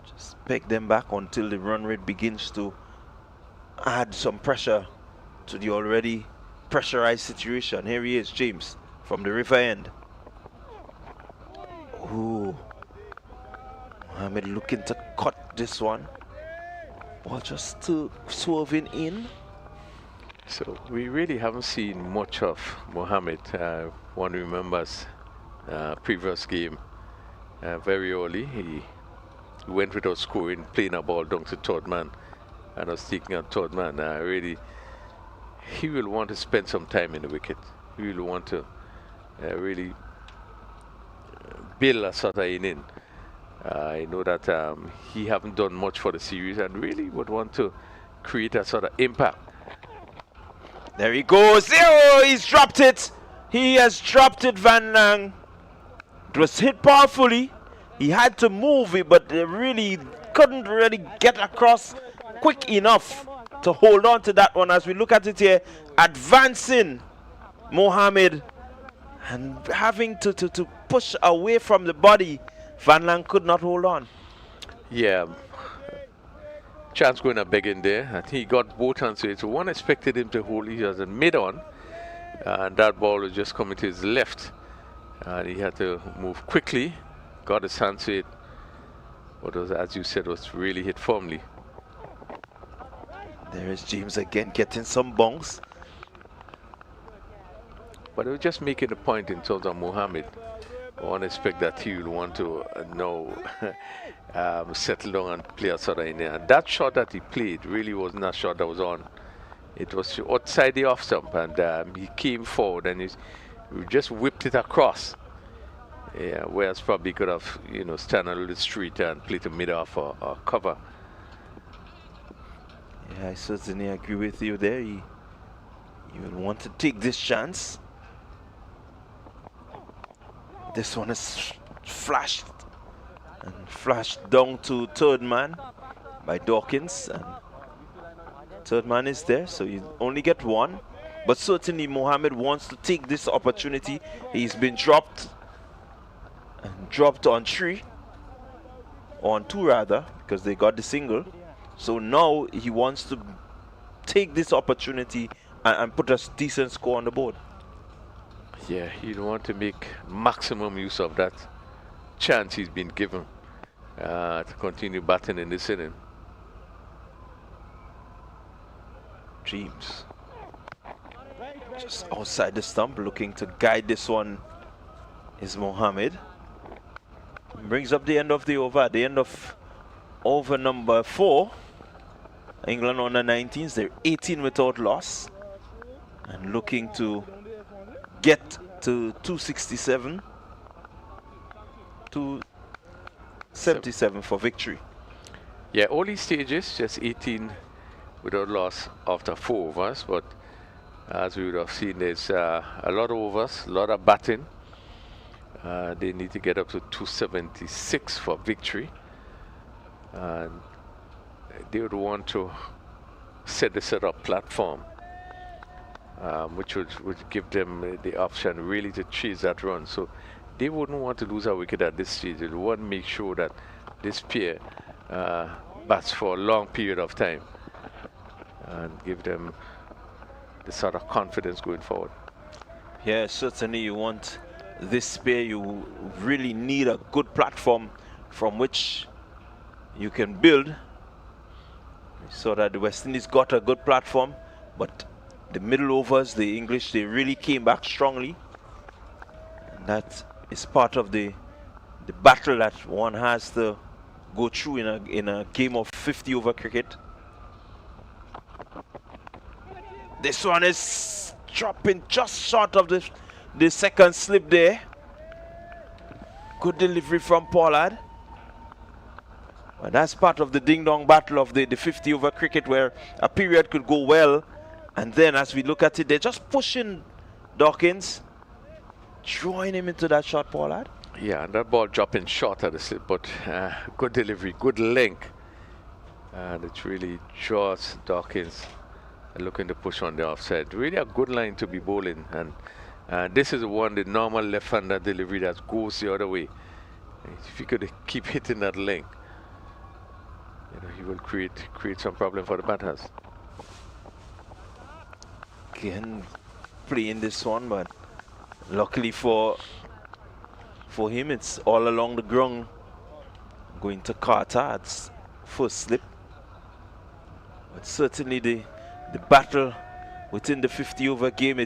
S2: Just peg them back until the run rate begins to add some pressure to the already pressurized situation. Here he is, James, from the river end. Ooh. Mohammed looking to cut this one. Ball just swerving in.
S4: So we really haven't seen much of Mohammed. One remembers previous game very early. He went without scoring, playing a ball down to third man, and was taking out third man. Really, he will want to spend some time in the wicket. He will want to really build a sort of inning. I know that he haven't done much for the series and really would want to create a sort of impact.
S2: There he goes. Oh, he's dropped it. He has dropped it, Van Lang. It was hit powerfully. He had to move it, but really couldn't really get across quick enough to hold on to that one. As we look at it here, advancing Mohammed and having to push away from the body. Van Lang could not hold on.
S4: Yeah, chance going a big in there. I think he got both hands to it. So one expected him to hold. He was in mid on, and that ball was just coming to his left, and he had to move quickly. Got his hands to it, but was, as you said, was really hit firmly.
S2: There is James again getting some bounce.
S4: But I was just making a point in terms of Mohammed. I want to expect that he will want to now settle down and play a sort of in there. And that shot that he played really wasn't a shot that was on. It was outside the off stump, and he came forward and he just whipped it across. Yeah, whereas probably could have, stand a little straight and play to mid off or cover.
S2: Yeah, I certainly agree with you there. You will want to take this chance. This one is flashed down to third man by Dawkins, and third man is there, so you only get one. But certainly Mohammed wants to take this opportunity. He's been dropped on 3, or on 2 rather, because they got the single. So now he wants to take this opportunity and put a decent score on the board.
S4: Yeah, he'd want to make maximum use of that chance he's been given to continue batting in this inning.
S2: James just outside the stump, looking to guide this one is Mohammed. Brings up the end of the over. At the end of over number 4, England under 19s, they're 18 without loss and looking to get to 267, 277 for victory.
S4: Yeah, early stages, just 18 without loss after 4 overs, but as we would have seen, there's a lot of overs, a lot of batting. They need to get up to 276 for victory. And they would want to set the setup platform, which would give them the option really to chase that run. So they wouldn't want to lose a wicket at this stage. They want to make sure that this pair bats for a long period of time and give them the sort of confidence going forward.
S2: Yeah, certainly you want this pair, you really need a good platform from which you can build. So that the West Indies got a good platform, but the middle overs, the English, they really came back strongly. And that is part of the battle that one has to go through in a game of 50 over cricket. This one is dropping just short of the second slip there. Good delivery from Pollard. But that's part of the ding-dong battle of the 50 over cricket, where a period could go well, and then as we look at it, they're just pushing Dawkins, drawing him into that shot, Pollard.
S4: Yeah, and that ball dropping short at the slip, but good delivery, good length. And it really draws Dawkins looking to push on the offside. Really a good line to be bowling, and this is the normal left-hander delivery that goes the other way. If you could keep hitting that length, he will create some problem for the batters.
S2: Again, playing this one, but luckily for him, it's all along the ground. Going to Carter, it's first slip. But certainly the battle within the 50 over game,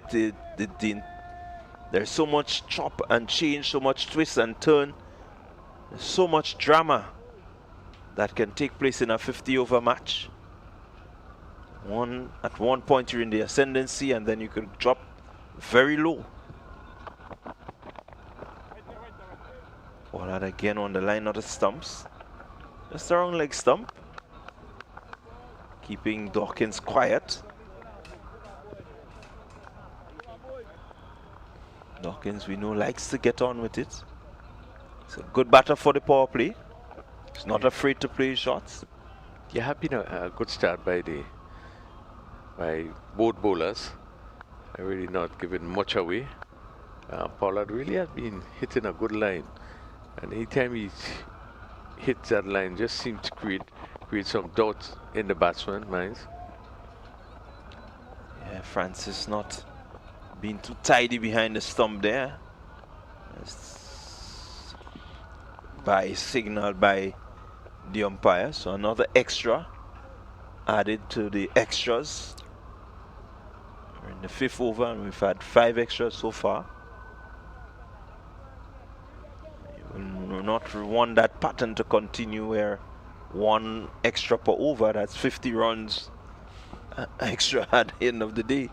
S2: there's so much chop and change, so much twist and turn, there's so much drama that can take place in a 50 over match. At one point you're in the ascendancy, and then you could drop very low. Pollard again on the line of the stumps. Just a wrong leg stump. Keeping Dawkins quiet. Dawkins, we know, likes to get on with it. He's a good batter for the power play. He's not afraid to play his shots.
S4: Yeah, have been a good start by both bowlers. Really not giving much away. Pollard really has been hitting a good line, and anytime he hits that line, just seems to create some doubt in the batsman's minds.
S2: Yeah, Francis not being too tidy behind the stump there. By signal by the umpire, so another extra added to the extras. We're in the 5th over and we've had 5 extras so far. You will not want that pattern to continue, where 1 extra per over, that's 50 runs extra at the end of the day.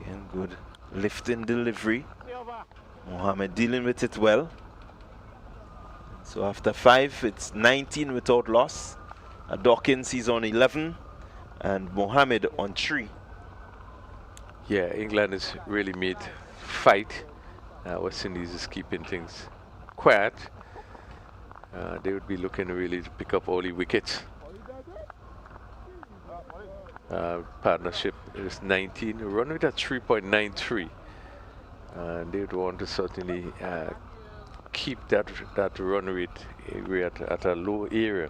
S2: Again, good lifting delivery. Mohammed dealing with it well. So after 5, it's 19 without loss. Dawkins, he's on 11, and Mohammed on 3.
S4: Yeah, England has really made fight. West Indies is keeping things quiet. They would be looking really to pick up all the wickets. Partnership is 19, run with a 3.93. They would want to certainly keep that run rate at a low area,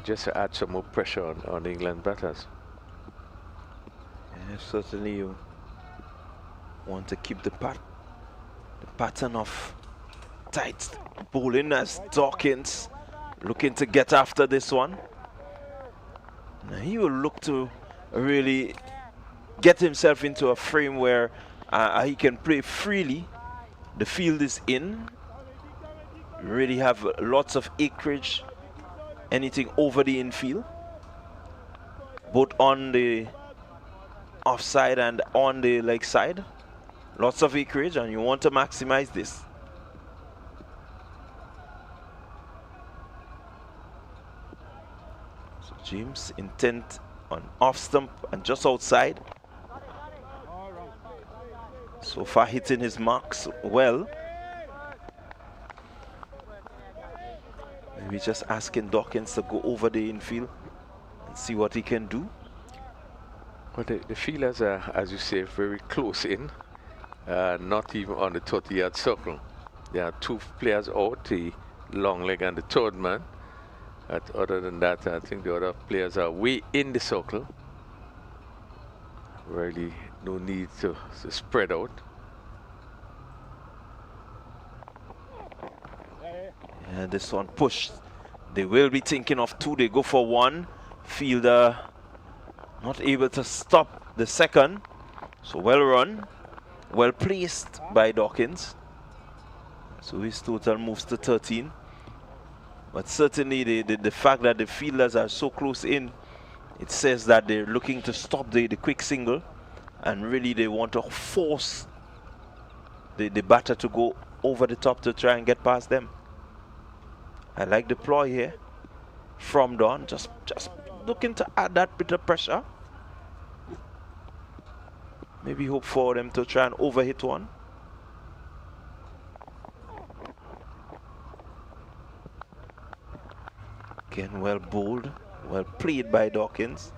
S4: just to add some more pressure on the England batters.
S2: Yeah, certainly you want to keep the pattern of tight bowling, as Dawkins looking to get after this one. Now he will look to really get himself into a frame where he can play freely. The field is in. Really have lots of acreage, anything over the infield, both on the offside and on the leg side. Lots of acreage, and you want to maximize this. So James intent on off stump and just outside. So far hitting his marks well. Maybe just asking Dawkins to go over the infield and see what he can do.
S4: Well, the fielders are, as you say, very close in, not even on the 30-yard circle. There are two players out, the long leg and the third man. Other than that, I think the other players are way in the circle. Really no need to spread out.
S2: And this one pushed. They will be thinking of two. They go for one. Fielder not able to stop the second. So well run. Well placed by Dawkins. So his total moves to 13. But certainly the fact that the fielders are so close in, it says that they're looking to stop the quick single. And really they want to force the batter to go over the top to try and get past them. I like the ploy here from Don, just looking to add that bit of pressure. Maybe hope for them to try and overhit one. Again, well bowled, well played by Dawkins.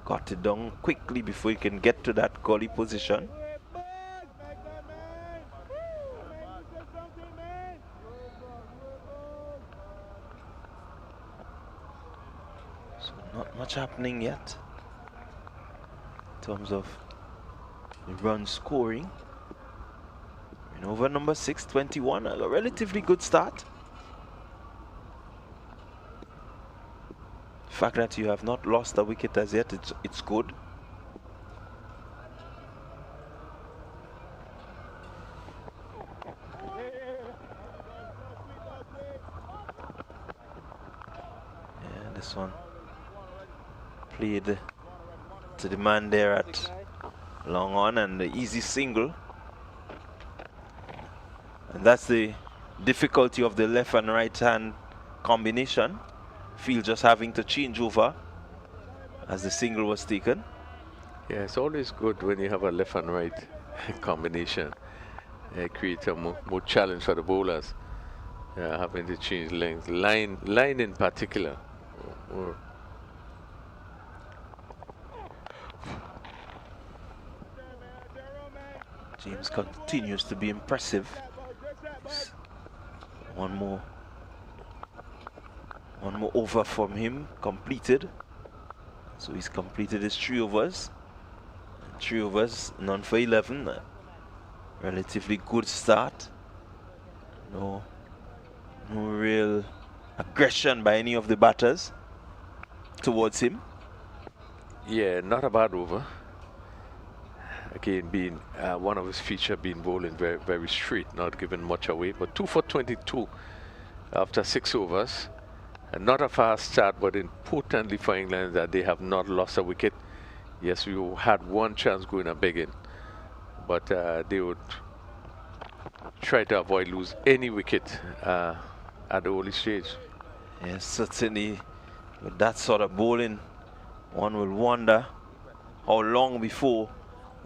S2: Got it down quickly before he can get to that gully position. Not much happening yet in terms of the run scoring. And over number 6, 21, a relatively good start. The fact that you have not lost a wicket as yet, it's good. Yeah, this one played to the man there at long on, and the easy single. And that's the difficulty of the left and right hand combination. Field just having to change over as the single was taken.
S4: Yeah, it's always good when you have a left and right combination. It creates a more challenge for the bowlers. Having to change length, line in particular.
S2: James continues to be impressive. One more over from him completed. So he's completed his 3 overs. 3 overs, none for 11. Relatively good start. No real aggression by any of the batters towards him.
S4: Yeah, not a bad over. Again, being one of his feature being bowling very, very straight, not giving much away. But 2 for 22 after 6 overs. And not a fast start, but importantly for England that they have not lost a wicket. Yes, we had one chance going a big in, but they would try to avoid lose any wicket at the early stage.
S2: Yes, certainly with that sort of bowling, one will wonder how long before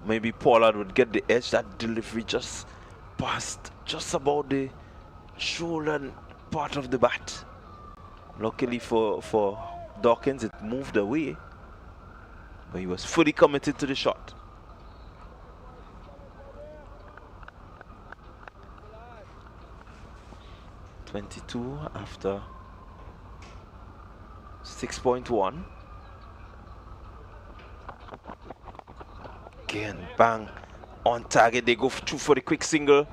S2: maybe Pollard would get the edge. That delivery just passed just about the shoulder part of the bat. Luckily for Dawkins, it moved away, but he was fully committed to the shot. .22 after 6.1. Again, bang, on target. They go through for the quick single.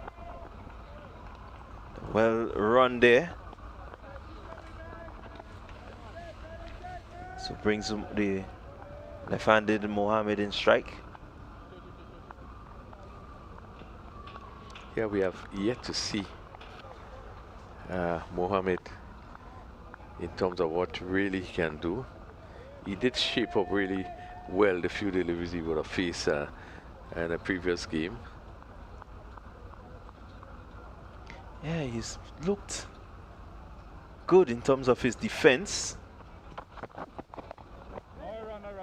S2: Well run there. So brings the left-handed Mohammed in strike.
S4: Yeah, we have yet to see Mohammed in terms of what really he can do. He did shape up really well the few deliveries he would have faced in a previous game.
S2: Yeah, he's looked good in terms of his defense.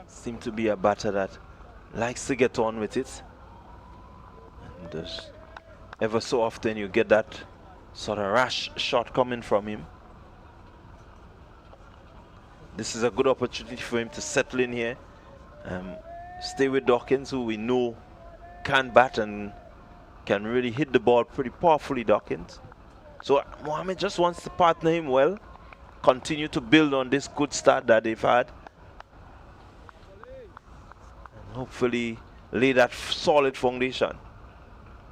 S2: Seemed to be a batter that likes to get on with it. And there's ever so often you get that sort of rash shot coming from him. This is a good opportunity for him to settle in here. Stay with Dawkins, who we know can bat and can really hit the ball pretty powerfully, Dawkins. So Mohammed just wants to partner him well, continue to build on this good start that they've had, and hopefully lay that solid foundation.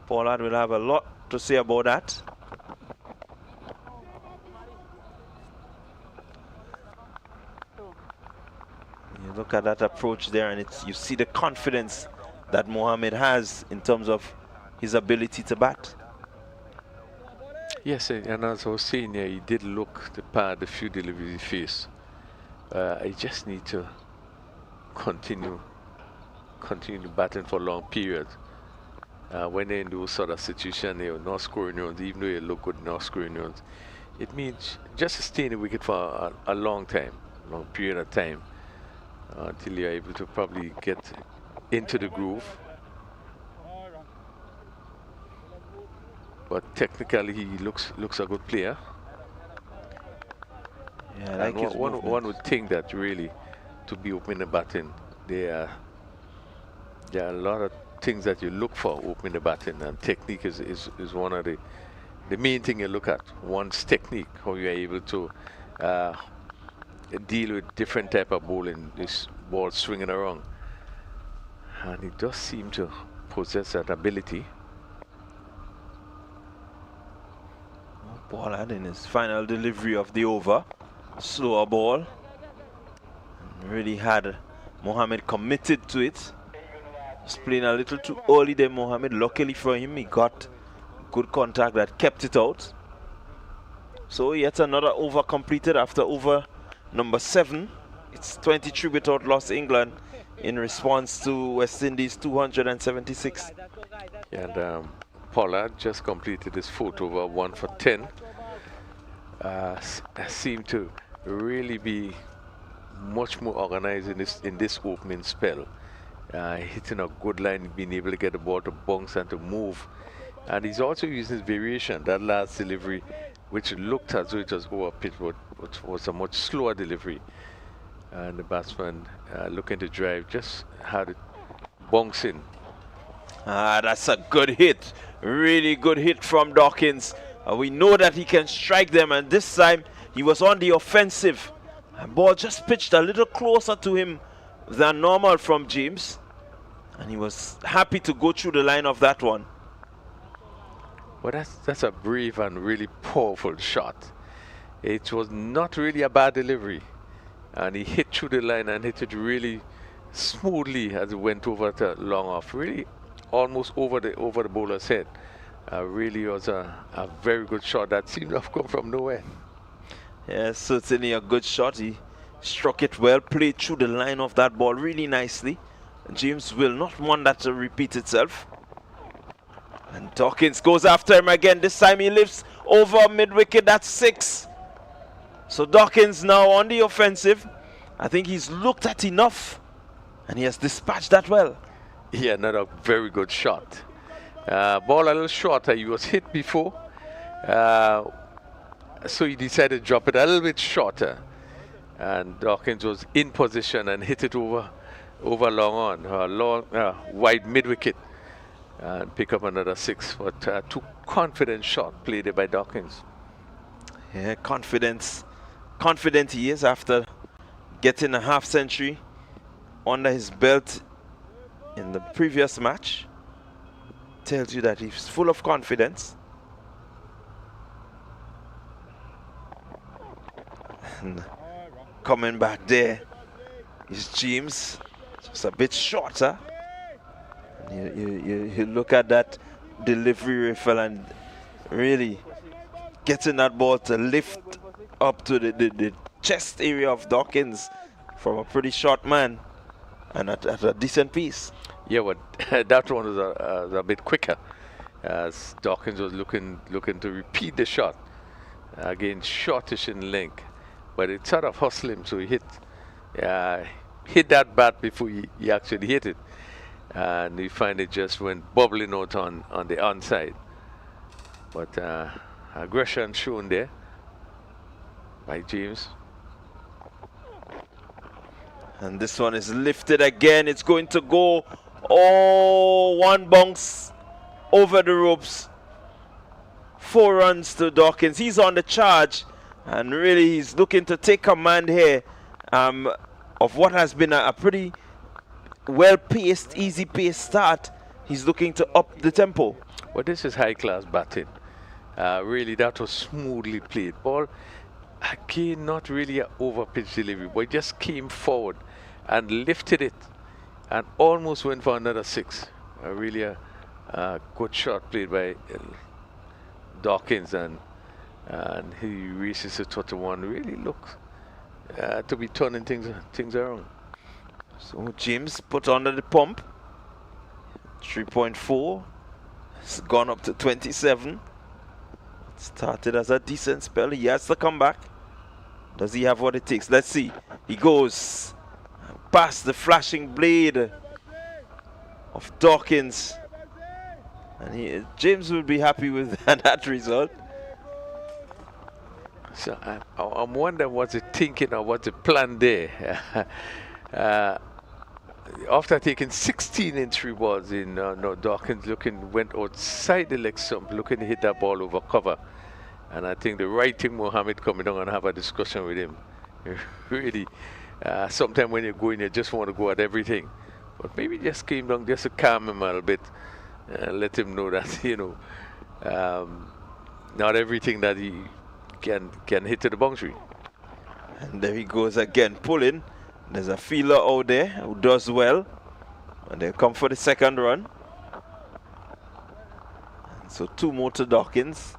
S2: Pollard will have a lot to say about that. You look at that approach there, and you see the confidence that Mohammed has in terms of his ability to bat.
S4: Yes, and as I was saying, yeah, he did look the part, the few deliveries he faced. I just need to continue batting for long periods. When they're in those sort of situations, they're not scoring runs, even though they look good, not scoring runs. It means just to stay in the wicket for a long period of time, until you're able to probably get into the groove. But technically, he looks a good player.
S2: Yeah, I like his movement.
S4: One would think that really, to be opening the batting, there are a lot of things that you look for opening the batting, and technique is one of the main thing you look at. One's technique, how you are able to deal with different type of bowling, this ball swinging around, and he does seem to possess that ability.
S2: Pollard in his final delivery of the over, slower ball, and really had Mohammed committed to it. Just playing a little too early there, Mohammed. Luckily for him, he got good contact that kept it out. So yet another over completed after over number 7. It's 23 without loss England in response to West Indies 276.
S4: And Pollard just completed his 4th over, 1 for 10. Seemed to really be much more organized in this opening spell. Hitting a good line, being able to get the ball to bounce and to move. And he's also using his variation. That last delivery, which looked as though it was over pitch, which was a much slower delivery. And the batsman looking to drive just had it bounce in.
S2: That's a good hit. Really good hit from Dawkins. We know that he can strike them, and this time he was on the offensive. The ball just pitched a little closer to him than normal from James, and he was happy to go through the line of that one.
S4: Well, that's a brave and really powerful shot. It was not really a bad delivery, and he hit through the line and hit it really smoothly as it went over to long off, really almost over the bowler's head. Really was a very good shot that seemed to have come from nowhere.
S2: Yeah, certainly a good shot. He struck it well, played through the line of that ball really nicely. James will not want that to repeat itself. And Dawkins goes after him again. This time he lifts over mid-wicket. That's 6. So Dawkins now on the offensive. I think he's looked at enough, and he has dispatched that well.
S4: Yeah, another very good shot. Ball a little shorter. He was hit before, so he decided to drop it a little bit shorter. And Dawkins was in position and hit it over long on, wide mid-wicket, and pick up another 6. But too confident shot played there by Dawkins.
S2: Yeah, confident he is after getting a half century under his belt in the previous match. Tells you that he's full of confidence. And coming back there, is James, just a bit shorter. You look at that delivery rifle and really getting that ball to lift up to the chest area of Dawkins from a pretty short man and at a decent pace.
S4: Yeah, but that one was a bit quicker, as Dawkins was looking to repeat the shot. Again, shortish in length, but it sort of hustled him, so he hit that bat before he actually hit it. And we find it just went bubbling out on the onside. But aggression shown there by James.
S2: And this one is lifted again. It's going to go. Oh, one bounce over the ropes. 4 runs to Dawkins. He's on the charge. And really, he's looking to take command here of what has been a pretty well-paced, easy-paced start. He's looking to up the tempo.
S4: Well, this is high-class batting. Really, that was smoothly played. Ball, again, not really an over-pitch delivery, but it just came forward and lifted it and almost went for another 6. Really a good shot played by Dawkins, and he reaches the 21. Really looks to be turning things around.
S2: So James put under the pump. 3.4. It's gone up to 27. Started as a decent spell. He has to come back. Does he have what it takes? Let's see. He goes past the flashing blade of Dawkins. And James will be happy with that result.
S4: So I'm wondering what's the thinking or what's the plan there. After taking 16 in 3 balls in, Dawkins went outside the leg stump, looking to hit that ball over cover. And I think the right thing, Mohammed, coming down and have a discussion with him. Really, sometimes when you're going, you just want to go at everything. But maybe just came down just to calm him a little bit, let him know that, not everything that he can hit to the boundary.
S2: And there he goes again, pulling. There's a fielder out there who does well. And they'll come for the second run. And so 2 more to Dawkins.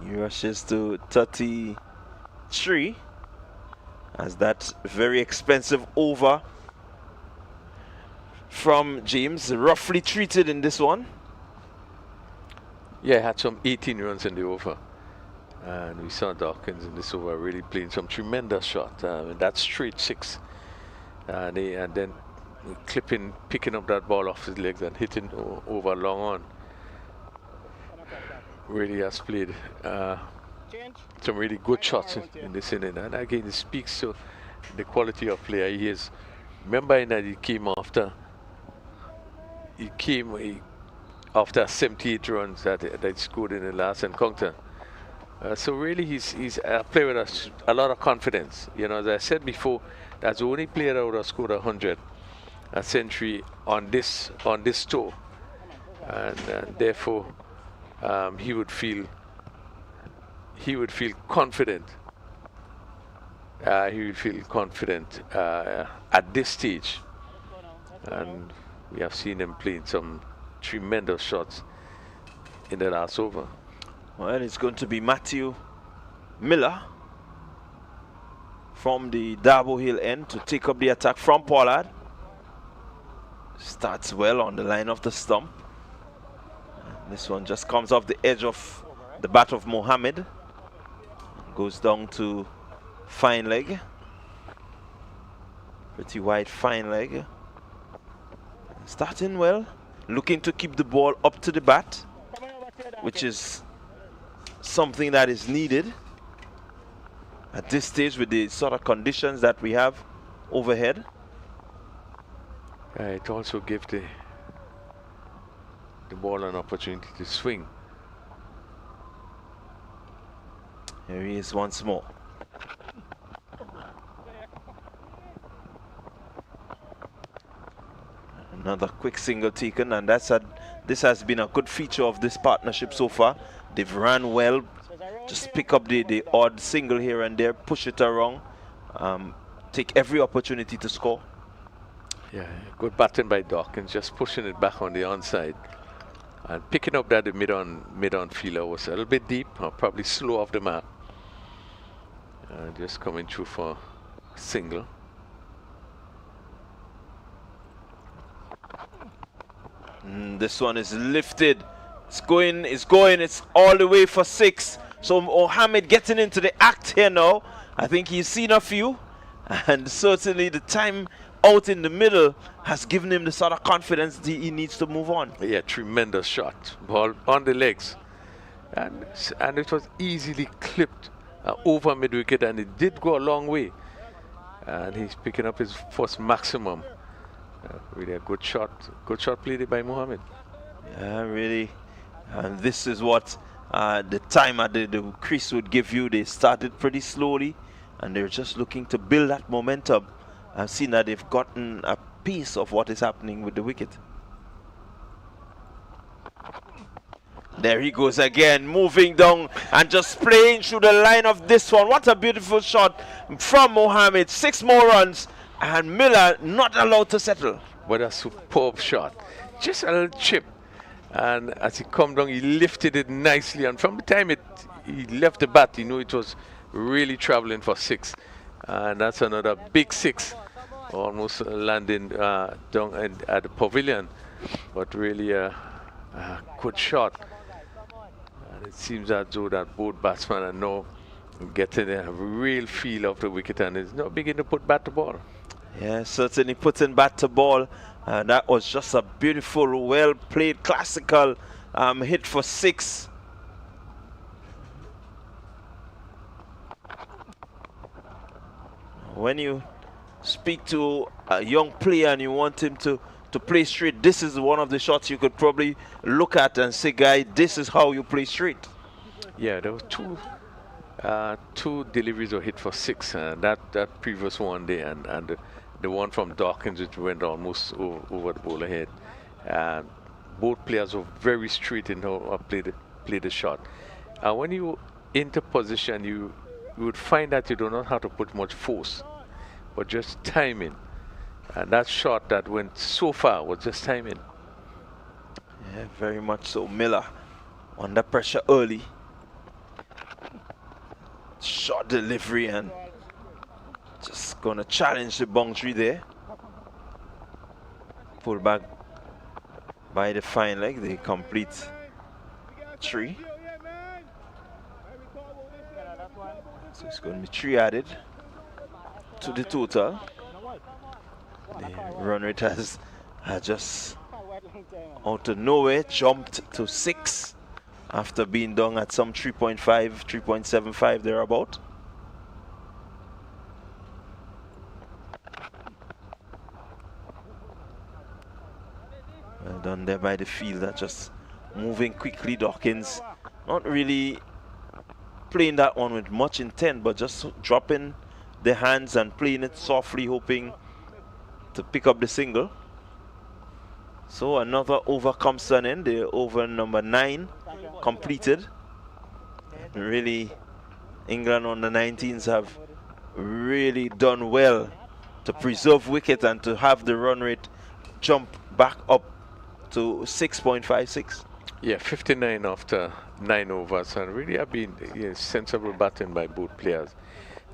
S2: He rushes to 33 as that very expensive over from James, roughly treated in this one.
S4: Yeah, had some 18 runs in the over. And we saw Dawkins in this over really playing some tremendous shot. That's straight 6. And then picking up that ball off his legs and hitting over long on. Really has played some really good shots in this inning. And again, it speaks to the quality of player he is. Remember that he came after 78 runs that he scored in the last encounter. So really, he's a player with a lot of confidence. As I said before, that's the only player that would have scored 100, a century on this tour, and therefore he would feel confident. He would feel confident at this stage, and we have seen him playing some tremendous shots in the last over.
S2: Well, it's going to be Matthew Miller from the Darbo Hill end to take up the attack from Pollard. Starts well on the line of the stump. And this one just comes off the edge of the bat of Mohammed. Goes down to fine leg. Pretty wide fine leg. Starting well. Looking to keep the ball up to the bat, which is something that is needed at this stage with the sort of conditions that we have overhead.
S4: It also gives the ball an opportunity to swing.
S2: Here he is once more. Another quick single taken, and this has been a good feature of this partnership so far. They've ran well, just pick up the odd single here and there, push it around. take every opportunity to score.
S4: Yeah, good batting by Dawkins, just pushing it back on the onside. And picking up that the mid-on fielder was a little bit deep, or probably slow off the mark. Just coming through for a single.
S2: This one is lifted. It's going, it's all the way for 6. So Mohammed getting into the act here now. I think he's seen a few. And certainly the time out in the middle has given him the sort of confidence that he needs to move on.
S4: Yeah, tremendous shot. Ball on the legs. And it was easily clipped over mid-wicket, and it did go a long way. And he's picking up his first maximum. Really a good shot played by Mohammed.
S2: Yeah, really. And this is what the time at the crease would give you. They started pretty slowly, and they're just looking to build that momentum. I've seen that they've gotten a piece of what is happening with the wicket. There he goes again, moving down and just playing through the line of this one. What a beautiful shot from Mohammed. 6 more runs, and Miller not allowed to settle.
S4: What a superb shot. Just a little chip. And as he come down, he lifted it nicely. And from the time he left the bat, you know it was really traveling for 6. And that's another big 6. Almost landing down at the pavilion. But really a good shot. And it seems as though that both batsmen are now getting a real feel of the wicket, and is now beginning to put bat to ball.
S2: Yeah, certainly putting bat to ball. That was just a beautiful, well-played, classical hit for 6. When you speak to a young player and you want him to play straight, this is one of the shots you could probably look at and say, guy, this is how you play straight.
S4: Yeah, there were two deliveries were hit for 6. That previous one there, and the one from Dawkins, which went almost over the bowler head. Both players were very straight in how play the shot. When you enter position, you would find that you do not have to put much force, but just timing. And that shot that went so far was just timing.
S2: Yeah, very much so. Miller under pressure early. Shot delivery and just gonna challenge the boundary there. Pull back by the fine leg. They complete 3. So it's going to be 3 added to the total. The run rate has just out of nowhere jumped to 6 after being down at some 3.5, 3.75 thereabout. Well done there by the fielder, just moving quickly. Dawkins not really playing that one with much intent, but just dropping the hands and playing it softly, hoping to pick up the single. So another over comes to an end. The over number 9 completed. And really, England on the 19s have really done well to preserve wicket and to have the run rate jump back up to 6.56.
S4: Yeah, 59 after 9 overs, and really have been sensible batting by both players.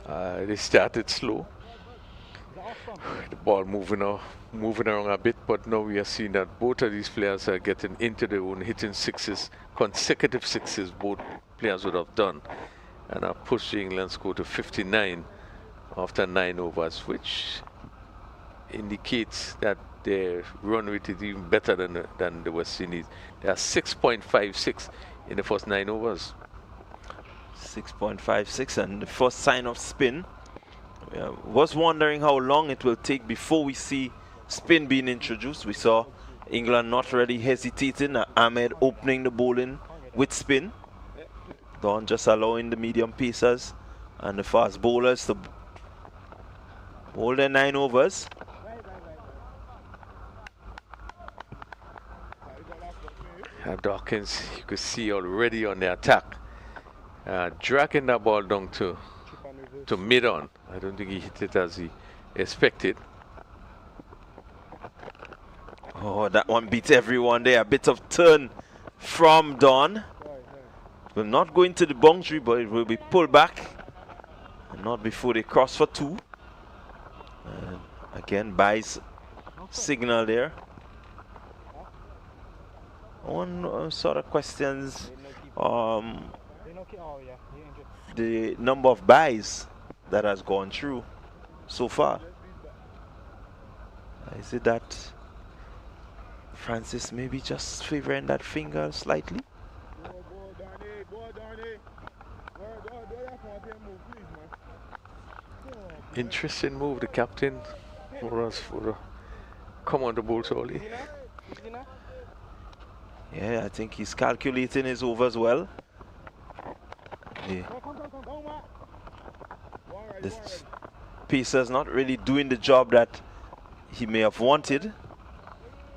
S4: They started slow, the ball moving around a bit, but now we are seeing that both of these players are getting into their own, hitting 6s, consecutive 6s both players would have done, and are pushing England score to 59 after 9 overs, which indicates that their run rate is even better than the West Indies. They are 6.56 in the first 9 overs.
S2: 6.56, and the first sign of spin. Was wondering how long it will take before we see spin being introduced. We saw England not really hesitating. Ahmed opening the bowling with spin. Don just allowing the medium pacers and the fast bowlers to bowl their 9 overs.
S4: Dawkins, you could see already on the attack, dragging that ball down to to mid-on. I don't think he hit it as he expected.
S2: Oh, that one beat everyone there. A bit of turn from Don. Will not go into the boundary, but it will be pulled back. And not before they cross for 2. Again, buys signal there. One sort of questions. The number of buys that has gone through so far. Is it that Francis maybe just favoring that finger slightly?
S4: Interesting move, the captain for us for the come on the ball slowly.
S2: Yeah, I think he's calculating his overs well. The pacer's not really doing the job that he may have wanted.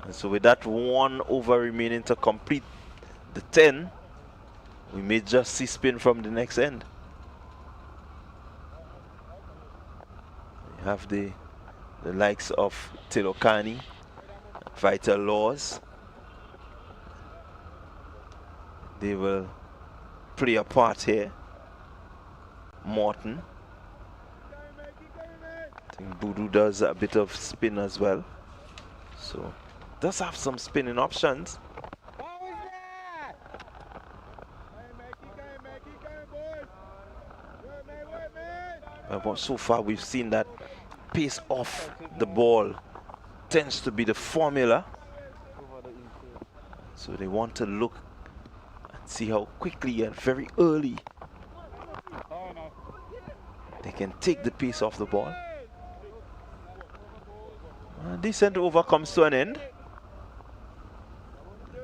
S2: And so with that 1 over remaining to complete the 10, we may just see spin from the next end. We have the likes of Tilokani, Vital Laws. They will play a part here. Morton. I think Boodoo does a bit of spin as well. So does have some spinning options. But so far we've seen that pace off the ball tends to be the formula. So they want to look and see how quickly and very early they can take the pace off the ball. A decent over comes to an end.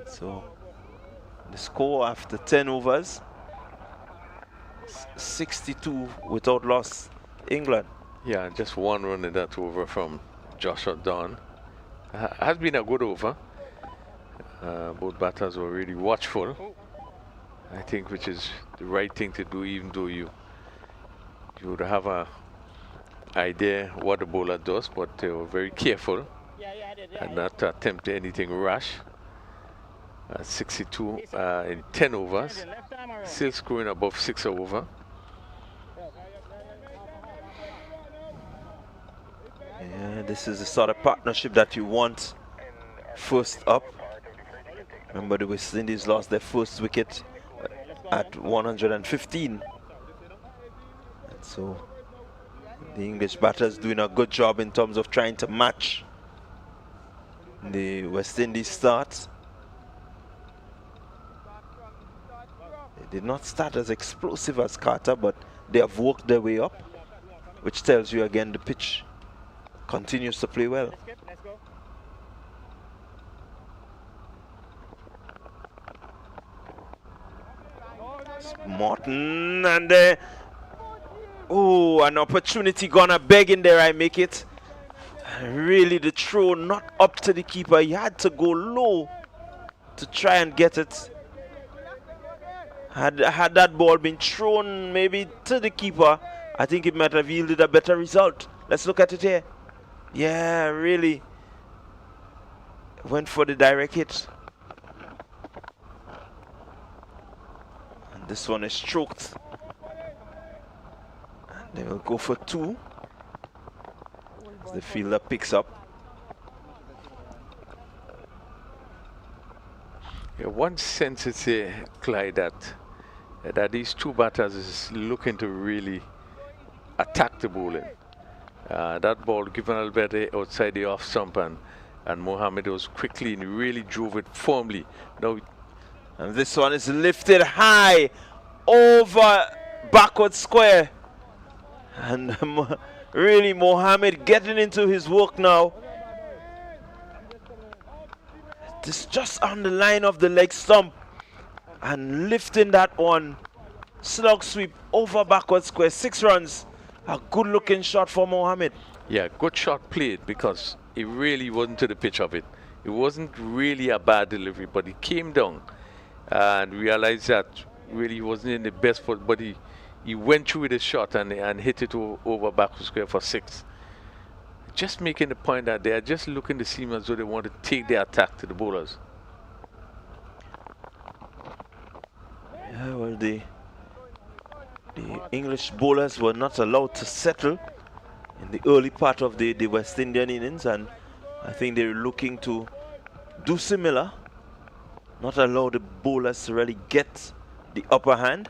S2: So the score after 10 overs, 62 without loss, England.
S4: Yeah, just 1 run in that over from Joshua Don. Has been a good over. Both batters were really watchful, I think, which is the right thing to do, even though you would have a idea what the bowler does, but they were very careful and not attempt anything rash. 62 in 10 overs, still scoring above 6 over.
S2: Yeah, this is the sort of partnership that you want first up. Remember, the West Indies lost their first wicket at 115. And so the English batters doing a good job in terms of trying to match the West Indies start. They did not start as explosive as Carter, but they have worked their way up, which tells you again the pitch continues to play well. Morton, and oh, an opportunity gonna beg in there. I make it. Really, the throw not up to the keeper. He had to go low to try and get it. Had that ball been thrown maybe to the keeper, I think it might have yielded a better result. Let's look at it here. Yeah, really went for the direct hit. And this one is stroked. And they will go for 2 as the fielder picks up.
S4: Yeah, one sense it's Clyde, that these 2 batters is looking to really attack the bowling. That ball given Albert outside the off stump, and Mohammed was quickly and really drove it firmly. Now,
S2: and this one is lifted high over backward square. And really Mohammed getting into his work now. This just on the line of the leg stump and lifting that one. Slug sweep over backward square, 6 runs. A good looking shot for Mohammed.
S4: yeah, good shot played, because he really wasn't to the pitch of it. It wasn't really a bad delivery, but he came down and realized that really he wasn't in the best foot, but he he went through with his shot and hit it over back square for 6. Just making the point that they are just looking to seem as though they want to take their attack to the bowlers.
S2: Yeah, well, the English bowlers were not allowed to settle in the early part of the West Indian innings, and I think they're looking to do similar, not allow the bowlers to really get the upper hand.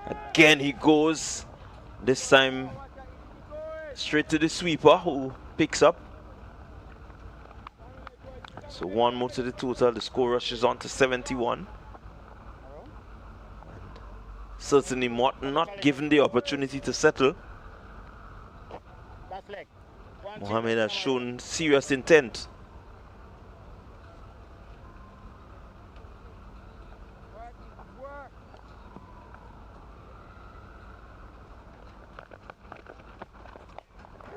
S2: Again he goes, this time straight to the sweeper, who picks up. So 1 more to the total. The score rushes on to 71. Certainly not given the opportunity to settle. Mohammed has shown serious intent.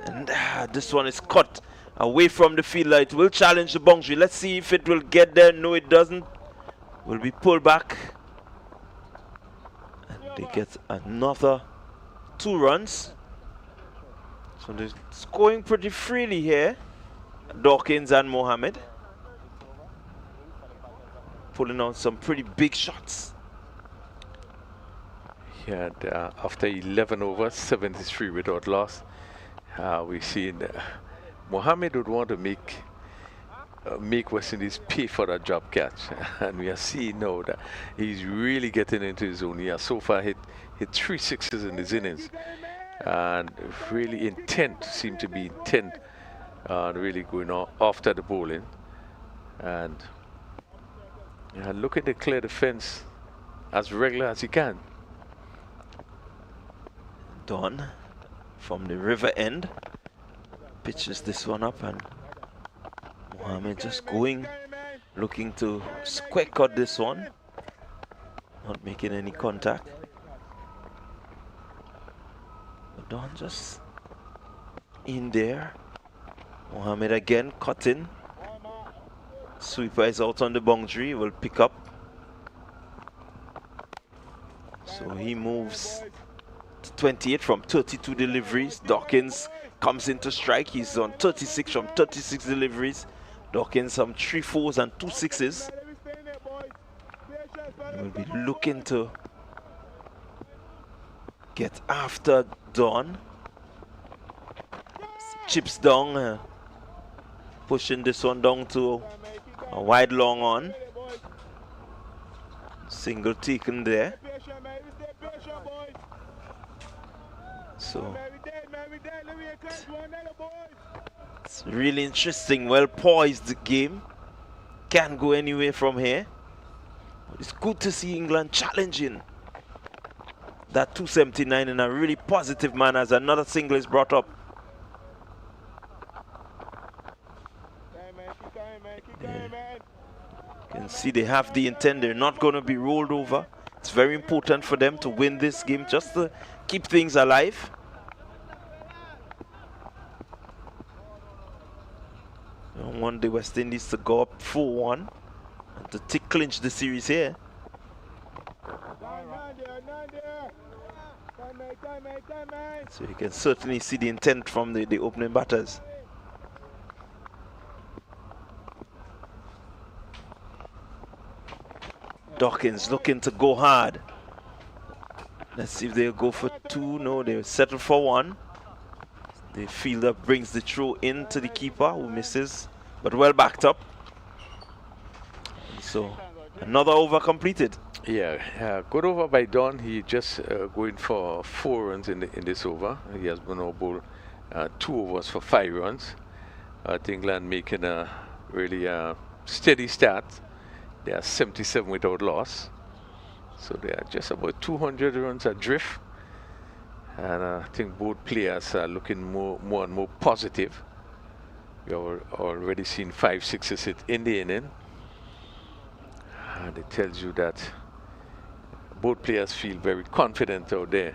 S2: And this one is cut away from the fielder. It will challenge the boundary. Let's see if it will get there. No, it doesn't. Will be pulled back. And they get another 2 runs. So they're scoring pretty freely here. Dawkins and Mohammed pulling on some pretty big shots.
S4: Yeah, after 11 overs, 73 without loss. We've seen Mohammed would want to make West Indies pay for that job catch, and we are seeing now that he's really getting into his zone. He has so far hit 3 sixes in his innings, and really seem to be intent on really going on after the bowling, and looking to clear the fence as regular as he can.
S2: Don from the river end pitches this one up, and Mohammed just going, looking to square cut this one, not making any contact. But Don just in there. Mohammed again cutting. Sweeper is out on the boundary, will pick up. So he moves to 28 from 32 deliveries. Dawkins comes into strike. He's on 36 from 36 deliveries. Dawkins some 3 4s and 2 6s. We'll be looking to get after Don. Chips down, pushing this one down to a wide long on. Single taken there. So it's really interesting, well poised the game. Can't go anywhere from here. But it's good to see England challenging that 279 in a really positive manner as another single is brought up. Yeah. You can see they have the intent. They're not going to be rolled over. It's very important for them to win this game just to keep things alive. I don't want the West Indies to go up 4-1 and to clinch the series here. So you can certainly see the intent from the opening batters. Dawkins looking to go hard. Let's see if they'll go for 2. No, they'll settle for 1. The fielder brings the throw in to the keeper, who misses, but well backed up. So another over completed.
S4: Yeah, good over by Don. He just going for 4 runs in this over. He has been bowled 2 overs for 5 runs. I think England making a really steady start. They are 77 without loss. So they are just about 200 runs adrift. And I think both players are looking more and more positive. We have already seen 5 sixes hit in the inning. And it tells you that both players feel very confident out there.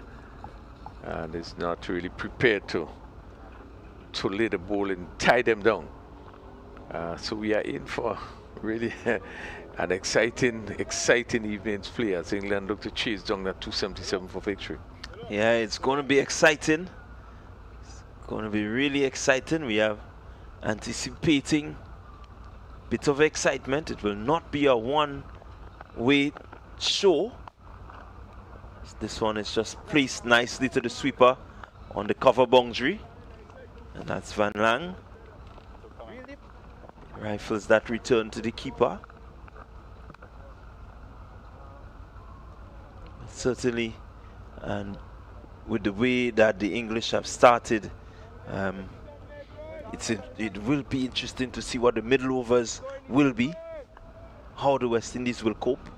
S4: And is not really prepared to lay the ball and tie them down. So we are in for really An exciting evening's play as England look to chase down that 277 for victory.
S2: Yeah, it's going to be exciting. It's going to be really exciting. We are anticipating a bit of excitement. It will not be a one-way show. This one is just placed nicely to the sweeper on the cover boundary. And that's Van Lang. Rifles that return to the keeper. Certainly, and with the way that the English have started, it will be interesting to see what the middle overs will be, how the West Indies will cope.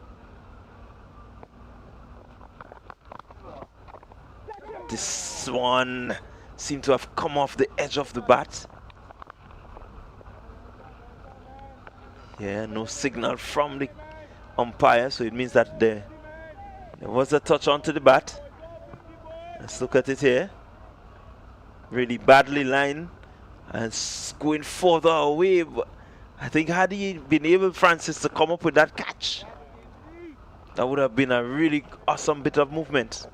S2: This one seemed to have come off the edge of the bat. Yeah, no signal from the umpire, so it means that there was a touch onto the bat. Let's look at it here. Really badly lined and going further away. But I think had he been able, Francis, to come up with that catch, that would have been a really awesome bit of movement.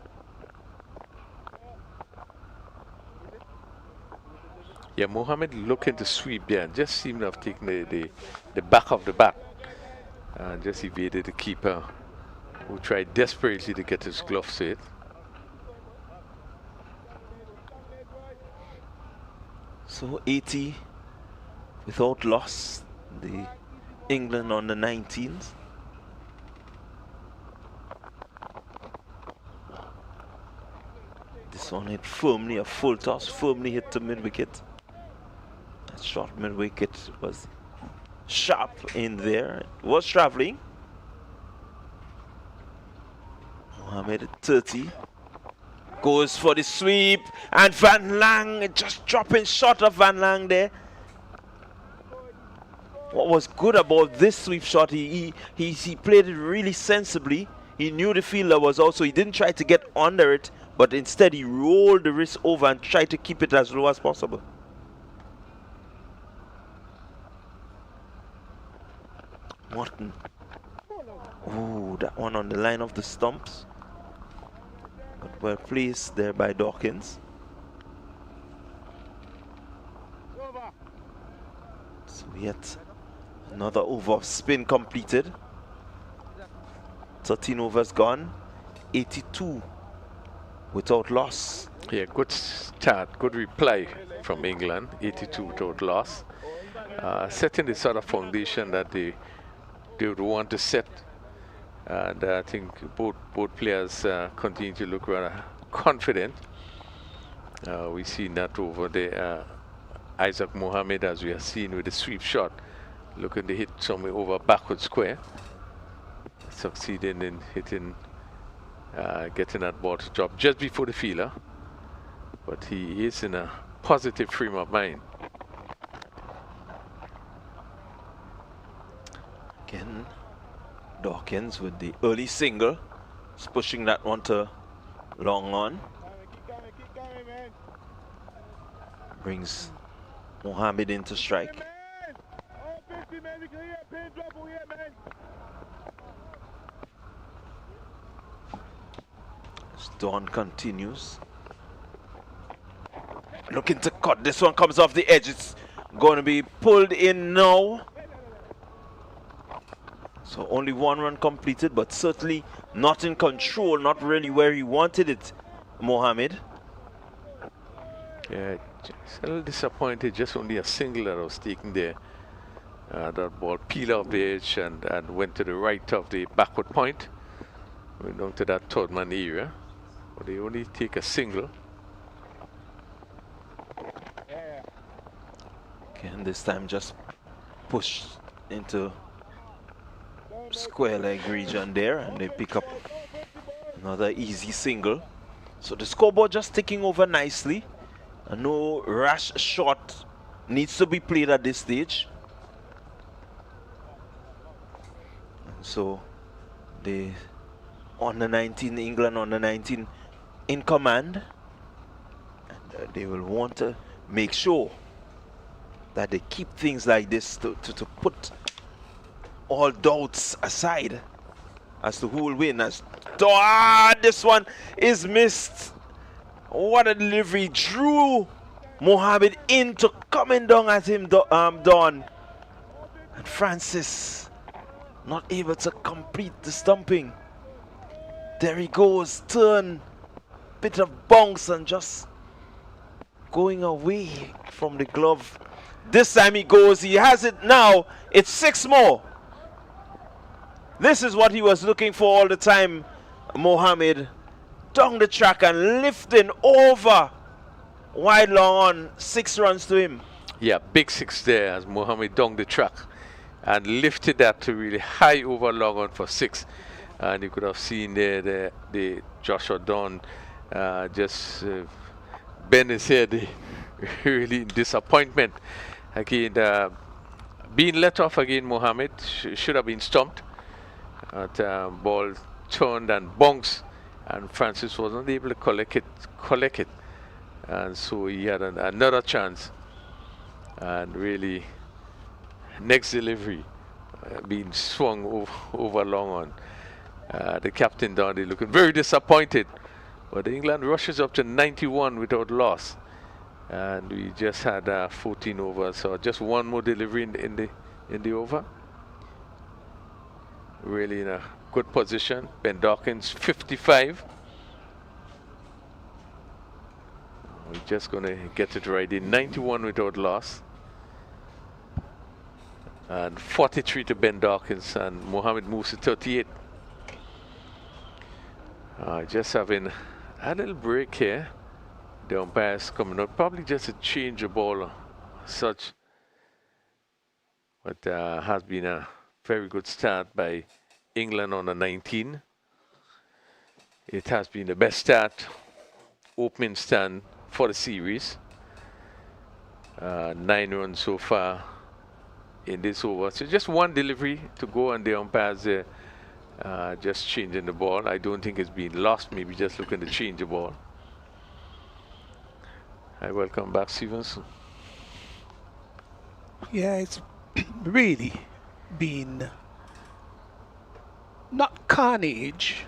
S4: Yeah, Mohammed looking to sweep there and just seemed to have taken the back of the bat and just evaded the keeper, who tried desperately to get his gloves to it.
S2: So 80 without loss, the England on the 19th. This one hit firmly, a full toss, firmly hit to mid-wicket. That short mid-wicket was sharp in there. It was traveling. Mohammed at 30 goes for the sweep, and Van Lang just dropping short of Van Lang there. What was good about this sweep shot, he played it really sensibly. He knew the fielder was also, he didn't try to get under it, but instead he rolled the wrist over and tried to keep it as low as possible. Morton. Ooh, that one on the line of the stumps. But well placed there by Dawkins. So yet another over of spin completed. 13 overs gone. 82 without loss.
S4: Yeah, good start, good reply from England. 82 without loss. Setting the sort of foundation that they would want to set. And I think both players continue to look rather confident. We see that over there. Isaac Mohammed, as we have seen with the sweep shot, looking to hit somewhere over backward square. Succeeding in hitting, getting that ball to drop just before the fielder. But he is in a positive frame of mind.
S2: Again, Dawkins with the early single, just pushing that one to long on. Brings Mohammed into strike. Dawn continues. Looking to cut. This one comes off the edge. It's going to be pulled in now. So only one run completed, but certainly not in control, not really where he wanted it, Mohammed.
S4: Yeah, just a little disappointed, just only a single that was taken there. That ball peeled off the edge and went to the right of the backward point. Went down to that third man area. But they only take a single.
S2: Again, this time just push into square leg region there, and they pick up another easy single. So the scoreboard just ticking over nicely. And no rash shot needs to be played at this stage. And so the under 19, England under 19 in command, and they will want to make sure that they keep things like this to put all doubts aside as to who will win. This one is missed. What a delivery. Drew Mohammed into coming down at him, Don. And Francis not able to complete the stumping. There he goes, turn, bit of bounce and just going away from the glove. This time he goes, he has it now. It's 6 more. This is what he was looking for all the time, Mohammed. Down the track and lifting over. Wide long on, 6 runs to him.
S4: Yeah, big 6 there as Mohammed down the track and lifted that to really high over long on for 6. And you could have seen there the Joshua Don just bend his head, really in disappointment. Again, being let off again, Mohammed should have been stumped. Ball turned and bounced, and Francis wasn't able to collect it. And so he had another chance. And really, next delivery being swung over long on. The captain down there looking very disappointed. But England rushes up to 91 without loss. And we just had 14 overs, so just one more delivery in the over. Really in a good position. Ben Dawkins 55. We're just going to get it right in 91 without loss. And 43 to Ben Dawkins, and Mohammed moves to 38. Just having a little break here. The umpires coming up, probably just to change the ball or such. But has been a very good start by England on the 19. It has been the best start, opening stand for the series. 9 runs so far in this over. So just one delivery to go, and the umpires just changing the ball. I don't think it's been lost, maybe just looking to change the ball. I welcome back Stevenson.
S1: Yeah, it's really been not carnage,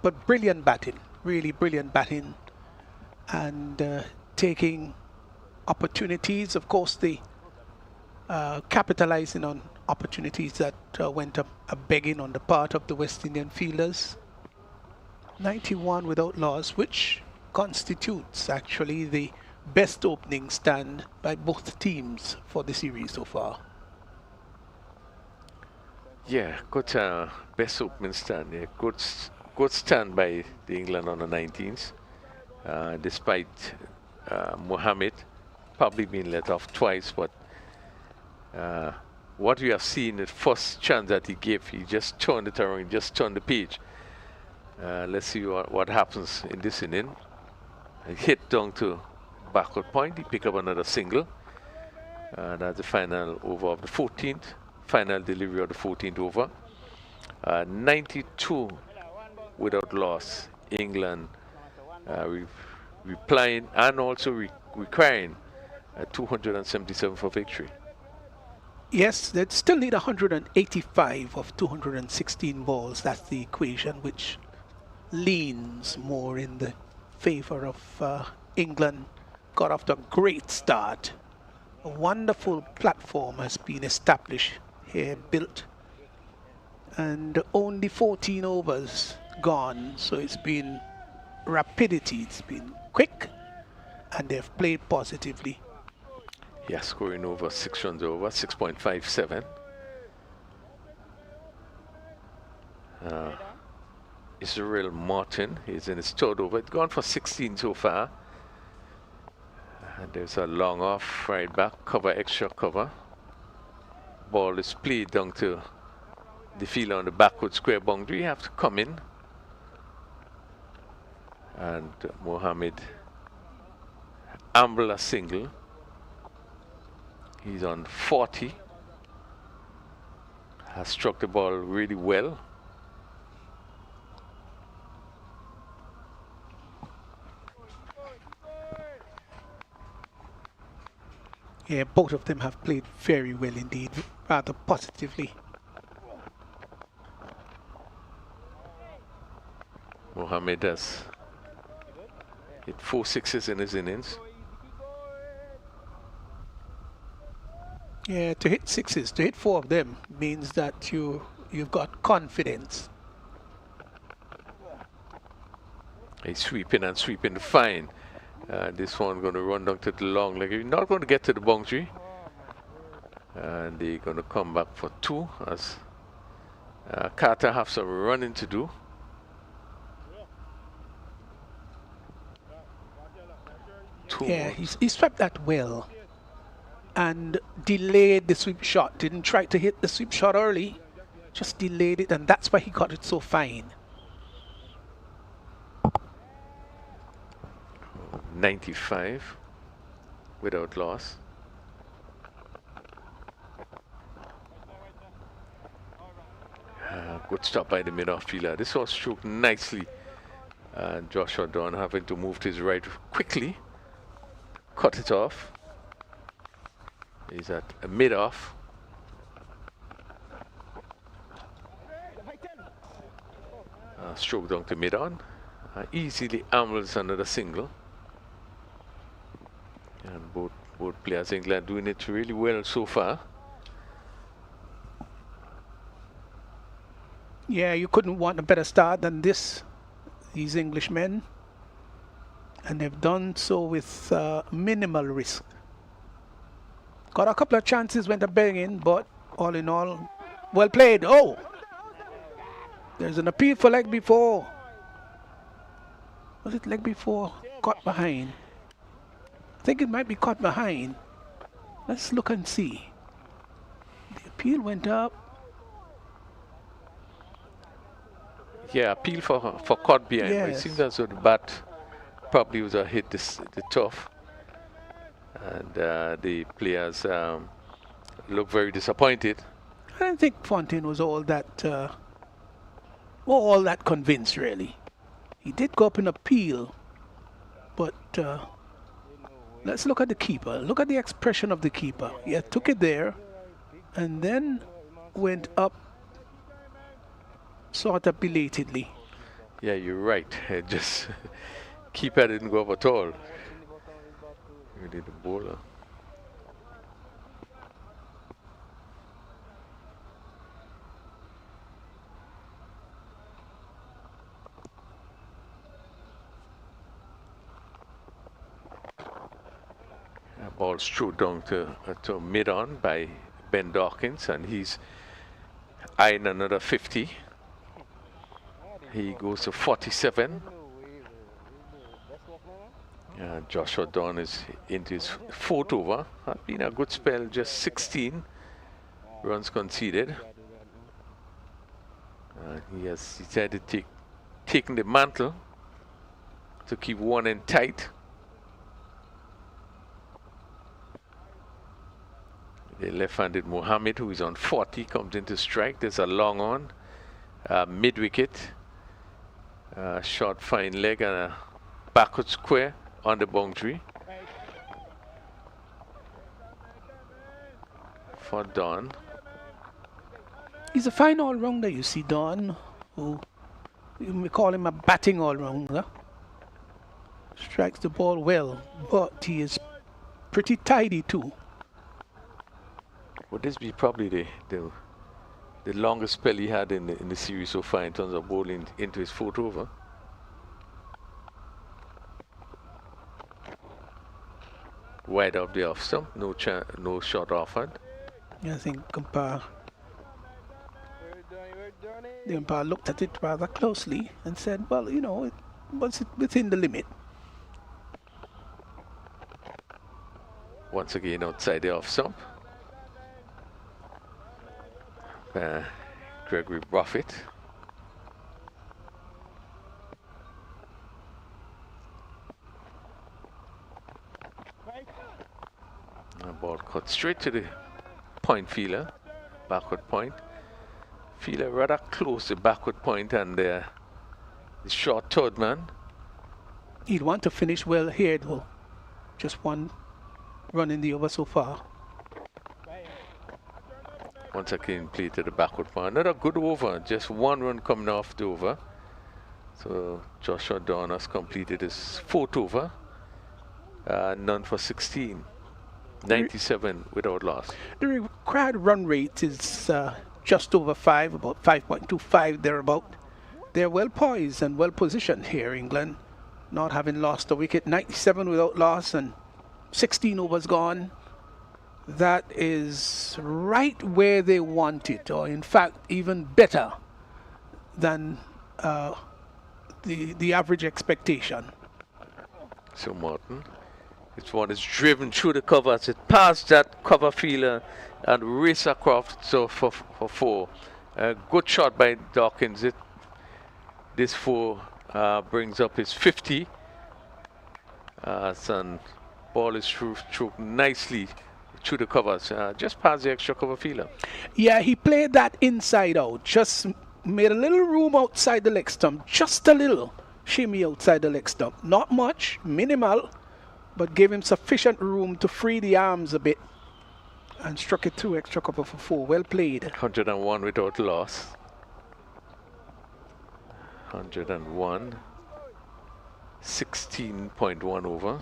S1: but brilliant batting. Really brilliant batting, and taking opportunities. Of course, the capitalizing on opportunities that went up a begging on the part of the West Indian fielders. 91 without loss, which constitutes actually the best opening stand by both teams for the series so far.
S4: Yeah, good best opening stand. Yeah, good stand by the England on the 19s, despite Mohammed probably being let off twice. But what we have seen, the first chance that he gave, he just turned it around, just turned the page. Let's see what happens in this inning. He hit down to backward point. He picked up another single. That's the final over of the 14th. Final delivery of the 14th over. 92 without loss. England replying and also requiring 277 for victory.
S1: Yes, they still need 185 of 216 balls. That's the equation, which leans more in the favor of England. Got off to a great start. A wonderful platform has been established here, built, and only 14 overs gone, so it's been rapidity, it's been quick, and they've played positively.
S4: Yeah, scoring over 6 runs over, 6.57. Israel Martin is in his third over. It's gone for 16 so far. And there's a long off right back, cover, extra cover. Ball is played down to the field on the backward square boundary. You have to come in. And Mohammed amble a single. He's on 40. Has struck the ball really well.
S1: Yeah, both of them have played very well indeed, rather positively.
S4: Mohammed has hit 4 sixes in his innings.
S1: Yeah, to hit sixes, to hit 4 of them means that you've got confidence.
S4: He's sweeping and sweeping fine. This one going to run down to the long leg. He's not going to get to the boundary. And they're going to come back for 2 as Carter have some running to do.
S1: Yeah, he swept that well and delayed the sweep shot. Didn't try to hit the sweep shot early, just delayed it, and that's why he got it so fine.
S4: 95 without loss. Good stop by the mid-off fielder. This was stroked nicely. And Joshua Dunn having to move to his right quickly. Cut it off. He's at a mid-off. Stroke down to mid-on. Easily ambles another single. And both players in England doing it really well so far.
S1: Yeah, you couldn't want a better start than this, these Englishmen. And they've done so with minimal risk. Got a couple of chances, went a banging, but all in all, well played. Oh! There's an appeal for leg before. Was it leg before? Caught behind. I think it might be caught behind. Let's look and see. The appeal went up.
S4: Yeah, appeal for caught behind.
S1: Yes.
S4: It seems as though the bat probably was a hit the tough. And the players look very disappointed.
S1: I don't think Fontaine was all that convinced, really. He did go up in appeal, but let's look at the keeper. Look at the expression of the keeper. Yeah, took it there, and then went up sort of belatedly.
S4: Yeah, you're right. Just keeper didn't go up at all. Really, the bowler. Ball straight down to mid-on by Ben Dawkins, and he's eyeing another 50. He goes to 47. Joshua Dunn is into his 4th over. Had been a good spell, just 16 runs conceded. He has decided to taking the mantle to keep one end tight. The left-handed Mohammed, who is on 40, comes into strike. There's a long on, mid-wicket, short fine leg and a backward square on the boundary for Don.
S1: He's a fine all-rounder, you see, Don, who you may call him a batting all-rounder. Strikes the ball well, but he is pretty tidy too.
S4: Would this be probably the longest spell he had in the series so far in terms of bowling into his 4th over? Wide off the off stump, no shot offered.
S1: Yeah, I think the umpire looked at it rather closely and said, well, you know, it was within the limit.
S4: Once again outside the off stump. Gregory Buffett. The ball cut straight to the point fielder, backward point. Fielder rather close to backward point, and the short third man.
S1: He'd want to finish well here though. Just one run in the over so far.
S4: Once again, play to the backward point. Another good over, just one run coming off the over. So Joshua Dawn has completed his 4th over, none for 16, 97 without loss.
S1: The required run rate is just over 5, about 5.25 thereabout. They're well poised and well positioned here, England, not having lost a wicket. 97 without loss and 16 overs gone. That is right where they want it, or in fact even better than the average expectation.
S4: So Martin, this one is driven through the covers. It passed that cover fielder and race across so for 4. Good shot by Dawkins. This 4 brings up his 50. And ball is through nicely through the covers, just past the extra cover fielder.
S1: Yeah, he played that inside out, just made a little room outside the leg stump, just a little shimmy outside the leg stump. Not much, minimal, but gave him sufficient room to free the arms a bit and struck it through extra cover for 4. Well played.
S4: 101 without loss. 101. 16.1 over.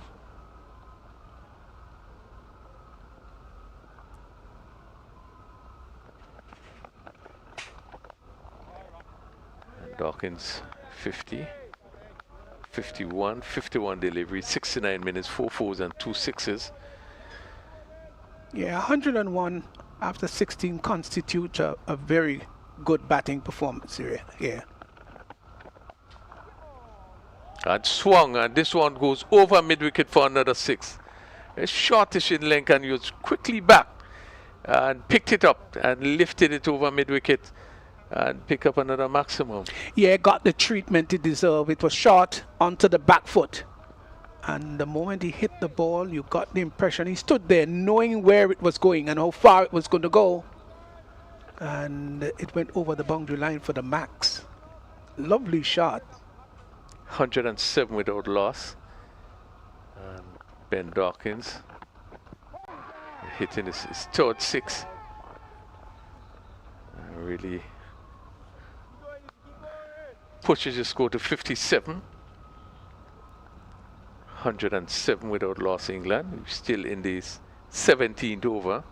S4: Dawkins 50, 51, 51 delivery, 69 minutes, 4 fours and 2 sixes.
S1: Yeah, 101 after 16 constitute a very good batting performance here. Yeah.
S4: And swung, and this one goes over mid-wicket for another 6. It's shortish in length, and he was quickly back and picked it up and lifted it over mid-wicket and pick up another maximum.
S1: Yeah, got the treatment it deserved. It was short onto the back foot. And the moment he hit the ball, you got the impression he stood there knowing where it was going and how far it was going to go. And it went over the boundary line for the max. Lovely shot.
S4: 107 without loss. And Ben Dawkins hitting his 3rd 6. Really pushes his score to 57. 107 without loss, England. Still in the 17th over.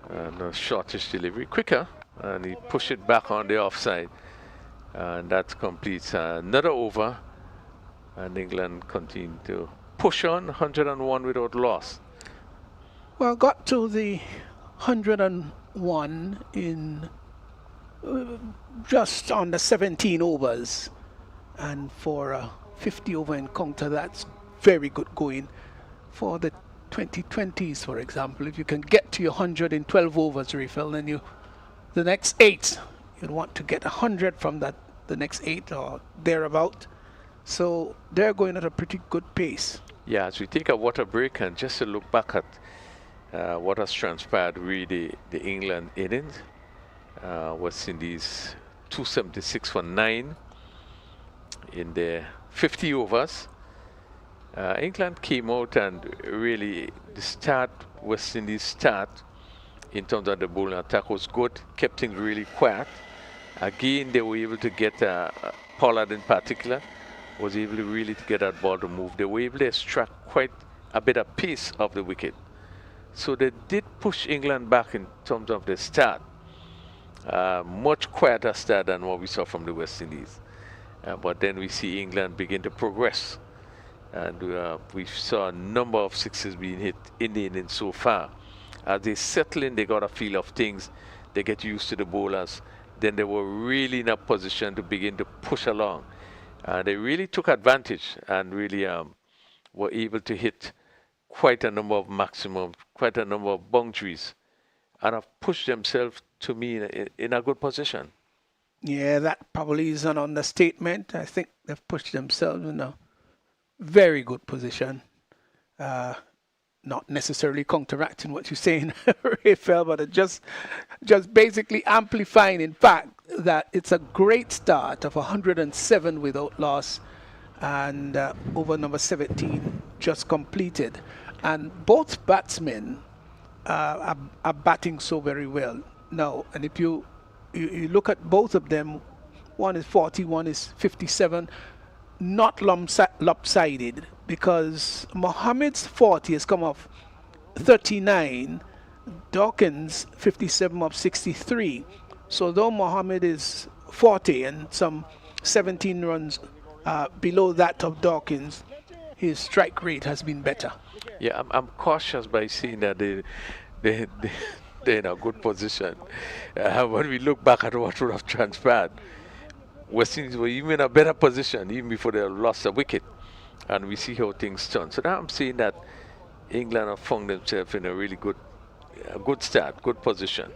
S4: And a shortish delivery, quicker, and he pushed it back on the offside. And that completes another over. And England continue to push on. 101 without loss.
S1: Well, got to the 101 in just under 17 overs, and for a 50 over encounter, that's very good going. For the 2020s, for example, if you can get to your 100 in 12 overs, refill, then the next 8 you'd want to get 100 from the next 8 or thereabout. So they're going at a pretty good pace.
S4: Yeah, as we take a water break and just to look back at what has transpired, really, the England innings. West Indies 276 for 9 in their 50 overs. England came out and really West Indies start in terms of the bowling attack was good, kept things really quiet. Again, they were able to get Pollard in particular was able to really to get that ball to move. They were able to extract quite a bit of pace of the wicket. So they did push England back in terms of the start. Much quieter start than what we saw from the West Indies. But then we see England begin to progress. And we saw a number of sixes being hit in the innings so far. As they settle in, they got a feel of things. They get used to the bowlers. Then they were really in a position to begin to push along. They really took advantage and really were able to hit quite a number of maximums, quite a number of boundaries, and have pushed themselves, to me, in a good position.
S1: Yeah, that probably is an understatement. I think they've pushed themselves in a very good position. Not necessarily counteracting what you're saying, Rafael, but just basically amplifying, in fact, that it's a great start of 107 without loss, and over number 17 just completed. And both batsmen are batting so very well. now. And if you look at both of them, one is 40, one is 57, not lopsided, because Mohammed's 40 has come off 39, Dawkins 57 of 63. So though Mohammed is 40 and some 17 runs below that of Dawkins, his strike rate has been better.
S4: Yeah, I'm cautious by seeing that they're in a good position. When we look back at what would have transpired, West Indies were even in a better position even before they lost a wicket, and we see how things turn. So now I'm seeing that England have found themselves in a really good start, good position.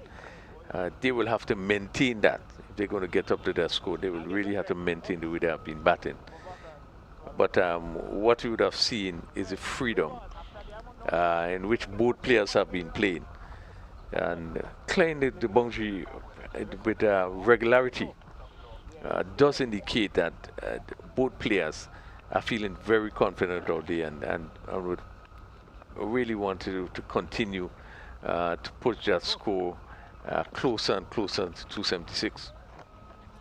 S4: They will have to maintain that if they're going to get up to their score. They will really have to maintain the way they have been batting. But what we would have seen is a freedom in which both players have been playing, and clearing the boundary with regularity does indicate that both players are feeling very confident out there, and would really want to continue to push that score closer and closer to 276.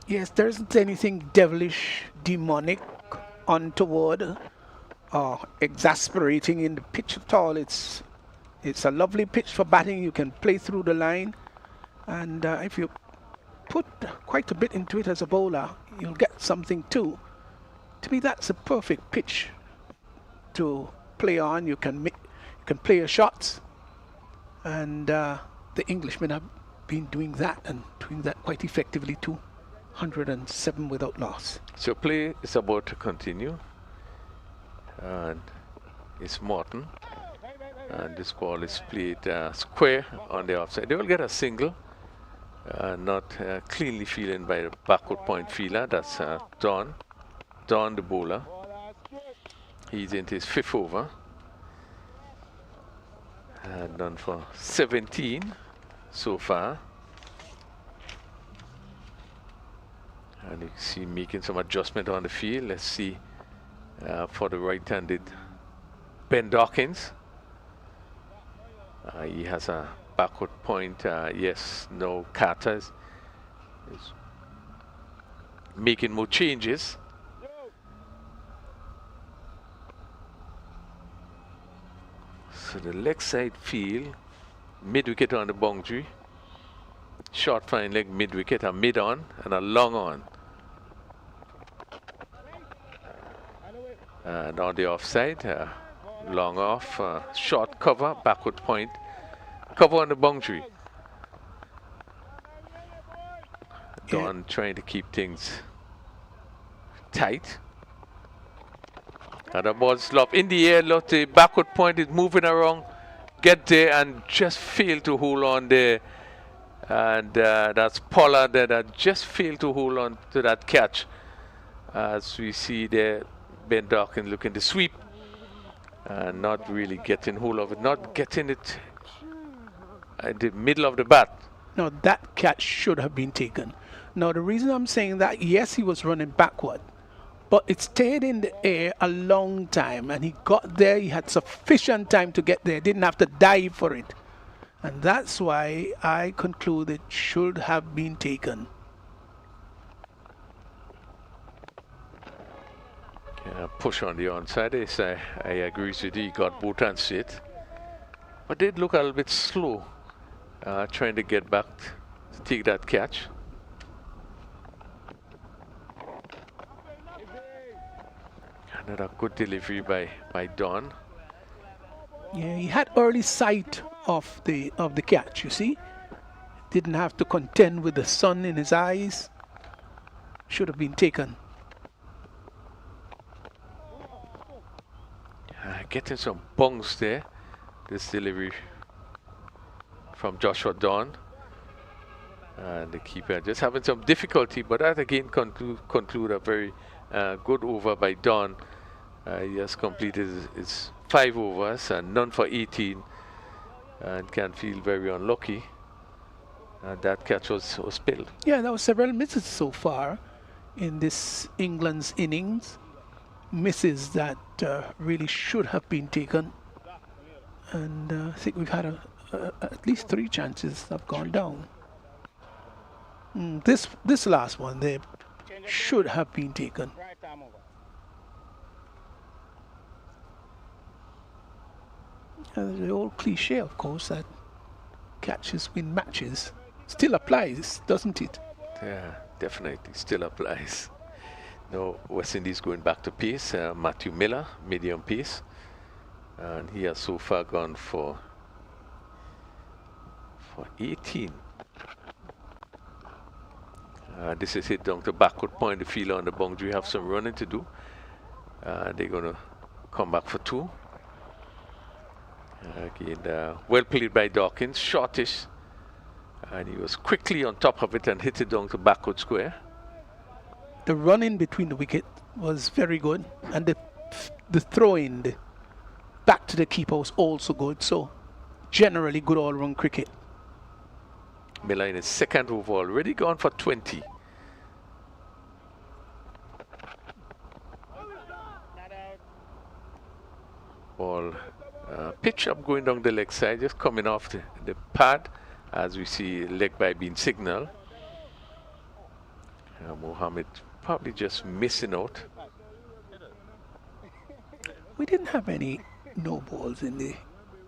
S1: Yes, there isn't anything devilish, demonic, untoward, or exasperating in the pitch at all. It's a lovely pitch for batting. You can play through the line, and if you put quite a bit into it as a bowler, you'll get something too. To me, that's a perfect pitch to play on. You can play your shots, and the Englishmen have been doing that, and doing that quite effectively too. 107 without loss.
S4: So play is about to continue, and it's Morton, and this ball is played square on the offside. They will get a single, not cleanly fielded by the backward point fielder. That's Don the bowler. He's into his 5th over, and done for 17 so far. And you see making some adjustment on the field. Let's see for the right-handed Ben Dawkins. He has a backward point. Yes, no, Carter is making more changes. So the leg side field, mid-wicket on the boundary. Short fine leg mid-wicket, a mid-on and a long on. And on the offside, long off, short cover, backward point, cover on the boundary. Don trying to keep things tight. And the ball slop in the air, look, the backward point is moving around, get there and just fail to hold on there. And that's Pollard there that just failed to hold on to that catch. As we see there, Ben Dawkins looking to sweep and not really getting hold of it, not getting it in the middle of the bat.
S1: Now that catch should have been taken. Now the reason I'm saying that, yes, he was running backward, but it stayed in the air a long time, and he got there, he had sufficient time to get there, didn't have to dive for it. And that's why I conclude it should have been taken.
S4: Push on the onside. I agree with you. He got both hands straight, but did look a little bit slow, trying to get back to take that catch. Another good delivery by Don.
S1: Yeah, he had early sight of the catch. You see, didn't have to contend with the sun in his eyes. Should have been taken.
S4: Getting some bungs there. This delivery from Joshua Don. And the keeper just having some difficulty, but that again conclude a very good over by Don. He has completed his 5 overs and none for 18, and can feel very unlucky. And that catch was spilled.
S1: Yeah, there were several misses so far in this England's innings. Misses that really should have been taken, and I think we've had at least 3 chances that have gone down. This last one they should have been taken.
S3: Right arm over.
S1: The old cliche, of course, that catches win matches still applies, doesn't it?
S4: Yeah, definitely still applies. Now West Indies going back to pace. Matthew Miller, medium pace, and he has so far gone for 18. This is hit down to backward point. The fielder on the boundary have some running to do. They're going to come back for 2. Again, well played by Dawkins, shortish, and he was quickly on top of it and hit it down to backward square.
S1: The run in between the wicket was very good, and the throw in back to the keeper was also good. So generally good all-round cricket.
S4: Miller in his second over already gone for 20. Ball pitch up going down the leg side, just coming off the pad as we see leg by being signaled. Mohammed probably just missing out.
S1: We didn't have any no balls in the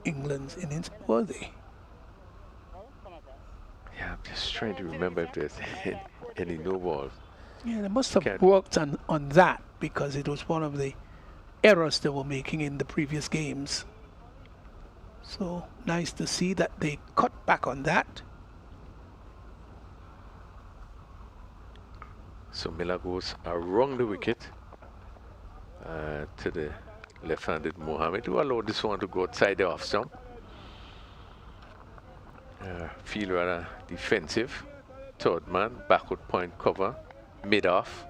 S1: England's innings, were they?
S4: Yeah, I'm just trying to remember if there's any no balls.
S1: Yeah, they must have worked on that, because it was one of the errors they were making in the previous games. So nice to see that they cut back on that.
S4: So Miller goes around the wicket to the left-handed Mohammed, who allowed this one to go outside the off stump. Feel rather defensive. Third man, backward point cover, mid-off.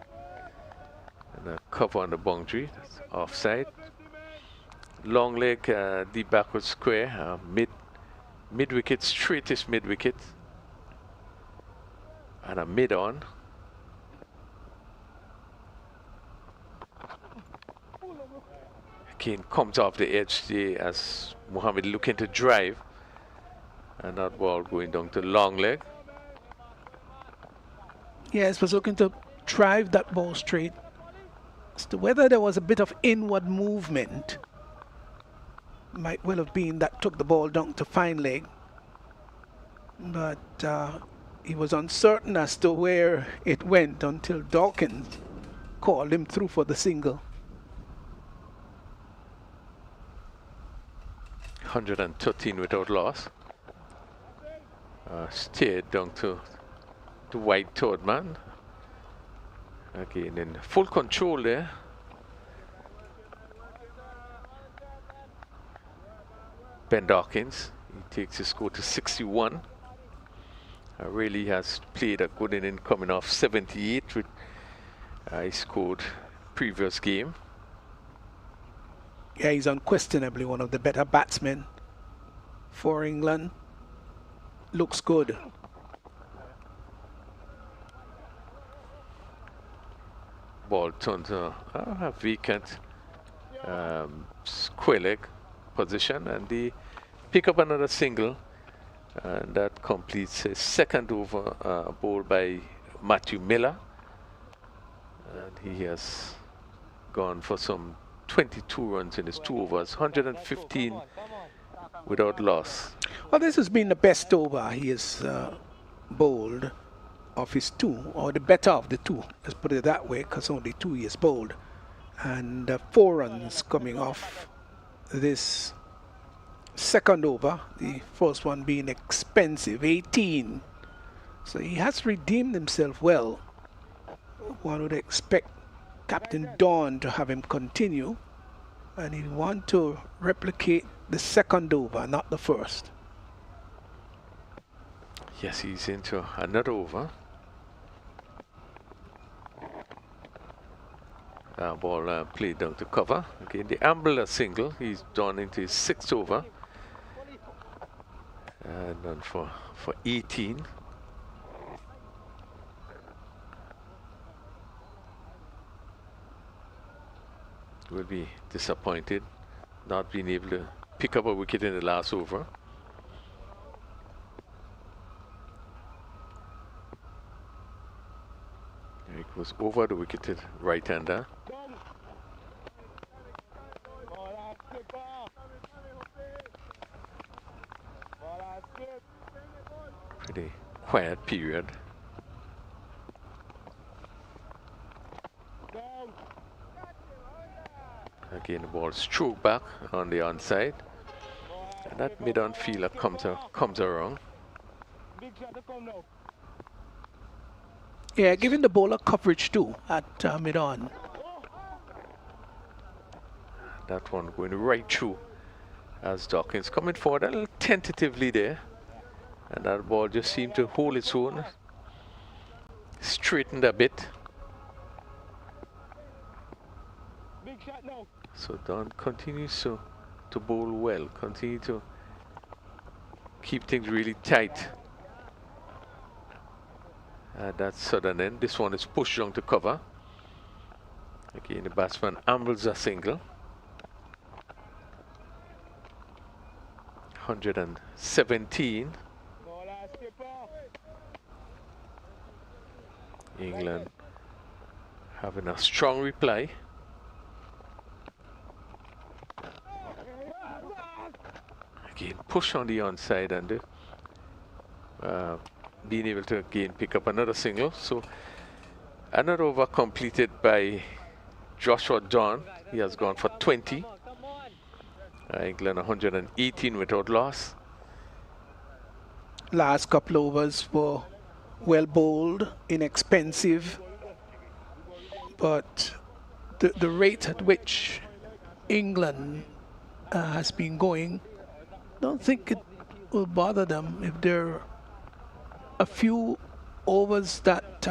S4: And a cover on the boundary, that's offside. Long leg, deep backward square, mid-wicket, straightest mid-wicket. And a mid-on. Again, comes off the edge there as Mohammed looking to drive. And that ball going down to long leg.
S1: Yes, was looking to drive that ball straight. As to whether there was a bit of inward movement, might well have been that took the ball down to fine leg. But he was uncertain as to where it went until Dawkins called him through for the single.
S4: 113 without loss. Steered down to the white third man. Again in full control there. Ben Dawkins, he takes his score to 61. Really has played a good inning coming off 78 with he scored previous game.
S1: Yeah, he's unquestionably one of the better batsmen for England. Looks good.
S4: Ball turned to a vacant square leg position, and they pick up another single, and that completes his second over bowled by Matthew Miller, and he has gone for some 22 runs in his 2 overs, 115 without loss.
S1: Well, this has been the best over he has bowled of his 2, or the better of the 2, let's put it that way, because only 2 he has bowled. And 4 runs coming off this second over, the first one being expensive, 18. So he has redeemed himself well. One would expect Captain Dawn to have him continue, and he'll want to replicate the second over, not the first.
S4: Yes, he's into another over. Ball played down to cover. Again, the Ambler single. He's done into his 6th over. And then for 18. Will be disappointed not being able to pick up a wicket in the last over. was over the wicket right-hander. Pretty quiet period. Again, the ball stroked back on the onside. And that mid-on fielder comes around.
S1: Yeah, giving the bowler coverage too at mid-on.
S4: That one going right through as Dawkins coming forward a little tentatively there. And that ball just seemed to hold its own. Straightened a bit. So Don continues to bowl well, continue to keep things really tight. That southern end, this one is pushed down to cover. Again, the batsman ambles a single. 117. England having a strong reply. Again, push on the onside and being able to again pick up another single. So another over completed by Joshua John. He has gone for 20. England 118 without loss.
S1: Last couple overs were well bowled, inexpensive, but the rate at which England has been going, don't think it will bother them if there are a few overs that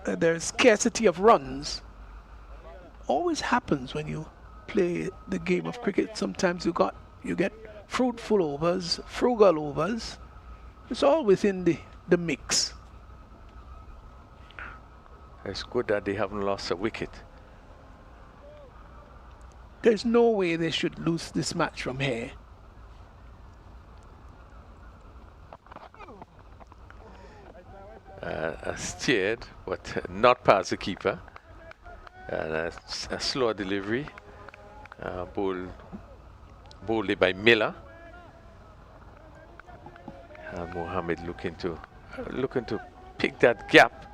S1: there's scarcity of runs. Always happens when you play the game of cricket. Sometimes you get fruitful overs, frugal overs. It's all within the mix.
S4: It's good that they haven't lost a wicket.
S1: There's no way they should lose this match from here.
S4: Steered, but not past the keeper. And a slow delivery. Bowled by Miller. Mohammed looking to pick that gap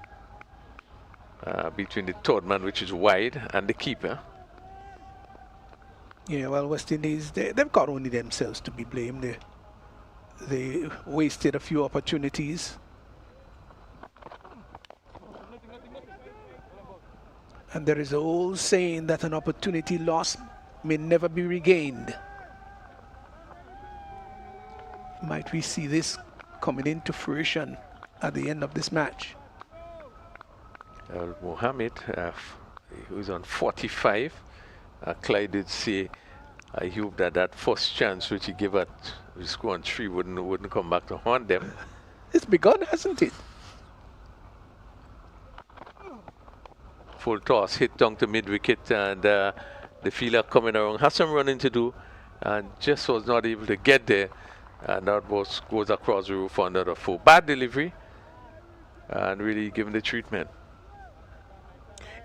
S4: between the third man, which is wide, and the keeper.
S1: Yeah, well, West Indies, they've got only themselves to be blamed. They wasted a few opportunities. And there is an old saying that an opportunity lost may never be regained. Might we see this coming into fruition at the end of this match?
S4: Mohammed, who's on 45. Clyde did say, I hope that first chance which he gave at score on 3 wouldn't come back to haunt them.
S1: It's begun, hasn't it?
S4: Full toss, hit down to mid-wicket, and the fielder coming around has some running to do, and just was not able to get there. And that goes across the roof for another 4. Bad delivery, and really given the treatment.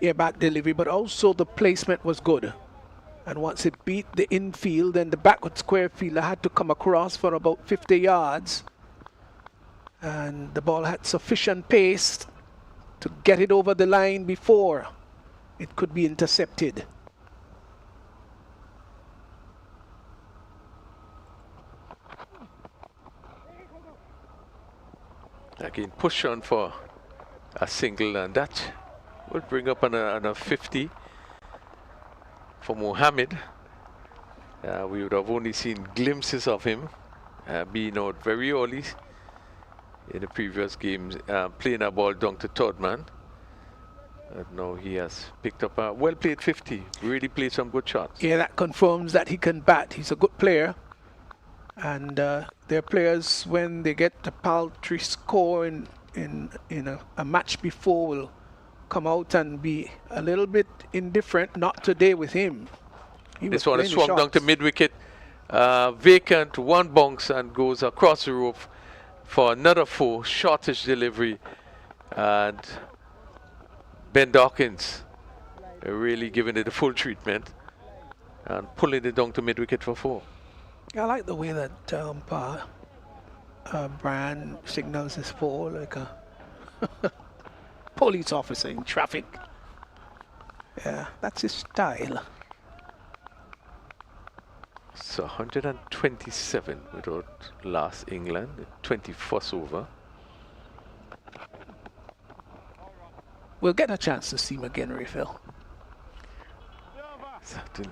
S1: Yeah, bad delivery, but also the placement was good. And once it beat the infield, then the backward square fielder had to come across for about 50 yards. And the ball had sufficient pace to get it over the line before it could be intercepted.
S4: Again, push on for a single, and that will bring up another 50 for Mohammed. We would have only seen glimpses of him being out very early in the previous games, playing a ball down to third man. And now he has picked up a well-played 50. Really played some good shots.
S1: Yeah, that confirms that he can bat. He's a good player. And their players, when they get a paltry score in a match before, will come out and be a little bit indifferent. Not today with him.
S4: This one is swung down to mid-wicket. Vacant, one bounce, and goes across the roof for another 4. Shortish delivery. And Ben Dawkins really giving it a full treatment and pulling it down to mid-wicket for 4.
S1: I like the way that Brian signals his 4 like a police officer in traffic. Yeah, that's his style.
S4: So 127 without last England, 21st over.
S1: We'll get a chance to see him again, Refill.
S4: Certainly.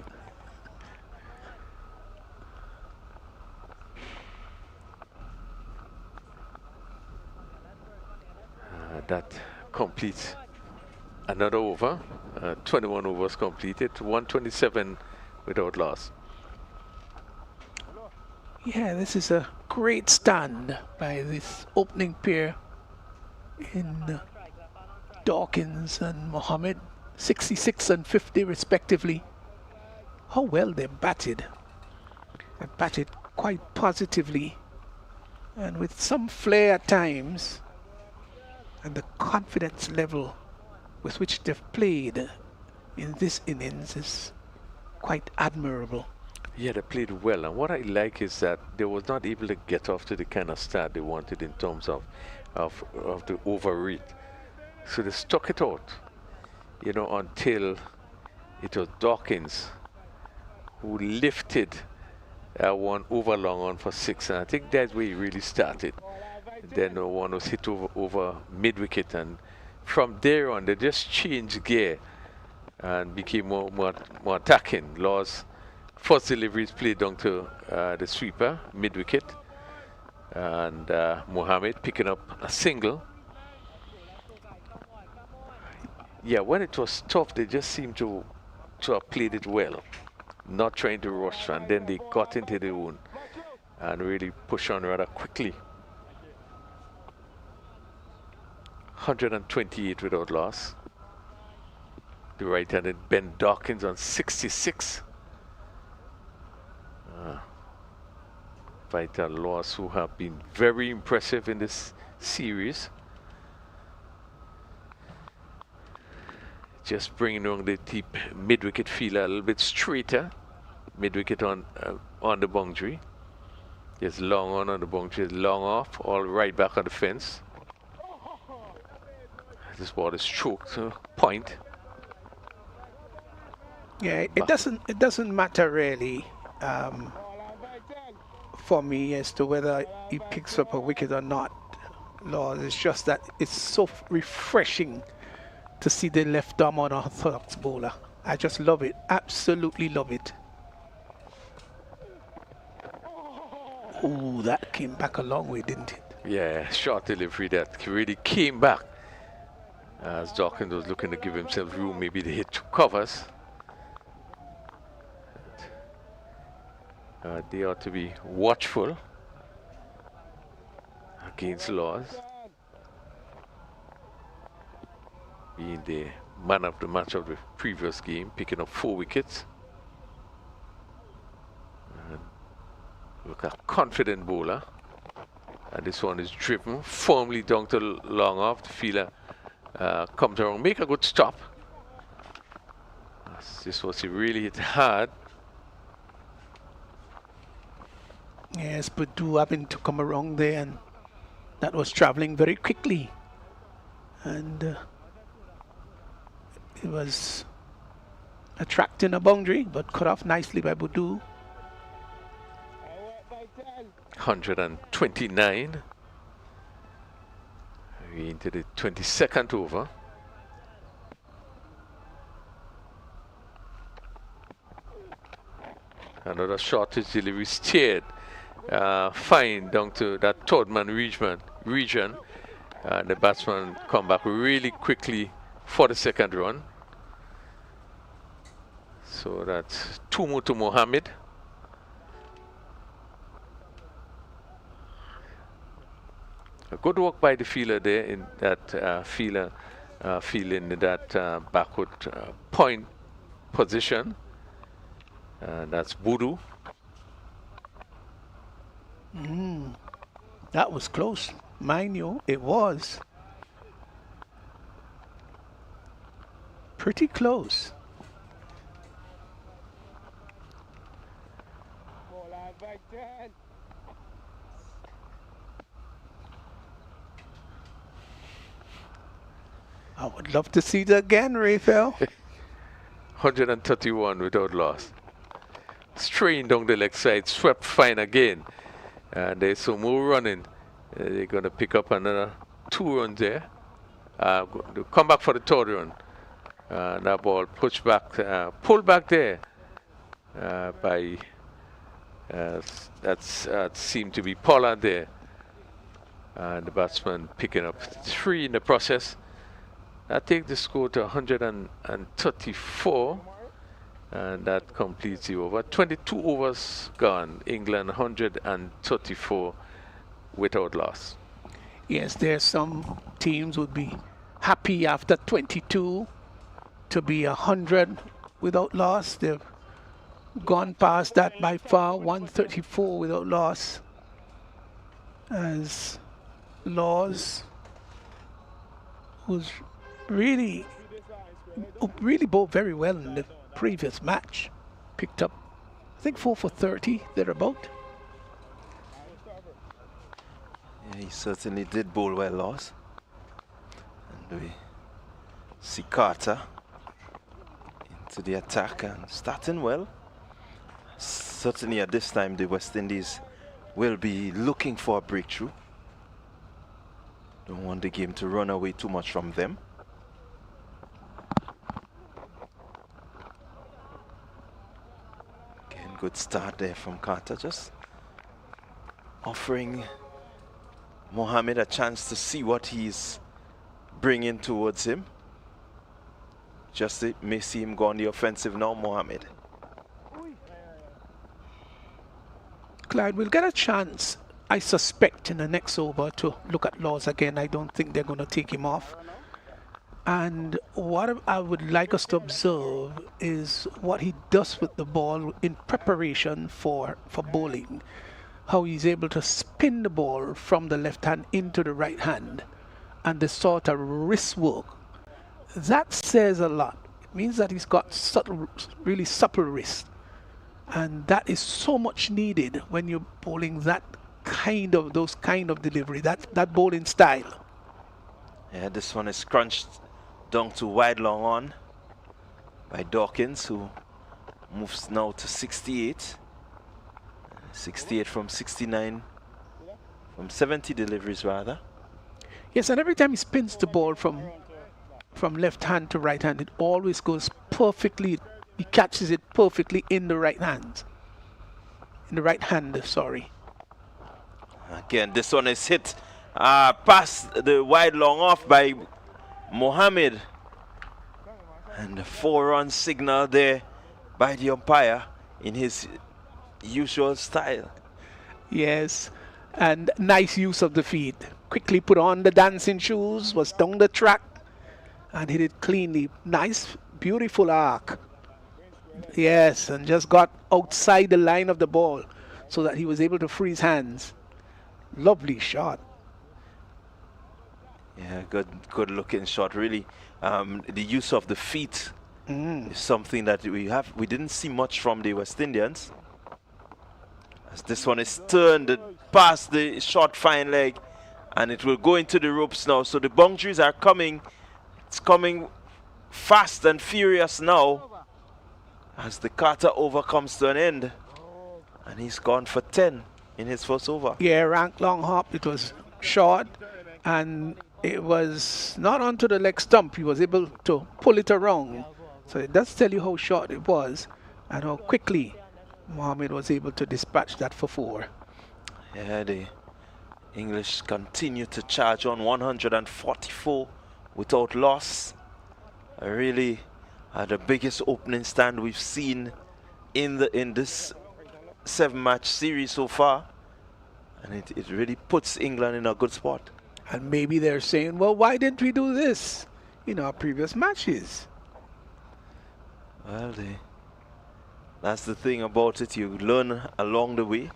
S4: That completes another over. 21 overs completed, 127 without loss.
S1: Yeah, this is a great stand by this opening pair in Dawkins and Mohammed, 66 and 50 respectively. How well they batted. They batted quite positively and with some flair at times, and the confidence level with which they've played in this innings is quite admirable.
S4: Yeah, they played well, and what I like is that they was not able to get off to the kind of start they wanted in terms of the over rate. So they stuck it out, you know, until it was Dawkins who lifted one over long on for 6, and I think that's where he really started. Then one was hit over mid-wicket, and from there on they just changed gear and became more attacking. Law's first deliveries played down to the sweeper, mid-wicket, and Mohammed picking up a single. Yeah, when it was tough, they just seemed to have played it well, not trying to rush, and then they got into their own and really pushed on rather quickly. 128 without loss. The right-handed Ben Dawkins on 66. Vital Laws, who have been very impressive in this series. Just bringing on the deep mid-wicket fielder a little bit straighter. Mid-wicket on the boundary. Just long on the boundary, long off, all right back on the fence. This ball is stroked to point.
S1: Yeah, it doesn't matter really for me as to whether he picks up a wicket or not. Lord, it's just that it's so refreshing to see the left arm on an orthodox bowler. I just love it, absolutely love it. Ooh, that came back a long way, didn't it?
S4: Yeah, short delivery that really came back as Dawkins was looking to give himself room, maybe to hit 2 covers. They ought to be watchful against Laws, being the man of the match of the previous game, picking up 4 wickets. And look, a confident bowler, and this one is driven firmly down to long off. The fielder comes around, make a good stop. This was really hit hard.
S1: Yes, but do happen to come around there, and that was traveling very quickly, and it was attracting a boundary, but cut off nicely by Budu.
S4: 129. We're into the 22nd over. Another shortage delivery steered fine down to that third man region. The batsman come back really quickly for the second run. So that's 2 more to Mohammed. A good work by the fielder there in that fielding that backward point position. That's Budu.
S1: That was close. Mind you, it was. pretty close. I would love to see that again, Raphael.
S4: 131 without loss. Strain down the leg side, swept fine again. And there's some more running. They're going to pick up another 2 runs there. They'll come back for the 3rd run. That ball pushed back, pulled back there by, that seemed to be Pollard there. And the batsman picking up 3 in the process. That takes the score to 134. And that completes the over. 22 overs gone. England 134 without loss.
S1: Yes, there's some teams would be happy after 22 to be 100 without loss. They've gone past that by far. 134 without loss. As Laws was really bowled very well in the previous match. Picked up, I think, 4 for 30 thereabout.
S2: Yeah, he certainly did bowl well, Laws. And we see Carter into the attack and starting well. Certainly at this time the West Indies will be looking for a breakthrough. Don't want the game to run away too much from them. Again, good start there from Carter, just offering Mohammed a chance to see what he's bringing towards him. Just may see him go on the offensive now, Mohammed.
S1: Clyde will get a chance, I suspect, in the next over to look at Laws again. I don't think they're going to take him off. And what I would like us to observe is what he does with the ball in preparation for bowling. How he's able to spin the ball from the left hand into the right hand, and the sort of wrist work. That says a lot. It means that he's got subtle, really supple wrist. And that is so much needed when you're bowling those kind of delivery, that bowling style.
S2: Yeah, this one is crunched down to wide long on by Dawkins, who moves now to 68. 68 from 69, from 70 deliveries rather.
S1: Yes, and every time he spins the ball from left hand to right hand, it always goes perfectly. He catches it perfectly in the right hand. Sorry.
S2: Again, this one is hit past the wide long off by Mohammed. And the 4-run signal there by the umpire in his usual style.
S1: Yes, and nice use of the feet. Quickly put on the dancing shoes, was down the track, and hit it cleanly. Nice, beautiful arc. Yes, and just got outside the line of the ball so that he was able to free his hands. Lovely shot.
S2: Yeah, good looking shot, really. The use of the feet is something that we didn't see much from the West Indians. As this one is turned past the short fine leg, and it will go into the ropes now. So the boundaries are coming. It's coming fast and furious now as the Carter over comes to an end. And he's gone for 10 in his first over.
S1: Yeah, rank long hop. It was short, and it was not onto the leg stump. He was able to pull it around. So it does tell you how short it was and how quickly Mohammed was able to dispatch that for 4.
S2: Yeah, the English continue to charge on. 144 without loss. Really the biggest opening stand we've seen in this 7-match series so far, and it really puts England in a good spot.
S1: And maybe they're saying, well, why didn't we do this in our previous matches?
S2: Well, that's the thing about it. You learn along the way.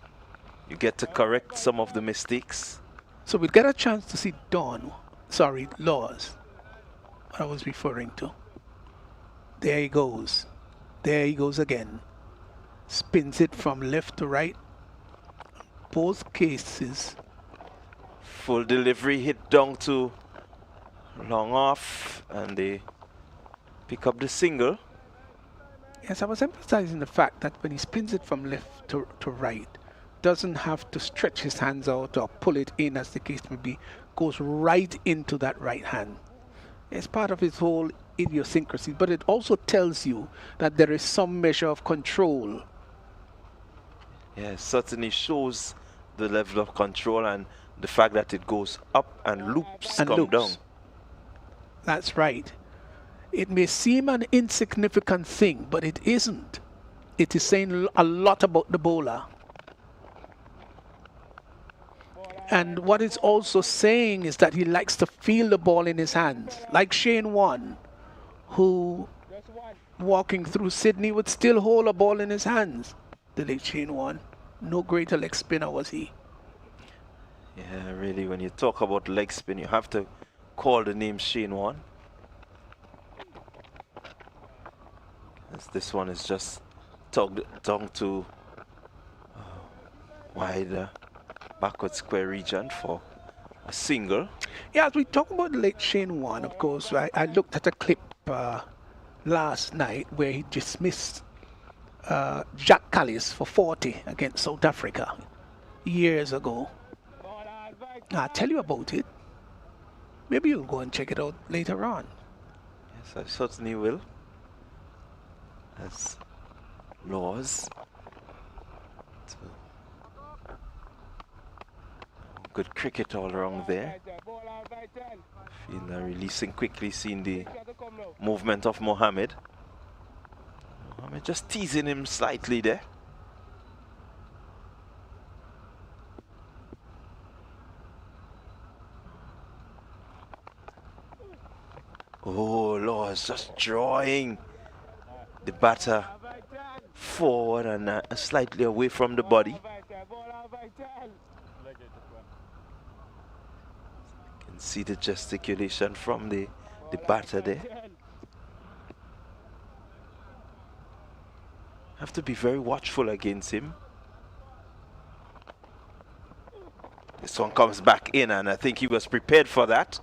S2: You get to correct some of the mistakes.
S1: So we'll get a chance to see Laws, what I was referring to. There he goes. There he goes again. Spins it from left to right. Both cases.
S2: Full delivery hit down to long off, and they pick up the single.
S1: Yes, I was emphasizing the fact that when he spins it from left to right, doesn't have to stretch his hands out or pull it in, as the case may be, goes right into that right hand. It's part of his whole idiosyncrasy, but it also tells you that there is some measure of control.
S2: Yeah, certainly shows the level of control and the fact that it goes up and loops
S1: And
S2: come
S1: loops.
S2: down.
S1: That's right. It may seem an insignificant thing, but it isn't. It is saying a lot about the bowler. And what it's also saying is that he likes to feel the ball in his hands. Like Shane Warne, who walking through Sydney would still hold a ball in his hands. The late Shane Warne. No greater leg spinner was he.
S2: Yeah, really, when you talk about leg spin, you have to call the name Shane Warne. As this one is just tugged down to wide backward square region for a single.
S1: Yeah, as we talk about the late Shane Warne, of course, I looked at a clip last night where he dismissed Jack Callis for 40 against South Africa years ago. I'll tell you about it. Maybe you'll go and check it out later on.
S2: Yes, I certainly will. As Laws. Good cricket all around there. Fielder releasing quickly, seeing the movement of Mohammed. Mohammed just teasing him slightly there. Oh, Laws just drawing the batter forward and slightly away from the body. Can see the gesticulation from the batter there. Have to be very watchful against him. This one comes back in, and I think he was prepared for that.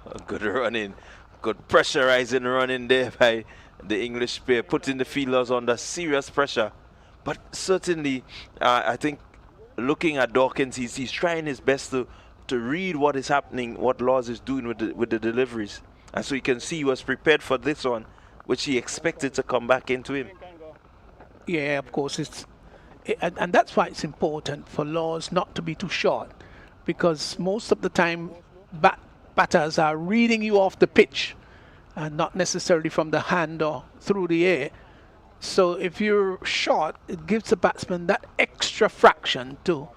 S2: A good running, good pressurizing running there by the English pair, putting the fielders under serious pressure. But certainly, I think looking at Dawkins, he's trying his best to read what is happening, what Laws is doing with the deliveries. And so you can see he was prepared for this one, which he expected to come back into him.
S1: Yeah, of course, and that's why it's important for Laws not to be too short, because most of the time batters are reading you off the pitch and not necessarily from the hand or through the air. So if you're short, it gives the batsman that extra fraction to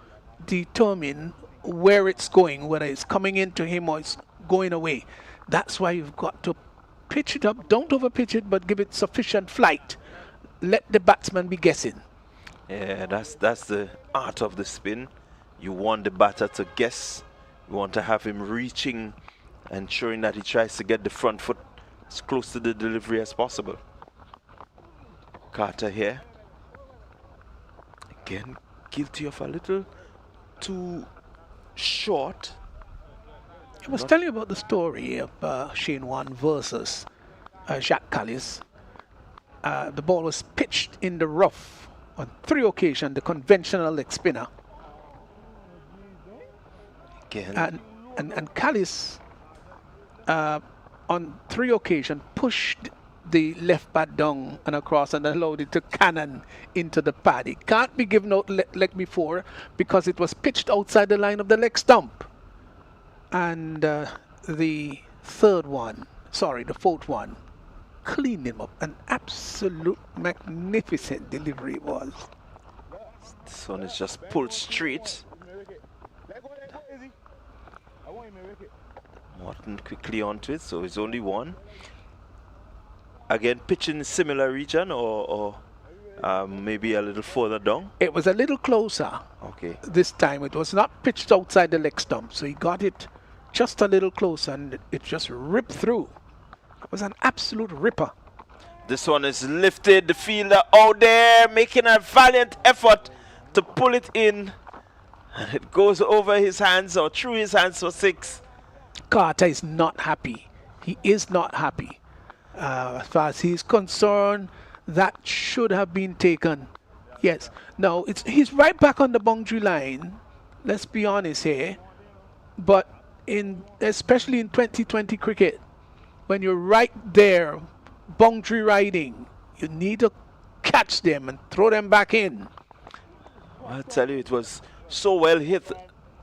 S1: determine where it's going, whether it's coming into him or it's going away. That's why you've got to pitch it up. Don't overpitch it, but give it sufficient flight. Let the batsman be guessing.
S2: Yeah, that's the art of the spin. You want the batter to guess. You want to have him reaching, ensuring that he tries to get the front foot as close to the delivery as possible. Carter here. Again, guilty of a little too short.
S1: I was telling you about the story of Shane Warne versus Jacques Callis. The ball was pitched in the rough on 3 occasions, the conventional leg spinner.
S2: Again.
S1: And Callis, on 3 occasions, pushed the left bat down and across and allowed it to cannon into the pad. It can't be given out leg before because it was pitched outside the line of the leg stump. And the fourth one, cleaned him up. An absolute magnificent delivery it was.
S2: This one is just pulled straight. Morton quickly onto it, so it's only one. Again, pitching similar region or maybe a little further down.
S1: It was a little closer
S2: Okay.
S1: this time. It was not pitched outside the leg stump, so he got it just a little closer, and it just ripped through. It was an absolute ripper.
S2: This one is lifted. The fielder out there making a valiant effort to pull it in. And it goes over his hands or through his hands for 6.
S1: Carter is not happy. He is not happy. As far as he's concerned, that should have been taken. Yes. No, he's right back on the boundary line. Let's be honest here. But especially in 2020 cricket, when you're right there, boundary riding, you need to catch them and throw them back in.
S2: I'll tell you, it was so well hit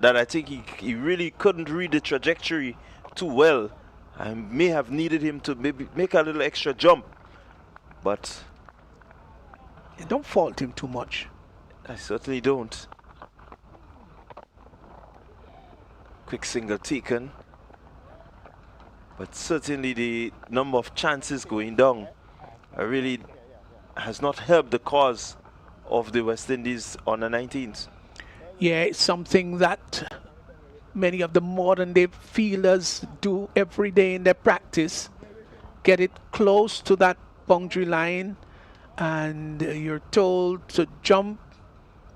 S2: that I think he really couldn't read the trajectory too well. I may have needed him to maybe make a little extra jump, but
S1: You don't fault him too much.
S2: I certainly don't. Quick single taken, but certainly the number of chances going down really has not helped the cause of the West Indies on the 19th.
S1: Yeah, it's something that many of the modern day fielders do every day in their practice. Get it close to that boundary line, and you're told to jump,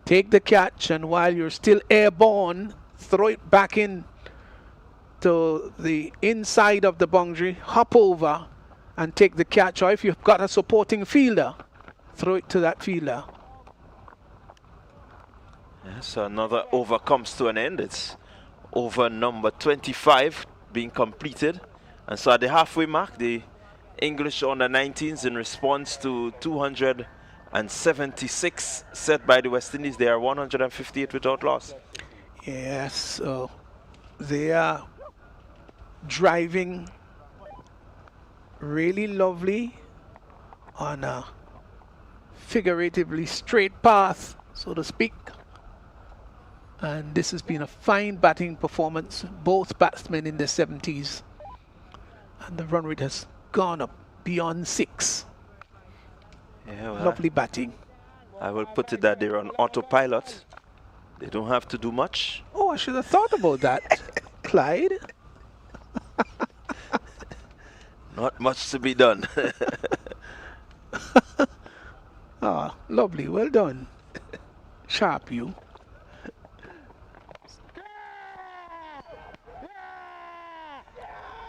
S1: take the catch, and while you're still airborne, throw it back in to the inside of the boundary, hop over and take the catch, or if you've got a supporting fielder, throw it to that fielder.
S2: Yeah, so another over comes to an end. It's over number 25 being completed. And so at the halfway mark, the English under 19s, in response to 276 set by the West Indies, they are 158 without loss.
S1: Yes, so they are driving really lovely on a figuratively straight path, so to speak. And this has been a fine batting performance, both batsmen in their 70s. And the run rate has gone up beyond 6.
S2: Yeah, well,
S1: Lovely batting.
S2: I will put it that they're on autopilot. They don't have to do much.
S1: Oh, I should have thought about that, Clyde.
S2: Not much to be done.
S1: Ah, lovely, well done. Sharp you.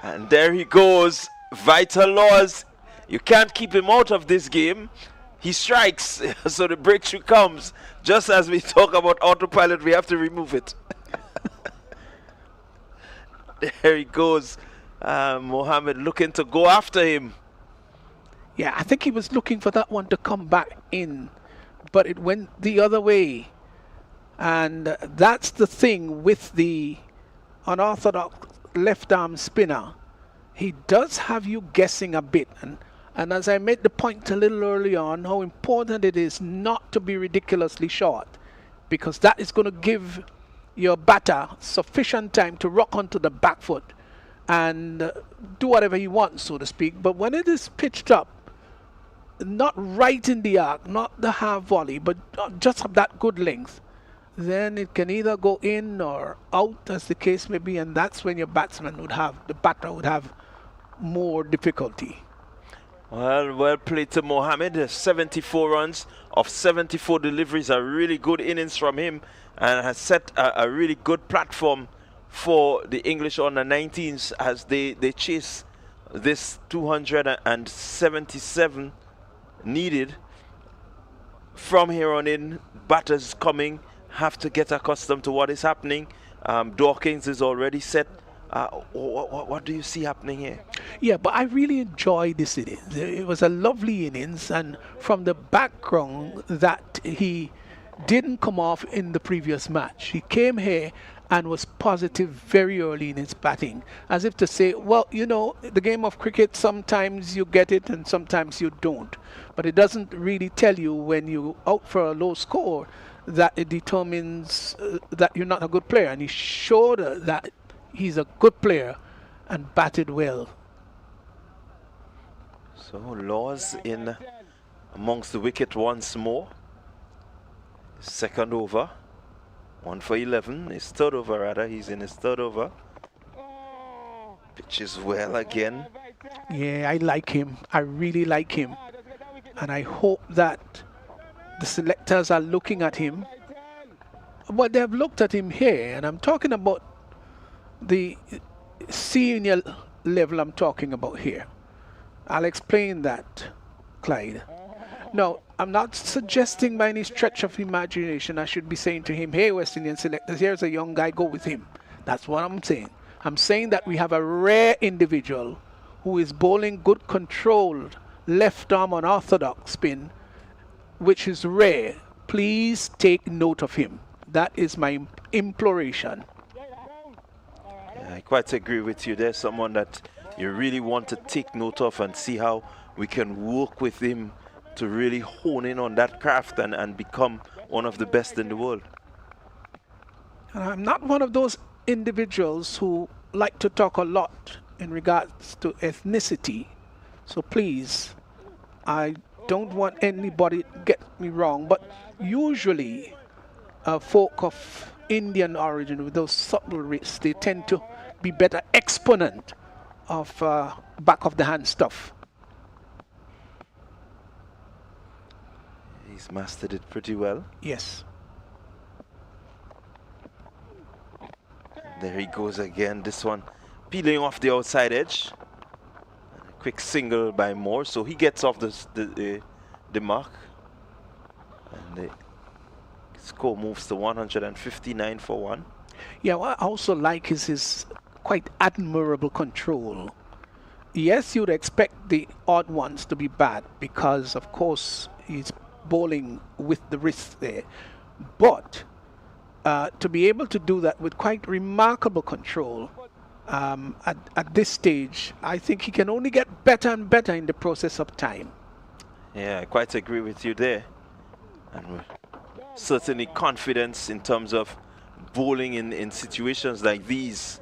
S2: And there he goes. Vital laws. You can't keep him out of this game. He strikes, so the breakthrough comes. Just as we talk about autopilot, we have to remove it. There he goes. Mohammed looking to go after him.
S1: Yeah, I think he was looking for that one to come back in, but it went the other way. And that's the thing with the unorthodox left arm spinner. He does have you guessing a bit. And as I made the point a little early on, how important it is not to be ridiculously short, because that is going to give your batter sufficient time to rock onto the back foot and do whatever he wants, so to speak. But when it is pitched up, not right in the arc, not the half volley, but just of that good length, then it can either go in or out, as the case may be, and that's when your batter would have more difficulty.
S2: Well played to Mohammed. 74 runs of 74 deliveries, a really good innings from him, and has set a really good platform for the English under 19s as they chase this 277 needed. From here on in, batters coming have to get accustomed to what is happening. Dawkins is already set. What do you see happening here?
S1: Yeah, but I really enjoyed this innings. It was a lovely innings, and from the background that he didn't come off in the previous match. He came here and was positive very early in his batting, as if to say, well, you know, the game of cricket, sometimes you get it and sometimes you don't. But it doesn't really tell you when you're out for a low score that it determines that you're not a good player. And he showed that he's a good player and batted well.
S2: So Laws in amongst the wicket once more. Second over. 1 for 11. His third over, rather. He's in his third over. Pitches well again.
S1: Yeah, I like him. I really like him. And I hope that the selectors are looking at him. But they have looked at him here, and I'm talking about the senior level I'm talking about here. I'll explain that, Clyde. No, I'm not suggesting by any stretch of imagination I should be saying to him, hey, West Indian selectors, here's a young guy, go with him. That's what I'm saying. I'm saying that we have a rare individual who is bowling good controlled left arm unorthodox spin, which is rare. Please take note of him. That is my imploration.
S2: Yeah, I quite agree with you. There's someone that you really want to take note of and see how we can work with him to really hone in on that craft and become one of the best in the world.
S1: And I'm not one of those individuals who like to talk a lot in regards to ethnicity. So please, I don't want anybody to get me wrong, but usually folk of Indian origin with those subtle races, they tend to be better exponent of back of the hand stuff.
S2: He's mastered it pretty well.
S1: Yes.
S2: There he goes again. This one peeling off the outside edge. A quick single by Moore, so he gets off the mark. And the score moves to 159 for 1.
S1: Yeah, what I also like is his quite admirable control. Yes, you'd expect the odd ones to be bad because, of course, he's bowling with the wrist there. But to be able to do that with quite remarkable control at this stage, I think he can only get better and better in the process of time.
S2: Yeah, I quite agree with you there. And we're certainly confidence in terms of bowling in situations like these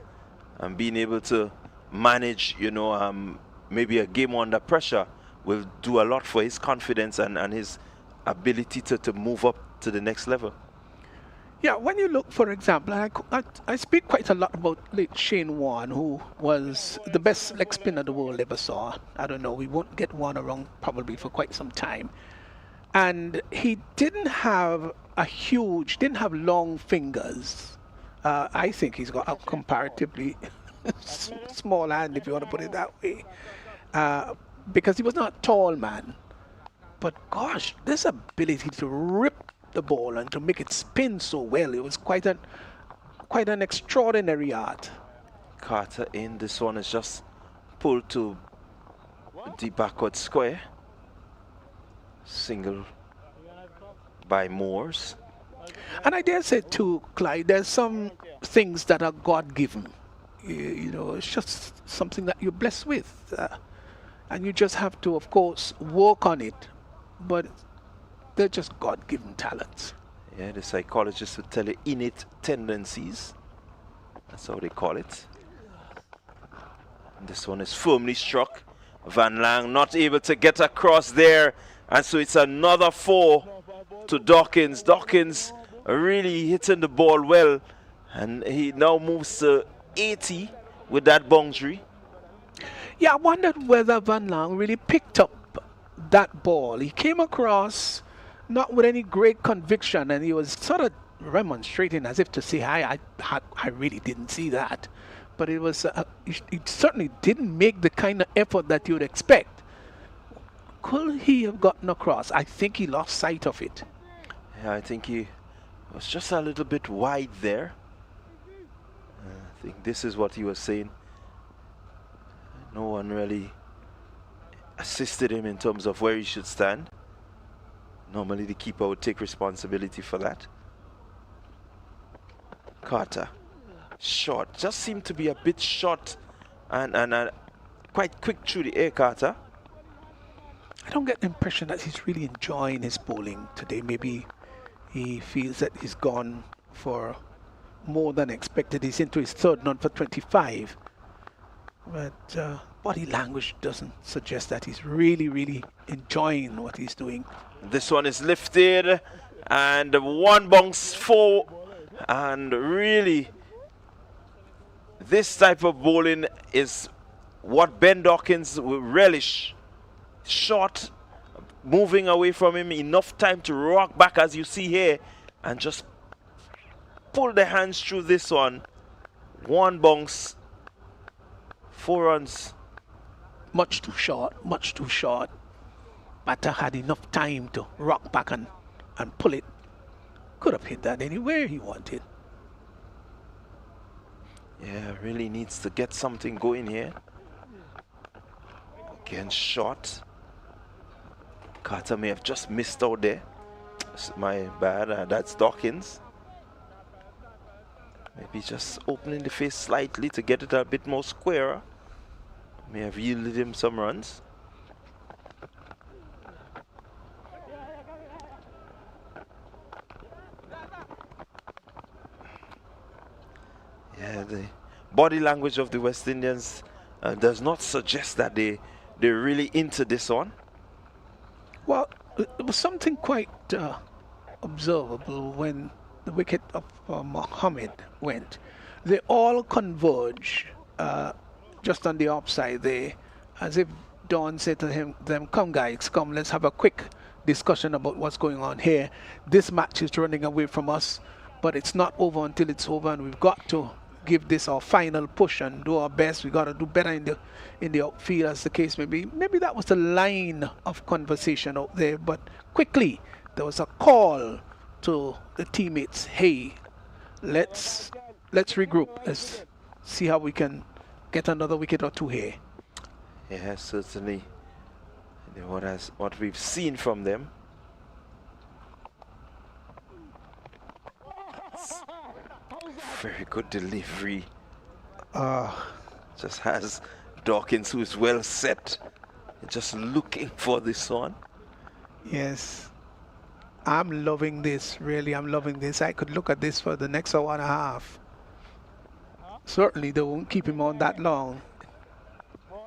S2: and being able to manage, you know, maybe a game under pressure will do a lot for his confidence and his ability to move up to the next level.
S1: Yeah, when you look, for example, I speak quite a lot about late Shane Warne, who was the best leg spinner the world ever saw. I don't know, we won't get one around probably for quite some time. And he didn't have didn't have long fingers. I think he's got a comparatively small hand, if you want to put it that way, because he was not a tall man. But gosh, this ability to rip the ball and to make it spin so well, it was quite an extraordinary art.
S2: Carter in, this one is just pulled to the backward square. Single by Moores.
S1: And I dare say too, Clyde, there's some things that are God-given. You know, it's just something that you're blessed with. And you just have to, of course, work on it. But they're just God-given talents.
S2: Yeah, the psychologists would tell you innate tendencies. That's how they call it. And this one is firmly struck. Van Lang not able to get across there. And so it's another 4 to Dawkins. Dawkins really hitting the ball well. And he now moves to 80 with that boundary.
S1: Yeah, I wondered whether Van Lang really picked up that ball. He came across not with any great conviction, and he was sort of remonstrating as if to say, I really didn't see that. But it was, he certainly didn't make the kind of effort that you'd expect. Could he have gotten across? I think he lost sight of it.
S2: Yeah, I think he was just a little bit wide there. I think this is what he was saying. No one really assisted him in terms of where he should stand. Normally the keeper would take responsibility for that. Carter, short, just seemed to be a bit short and quite quick through the air, Carter.
S1: I don't get the impression that he's really enjoying his bowling today. Maybe he feels that he's gone for more than expected. He's into his third, not for 25. But body language doesn't suggest that he's really enjoying what he's doing.
S2: This one is lifted and one bounce four, and really this type of bowling is what Ben Dawkins will relish. Short, moving away from him, enough time to rock back as you see here and just pull the hands through this one. One bounce, 4 runs.
S1: Much too short, much too short. Batter had enough time to rock back and pull it. Could have hit that anywhere he wanted.
S2: Yeah, really needs to get something going here. Again, short. Carter may have just missed out there. My bad, that's Dawkins. Maybe just opening the face slightly to get it a bit more squarer. May have yielded him some runs. Yeah, the body language of the West Indians does not suggest that they're really into this one.
S1: Well, it was something quite observable when the wicket of Mohammed went. They all converge just on the offside there, as if Don said to them, come guys, come, let's have a quick discussion about what's going on here. This match is running away from us, but it's not over until it's over, and we've got to give this our final push and do our best. We got to do better in the outfield, as the case may be. Maybe that was the line of conversation out there, but quickly there was a call to the teammates. Hey, let's regroup. Let's see how we can get another wicket or two here.
S2: Yeah, certainly. What we've seen from them. Very good delivery. Just has Dawkins, who is well set, just looking for this one.
S1: Yes. I'm loving this, really. I'm loving this. I could look at this for the next hour and a half. Certainly they won't keep him on that long,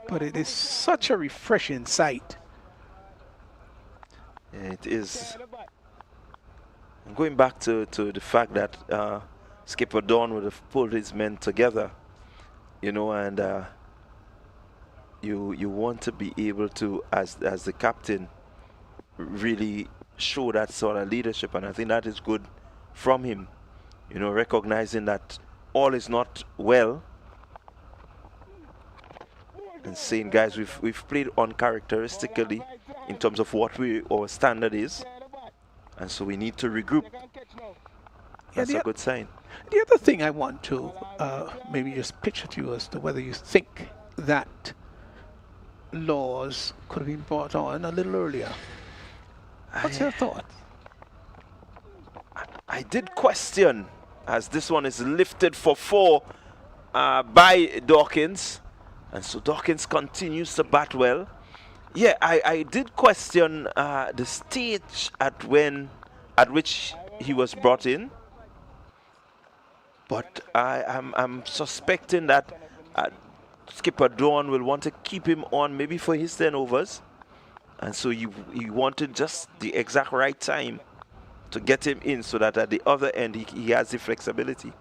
S1: but it is such a refreshing sight.
S2: Yeah, it is. And going back to the fact that Skipper Dawn would have pulled his men together, you know, and you want to be able to, as the captain, really show that sort of leadership, and I think that is good from him, you know, recognizing that all is not well and saying, guys, we've played uncharacteristically in terms of what our standard is, and so we need to regroup. That's a good sign.
S1: The other thing I want to maybe just pitch at you as to whether you think that laws could have been brought on a little earlier. What's your thought?
S2: I did question, as this one is lifted for 4 by Dawkins, and so Dawkins continues to bat well. Yeah, I did question the stage at which he was brought in, but I'm suspecting that Skipper Dawn will want to keep him on maybe for his 10 overs, and so he wanted just the exact right time to get him in so that at the other end he has the flexibility.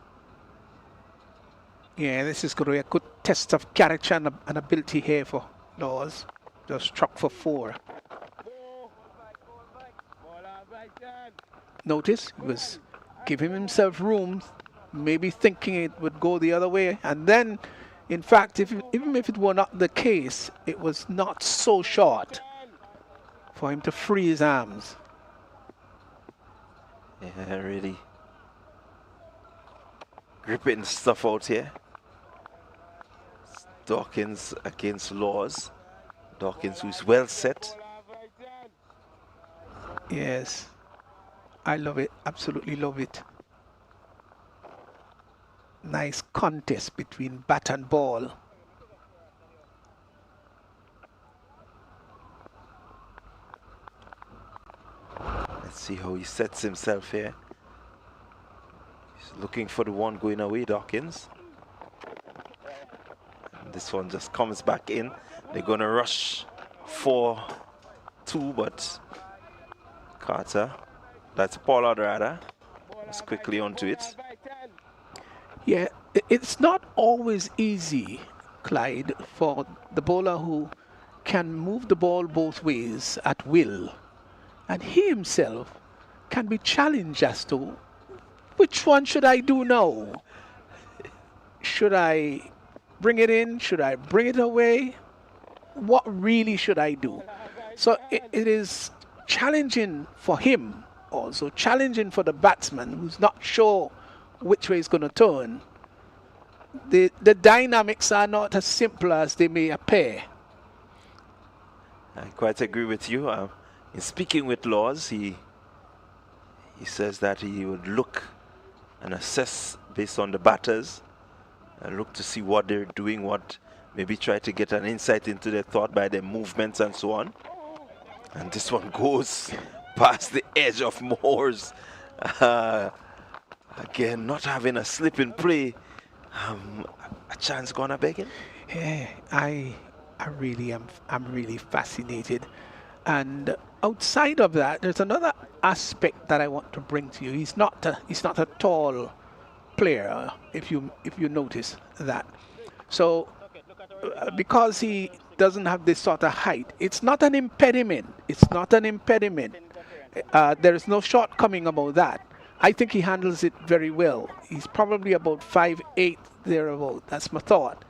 S1: Yeah, this is going to be a good test of character and ability here for Laws. Just struck for 4. Notice he was giving himself room, maybe thinking it would go the other way, and then in fact, even if it were not the case, it was not so short for him to free his arms.
S2: Yeah, really gripping stuff out here. Dawkins against Laws. Dawkins, who's well set.
S1: Yes, I love it, absolutely love it. Nice contest between bat and ball.
S2: Let's see how he sets himself here. He's looking for the one going away, Dawkins. And This one just comes back in. They're going to rush 4-2, but Carter, that's Pollard rather, is quickly onto it.
S1: Yeah, it's not always easy, Clyde, for the bowler who can move the ball both ways at will. And he himself can be challenged as to which one should I do now? Should I bring it in? Should I bring it away? What really should I do? So it is challenging for him, also challenging for the batsman who's not sure which way he's going to turn. The dynamics are not as simple as they may appear.
S2: I quite agree with you. In speaking with Laws, he says that he would look and assess based on the batters and look to see what they're doing, what maybe try to get an insight into their thought by their movements and so on. And this one goes past the edge of Moores. Again, not having a slip in play. A chance gonna begging.
S1: Yeah, I really am. I'm really fascinated. And outside of that, there's another aspect that I want to bring to you. He's not a tall player, if you notice that. So because he doesn't have this sort of height, it's not an impediment. It's not an impediment. There is no shortcoming about that. I think he handles it very well. He's probably about 5'8" thereabout. That's my thought.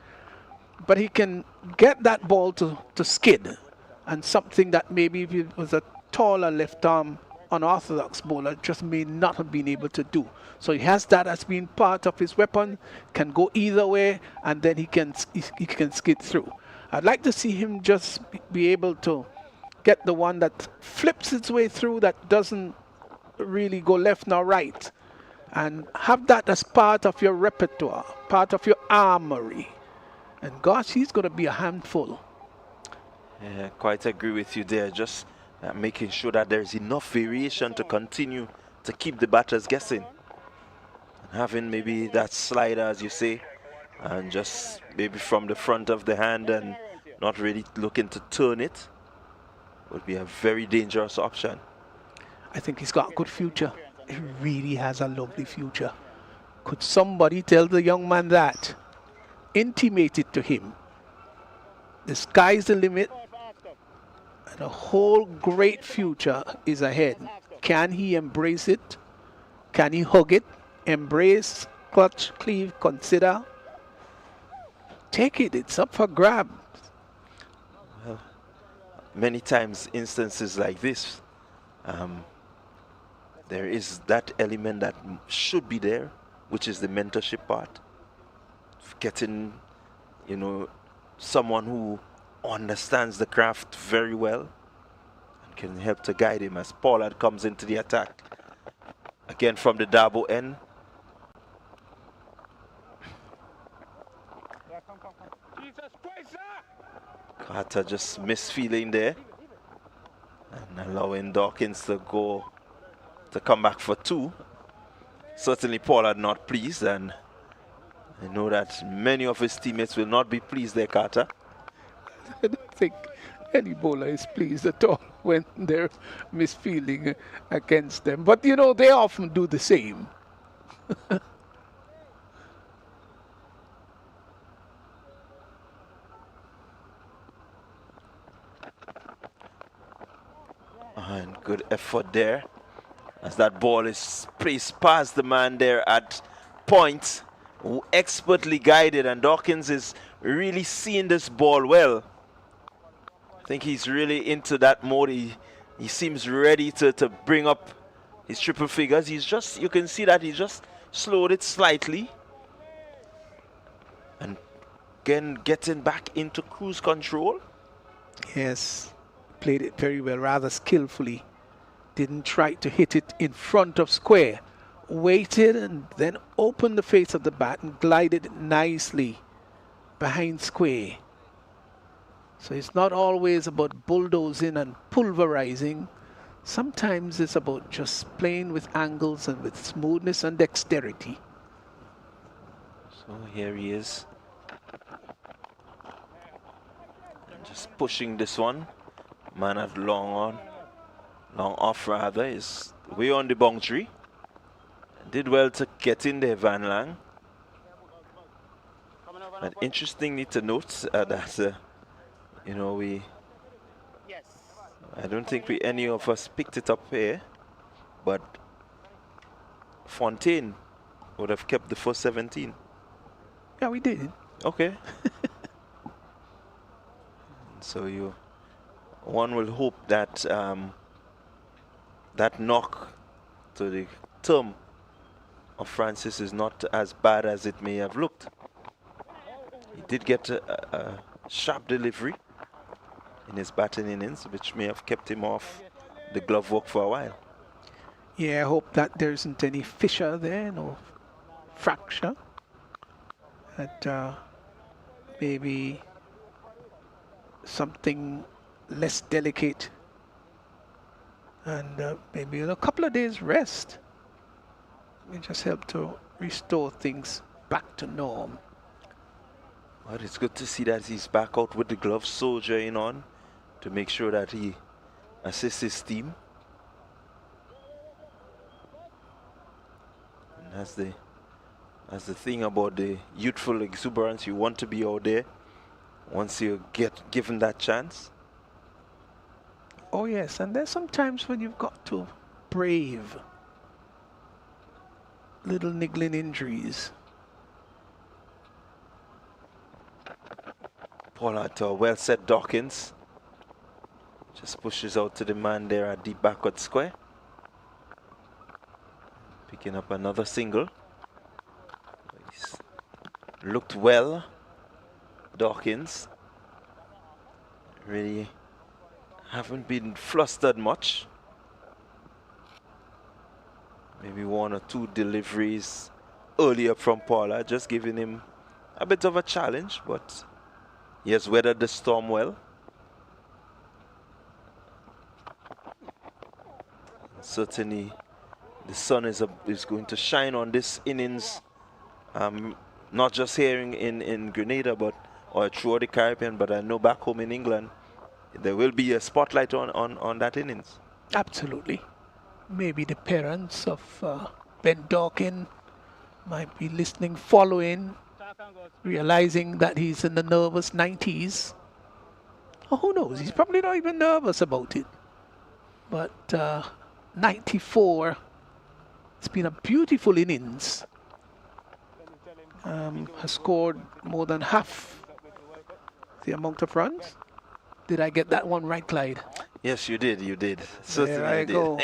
S1: But he can get that ball to skid, and something that maybe if it was a taller left arm unorthodox bowler just may not have been able to do. So he has that as being part of his weapon, can go either way, and then he can skid through. I'd like to see him just be able to get the one that flips its way through, that doesn't really go left nor right, and have that as part of your repertoire, part of your armory. And gosh, he's going to be a handful.
S2: Yeah, quite agree with you there. Just making sure that there's enough variation to continue to keep the batters guessing. And having maybe that slider, as you say, and just maybe from the front of the hand and not really looking to turn it would be a very dangerous option.
S1: I think he's got a good future. He really has a lovely future. Could somebody tell the young man that? Intimate it to him. The sky's the limit. And a whole great future is ahead. Can he embrace it? Can he hug it? Embrace, clutch, cleave, consider? Take it. It's up for grabs.
S2: Well, many times instances like this, there is that element that should be there, which is the mentorship part. Getting, someone who understands the craft very well and can help to guide him as Pollard comes into the attack. Again from the Dabo end. Carter just misfeeling there and allowing Dawkins to come back for 2. Certainly Pollard not pleased, and I know that many of his teammates will not be pleased there, Carter.
S1: I don't think any bowler is pleased at all when they're misfeeling against them. But they often do the same.
S2: And good effort there as that ball is placed past the man there at point, expertly guided, and Dawkins is really seeing this ball well. I think he's really into that mode. He seems ready to bring up his triple figures. You can see that he just slowed it slightly. And again, getting back into cruise control.
S1: Yes, played it very well, rather skillfully. Didn't try to hit it in front of square. Waited and then opened the face of the bat and glided nicely behind square. So it's not always about bulldozing and pulverizing. Sometimes it's about just playing with angles and with smoothness and dexterity.
S2: So here he is. Just pushing this one. Man at long off rather, is way on the boundary. Did well to get in there, Van Lang. And interestingly to note that, you know, I don't think any of us picked it up here, but Fontaine would have kept the first 17.
S1: Yeah, we did.
S2: Okay. So one will hope that that knock to the term of Francis is not as bad as it may have looked. He did get a sharp delivery in his batting innings, which may have kept him off the glove work for a while.
S1: Yeah, I hope that there isn't any fissure there, no fracture. That maybe something less delicate, and maybe a couple of days rest may just help to restore things back to norm.
S2: But it's good to see that he's back out with the gloves soldiering on to make sure that he assists his team. And that's the thing about the youthful exuberance. You want to be out there once you get given that chance.
S1: Oh yes, and there's some times when you've got to brave little niggling injuries.
S2: Pollard to a well set Dawkins. Just pushes out to the man there at deep backward square. Picking up another single. He's looked well, Dawkins. Really haven't been flustered much. Maybe one or two deliveries earlier from Pollard, just giving him a bit of a challenge, but he has weathered the storm well. Certainly, the sun is going to shine on this innings, not just here in Grenada, or throughout the Caribbean, but I know back home in England, there will be a spotlight on that innings.
S1: Absolutely. Maybe the parents of Ben Dawkins might be listening, following, realizing that he's in the nervous 90s. Or who knows, he's probably not even nervous about it. But 94, it's been a beautiful innings. Has scored more than half the amount of runs. Did I get that one right, Clyde?
S2: Yes, you did. Certainly
S1: there I
S2: you did.
S1: go.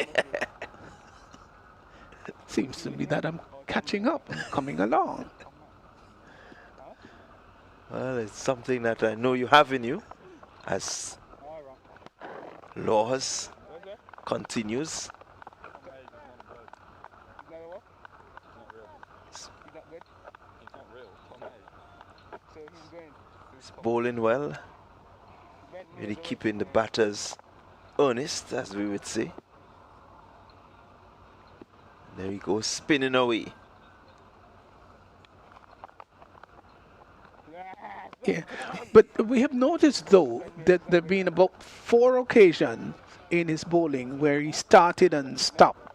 S1: Seems to me that I'm catching up and coming along.
S2: Well, it's something that I know you have in you, as Laws continues. He's bowling well, really keeping the batters earnest, as we would say. There he goes, spinning away.
S1: Yeah, but we have noticed though that there have been about 4 occasions in his bowling where he started and stopped.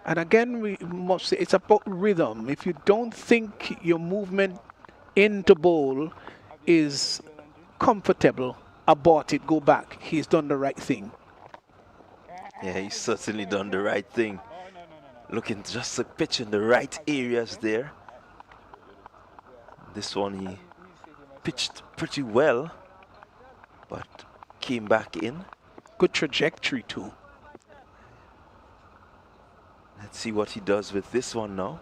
S1: And again, we must say it's about rhythm. If you don't think your movement into bowl is comfortable, abort it, go back. He's done the right thing.
S2: Yeah, he's certainly done the right thing. Looking just to pitch in the right areas there. This one he pitched pretty well, but came back in.
S1: Good trajectory too.
S2: Let's see what he does with this one now.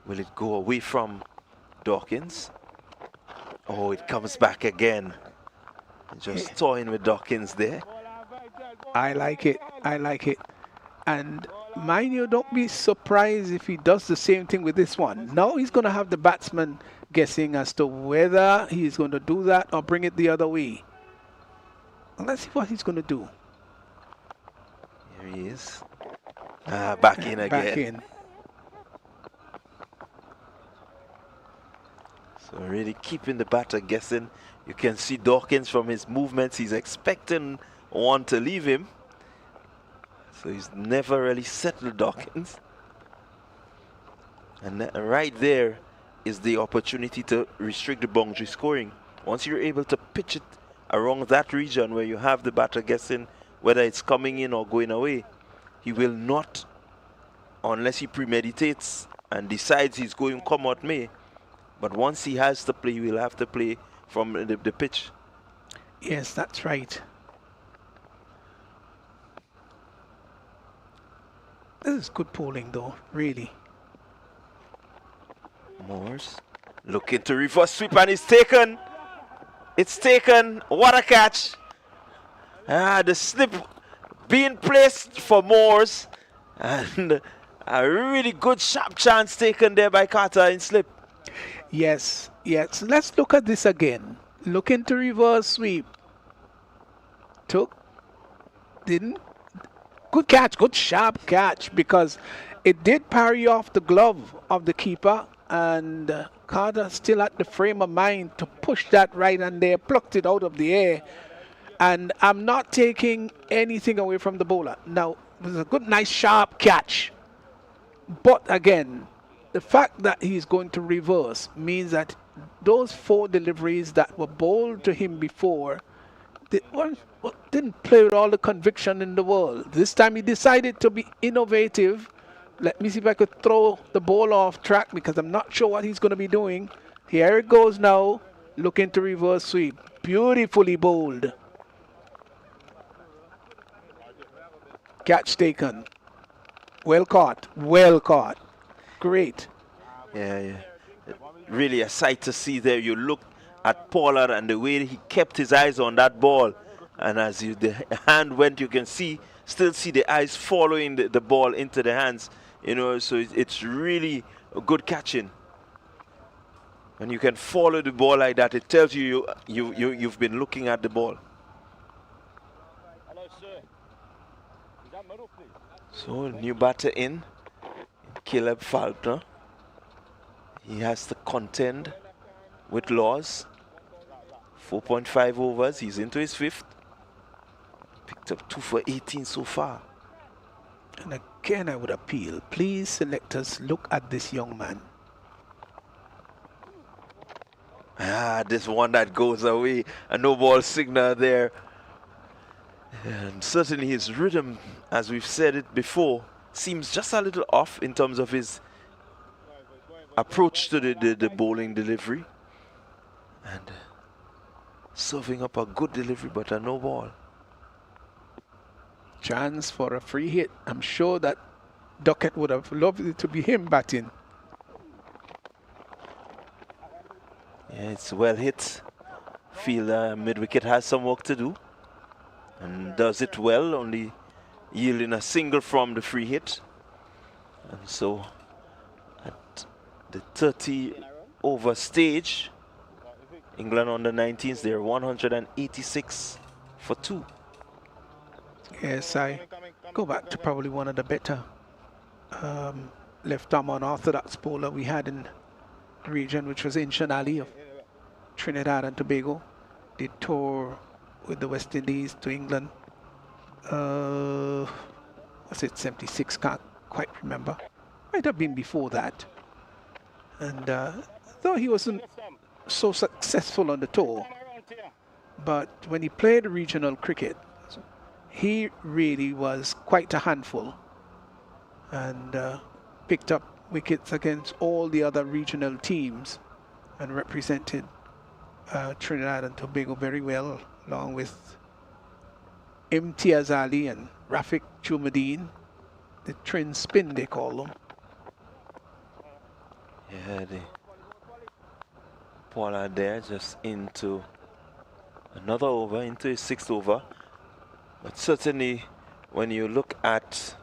S2: Will it go away from Dawkins? Oh, it comes back again. Just toying with Dawkins there.
S1: I like it. I like it. And mind you, don't be surprised if he does the same thing with this one. Now he's going to have the batsman guessing as to whether he's going to do that or bring it the other way. And let's see what he's going to do.
S2: Here he is. Back in again.
S1: Back in.
S2: So really keeping the batter guessing. You can see Dawkins from his movements. He's expecting one to leave him. So he's never really settled Dawkins. And right there is the opportunity to restrict the boundary scoring. Once you're able to pitch it around that region where you have the batter guessing whether it's coming in or going away, he will not, unless he premeditates and decides he's going come out may. But once he has to play, he will have to play from the pitch.
S1: Yes, that's right. This is good bowling though, really.
S2: Moores looking to reverse sweep and it's taken. It's taken. What a catch. The slip being placed for Moores. And a really good sharp chance taken there by Carter in slip.
S1: Yes, yes. Let's look at this again. Looking to reverse sweep. Took. Didn't. Good catch. Good sharp catch because it did parry off the glove of the keeper. And Carter still had the frame of mind to push that right and there, plucked it out of the air. And I'm not taking anything away from the bowler. Now, it was a good, nice, sharp catch. But again, the fact that he's going to reverse means that those 4 deliveries that were bowled to him before didn't play with all the conviction in the world. This time he decided to be innovative. Let me see if I could throw the ball off track because I'm not sure what he's going to be doing. Here it goes now, looking to reverse sweep. Beautifully bowled. Catch taken. Well caught. Well caught. Great.
S2: Yeah. Really a sight to see there. You look at Pollard and the way he kept his eyes on that ball. And as the hand went, you can still see the eyes following the ball into the hands. You know, so it's really a good catching. When you can follow the ball like that, it tells you've been looking at the ball.
S3: Hello, sir. Is that middle, please?
S2: So new batter in, Caleb Falconer. He has to contend with Laws. 4.5 overs. He's into his 5th. Picked up 2 for 18 so far.
S1: And again, I would appeal. Please, selectors, look at this young man.
S2: This one that goes away. A no ball signal there. And certainly his rhythm, as we've said it before, seems just a little off in terms of his approach to the bowling delivery. And serving up a good delivery, but a no ball.
S1: Chance for a free hit. I'm sure that Duckett would have loved it to be him batting.
S2: Yeah, it's well hit. Feel mid-wicket has some work to do. And does it well, only yielding a single from the free hit. And so at the 30 over stage, England under 19s, they're 186 for 2.
S1: Yes, I go back to probably one of the better left-arm unorthodox bowler we had in the region, which was Inshan Ali of Trinidad and Tobago. Did tour with the West Indies to England. Was it 76? Can't quite remember. Might have been before that. And though he wasn't so successful on the tour, but when he played regional cricket, he really was quite a handful and picked up wickets against all the other regional teams and represented Trinidad and Tobago very well, along with Imtiaz Ali and Rafiq Jumadeen, the Trin spin they call them.
S2: Yeah, the Pollard there just into another over, into his 6th over. But certainly when you look at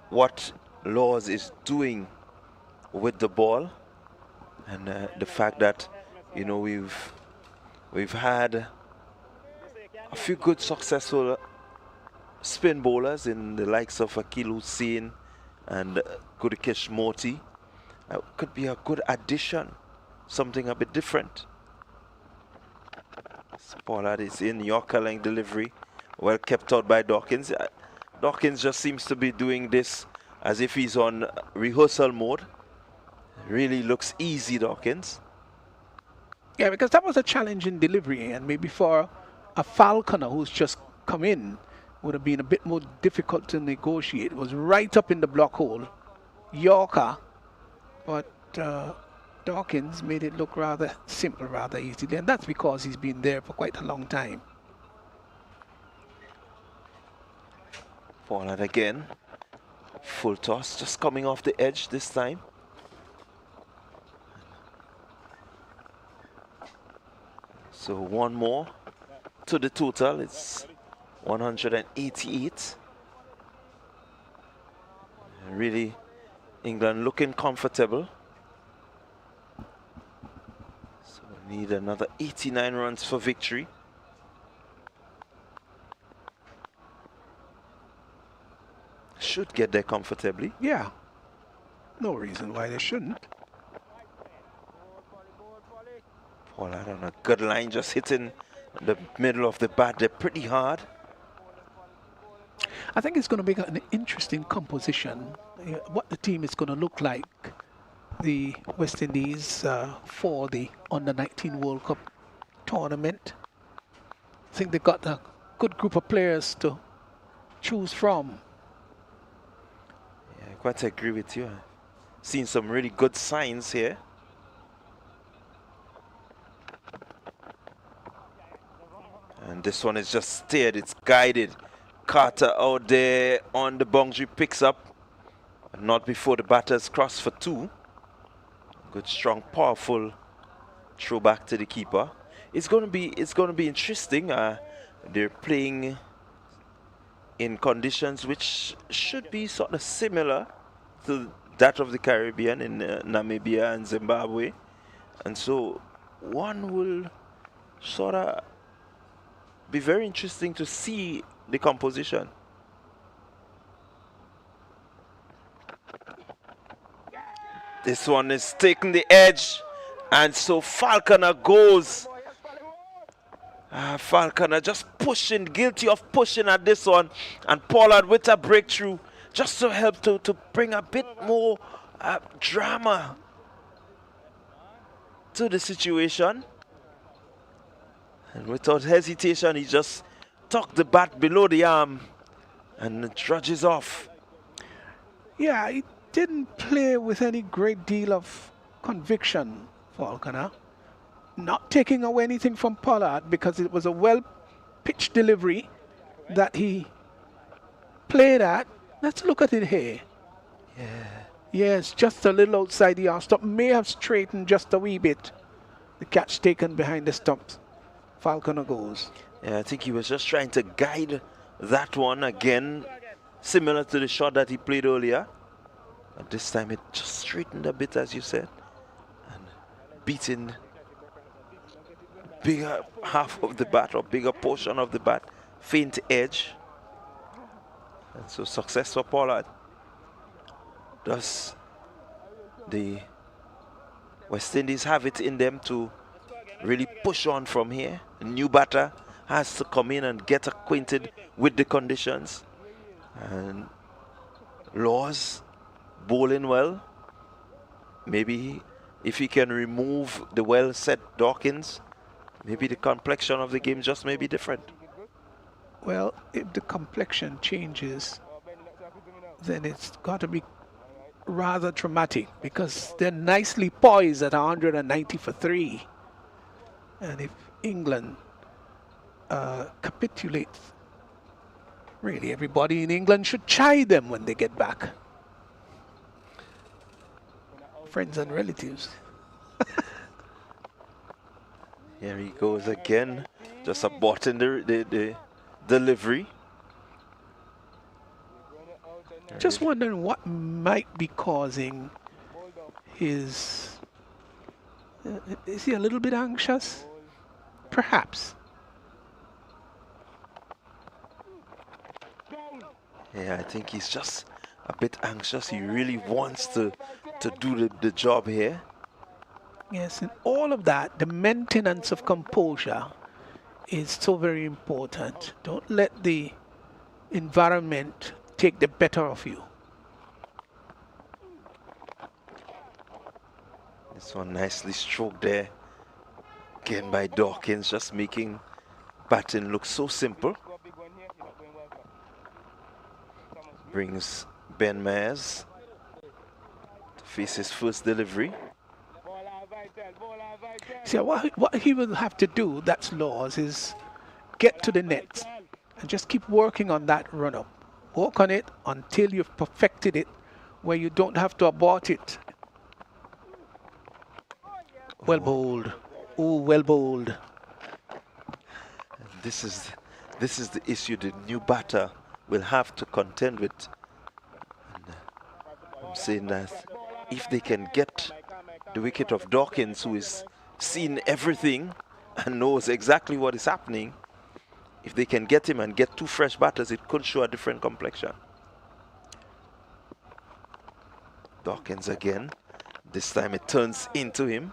S2: what Laws is doing with the ball and the fact that, you know, we've had a few good successful spin bowlers in the likes of Akil Hussain and Gurikesh Moti. Could be a good addition, something a bit different. Pollard is in. Yorker length delivery. Well kept out by Dawkins. Dawkins just seems to be doing this as if he's on rehearsal mode. Really looks easy, Dawkins.
S1: Yeah, because that was a challenging delivery, and maybe for a Falconer who's just come in, would have been a bit more difficult to negotiate. It was right up in the block hole. Yorker, but Dawkins made it look rather simple, rather easily, and that's because he's been there for quite a long time.
S2: Pollard again. Full toss, just coming off the edge this time. So one more to the total. It's 188. And really, England looking comfortable. So we need another 89 runs for victory. Should get there comfortably.
S1: Yeah, no reason why they shouldn't.
S2: Pollard on a good line, just hitting the middle of the bat there pretty hard.
S1: I think it's going to be an interesting composition, what the team is going to look like, the West Indies for the Under-19 World Cup tournament. I think they've got a good group of players to choose from.
S2: Yeah, I quite agree with you. I've seen some really good signs here. And this one is just steered, it's guided. Carter out there on the boundary picks up, but not before the batters cross for two. Good, strong, powerful throw back to the keeper. It's going to be interesting. They're playing in conditions which should be sort of similar to that of the Caribbean in Namibia and Zimbabwe, and so one will sort of be very interesting to see the composition. This one is taking the edge, and so Falconer goes. Falconer just pushing, guilty of pushing at this one, and Pollard with a breakthrough just to help to bring a bit more drama to the situation. And without hesitation, he just tucked the bat below the arm and trudges off.
S1: Yeah, he didn't play with any great deal of conviction, Falconer. Not taking away anything from Pollard, because it was a well-pitched delivery that he played at. Let's look at it here.
S2: Yeah.
S1: Yes, just a little outside the arm stump. May have straightened just a wee bit. The catch taken behind the stumps. Falconer goes.
S2: Yeah, I think he was just trying to guide that one again, similar to the shot that he played earlier. But this time it just straightened a bit, as you said, and beating bigger half of the bat, or bigger portion of the bat, faint edge. And so success for Pollard. Does the West Indies have it in them to really push on from here? A new batter has to come in and get acquainted with the conditions. And Laws bowling well. Maybe if he can remove the well-set Dawkins, maybe the complexion of the game just may be different.
S1: Well, if the complexion changes, then it's got to be rather dramatic, because they're nicely poised at 190 for 3. And if England capitulates, really everybody in England should chide them when they get back. Friends and relatives.
S2: Here he goes again, just aborting the delivery.
S1: Just wondering what might be causing his... is he a little bit anxious? Perhaps.
S2: Yeah, I think he's just a bit anxious. He really wants to do the job here.
S1: Yes, and all of that, the maintenance of composure, is so very important. Don't let the environment take the better of you.
S2: This one nicely stroked there. Again by Dawkins, just making batting look so simple. Brings Ben Myers to face his first delivery.
S1: See, what he will have to do, that's Laws, is get to the net and just keep working on that run-up. Work on it until you've perfected it, where you don't have to abort it. Well bowled. Oh, well bowled.
S2: This is the issue the new batter will have to contend with. And, I'm saying that if they can get the wicket of Dawkins, who is seeing everything and knows exactly what is happening, if they can get him and get two fresh batters, it could show a different complexion. Dawkins again. This time it turns into him.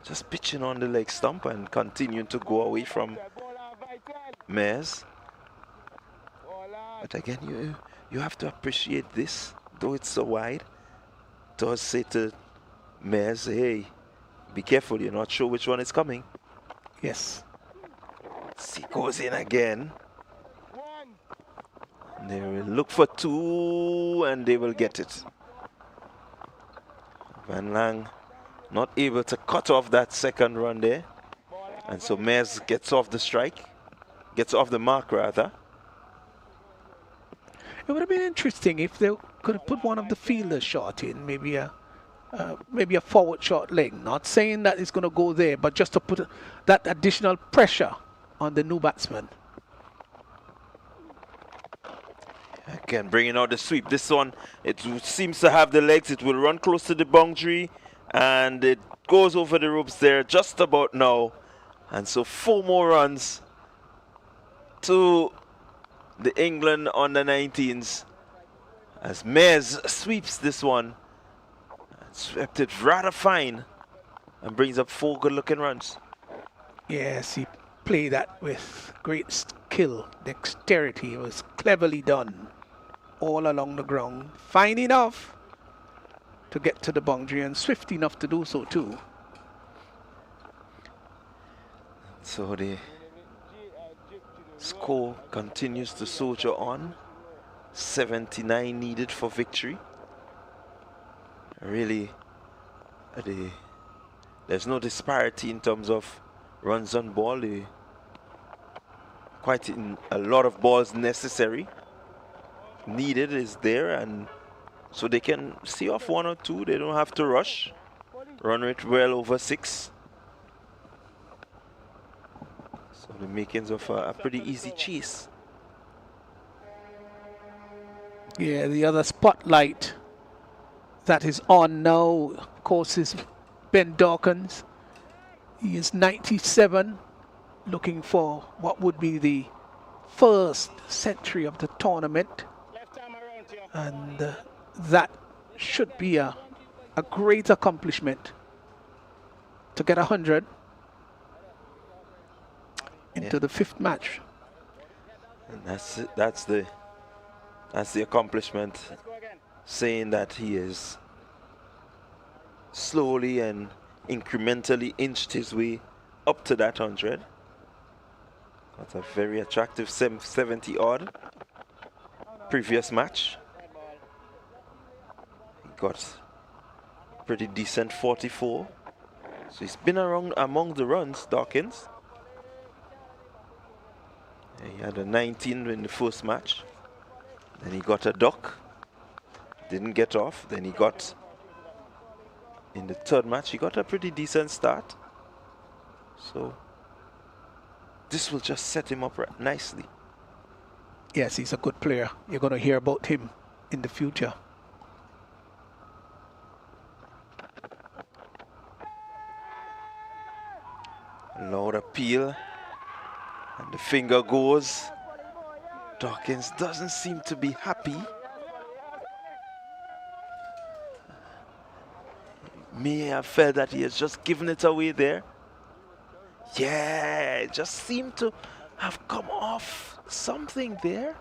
S2: Just pitching on the leg stump and continuing to go away from Myers. But again, you have to appreciate this, though it's so wide. Does say to Myers, hey, be careful, you're not sure which one is coming.
S1: Yes.
S2: He goes in again. They will look for two and they will get it. Van Lang not able to cut off that second run there. And so Myers gets off the strike, gets off the mark rather.
S1: It would have been interesting if they could have put one of the fielders shot in, maybe a forward short leg. Not saying that it's going to go there, but just to put that additional pressure on the new batsman.
S2: Again, bringing out the sweep. This one, it seems to have the legs. It will run close to the boundary, and it goes over the ropes there just about now. And so 4 more runs to the England under-19s as Myers sweeps this one. Swept it rather fine and brings up 4 good-looking runs.
S1: Yes, he played that with great skill, dexterity. It was cleverly done all along the ground. Fine enough to get to the boundary and swift enough to do so too.
S2: So the score continues to soldier on. 79 needed for victory. Really, there's no disparity in terms of runs on ball. Quite a lot of balls necessary. Needed is there, and so they can see off 1 or 2. They don't have to rush. Run rate well over 6. So the makings of a pretty easy chase.
S1: Yeah, the other spotlight that is on now, of course, is Ben Dawkins. He is 97, looking for what would be the first century of the tournament. And that should be a great accomplishment to get 100 into the 5th match.
S2: And that's the accomplishment, saying that he is slowly and incrementally inched his way up to that 100. That's a very attractive 70 odd previous match. He got pretty decent 44. So he's been around among the runs, Dawkins. He had a 19 in the first match. Then he got a duck. Didn't get off. Then he got, in the 3rd match, he got a pretty decent start. So this will just set him up nicely.
S1: Yes, he's a good player. You're going to hear about him in the future.
S2: Loud appeal. And the finger goes. Dawkins doesn't seem to be happy. May have felt that he has just given it away there. Yeah, it just seemed to have come off something there.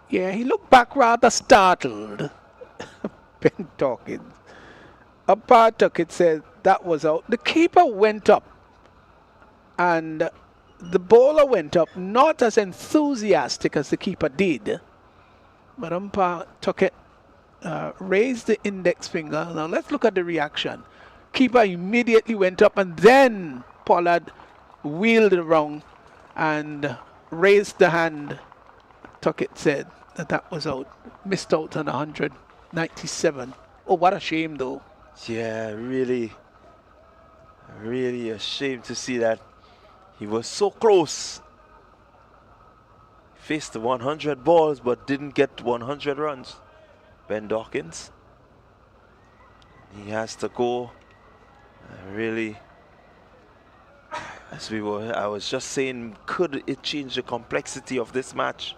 S1: Yeah, he looked back rather startled. Ben Dawkins. Umpire took it, said that was out. The keeper went up and the bowler went up, not as enthusiastic as the keeper did. But umpire took it, raised the index finger. Now let's look at the reaction. Keeper immediately went up and then Pollard wheeled around and raised the hand. Tuckett said that was out. Missed out on 197. Oh, what a shame though.
S2: Yeah, really a shame to see that. He was so close. Faced the 100 balls but didn't get 100 runs. Ben Dawkins. He has to go. Really, I was just saying, could it change the complexity of this match?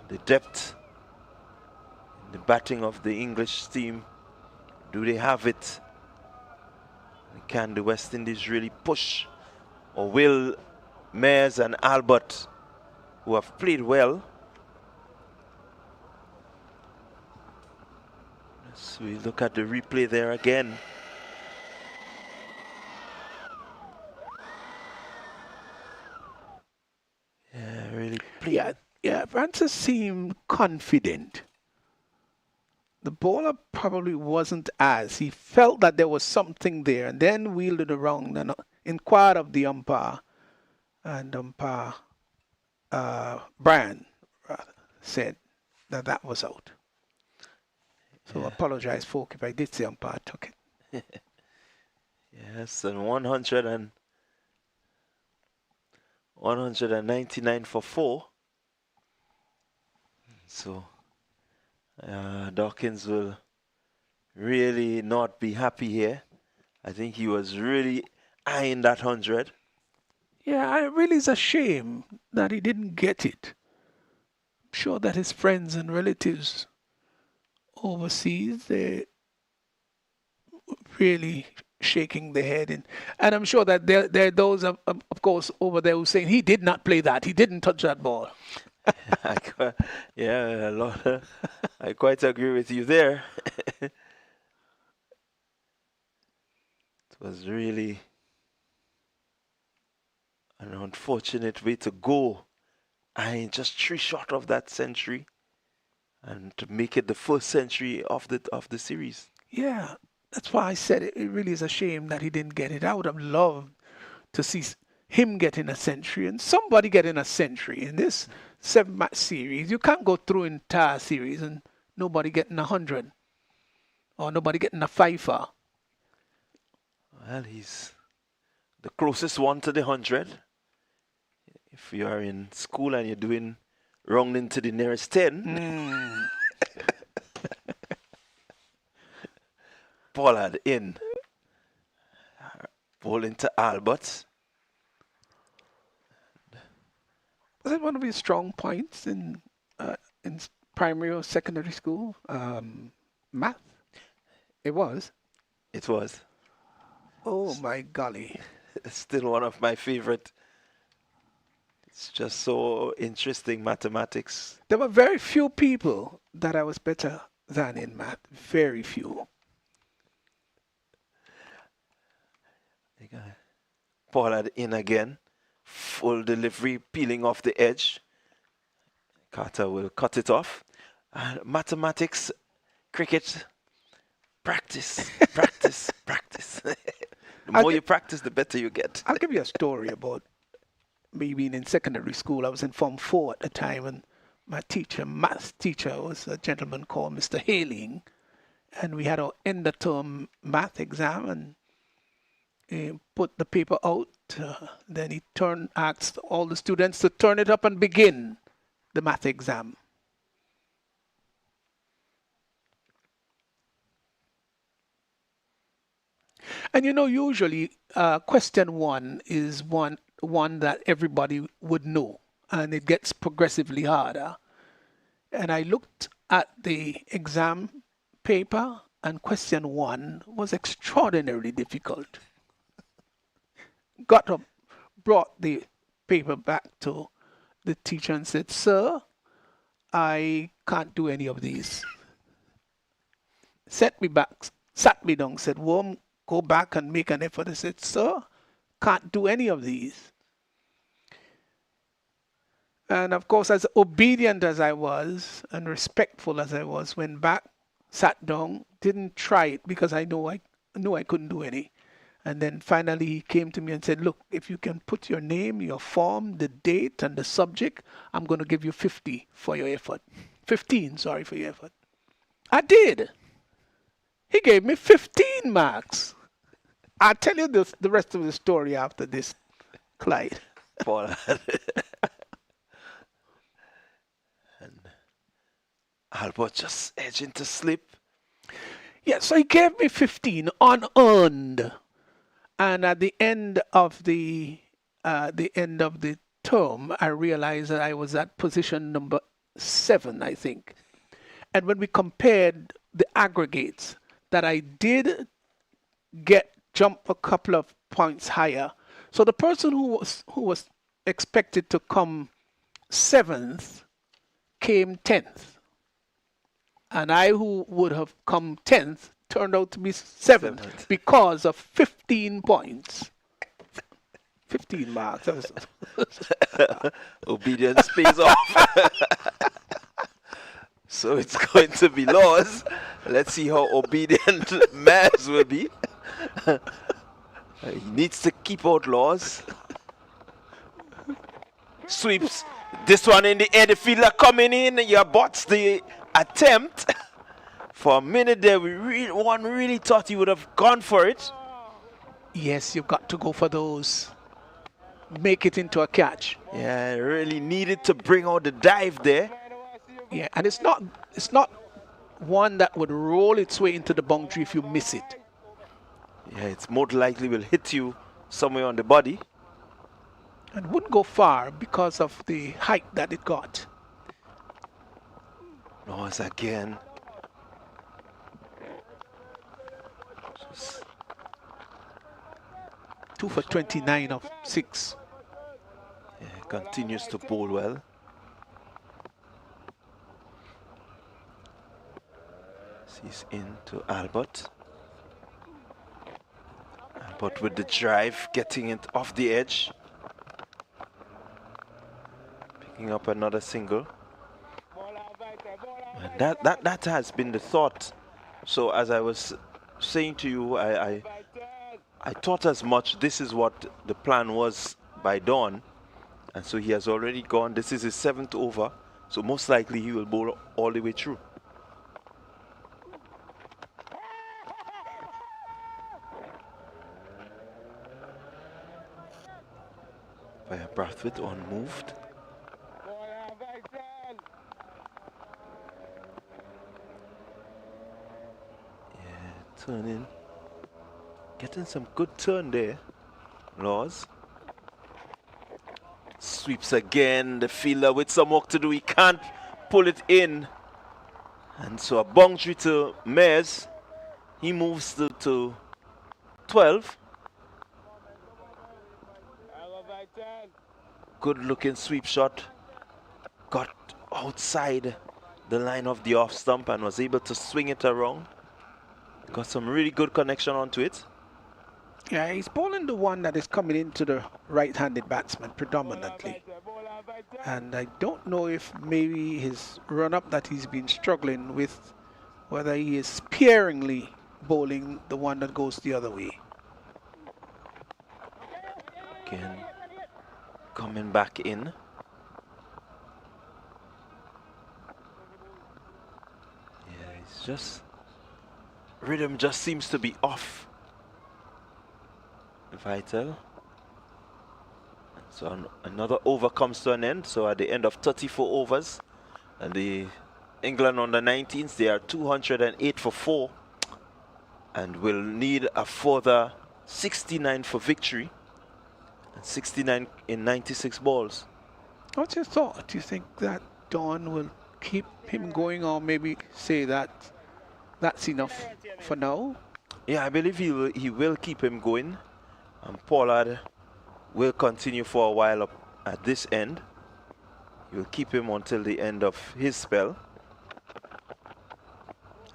S2: The depth in the batting of the English team. Do they have it? Can the West Indies really push? Or will Mayers and Albert, who have played well, so we look at the replay there again. Yeah, really played.
S1: Yeah, Francis seemed confident. The bowler probably wasn't as. He felt that there was something there and then wheeled it around and inquired of the umpire. And umpire Brian said that was out. So I apologize, folk, if I did say umpire took it.
S2: Yes, and 199 for 4. So Dawkins will really not be happy here. I think he was really eyeing that 100.
S1: Yeah, it really is a shame that he didn't get it. I'm sure that his friends and relatives overseas, they're really shaking their head. And I'm sure that there are those, of course, over there who saying he did not play that. He didn't touch that ball.
S2: Yeah, a lot. I quite agree with you there. It was really an unfortunate way to go. I just 3 short of that century, and to make it the first century of the series.
S1: Yeah, that's why I said it really is a shame that he didn't get it. I would have loved to see him getting a century and somebody getting a century in this 7-match series. You can't go through entire series and nobody getting 100 or nobody getting a fifer.
S2: Well, he's the closest one to the 100. If you are in school and you're doing rounding to the nearest 10. Pollard in. Bowling to Albert.
S1: Was it one of his strong points in primary or secondary school? Math? It was.
S2: It was.
S1: Oh my golly.
S2: It's still one of my favorite. It's just so interesting, mathematics.
S1: There were very few people that I was better than in math. Very few.
S2: Pollard in again. Full delivery, peeling off the edge. Carter will cut it off. Mathematics, cricket, practice, practice, practice. The more you practice, the better you get.
S1: I'll give you a story about me being in secondary school. I was in Form 4 at the time, and my teacher, maths teacher, was a gentleman called Mr. Haling, and we had our end-of-term math exam, and he put the paper out. Then he asked all the students to turn it up and begin the math exam. And you know, usually question 1 is one that everybody would know, and it gets progressively harder. And I looked at the exam paper, and question 1 was extraordinarily difficult. Got up, brought the paper back to the teacher and said, "Sir, I can't do any of these." Sat me down, said, "Worm, go back and make an effort." I said, "Sir, can't do any of these." And of course, as obedient as I was and respectful as I was, went back, sat down, didn't try it because I knew I couldn't do any. And then finally he came to me and said, "Look, if you can put your name, your form, the date, and the subject, I'm going to give you 50 for your effort. 15, sorry, for your effort." I did. He gave me 15 marks. I'll tell you the rest of the story after this, Clyde.
S2: Paul. And Albert just edging to slip.
S1: Yeah, so he gave me 15 unearned. And at the end of the term, I realized that I was at position number 7, I think. And when we compared the aggregates, that I did jump a couple of points higher. So the person who was expected to come 7th came 10th. And I who would have come 10th turned out to be 7th because of 15 points. 15 marks.
S2: Obedience pays off. So it's going to be Laws. Let's see how obedient Maz will be. He needs to keep out Laws. Sweeps. This one in the air, the fielder coming in. You aborts the attempt. For a minute there, one really thought he would have gone for it.
S1: Yes, you've got to go for those. Make it into a catch.
S2: Yeah, really needed to bring out the dive there.
S1: Yeah, and it's not one that would roll its way into the boundary if you miss it.
S2: Yeah, it's more likely will hit you somewhere on the body.
S1: And wouldn't go far because of the height that it got.
S2: Laws again.
S1: 2 for 29 of 6.
S2: Yeah, continues to bowl well. He's into Albert. Albert with the drive, getting it off the edge. Picking up another single. And that has been the thought. So as I was saying to you, I thought as much. This is what the plan was by dawn. And so he has already gone. This is his 7th over. So most likely he will bowl all the way through. Via Brathwaite unmoved. Yeah, turning. Getting some good turn there. Laws. Sweeps again. The fielder with some work to do. He can't pull it in. And so a boundary to Mez. He moves to 12. Good looking sweep shot. Got outside the line of the off stump and was able to swing it around. Got some really good connection onto it.
S1: Yeah, he's bowling the one that is coming into the right-handed batsman predominantly. And I don't know if maybe his run-up that he's been struggling with, whether he is sparingly bowling the one that goes the other way.
S2: Again, coming back in. Yeah, it's just... rhythm just seems to be off. Vital. So another over comes to an end. So at the end of 34 overs, and the England under-19s, they are 208 for 4, and will need a further 69 for victory, and 69 in 96 balls.
S1: What's your thought? Do you think that Dawn will keep him going, or maybe say that that's enough for now.
S2: Yeah, I believe he will keep him going. And Pollard will continue for a while up at this end. He will keep him until the end of his spell.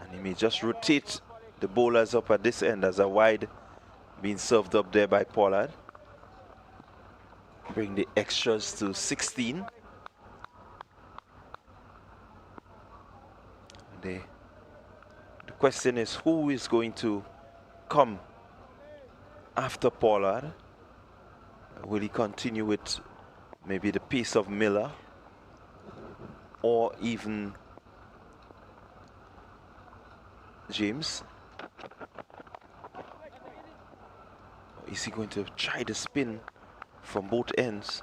S2: And he may just rotate the bowlers up at this end as a wide being served up there by Pollard. Bring the extras to 16. The question is, who is going to come after Pollard? Will he continue with maybe the pace of Miller or even James? Or is he going to try the spin from both ends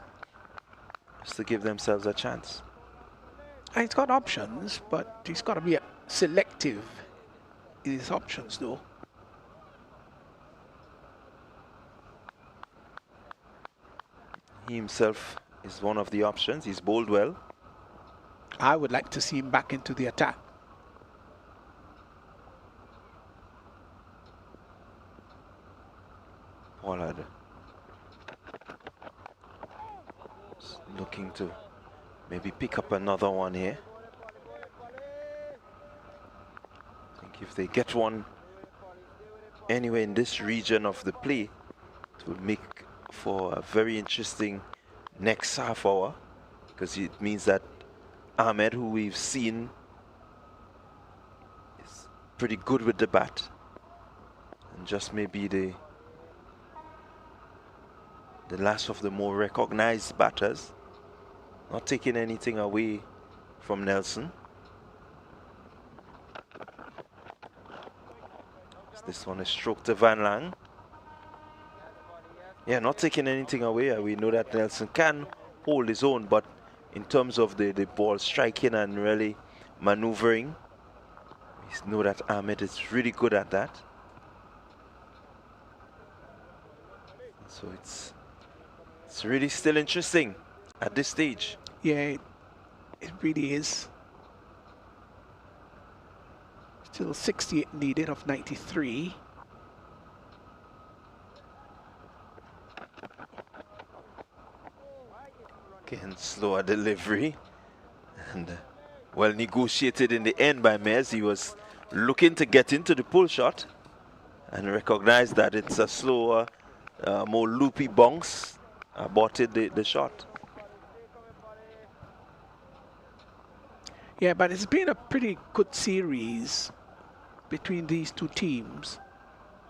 S2: just to give themselves a chance?
S1: He's got options, but he's got to be selective in his options, though.
S2: He himself is one of the options. He's bowled well.
S1: I would like to see him back into the attack.
S2: Pollard looking to maybe pick up another one here. I think if they get one anywhere in this region of the play, it will make for a very interesting next half hour, because it means that Ahmed, who we've seen is pretty good with the bat, and just maybe the last of the more recognized batters, not taking anything away from Nelson. This one is stroke to Van Lang. Yeah, not taking anything away. We know that Nelson can hold his own, but in terms of the ball striking and really maneuvering, we know that Ahmed is really good at that. So it's really still interesting at this stage.
S1: Yeah, it really is. Still 68 needed of 93.
S2: Again, slower delivery, and well negotiated in the end by Mez. He was looking to get into the pull shot and recognized that it's a slower, more loopy bounce, aborted the shot.
S1: Yeah, but it's been a pretty good series between these two teams.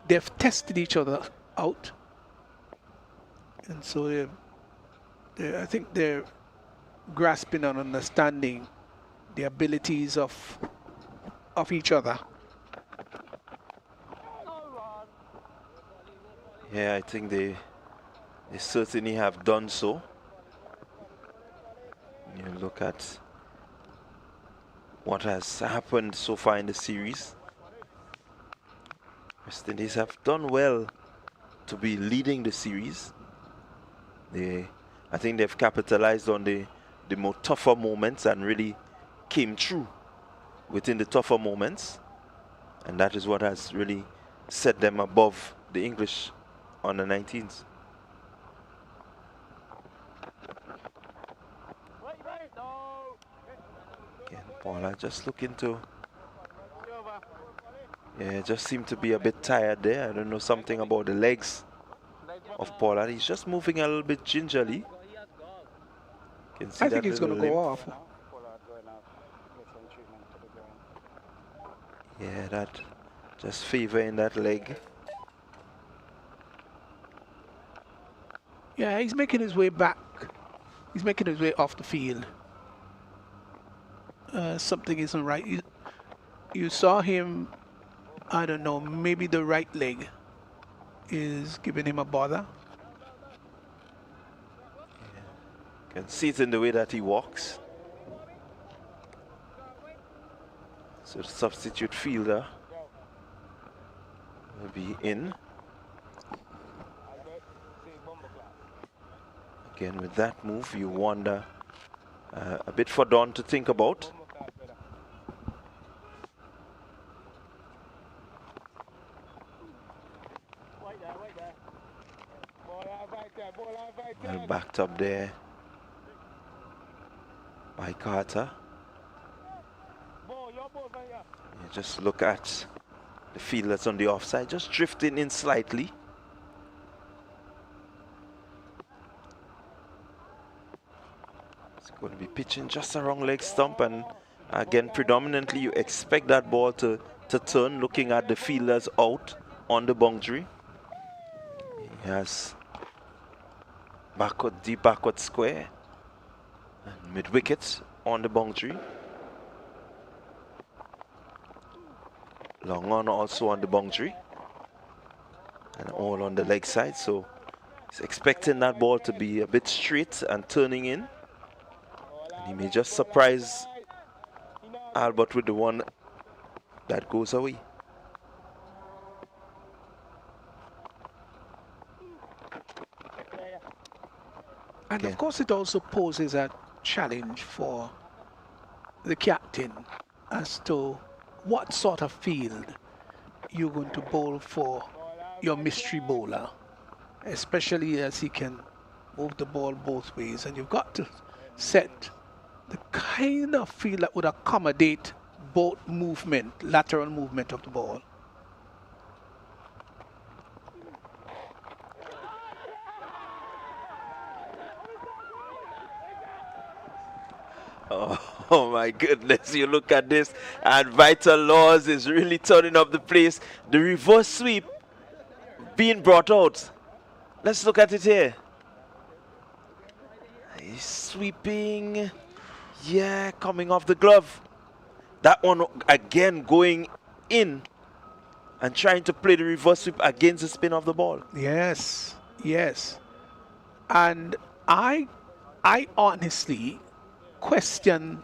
S1: They've tested each other out, and so I think they're grasping and understanding the abilities of each other.
S2: Yeah, I think they certainly have done so. You look at what has happened so far in the series. West Indies have done well to be leading the series. I think they've capitalized on the more tougher moments and really came through within the tougher moments, and that is what has really set them above the English on the 19s. Again, Pollard just looking to, yeah, just seemed to be a bit tired there. I don't know, something about the legs of Pollard. He's just moving a little bit gingerly. Can see
S1: I think
S2: that
S1: he's going to
S2: little
S1: go
S2: limp.
S1: off.
S2: Yeah, that just favoring that leg.
S1: Yeah, he's making his way back. He's making his way off the field. Something isn't right. You saw him, I don't know, maybe the right leg is giving him a bother.
S2: Can see it in the way that he walks. So the substitute fielder will be in. Again, with that move, you wonder a bit for Don to think about. Well backed up there by Carter. You just look at the fielders on the offside, just drifting in slightly. It's going to be pitching just a wrong leg stump, and again, predominantly you expect that ball to turn, looking at the fielders out on the boundary. He has deep backward square and mid wickets on the boundary. Long on also on the boundary and all on the leg side, so he's expecting that ball to be a bit straight and turning in. And he may just surprise Albert with the one that goes away.
S1: And of course it also poses a challenge for the captain as to what sort of field you're going to bowl for your mystery bowler, especially as he can move the ball both ways, and you've got to set the kind of field that would accommodate both movement, lateral movement of the ball.
S2: Oh my goodness, you look at this, and Vital Laws is really turning up the place. The reverse sweep being brought out. Let's look at it here. He's sweeping, yeah, coming off the glove. That one again going in and trying to play the reverse sweep against the spin of the ball.
S1: Yes, yes. And I honestly question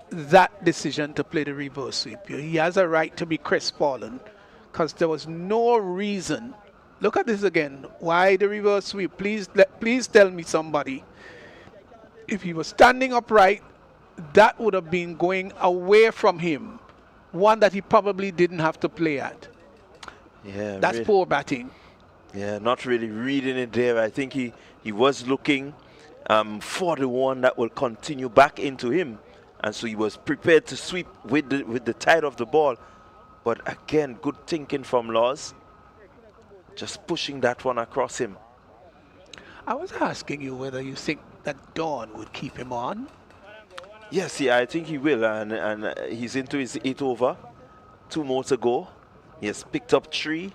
S1: that decision to play the reverse sweep. He has a right to be crestfallen because there was no reason. Look at this again. Why the reverse sweep? Please tell me somebody. If he was standing upright, that would have been going away from him. One that he probably didn't have to play at.
S2: Yeah,
S1: that's
S2: really
S1: poor batting.
S2: Yeah, not really reading it there. I think he was looking for the one that will continue back into him, and so he was prepared to sweep with the tide of the ball. But again, good thinking from Laws, just pushing that one across him.
S1: I was asking you whether you think that Dawn would keep him on.
S2: Yes, yeah, I think he will, and he's into his 8 over, 2 more to go. He has picked up 3,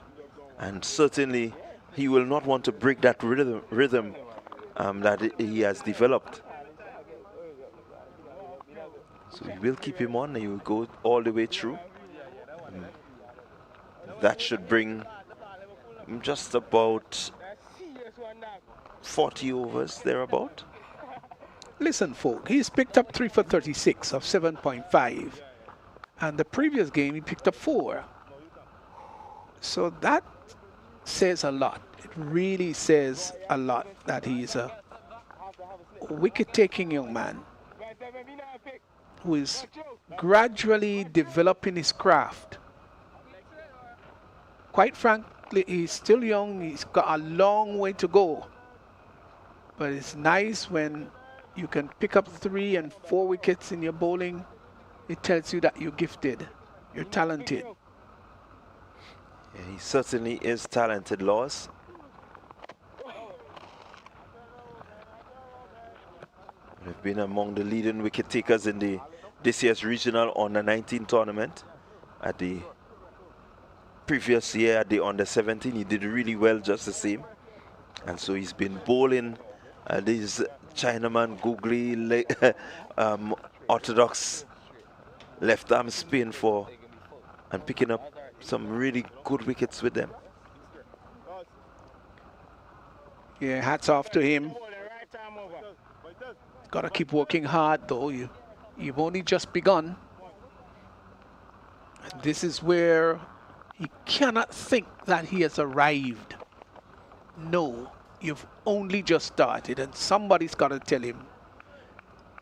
S2: and certainly he will not want to break that rhythm that he has developed. So we will keep him on. He will go all the way through. That should bring just about 40 overs thereabout.
S1: Listen, folk, he's picked up 3 for 36 of 7.5, and the previous game he picked up 4. So that says a lot. It really says a lot that he's a wicket-taking young man who is gradually developing his craft. Quite frankly, he's still young. He's got a long way to go. But it's nice when you can pick up 3 and 4 wickets in your bowling. It tells you that you're gifted, you're talented.
S2: Yeah, he certainly is talented, Laws. They've been among the leading wicket takers in this year's regional under-19 tournament. At the previous year, at the under-17, he did really well just the same. And so he's been bowling these Chinaman googly orthodox left-arm spin and picking up some really good wickets with them.
S1: Yeah, hats off to him. Got to keep working hard, though. You've only just begun. This is where he cannot think that he has arrived. No, you've only just started, and somebody's got to tell him,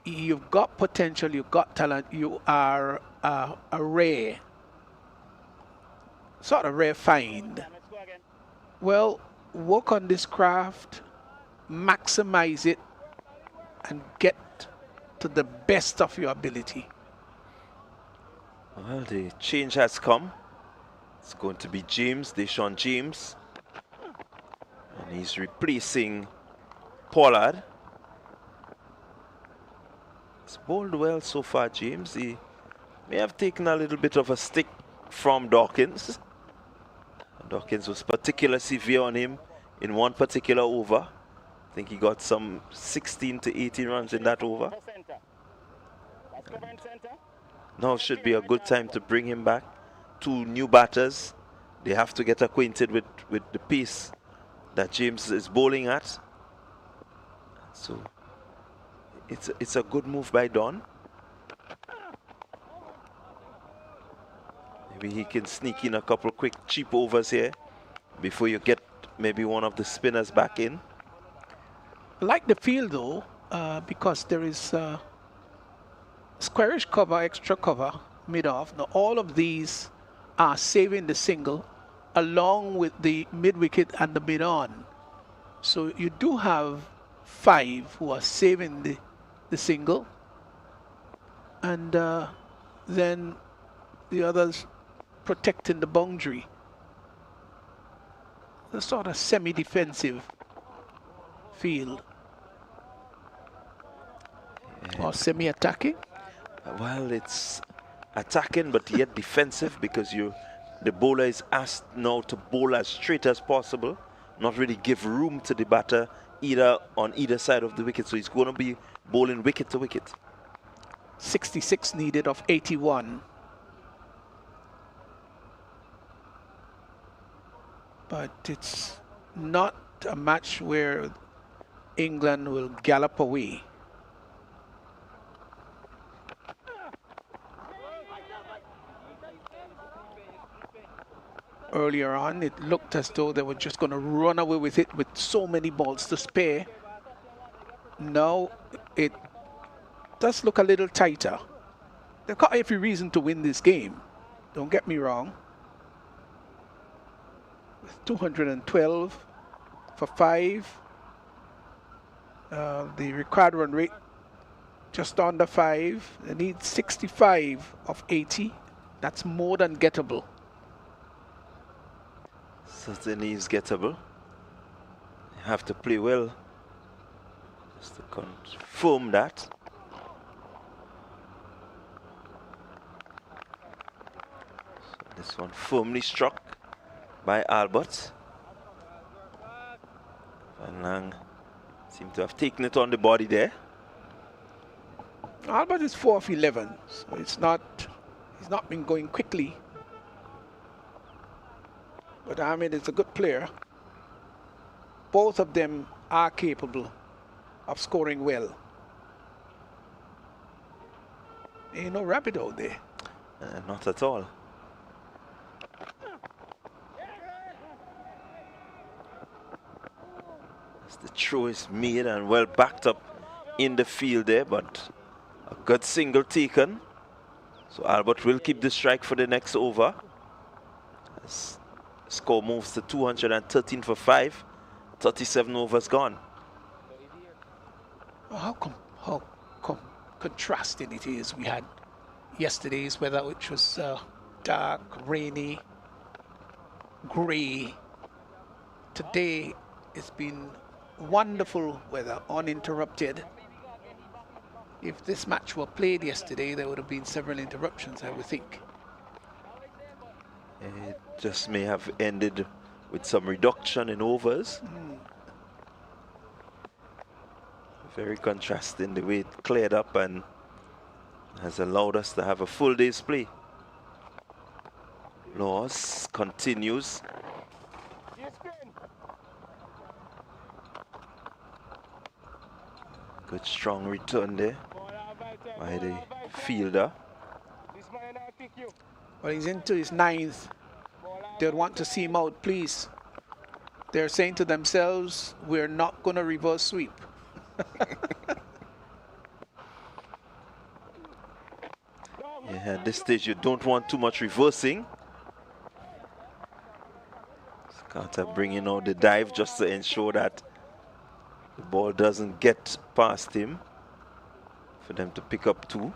S1: you've got potential, you've got talent, you are a rare, sort of rare find. Well, work on this craft, maximize it, and get to the best of your ability.
S2: Well, the change has come. It's going to be Deshaun James. And he's replacing Pollard. He's bowled well so far, James. He may have taken a little bit of a stick from Dawkins. Dawkins was particularly severe on him in one particular over. I think he got some 16 to 18 runs in that over. Now should be a good time to bring him back. Two new batters. They have to get acquainted with the pace that James is bowling at. So it's a good move by Don. Maybe he can sneak in a couple quick cheap overs here before you get maybe one of the spinners back in.
S1: I like the field though, because there is squarish cover, extra cover, mid-off. Now all of these are saving the single along with the mid-wicket and the mid-on. So you do have 5 who are saving the single, and then the others protecting the boundary. A sort of semi-defensive field. Or semi-attacking.
S2: Well, it's attacking but yet defensive, because the bowler is asked now to bowl as straight as possible, not really give room to the batter on either side of the wicket. So he's going to be bowling wicket to wicket.
S1: 66 needed of 81. But it's not a match where England will gallop away. Earlier on, it looked as though they were just going to run away with it with so many balls to spare. Now it does look a little tighter. They've got every reason to win this game. Don't get me wrong. With 212 for 5. The required run rate just under 5. They need 65 of 80. That's more than gettable.
S2: Certainly is gettable. You have to play well just to confirm that. So this one firmly struck by Albert. Van Lang seemed to have taken it on the body there.
S1: Albert is 4 of 11, so he's not been going quickly. But Ahmed is a good player. Both of them are capable of scoring well. Ain't no rabbit out there.
S2: Not at all. As the throw is made and well backed up in the field there, but a good single taken. So Albert will keep the strike for the next over. As score moves to 213 for 5. 37 overs gone.
S1: How contrasting it is. We had yesterday's weather, which was dark, rainy, grey. Today it's been wonderful weather, uninterrupted. If this match were played yesterday, there would have been several interruptions, I would think.
S2: It just may have ended with some reduction in overs. Very contrasting the way it cleared up and has allowed us to have a full day's play. Laws continues. Good strong return there by the fielder.
S1: Well, he's into his 9th. They'd want to see him out, please. They're saying to themselves, we're not going to reverse sweep.
S2: Yeah, at this stage you don't want too much reversing. Carter bringing out the dive just to ensure that the ball doesn't get past him for them to pick up 2.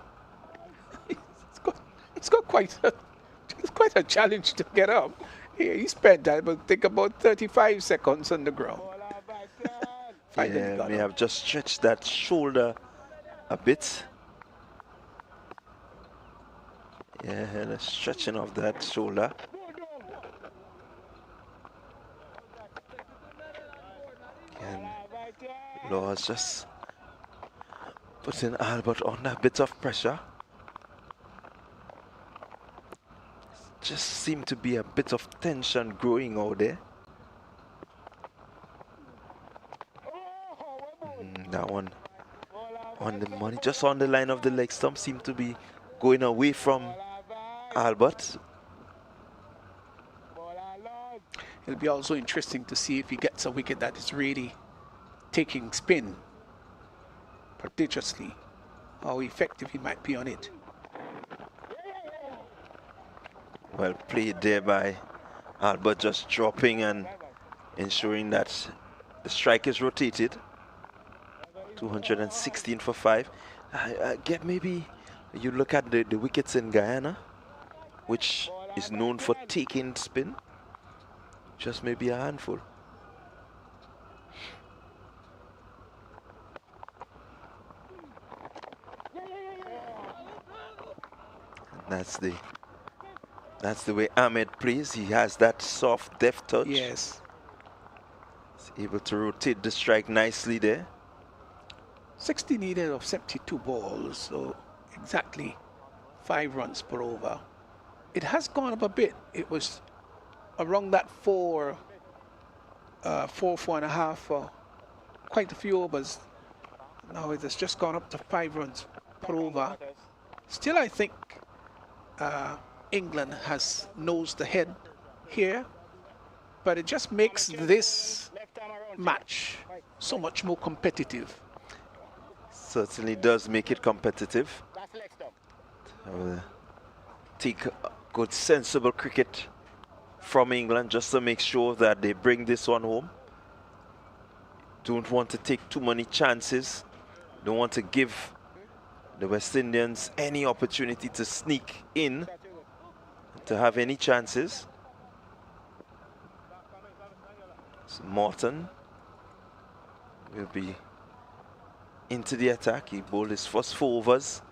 S1: It's got quite a challenge to get up. He spent, I would think, about 35 seconds on the ground. Finally
S2: Yeah,
S1: got
S2: may
S1: up.
S2: have just stretched that shoulder a bit. Yeah, the stretching of that shoulder. And Laws just putting Albert under a bit of pressure. Just seemed to be a bit of tension growing out there. That one on the money, just on the line of the leg stump, seemed to be going away from Albert.
S1: It'll be also interesting to see if he gets a wicket that is really taking spin prodigiously, how effective he might be on it.
S2: Well played there by Albert, just dropping and ensuring that the strike is rotated. 216 for 5. I get maybe you look at the wickets in Guyana, which is known for taking spin. Just maybe a handful. That's the way Ahmed plays. He has that soft, deft touch.
S1: Yes.
S2: He's able to rotate the strike nicely there.
S1: 60 needed of 72 balls, so exactly 5 runs per over. It has gone up a bit. It was around that 4.5 for quite a few overs. Now it has just gone up to 5 runs per over. Still, I think England has nosed ahead here, but it just makes this match so much more competitive.
S2: Certainly does make it competitive. Take good, sensible cricket from England just to make sure that they bring this one home. Don't want to take too many chances. Don't want to give the West Indians any opportunity to sneak in, to have any chances. So Morton will be into the attack. He bowled his first 4 overs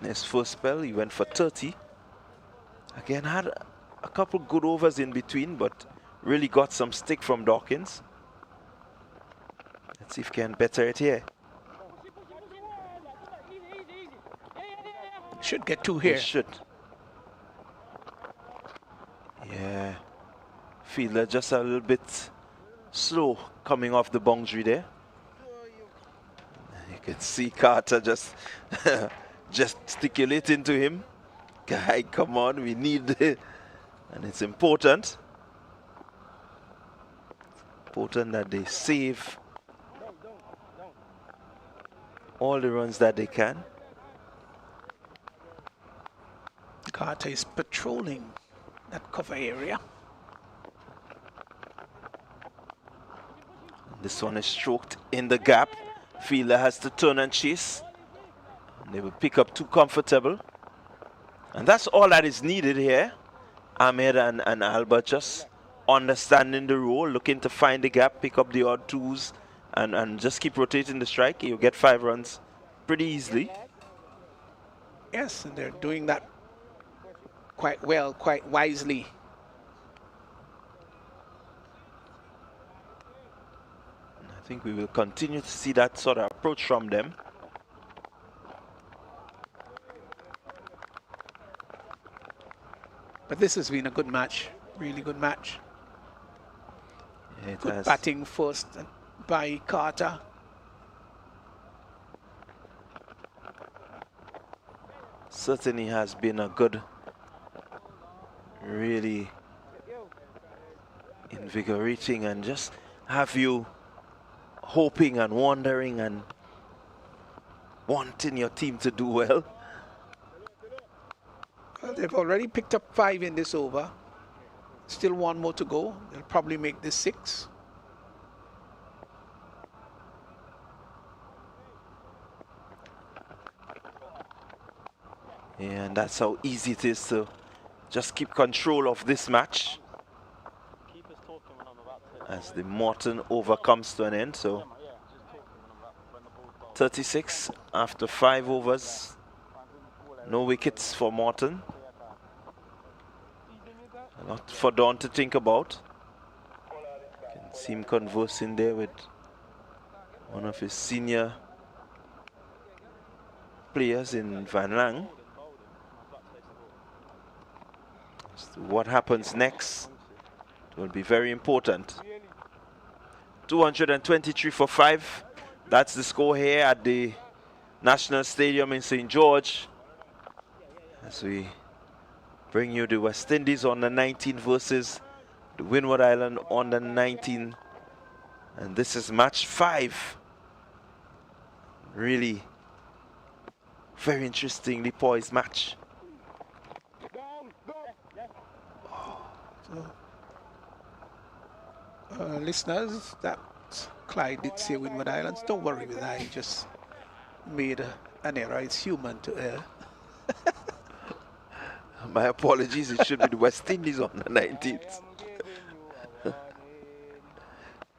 S2: in his first spell. He went for 30. Again, had a couple good overs in between, but really got some stick from Dawkins. Let's see if he can better it here.
S1: Should get 2 here.
S2: He should. Yeah. Fielder just a little bit slow coming off the boundary there. You can see Carter just gesticulating to him. Guy, come on, we need it. And it's important. Important that they save all the runs that they can.
S1: Carter is patrolling that cover area.
S2: This one is stroked in the gap. Fielder has to turn and chase. And they will pick up 2 comfortable. And that's all that is needed here. Ahmed and Albert just understanding the role, looking to find the gap, pick up the odd 2s, and just keep rotating the strike. You'll get 5 runs pretty easily.
S1: Yes, and they're doing that quite well, quite wisely.
S2: I think we will continue to see that sort of approach from them.
S1: But this has been a good match, really good match.
S2: Yeah, it
S1: Good
S2: has.
S1: batting first by Carter.
S2: Certainly has been a good, really invigorating, and just have you hoping and wondering and wanting your team to do well.
S1: Well, they've already picked up 5 in this over. Still one more to go. They'll probably make this 6.
S2: And that's how easy it is to just keep control of this match as the Morton over comes to an end. So 36 after 5 overs. No wickets for Morton. A lot for Don to think about. Can see him conversing there with one of his senior players in Van Lang. So what happens next will be very important. 223 for 5. That's the score here at the National Stadium in St. George. As we bring you the West Indies on the 19 versus the Windward Island on the 19. And this is match 5. Really very interestingly poised match.
S1: Listeners, that Clyde did say Windward Islands. Don't worry with that. He just made an error. It's human to err.
S2: My apologies. It should be the West Indies on the 19th.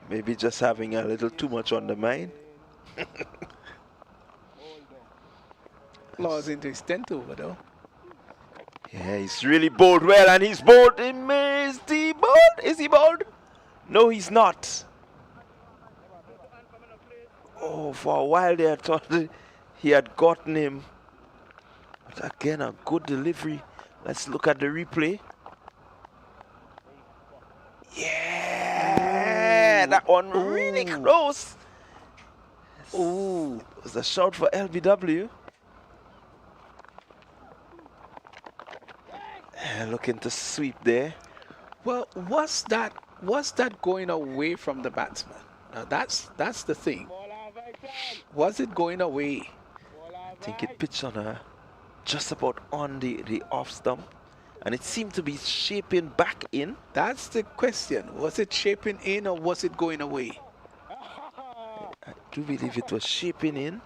S2: Maybe just having a little too much on the mind.
S1: Laws into his 10th over though.
S2: Yeah, he's really bowled well, and he's bowled. Is he bowled? Is he bowled? No, he's not. Oh, for a while there, I thought he had gotten him. But again, a good delivery. Let's look at the replay. Yeah, that one really close.
S1: Ooh.
S2: It was a shout for LBW. Looking to sweep there.
S1: Well, was that going away from the batsman? Now that's the thing. Was it going away?
S2: I think it pitched on her just about on the off stump, and it seemed to be shaping back in.
S1: That's the question. Was it shaping in or was it going away?
S2: I do believe it was shaping in.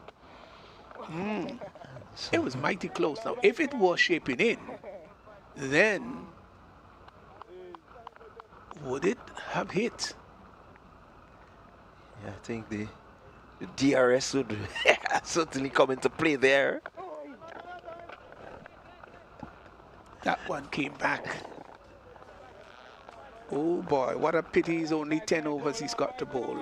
S1: So it was mighty close. Now, if it was shaping in, then would it have hit?
S2: Yeah, I think the DRS would certainly come into play there.
S1: That one came back. Oh boy, what a pity he's only 10 overs he's got to bowl.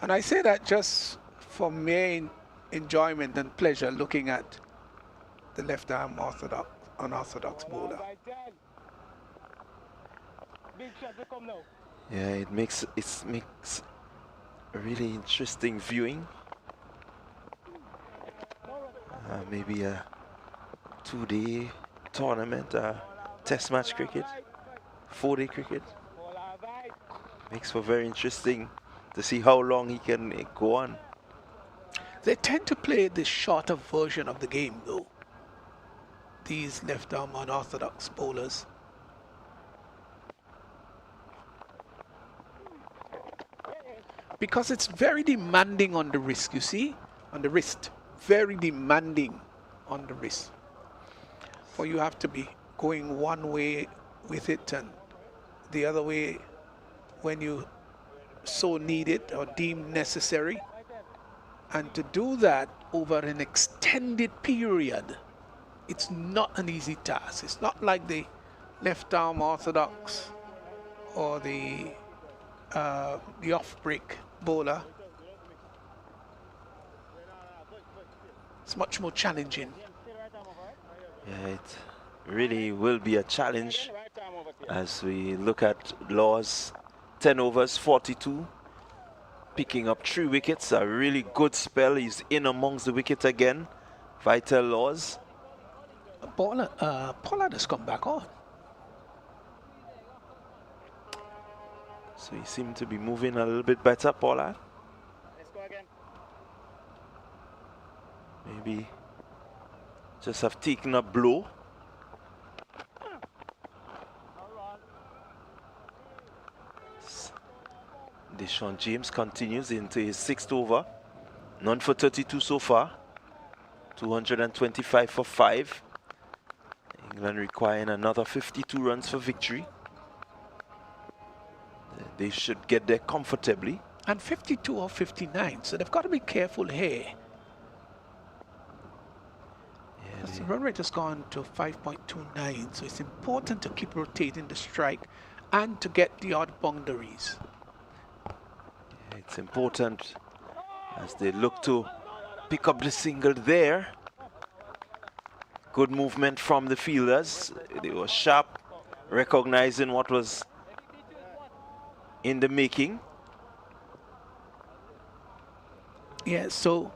S1: And I say that just for mere enjoyment and pleasure looking at the left arm unorthodox bowler.
S2: Yeah, it makes a really interesting viewing. Maybe a 2-day tournament, test match cricket, 4-day cricket. Makes for very interesting to see how long he can go on.
S1: They tend to play the shorter version of the game though, these left arm unorthodox bowlers. Because it's very demanding on the wrist, you see? On the wrist. Very demanding on the wrist. For you have to be going one way with it and the other way when you so need it or deem necessary. And to do that over an extended period, it's not an easy task. It's not like the left arm orthodox or the off-break bowler. It's much more challenging.
S2: Yeah, it really will be a challenge as we look at Laws. 10 overs, 42. Picking up 3 wickets, a really good spell. He's in amongst the wickets again. Vital Laws.
S1: Pollard has come back on.
S2: So he seemed to be moving a little bit better, Pollard.
S3: Let's go again.
S2: Maybe just have taken a blow. Deshaun James continues into his 6th over. None for 32 so far. 225 for 5. England requiring another 52 runs for victory. They should get there comfortably.
S1: And 52 or 59, so they've got to be careful here. The run rate has gone to 5.29, so it's important to keep rotating the strike and to get the odd boundaries.
S2: It's important as they look to pick up the single there. Good movement from the fielders. They were sharp, recognizing what was in the making.
S1: Yeah, so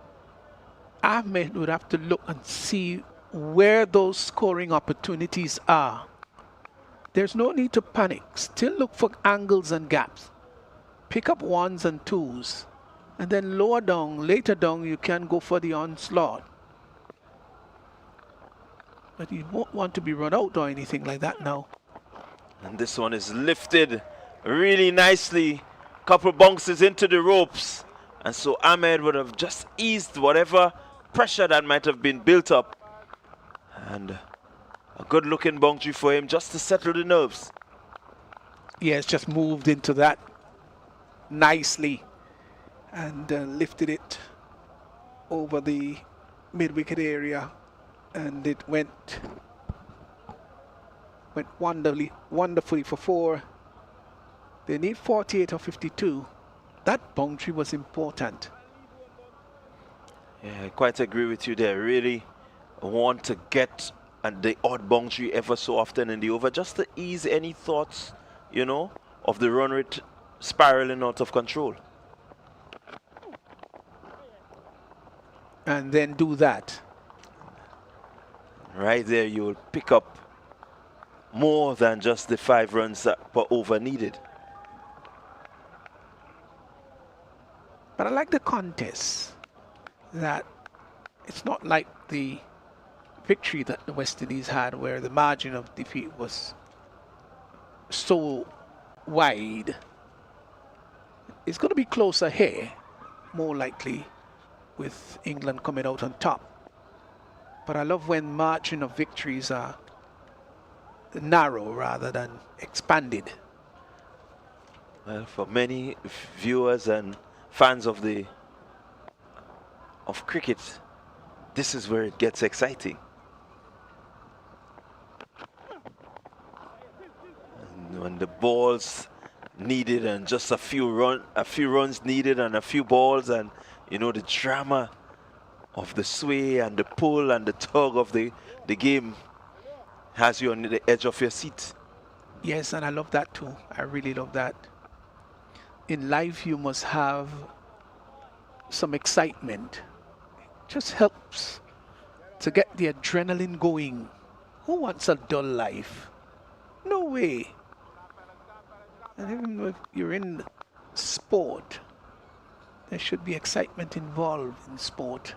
S1: Ahmed would have to look and see where those scoring opportunities are. There's no need to panic. Still look for angles and gaps. Pick up 1s and 2s. And then lower down, later down, you can go for the onslaught. But you won't want to be run out or anything like that now.
S2: And this one is lifted really nicely. Couple bounces into the ropes. And so Ahmed would have just eased whatever pressure that might have been built up. And a good looking boundary for him just to settle the nerves.
S1: Yeah, it's just moved into that nicely and lifted it over the mid-wicket area, and it went wonderfully for 4. They need 48 or 52. That boundary was important.
S2: Yeah, I quite agree with you there. Really want to get the odd boundary ever so often in the over, just to ease any thoughts, you know, of the run rate spiraling out of control.
S1: And then do that.
S2: Right there, you will pick up more than just the 5 runs that were over needed.
S1: But I like the contest, that it's not like the victory that the West Indies had, where the margin of defeat was so wide. It's going to be closer here, more likely, with England coming out on top. But I love when margin of victories are narrow rather than expanded.
S2: Well, for many viewers and fans of cricket, this is where it gets exciting. And when the balls needed and just a few runs needed and a few balls, and you know, the drama of the sway and the pull and the tug of the game has you on the edge of your seat.
S1: Yes, and I love that too. I really love that. In life, you must have some excitement. Just helps to get the adrenaline going. Who wants a dull life? No way. And even if you're in sport, there should be excitement involved in sport,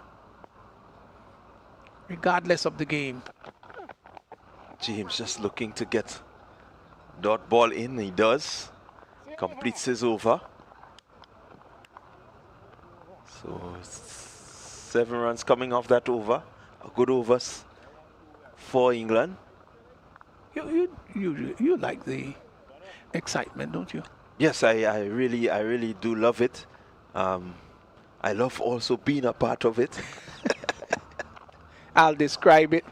S1: regardless of the game.
S2: James just looking to get dot ball in. He does. Completes his over. So 7 runs coming off that over. A good overs for England.
S1: You like the excitement, don't you?
S2: Yes, I really do love it. I love also being a part of it.
S1: I'll describe it.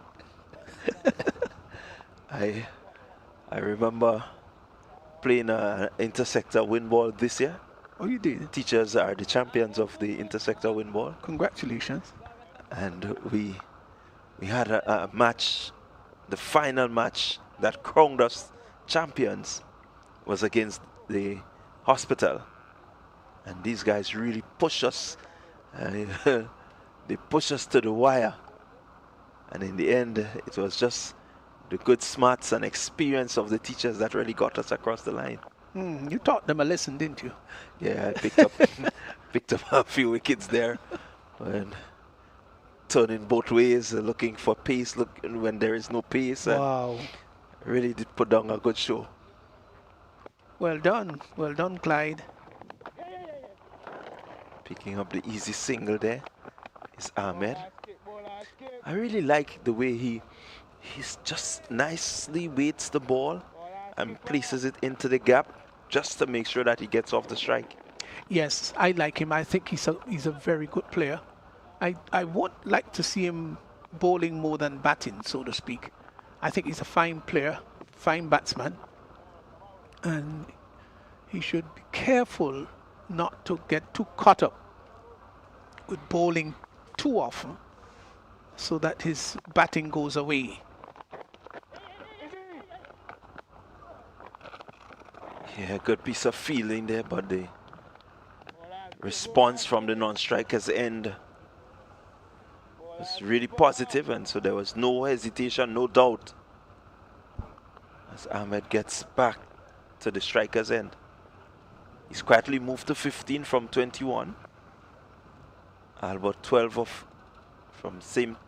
S2: I remember playing an intersector win ball this year.
S1: Oh, you did?
S2: Teachers are the champions of the intersector win ball.
S1: Congratulations.
S2: And we had a match, the final match that crowned us champions was against the hospital. And these guys really push us. They push us to the wire. And in the end, it was just the good smarts and experience of the teachers that really got us across the line.
S1: You taught them a lesson, didn't you?
S2: Yeah, I picked up a few wickets there, and turning both ways, looking for pace, looking when there is no pace.
S1: Wow.
S2: Really did put down a good show.
S1: Well done, Clyde.
S2: Picking up the easy single there is Ahmed. I really like the way he's just nicely waits the ball and places it into the gap just to make sure that he gets off the strike.
S1: Yes, I like him. I think he's a very good player. I would like to see him bowling more than batting, so to speak. I think he's a fine player, fine batsman, and he should be careful not to get too caught up with bowling too often so that his batting goes away.
S2: Yeah, good piece of fielding there, but the response from the non-strikers end was really positive, and so there was no hesitation, no doubt as Ahmed gets back to the striker's end. He's quietly moved to 15 from 21. Albert 12 of from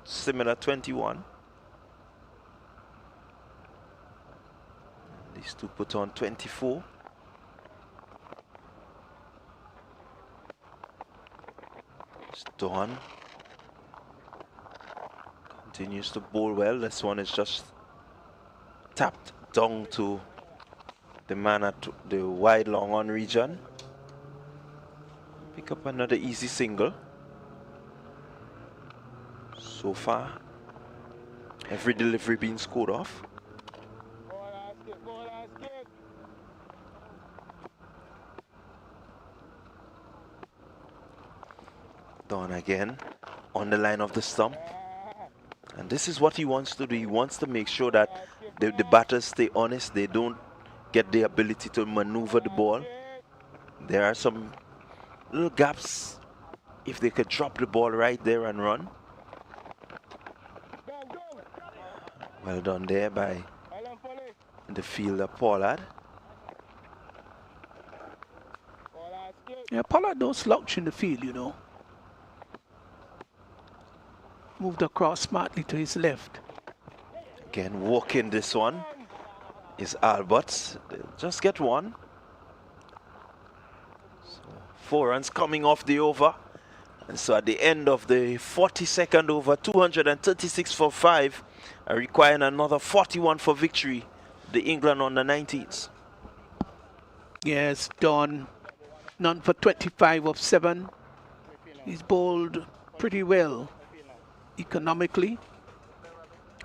S2: similar 21. These two put on 24. Dawn continues to bowl well. This one is just tapped down to the man at the wide long on region. Pick up another easy single. So far, every delivery being scored off. Dawn again on the line of the stump. And this is what he wants to do. He wants to make sure that the batters stay honest. They don't get the ability to maneuver the ball. There are some little gaps. If they could drop the ball right there and run. Well done there by the fielder Pollard.
S1: Yeah, Pollard don't slouch in the field, you know. Moved across smartly to his left.
S2: Again, walking this one is Albert. They'll just get one. So 4 runs coming off the over. And so at the end of the 42nd over, 236 for 5, requiring another 41 for victory. The England on the 19th.
S1: Yes, Don, none for 25 of 7. He's bowled pretty well economically.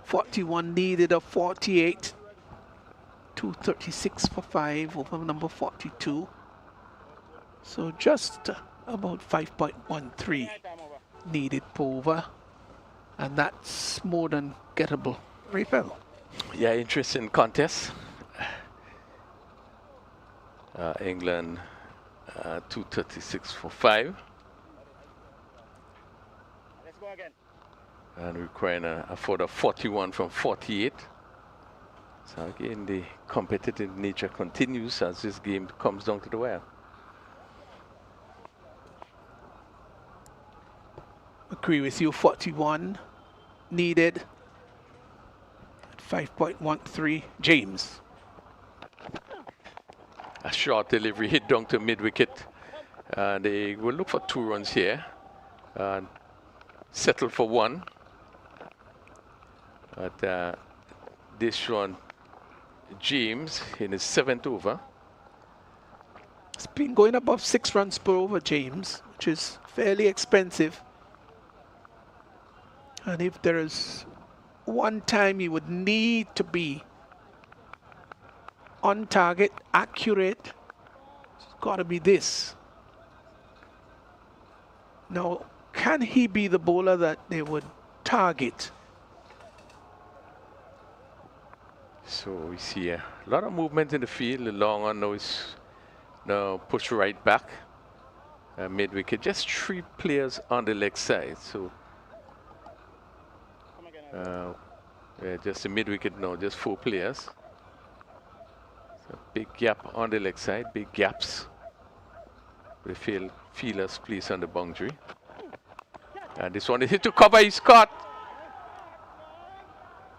S1: 41 needed of 48. 236 for 5 over number 42. So just about 5.13 needed per over. And that's more than gettable. Repel.
S4: Yeah, interesting contest. England 236 for 5.
S3: Let's go again.
S4: And requiring a further 41 from 48. So again, the competitive nature continues as this game comes down to the wire.
S1: Agree with you, 41 needed. 5.13, James.
S4: A short delivery hit down to mid-wicket. They will look for 2 runs here. Settle for 1. But this one, James in his 7th over.
S1: It's been going above 6 runs per over, James, which is fairly expensive. And if there is one time you would need to be on target, accurate, it's got to be this. Now, can he be the bowler that they would target?
S4: So we see a lot of movement in the field. The long on now is now pushed right back. Mid-wicket, just 3 players on the leg side. So yeah, just the mid-wicket now, just 4 players. So big gap on the leg side, big gaps. The fielders placed on the boundary. And this one is hit to cover, he's caught.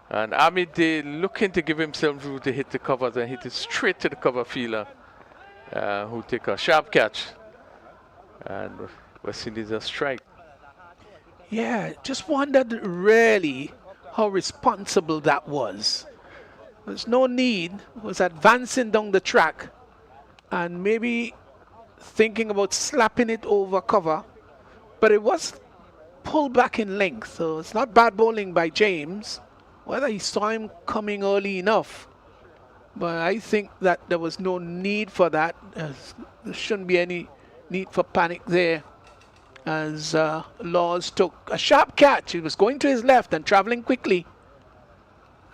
S4: And Amit looking to give himself room to hit the covers and hit it straight to the cover fielder, who take a sharp catch. And West Indies a strike.
S1: Yeah, just wondered really how responsible that was. There's no need, was advancing down the track and maybe thinking about slapping it over cover, but it was pulled back in length, so it's not bad bowling by James. Whether he saw him coming early enough, but I think that there was no need for that. There shouldn't be any need for panic there, as Laws took a sharp catch. He was going to his left and traveling quickly.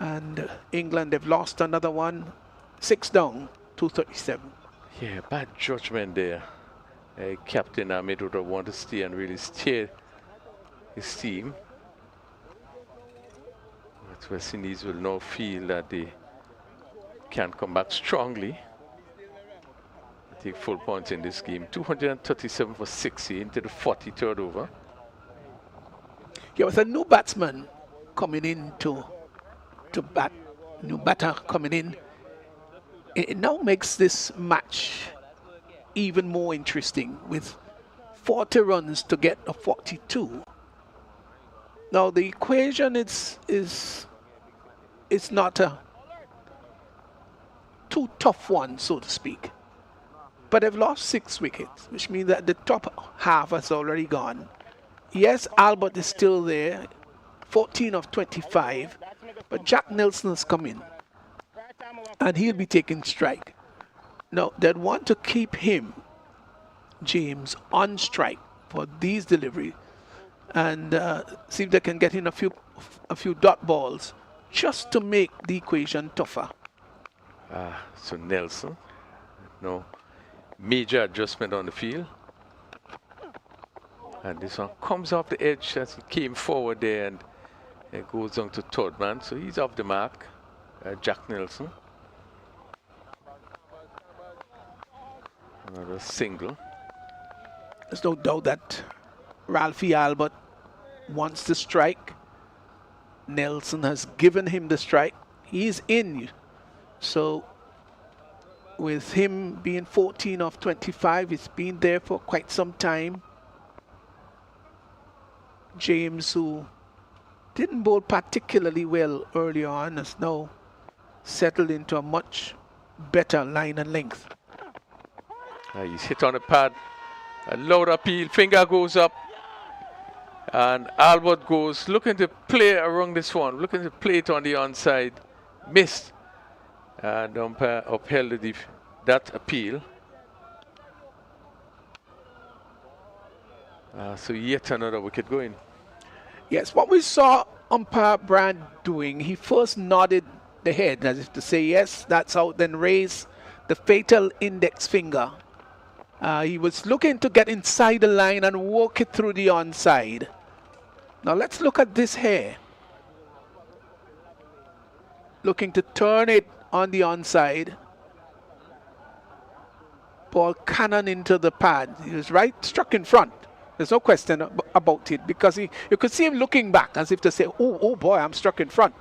S1: And England have lost another one. 6 down, 237.
S4: Yeah, bad judgment there. Captain Ahmed would have wanted to stay and really steer his team. But West Indies will now feel that they can come back strongly. Take full points in this game. 237 for 60 into the 43rd over.
S1: Yeah, with a new batsman coming in to bat, new batter coming in, it now makes this match even more interesting with 40 runs to get a 42. Now the equation is not a too tough one, so to speak. But they've lost 6 wickets, which means that the top half has already gone. Yes, Albert is still there, 14 of 25, but Jack Nelson has come in, and he'll be taking strike. Now, they'd want to keep him, James, on strike for these deliveries, and see if they can get in a few dot balls, just to make the equation tougher.
S4: So Nelson, no major adjustment on the field. And this one comes off the edge as he came forward there, and it goes on to third man. So he's off the mark, Jack Nelson. Another single.
S1: There's no doubt that Ralphie Albert wants the strike. Nelson has given him the strike. He's in. So with him being 14 of 25, he's been there for quite some time. James, who didn't bowl particularly well early on, has now settled into a much better line and length.
S4: He's hit on the pad. A loud appeal, finger goes up. And Albert goes looking to play around this one, looking to play it on the onside. Missed. And umpire upheld that appeal. So yet another wicket going.
S1: Yes, what we saw umpire Brand doing, he first nodded the head as if to say yes, that's out, then raised the fatal index finger. He was looking to get inside the line and walk it through the onside. Now let's look at this here. Looking to turn it on the onside. Ball cannon into the pad. He was right, struck in front. There's no question about it, because you could see him looking back as if to say, oh boy, I'm struck in front.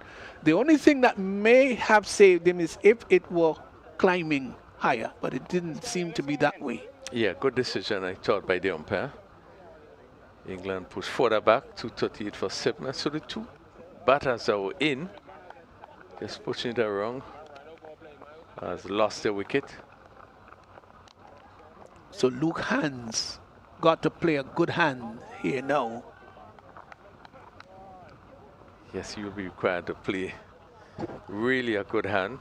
S1: The only thing that may have saved him is if it were climbing higher, but it didn't seem to be that way.
S4: Yeah, good decision, I thought, by the umpire. England pushed further back, 238 for 7. So the two batters are in, just pushing it around, has lost their wicket.
S1: So Luke Hans got to play a good hand here now.
S4: Yes, he will be required to play really a good hand.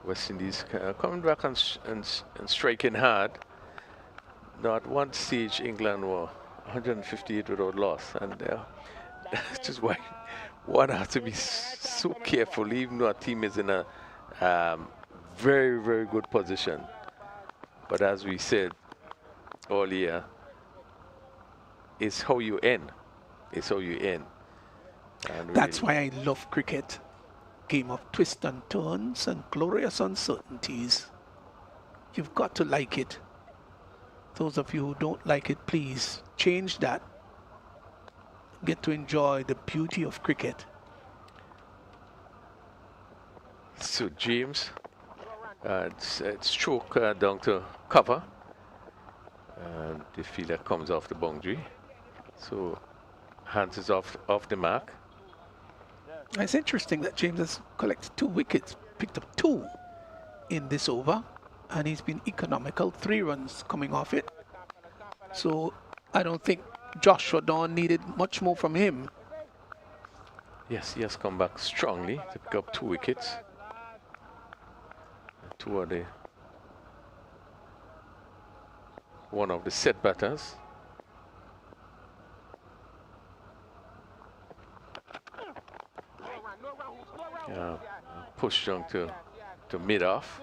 S4: West Indies coming back and striking hard. Now at one stage England were 158 without loss, and that's just why one has to be so careful, even though our team is in a very, very good position. But as we said earlier, it's how you end. It's how you end. And
S1: that's why I love cricket. Game of twists and turns and glorious uncertainties. You've got to like it. Those of you who don't like it, please change that. Get to enjoy the beauty of cricket.
S4: So James, stroke down to cover. And the fielder comes off the boundary. So hands is off the mark.
S1: It's interesting that James has collected 2 wickets, picked up 2 in this over, and he's been economical, 3 runs coming off it. So I don't think Joshua Dawn needed much more from him.
S4: Yes, he has come back strongly to pick up 2 wickets. 2 are one of the set batters. Push down to mid-off.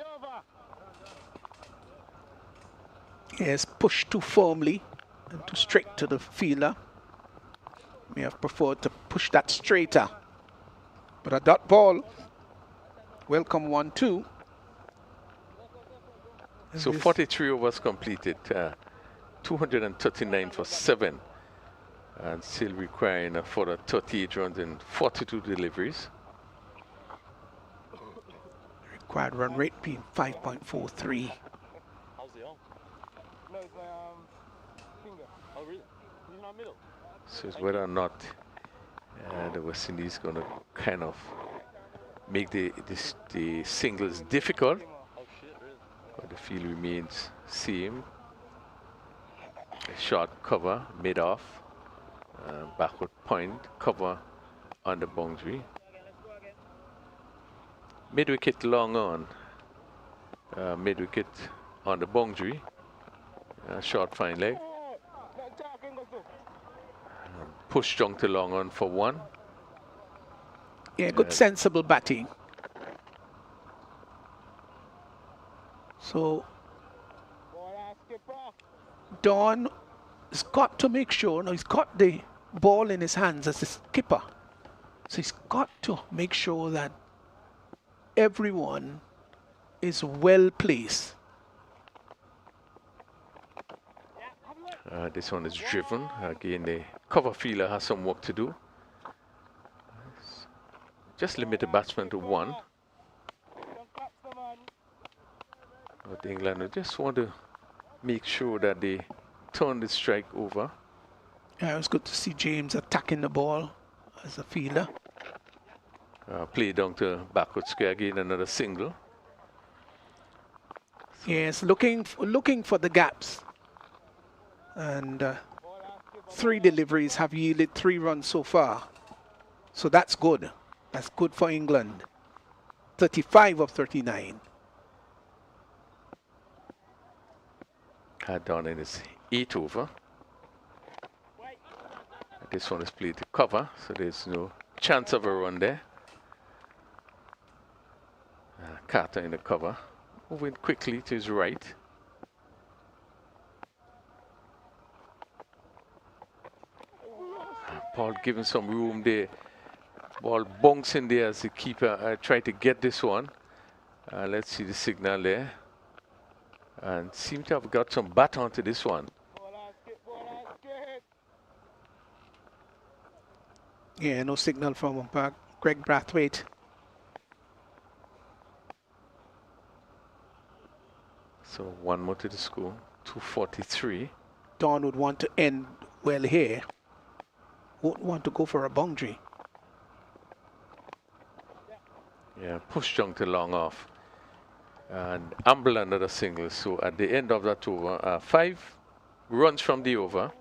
S1: Yes, pushed too firmly and too straight to the fielder. May have preferred to push that straighter. But a dot ball. Welcome 1-2.
S4: So 43 overs completed. 239 for 7. And still requiring a further 38 runs and 42 deliveries.
S1: Required run rate being 5.43.
S3: How's the arm? No, it's my finger. Oh, really? He's not middle.
S4: So it's whether or not the West Indies going to kind of make the singles difficult.
S3: Oh, shit, really?
S4: But the field remains same. A short cover mid-off. Backward point cover on the boundary. Mid-wicket long on. Mid-wicket on the boundary. Short fine leg. Push junk to long on for 1.
S1: Yeah, good sensible batting. So Dawn has got to make sure, no, he's got the ball in his hands as the skipper. So he's got to make sure that everyone is well placed.
S4: This one is driven. Again, the cover fielder has some work to do. Just limit the batsman to 1. But England just want to make sure that they turn the strike over.
S1: Yeah, it was good to see James attacking the ball as a fielder.
S4: Play down to backward square again, another single.
S1: Yes, looking for the gaps. And 3 deliveries have yielded 3 runs so far. So that's good. That's good for England. 35 of 39.
S4: Had done in his 8th over. This one is played to cover, so there's no chance of a run there. Carter in the cover, moving quickly to his right. Paul giving some room there. Ball bonks in there as the keeper tried to get this one. Let's see the signal there. And seem to have got some bat onto this one.
S1: Yeah, no signal from umpire Greg Brathwaite.
S4: So 1 more to the score, 243.
S1: Dawn would want to end well here. Won't want to go for a boundary.
S4: Yeah, push junk to long off. And amble another single. So at the end of that over, 5 runs from the over.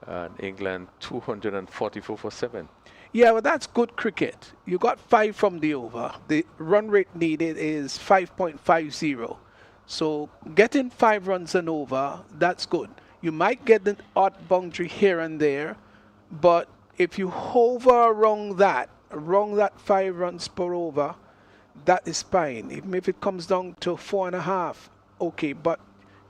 S4: And England 244 for 7.
S1: Yeah, well, that's good cricket. You got 5 from the over. The run rate needed is 5.50. So getting 5 runs and over, that's good. You might get an odd boundary here and there, but if you hover around that 5 runs per over, that is fine. Even if it comes down to 4.5, okay, but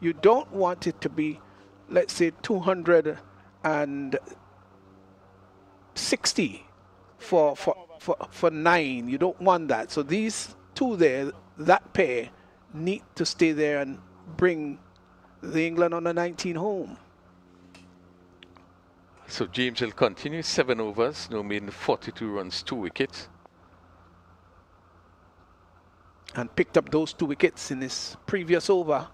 S1: you don't want it to be, let's say, 260 for 9. You don't want that. So these 2 there, that pair, need to stay there and bring the England under 19 home.
S4: So James will continue 7 overs, no mean 42 runs, 2 wickets.
S1: And picked up those 2 wickets in his previous over.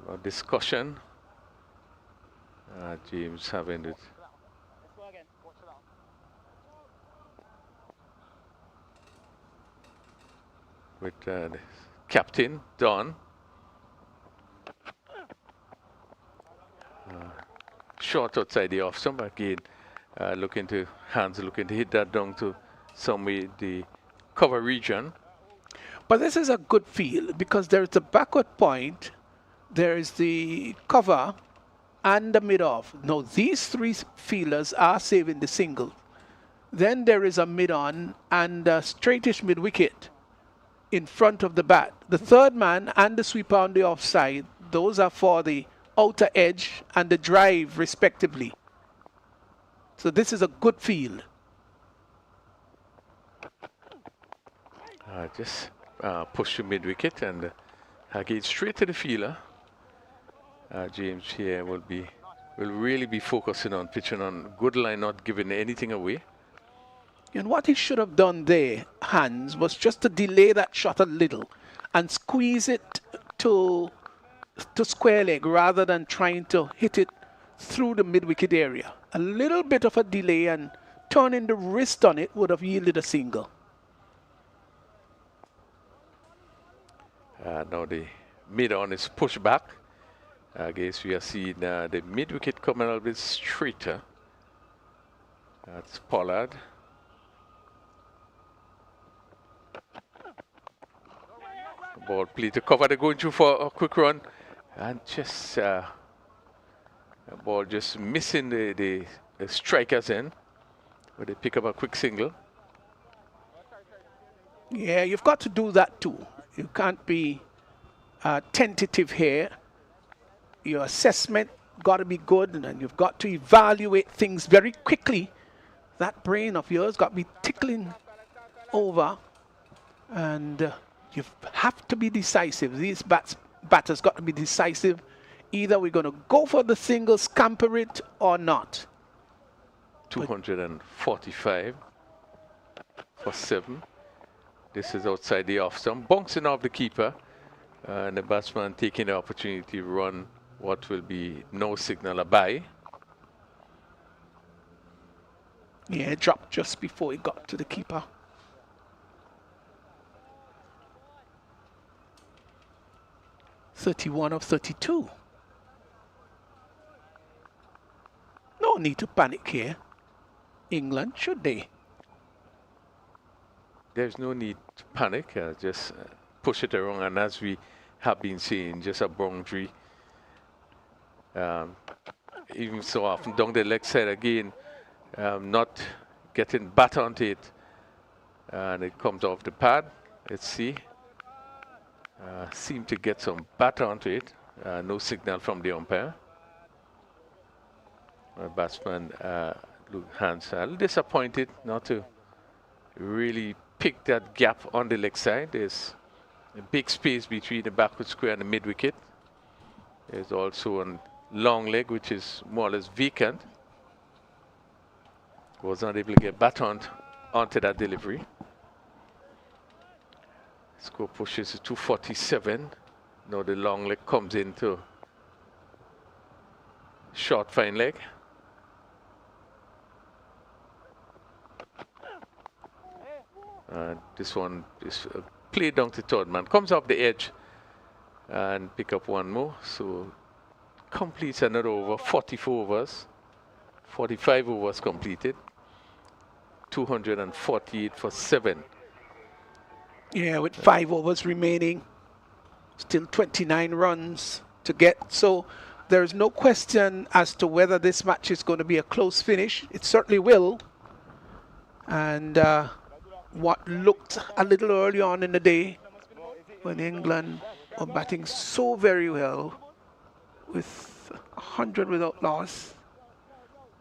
S4: a discussion. James having it. With the captain, Don. Short outside the off stump again. Looking to hit that down to somewhere the cover region.
S1: But this is a good field because there's the backward point, there is the cover, and the mid-off. Now, these three fielders are saving the single. Then there is a mid-on and a straightish mid-wicket in front of the bat. The third man and the sweeper on the offside, those are for the outer edge and the drive, respectively. So this is a good field.
S4: Just push to mid-wicket and again straight to the fielder. James here will really be focusing on pitching on good line, not giving anything away.
S1: And what he should have done there, Hans, was just to delay that shot a little and squeeze it to square leg rather than trying to hit it through the mid-wicket area. A little bit of a delay and turning the wrist on it would have yielded a single.
S4: Now the mid-on is pushed back. I guess we are seeing the mid-wicket coming a little bit straighter. That's Pollard. Ball play to cover. They're going through for a quick run. And just ball just missing the strikers in. But they pick up a quick single.
S1: Yeah, you've got to do that too. You can't be tentative here. Your assessment got to be good, and you've got to evaluate things very quickly. That brain of yours got to be tickling over, and you have to be decisive. These batters got to be decisive. Either we're going to go for the single, scamper it, or not.
S4: 245 for 7. This is outside the off stump, bouncing off the keeper, and the batsman taking the opportunity to run what will be no signal a bye.
S1: Yeah, it dropped just before it got to the keeper. (31 of 32). No need to panic here. England, should they?
S4: There's no need to panic, just push it around, and as we have been seeing, just a boundary. Even so often down the leg side again, not getting bat onto it, and it comes off the pad. Let's see. Seem to get some bat onto it. No signal from the umpire. Batsman Hans a little disappointed not to really pick that gap on the leg side. There's a big space between the backward square and the mid wicket. There's also a long leg which is more or less vacant. Was not able to get bat onto that delivery. Score pushes to 247. Now the long leg comes into short fine leg. This one is played down to third man. Comes off the edge and pick up one more. So completes another over. 44 overs. 45 overs completed. 248 for 7.
S1: Yeah, with 5 overs remaining. Still 29 runs to get. So there's no question as to whether this match is going to be a close finish. It certainly will. And what looked a little early on in the day when England were batting so very well with 100 without loss.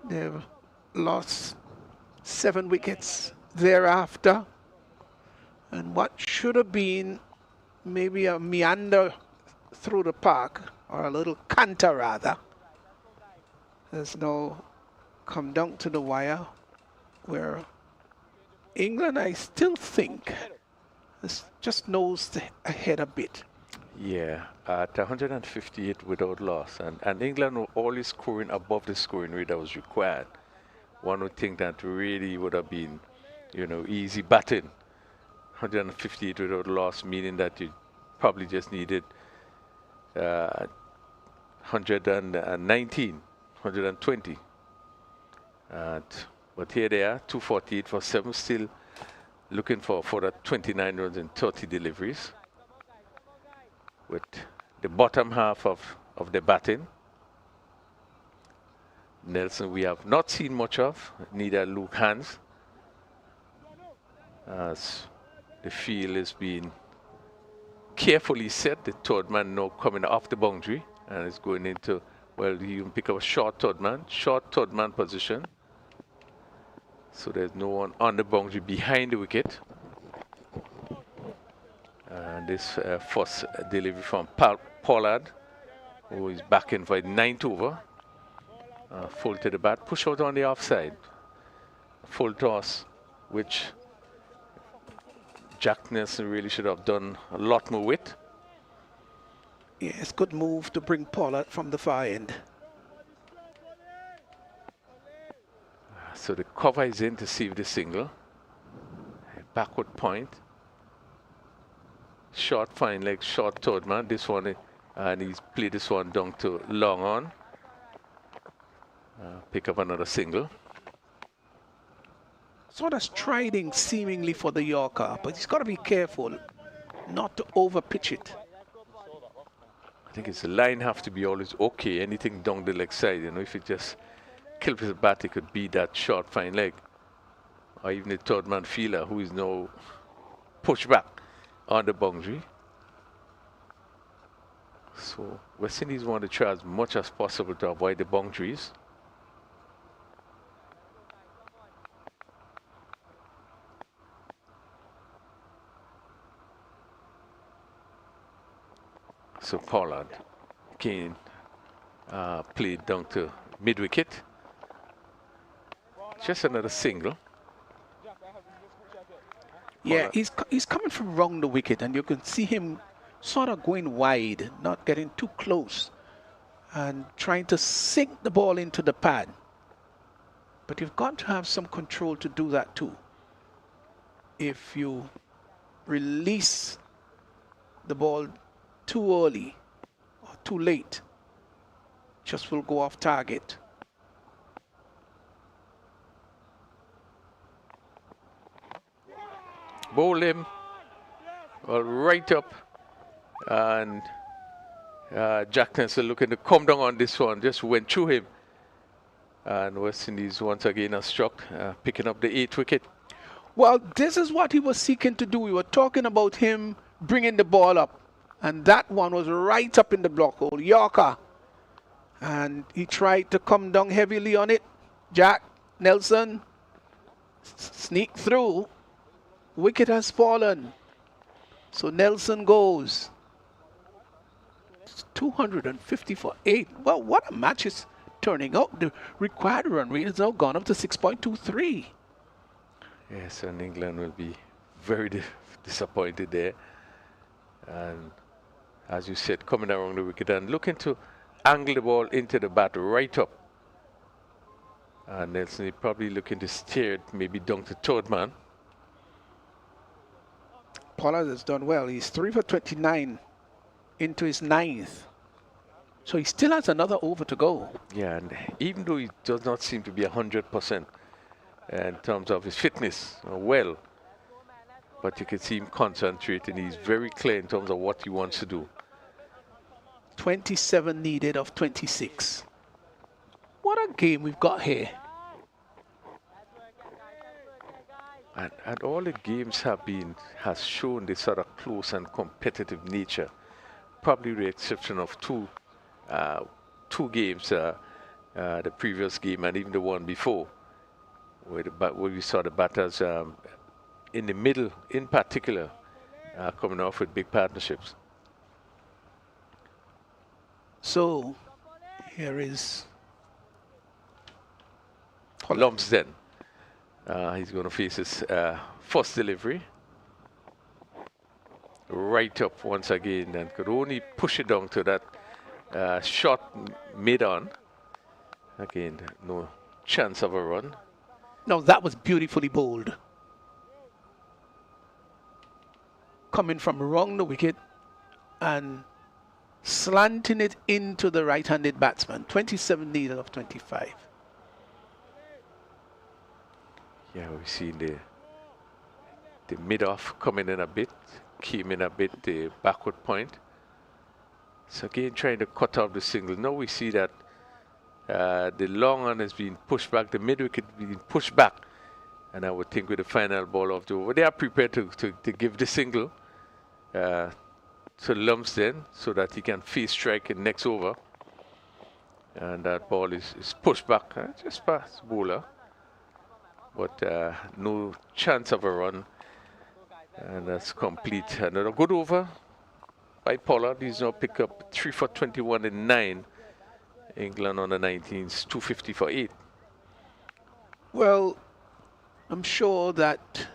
S1: They've lost 7 wickets thereafter. And what should have been maybe a meander through the park, or a little canter rather, has now come down to the wire, where England, I still think, has just nosed ahead a bit.
S4: Yeah, at 158 without loss. And England were always scoring above the scoring rate that was required. One would think that really would have been, you know, easy batting. 158 without loss, meaning that you probably just needed 119, 120. But here they are, 248 for 7, still looking for that 29 runs and 30 deliveries. With the bottom half of the batting. Nelson we have not seen much of, neither Luke Hans, as the field is being carefully set. The third man now coming off the boundary and is going into, well, you can pick up a short third man position. So there's no one on the boundary behind the wicket. And this first delivery from Pollard, who is back in for the 9th over. Full to the bat, push out on the offside. Full toss, which Jack Nelson really should have done a lot more with.
S1: Yes, good move to bring Pollard from the far end.
S4: So the cover is in to save the single. Backward point. Short fine leg, short third man. This one, and he's played this one down to long on. Pick up another single.
S1: Sort of striding seemingly for the Yorker, but he's got to be careful not to over pitch it.
S4: I think his line have to be always okay. Anything down the leg side, you know, if it just kills his bat, it could be that short fine leg. Or even the third man fielder who is now pushed back on the boundary. So West Indies want to try as much as possible to avoid the boundaries. So Pollard again played down to mid-wicket. Just another single.
S1: Yeah, he's coming from wrong the wicket, and you can see him sort of going wide, not getting too close, and trying to sink the ball into the pad. But you've got to have some control to do that too. If you release the ball too early or too late, just will go off target.
S4: Bowl him right up, and Jack Nelson looking to come down on this one, just went through him, and West Indies once again are struck, picking up the 8th wicket.
S1: Well, this is what he was seeking to do. We were talking about him bringing the ball up, and that one was right up in the block hole, Yorker, and he tried to come down heavily on it. Jack Nelson sneaked through. Wicket has fallen, so Nelson goes. It's 250 for 8. Well, what a match is turning out. The required run rate has now gone up to 6.23.
S4: Yes, and England will be very disappointed there. And as you said, coming around the wicket and looking to angle the ball into the bat right up. And Nelson is probably looking to steer it maybe down to third man.
S1: Pollard has done well. He's 3 for 29 into his 9th. So he still has another over to go.
S4: Yeah, and even though he does not seem to be 100% in terms of his fitness, but you can see him concentrating. He's very clear in terms of what he wants to do.
S1: 27 needed of 26. What a game we've got here.
S4: And all the games has shown this sort of close and competitive nature. Probably the exception of two games, the previous game and even the one before, where we saw the batters in the middle, in particular, coming off with big partnerships.
S1: So here is
S4: Lumsden. He's going to face his first delivery. right up once again and could only push it down to that shot mid-on. Again, no chance of a run.
S1: No, that was beautifully bowled. Coming from around the wicket and slanting it into the right-handed batsman. 27 needed of 25.
S4: Yeah, we've seen the mid-off coming in a bit, came in a bit, the backward point. So again, trying to cut off the single. Now we see that the long one has been pushed back, the mid-wicket being pushed back. And I would think with the final ball of the over, they are prepared to give the single to Lumsden so that he can face strike in next over. And that ball is pushed back, just past bowler. But no chance of a run. And that's complete. Another good over by Pollard. He's now picked up 3 for 21 in 9. England on the 19's, 250 for 8.
S1: Well, I'm sure that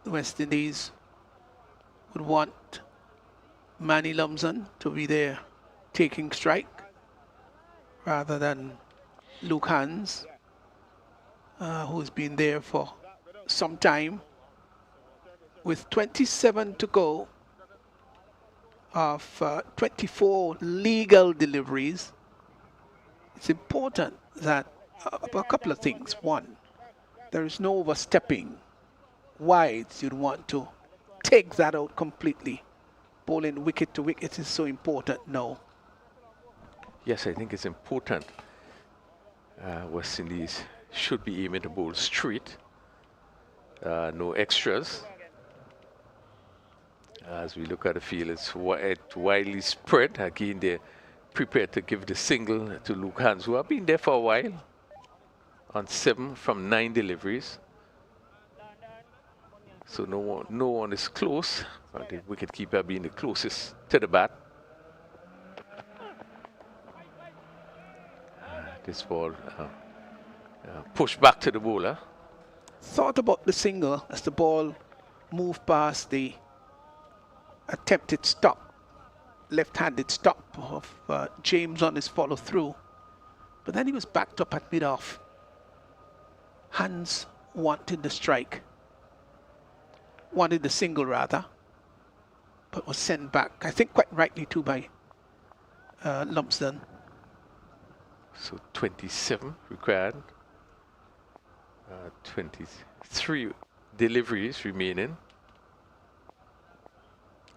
S1: the West Indies would want Manny Lumsden to be there taking strike rather than Luke Hans, who's been there for some time. With 27 to go of 24 legal deliveries, it's important that a couple of things. One, there is no overstepping. Wides, you'd want to take that out completely. Bowling wicket to wicket is so important now.
S4: Yes, I think it's important. West Indies should be aiming to bowl straight. No extras. As we look at the field, it's widely spread. Again, they're prepared to give the single to Luke Hans, who have been there for a while, on 7 from 9 deliveries. So no one is close. The wicketkeeper being the closest to the bat. This ball pushed back to the bowler.
S1: Thought about the single as the ball moved past the attempted stop, left-handed stop of James on his follow-through. But then he was backed up at mid-off. Hans wanted the strike. Wanted the single rather, but was sent back, I think quite rightly too, by Lumsden.
S4: So 27 required. 23 deliveries remaining.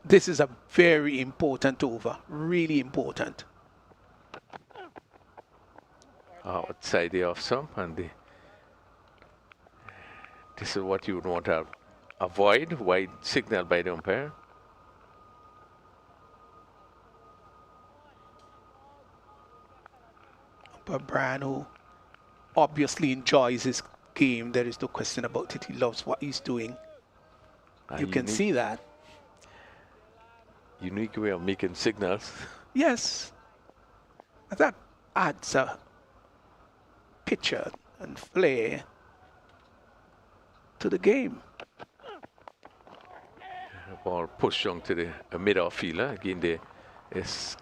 S1: This is a very important over, really important.
S4: Outside the off stump, and this is what you would want to avoid. Wide signal by the umpire.
S1: But Brian, who obviously enjoys his game, there is no question about it. He loves what he's doing. You can see that.
S4: Unique way of making signals.
S1: Yes. That adds a picture and flair to the game.
S4: Ball pushed on to the mid-off fielder. Again, they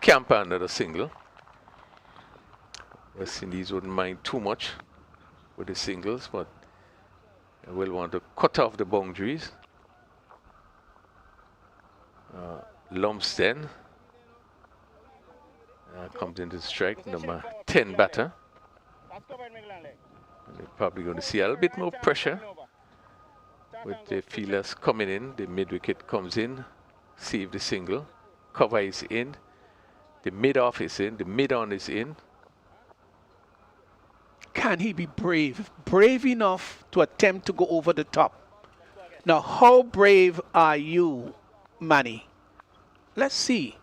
S4: camp under the single. West Indies wouldn't mind too much with the singles, but they will want to cut off the boundaries. Lumsden comes into the strike, number 10 batter. And they're probably going to see a little bit more pressure with the fielders coming in. The mid-wicket comes in, save the single, cover is in, the mid-off is in, the mid-on is in.
S1: Can he be brave? Brave enough to attempt to go over the top. Now, how brave are you, Manny? Let's see.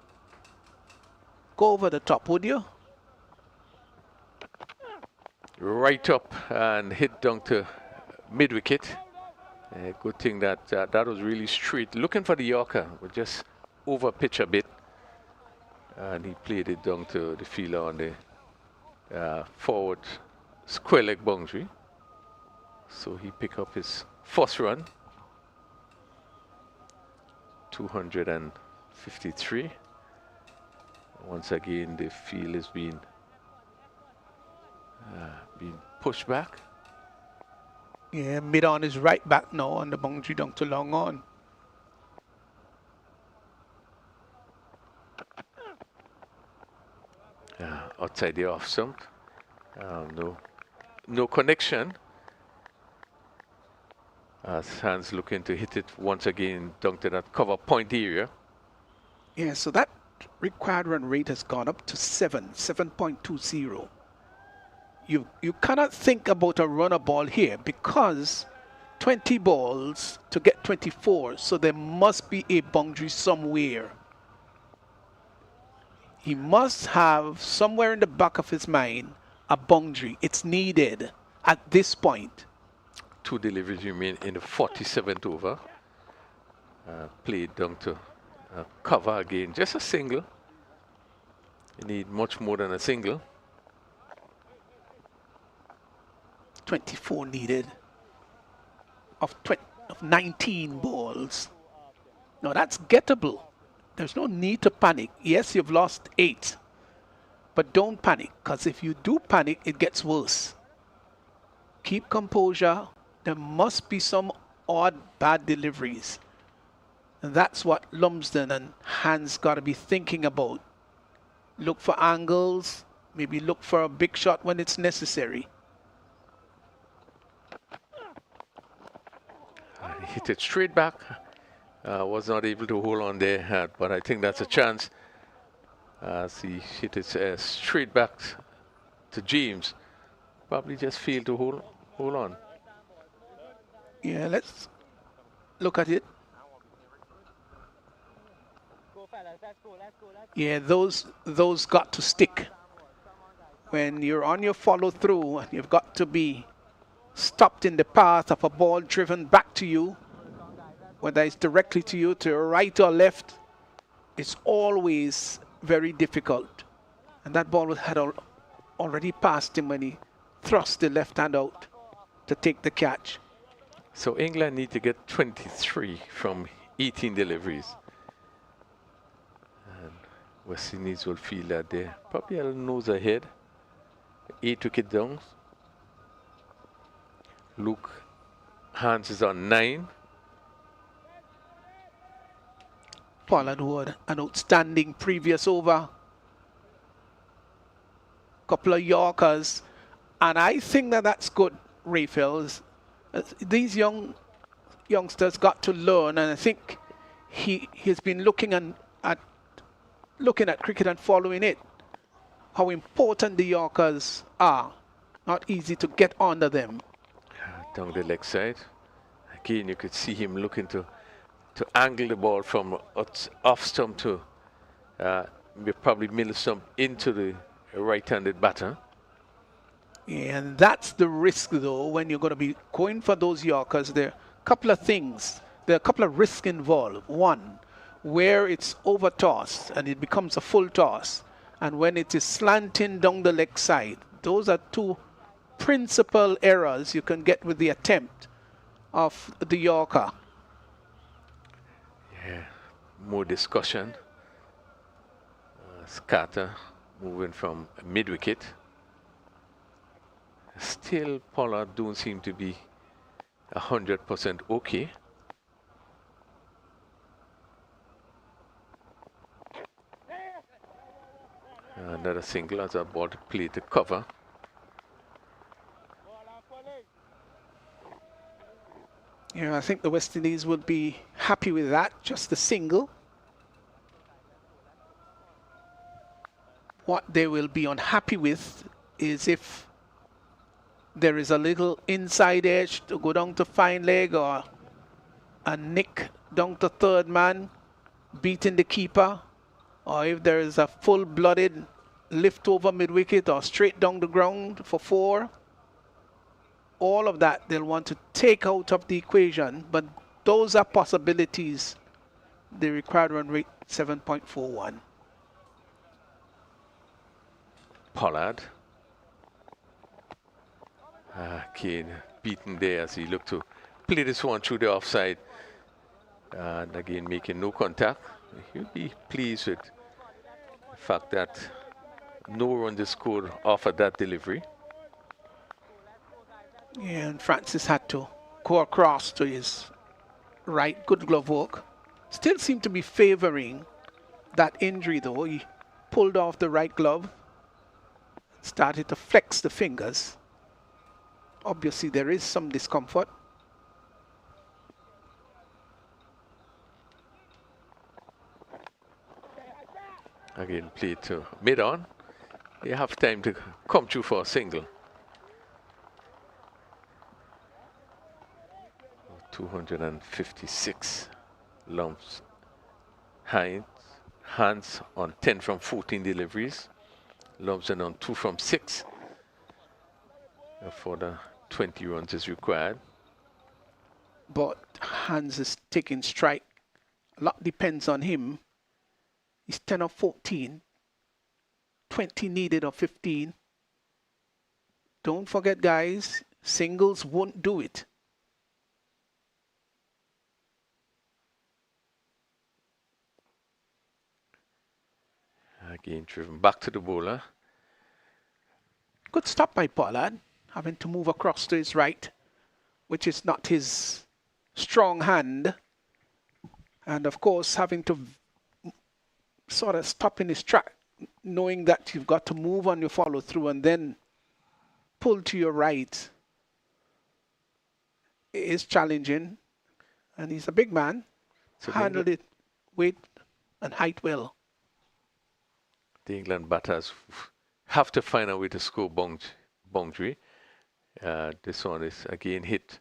S1: Go over the top, would you?
S4: Right up and hit down to mid-wicket. Good thing that that was really straight. Looking for the Yorker, but just over pitch a bit. And he played it down to the fielder on the forward square leg boundary. So he picked up his first run. 205 53. Once again, the field is being pushed back.
S1: Yeah, mid-on is right back now on the boundary down to long on.
S4: Outside the off stump. No connection. As Hans looking to hit it once again down to that cover point area.
S1: Yeah, so that required run rate has gone up to 7.20. You cannot think about a runner ball here because 20 balls to get 24, so there must be a boundary somewhere. He must have somewhere in the back of his mind a boundary. It's needed at this point.
S4: 2 deliveries remain in the 47th over. Played down to cover again. Just a single. You need much more than a single.
S1: 24 needed of 19 balls. Now that's gettable. There's no need to panic. Yes, you've lost 8, but don't panic, because if you do panic, it gets worse. Keep composure. There must be some odd bad deliveries. And that's what Lumsden and Hans got to be thinking about. Look for angles, maybe look for a big shot when it's necessary.
S4: He hit it straight back. Was not able to hold on there, but I think that's a chance. As he hit it straight back to James. Probably just failed to hold on.
S1: Yeah, let's look at it. Yeah, those got to stick. When you're on your follow through, you've got to be stopped in the path of a ball driven back to you, whether it's directly to you, to your right or left. It's always very difficult. And that ball had already passed him when he thrust the left hand out to take the catch.
S4: So England need to get 23 from 18 deliveries. And West Indies will feel that they're probably a little nose ahead. 8 wicket down. Luke Hans is on 9.
S1: Pollard who had an outstanding previous over. Couple of Yorkers. And I think that that's good, Raphael. These youngsters got to learn, and I think he's been looking at cricket and following it. How important the Yorkers are. Not easy to get under them.
S4: Down the leg side. Again, you could see him looking to angle the ball from off stump to probably middle stump into the right-handed batter.
S1: And that's the risk, though, when you're going to be going for those Yorkers. There are a couple of things. There are a couple of risks involved. One, where it's over toss and it becomes a full toss. And when it is slanting down the leg side. Those are two principal errors you can get with the attempt of the Yorker.
S4: Yeah, more discussion. Scatter moving from mid-wicket. Still, Pollard don't seem to be 100% okay. Another single as a ball to play to cover.
S1: Yeah, I think the West Indies would be happy with that, just a single. What they will be unhappy with is if there is a little inside edge to go down to fine leg or a nick down to third man, beating the keeper, or if there is a full-blooded lift over mid-wicket or straight down the ground for 4. All of that they'll want to take out of the equation, but those are possibilities. The required run rate 7.41.
S4: Pollard. Kane beaten there as he looked to play this one through the offside. And again making no contact. He'll be pleased with the fact that no run is scored off of that delivery.
S1: Yeah, and Francis had to go across to his right. Good glove work. Still seemed to be favoring that injury though. He pulled off the right glove, started to flex the fingers. Obviously there is some discomfort.
S4: Again, played to mid-on. You have time to come through for a single. 256 lumps. Hands on 10 from 14 deliveries. Lumps on 2 from 6. For the 20 runs is required.
S1: But Hans is taking strike. A lot depends on him. He's 10 of 14. 20 needed of 15. Don't forget, guys, singles won't do it.
S4: Again, driven back to the bowler.
S1: Good stop by Pollard, having to move across to his right, which is not his strong hand. And of course, having to sort of stop in his track, knowing that you've got to move on your follow through and then pull to your right is challenging. And he's a big man, so handled it weight and height well.
S4: The England batters have to find a way to score boundary. This one is again hit.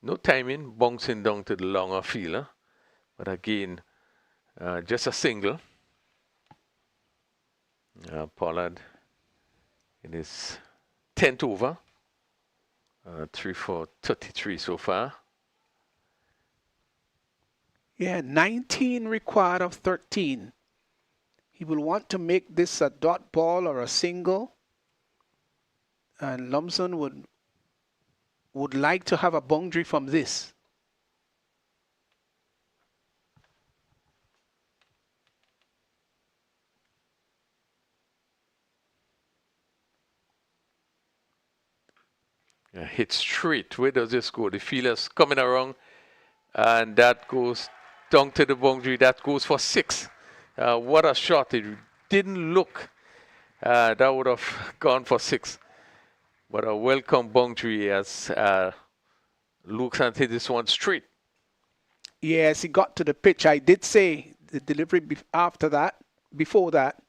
S4: No timing, bouncing down to the longer fielder. But again, just a single. Pollard in his 10th over. 3 for 33 so far.
S1: Yeah, 19 required of 13. He will want to make this a dot ball or a single. And Lumsden would like to have a boundary from this.
S4: Hit straight. Where does this go? The fielder's coming around, and that goes down to the boundary. That goes for 6. What a shot. It didn't look that would have gone for 6. But a welcome boundary as Luke and hit this one straight.
S1: Yes, he got to the pitch. I did say the delivery before that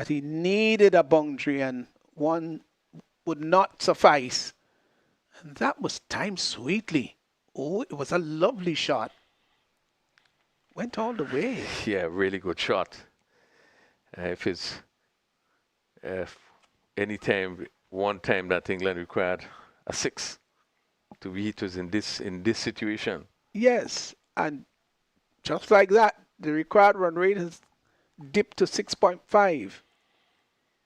S1: he needed a boundary and one would not suffice. And that was timed sweetly. Oh, it was a lovely shot. Went all the way.
S4: Yeah, really good shot. One time that England required a 6 to be hit was in this situation.
S1: Yes, and just like that, the required run rate has dipped to 6.5.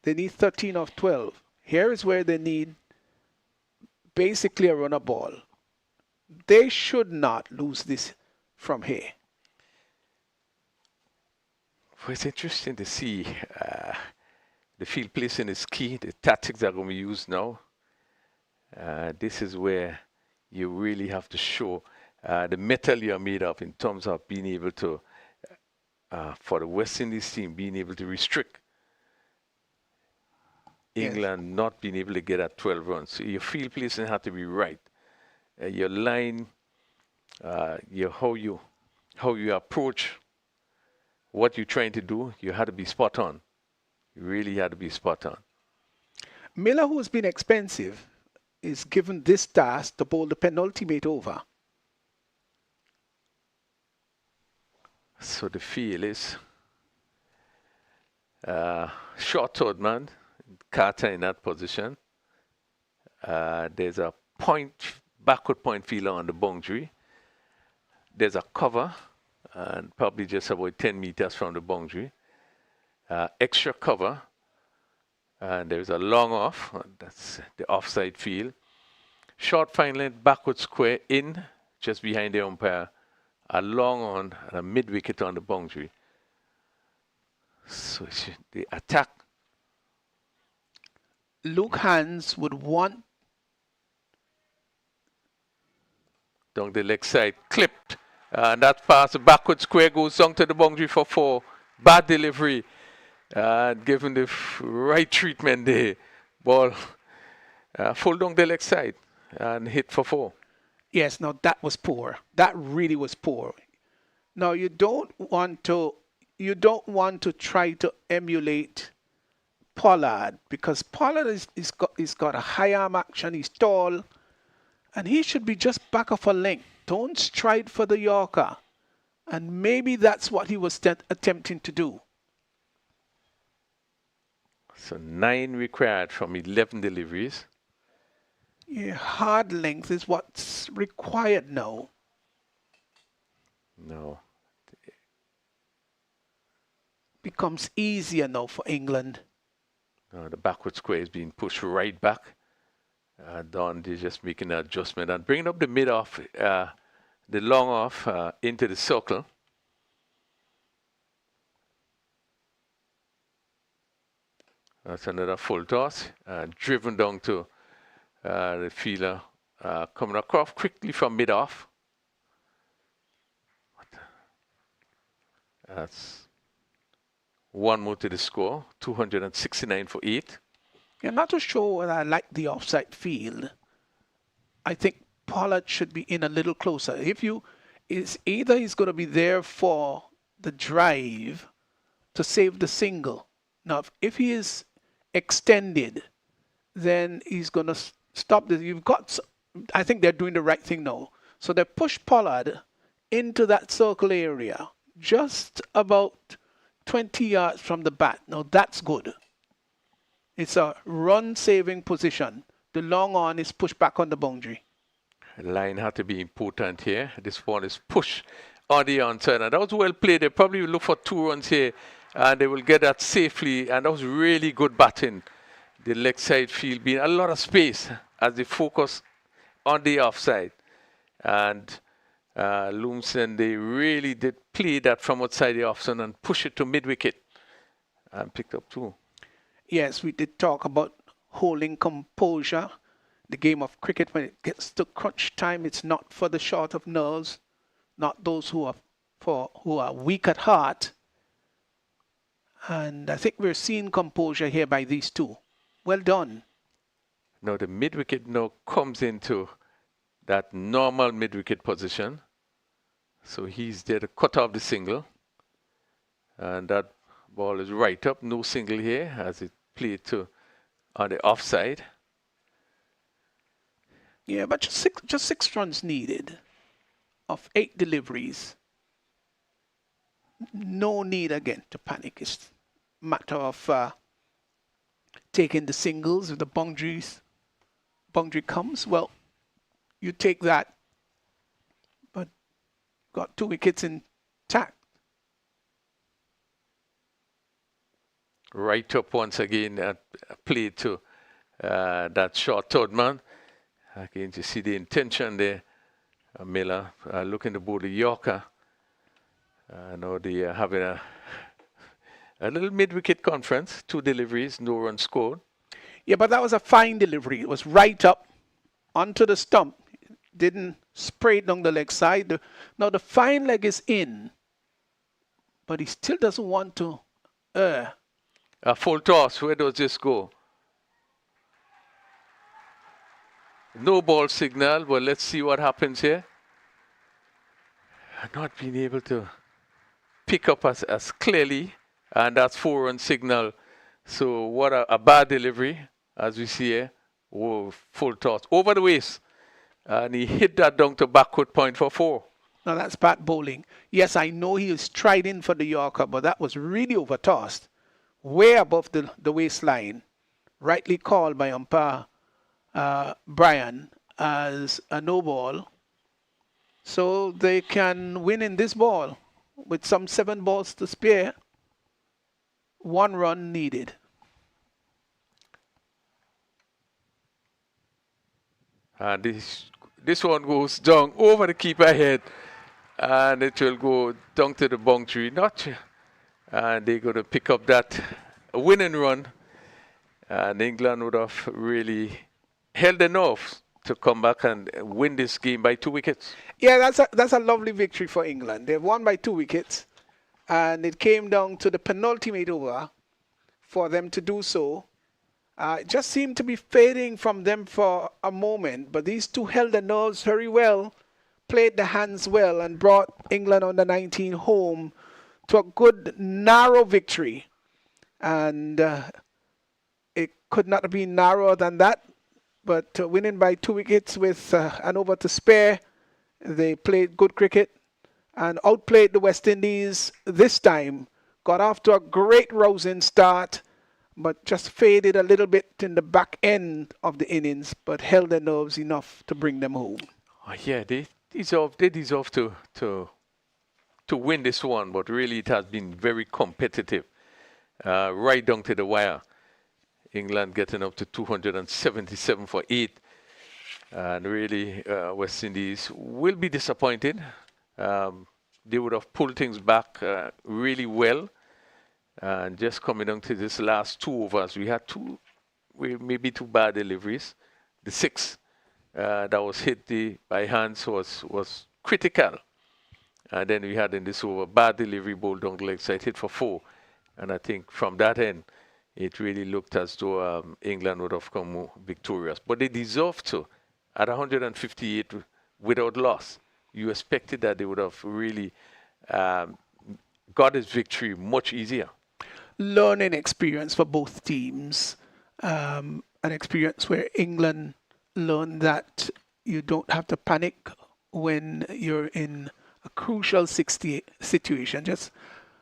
S1: They need 13 of 12. Here is where they need basically a runner ball. They should not lose this from here.
S4: Well, it's interesting to see the field placing is key. The tactics are going to be used now. This is where you really have to show the metal you're made of in terms of being able to, for the West Indies team, being able to restrict England not being able to get at 12 runs. So your field placing had to be right. Your line, how you approach what you're trying to do, you had to be spot on. You really had to be spot on.
S1: Miller, who's been expensive, is given this task to bowl the penultimate over.
S4: So the feel is short third man, Carter in that position. There's a backward point fielder on the boundary. There's a cover, and probably just about 10 meters from the boundary. Extra cover, and there's a long off, that's the offside field. Short fine length, backward square in, just behind the umpire. A long on and a mid wicket on the boundary. So the attack.
S1: Luke Hans would want
S4: Down the leg side, clipped. And that pass, the backward square goes down to the boundary for 4. Bad delivery. Given the right treatment there. Ball full down the leg side and hit for 4.
S1: Yes, now that was poor. That really was poor. Now you don't want to try to emulate Pollard, because Pollard is got a high arm action, he's tall, and he should be just back of a length. Don't stride for the Yorker. And maybe that's what he was attempting to do.
S4: So 9 required from 11 deliveries.
S1: Yeah, hard length is what's required now.
S4: No.
S1: Becomes easier now for England.
S4: No, the backward square is being pushed right back. Don is just making an adjustment and bringing up the mid off, the long off into the circle. That's another full toss, driven down to the fielder, coming across quickly from mid off. That's 1 more to the score, 269 for 8.
S1: You're not too sure whether I like the offside field. I think Pollard should be in a little closer. Either he's going to be there for the drive to save the single. Now, if he is extended, then he's going to stop this. I think they're doing the right thing now. So they push Pollard into that circle area, just about 20 yards from the bat. Now that's good. It's a run-saving position. The long on is pushed back on the boundary.
S4: Line had to be important here. This ball is pushed on the onside, and that was well played. They probably will look for 2 runs here, and they will get that safely. And that was really good batting. The leg side field being a lot of space as they focus on the offside. And Loomson, they really did play that from outside the offside and push it to mid-wicket and picked up 2.
S1: Yes, we did talk about holding composure. The game of cricket, when it gets to crunch time, it's not for the short of nerves, not those who are weak at heart. And I think we're seeing composure here by these 2. Well done.
S4: Now the mid-wicket now comes into that normal mid-wicket position. So he's there to cut off the single. And that ball is right up, no single here as it played to on the offside.
S1: Yeah, but just 6 runs needed of 8 deliveries. No need again to panic. It's a matter of taking the singles. If the boundary comes, well, you take that. But got 2 wickets intact.
S4: Right up once again, played to that short third man. Again, you see the intention there. Miller looking to bowl the Yorker. Now they are having a little mid-wicket conference. 2 deliveries, no runs scored.
S1: Yeah, but that was a fine delivery. It was right up onto the stump. Didn't spray it down the leg side. Now the fine leg is in, but he still doesn't want to err.
S4: A full toss, where does this go? No ball signal, but let's see what happens here. Not being able to pick up as clearly, and that's 4-run signal. So what a bad delivery, as we see here. Whoa, full toss, over the waist. And he hit that down to backward point for 4.
S1: Now that's bad bowling. Yes, I know he is striding for the Yorker, but that was really over-tossed. Way above the waistline. Rightly called by umpire Brian as a no ball. So they can win in this ball with some 7 balls to spare. 1 run needed.
S4: And this one goes down over the keeper head, and it will go down to the boundary. Not and they're going to pick up that winning run, and England would have really held their nerve to come back and win this game by 2 wickets.
S1: Yeah, that's a lovely victory for England. They won by 2 wickets, and it came down to the penultimate over for them to do so. It just seemed to be fading from them for a moment, but these two held their nerves very well, played the hands well, and brought England under 19 home to a good narrow victory. And it could not have been narrower than that, but winning by 2 wickets with an over to spare, they played good cricket and outplayed the West Indies this time. Got off to a great rousing start, but just faded a little bit in the back end of the innings, but held their nerves enough to bring them home.
S4: Oh, yeah, they deserve to win this one, but really it has been very competitive, right down to the wire. England getting up to 277 for 8, and really West Indies will be disappointed. They would have pulled things back really well, and just coming down to this last 2 overs, we had maybe 2 bad deliveries. The 6 that was hit by hands was critical. And then we had in this over bad delivery, ball down leg side, hit for 4. And I think from that end, it really looked as though England would have come victorious. But they deserved to. At 158 without loss, you expected that they would have really got this victory much easier.
S1: Learning experience for both teams. An experience where England learned that you don't have to panic when you're in a crucial 60 situation. Just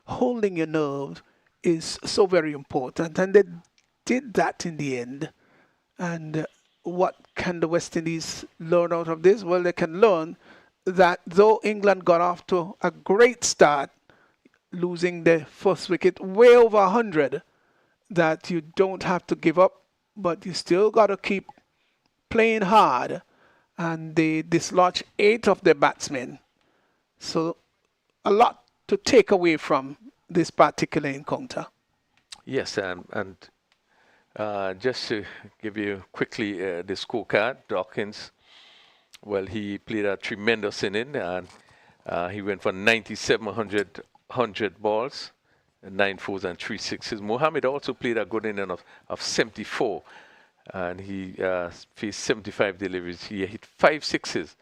S1: holding your nerve is so very important, and they did that in the end. And what can the West Indies learn out of this? Well, they can learn that though England got off to a great start, losing the first wicket way over 100, that you don't have to give up, but you still got to keep playing hard. And they dislodged 8 of their batsmen. So a lot to take away from this particular encounter.
S4: Yes, and just to give you quickly the scorecard, Dawkins, well, he played a tremendous inning, and he went for 9,700 balls, 9 fours and 3 sixes. Mohammed also played a good inning of 74, and he faced 75 deliveries. He hit 5 sixes.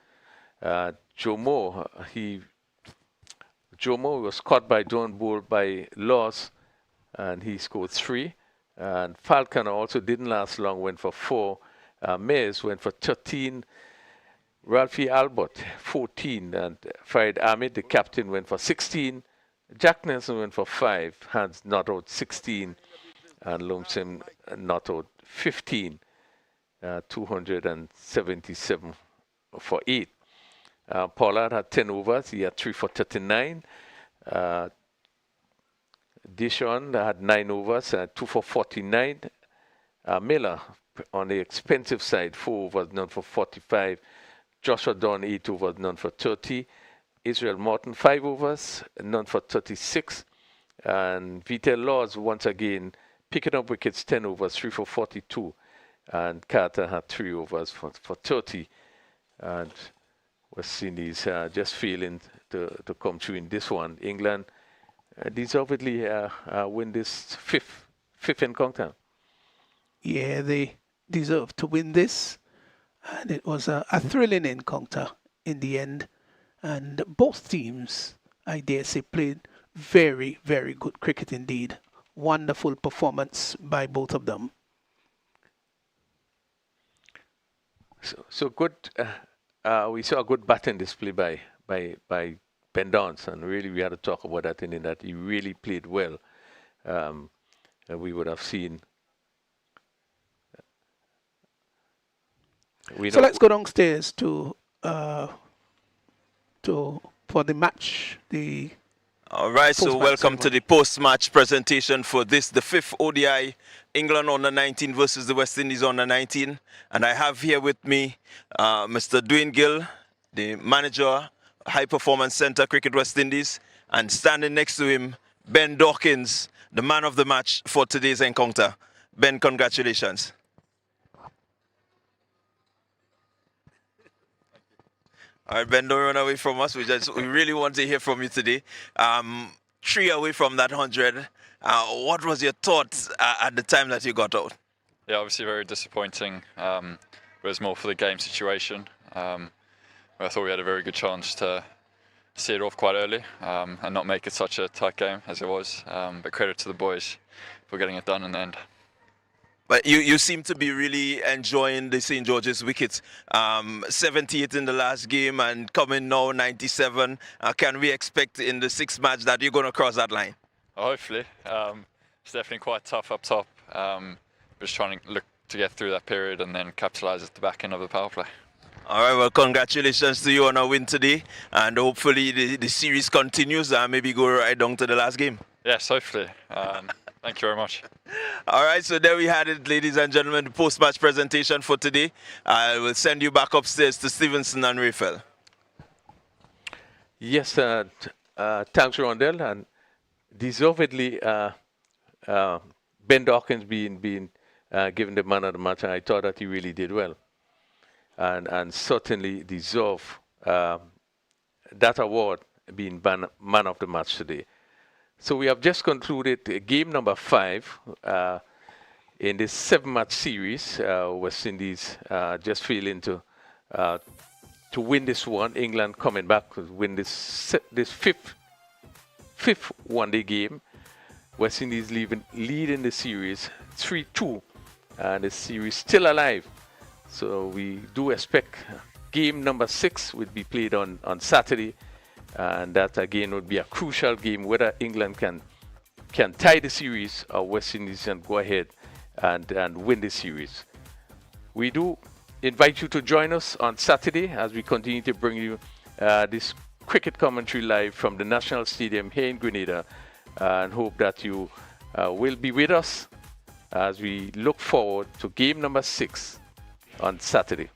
S4: Joe Moore was caught by John Bull by loss, and he scored 3. And Falconer also didn't last long, went for 4. Mays went for 13. Ralphie Albert, 14. And Farid Ahmed, the captain, went for 16. Jack Nelson went for 5. Hans not out 16. And Lumsden not out 15. 277 for 8. Pollard had 10 overs. He had 3 for 39. Dishon had 9 overs, 2 for 49. Miller on the expensive side, 4 overs, none for 45. Joshua Dawn, 8 overs, none for 30. Israel Morton, 5 overs, none for 36. And Vitel Laws, once again, picking up wickets, 10 overs, 3 for 42. And Carter had 3 overs for 30. And West Indies just failing to come through in this one. England deservedly win this fifth encounter.
S1: Yeah, they deserve to win this. And it was a thrilling encounter in the end. And both teams, I dare say, played very, very good cricket indeed. Wonderful performance by both of them.
S4: So good. We saw a good batting display by Ben Dance, and really we had to talk about that in that he really played well. We would have seen.
S1: So let's go downstairs for the match.
S2: All right, so welcome to the post-match presentation for this, the 5th ODI, England under 19 versus the West Indies under 19. And I have here with me Mr. Dwayne Gill, the manager, High Performance Center, Cricket West Indies. And standing next to him, Ben Dawkins, the man of the match for today's encounter. Ben, congratulations. All right, Ben, don't run away from us. We really want to hear from you today. 3 away from that 100. What was your thoughts at the time that you got out?
S5: Yeah, obviously very disappointing. But it was more for the game situation. I thought we had a very good chance to see it off quite early and not make it such a tight game as it was. But credit to the boys for getting it done in the end.
S2: But you seem to be really enjoying the St. George's Wickets. 78 in the last game and coming now 97. Can we expect in the 6th match that you're going to cross that line?
S5: Hopefully. It's definitely quite tough up top. Just trying to look to get through that period and then capitalise at the back end of the power play.
S2: All right, well, congratulations to you on a win today. And hopefully the series continues and maybe go right down to the last game.
S5: Yes, hopefully. Thank you very much.
S2: All right, so there we had it, ladies and gentlemen, the post-match presentation for today. I will send you back upstairs to Stevenson and Raphael.
S4: Yes, thanks, Rondell, and deservedly, Ben Dawkins being given the man of the match, and I thought that he really did well, and certainly deserve that award being man of the match today. So we have just concluded game number 5 in this 7-match series. West Indies just failing to win this one. England coming back to win this fifth one-day game. West Indies leading the series 3-2, and the series still alive. So we do expect game number 6 will be played on Saturday. And that again would be a crucial game, whether England can tie the series or West Indies can go ahead and win the series. We do invite you to join us on Saturday as we continue to bring you this cricket commentary live from the National Stadium here in Grenada, and hope that you will be with us as we look forward to game number 6 on Saturday.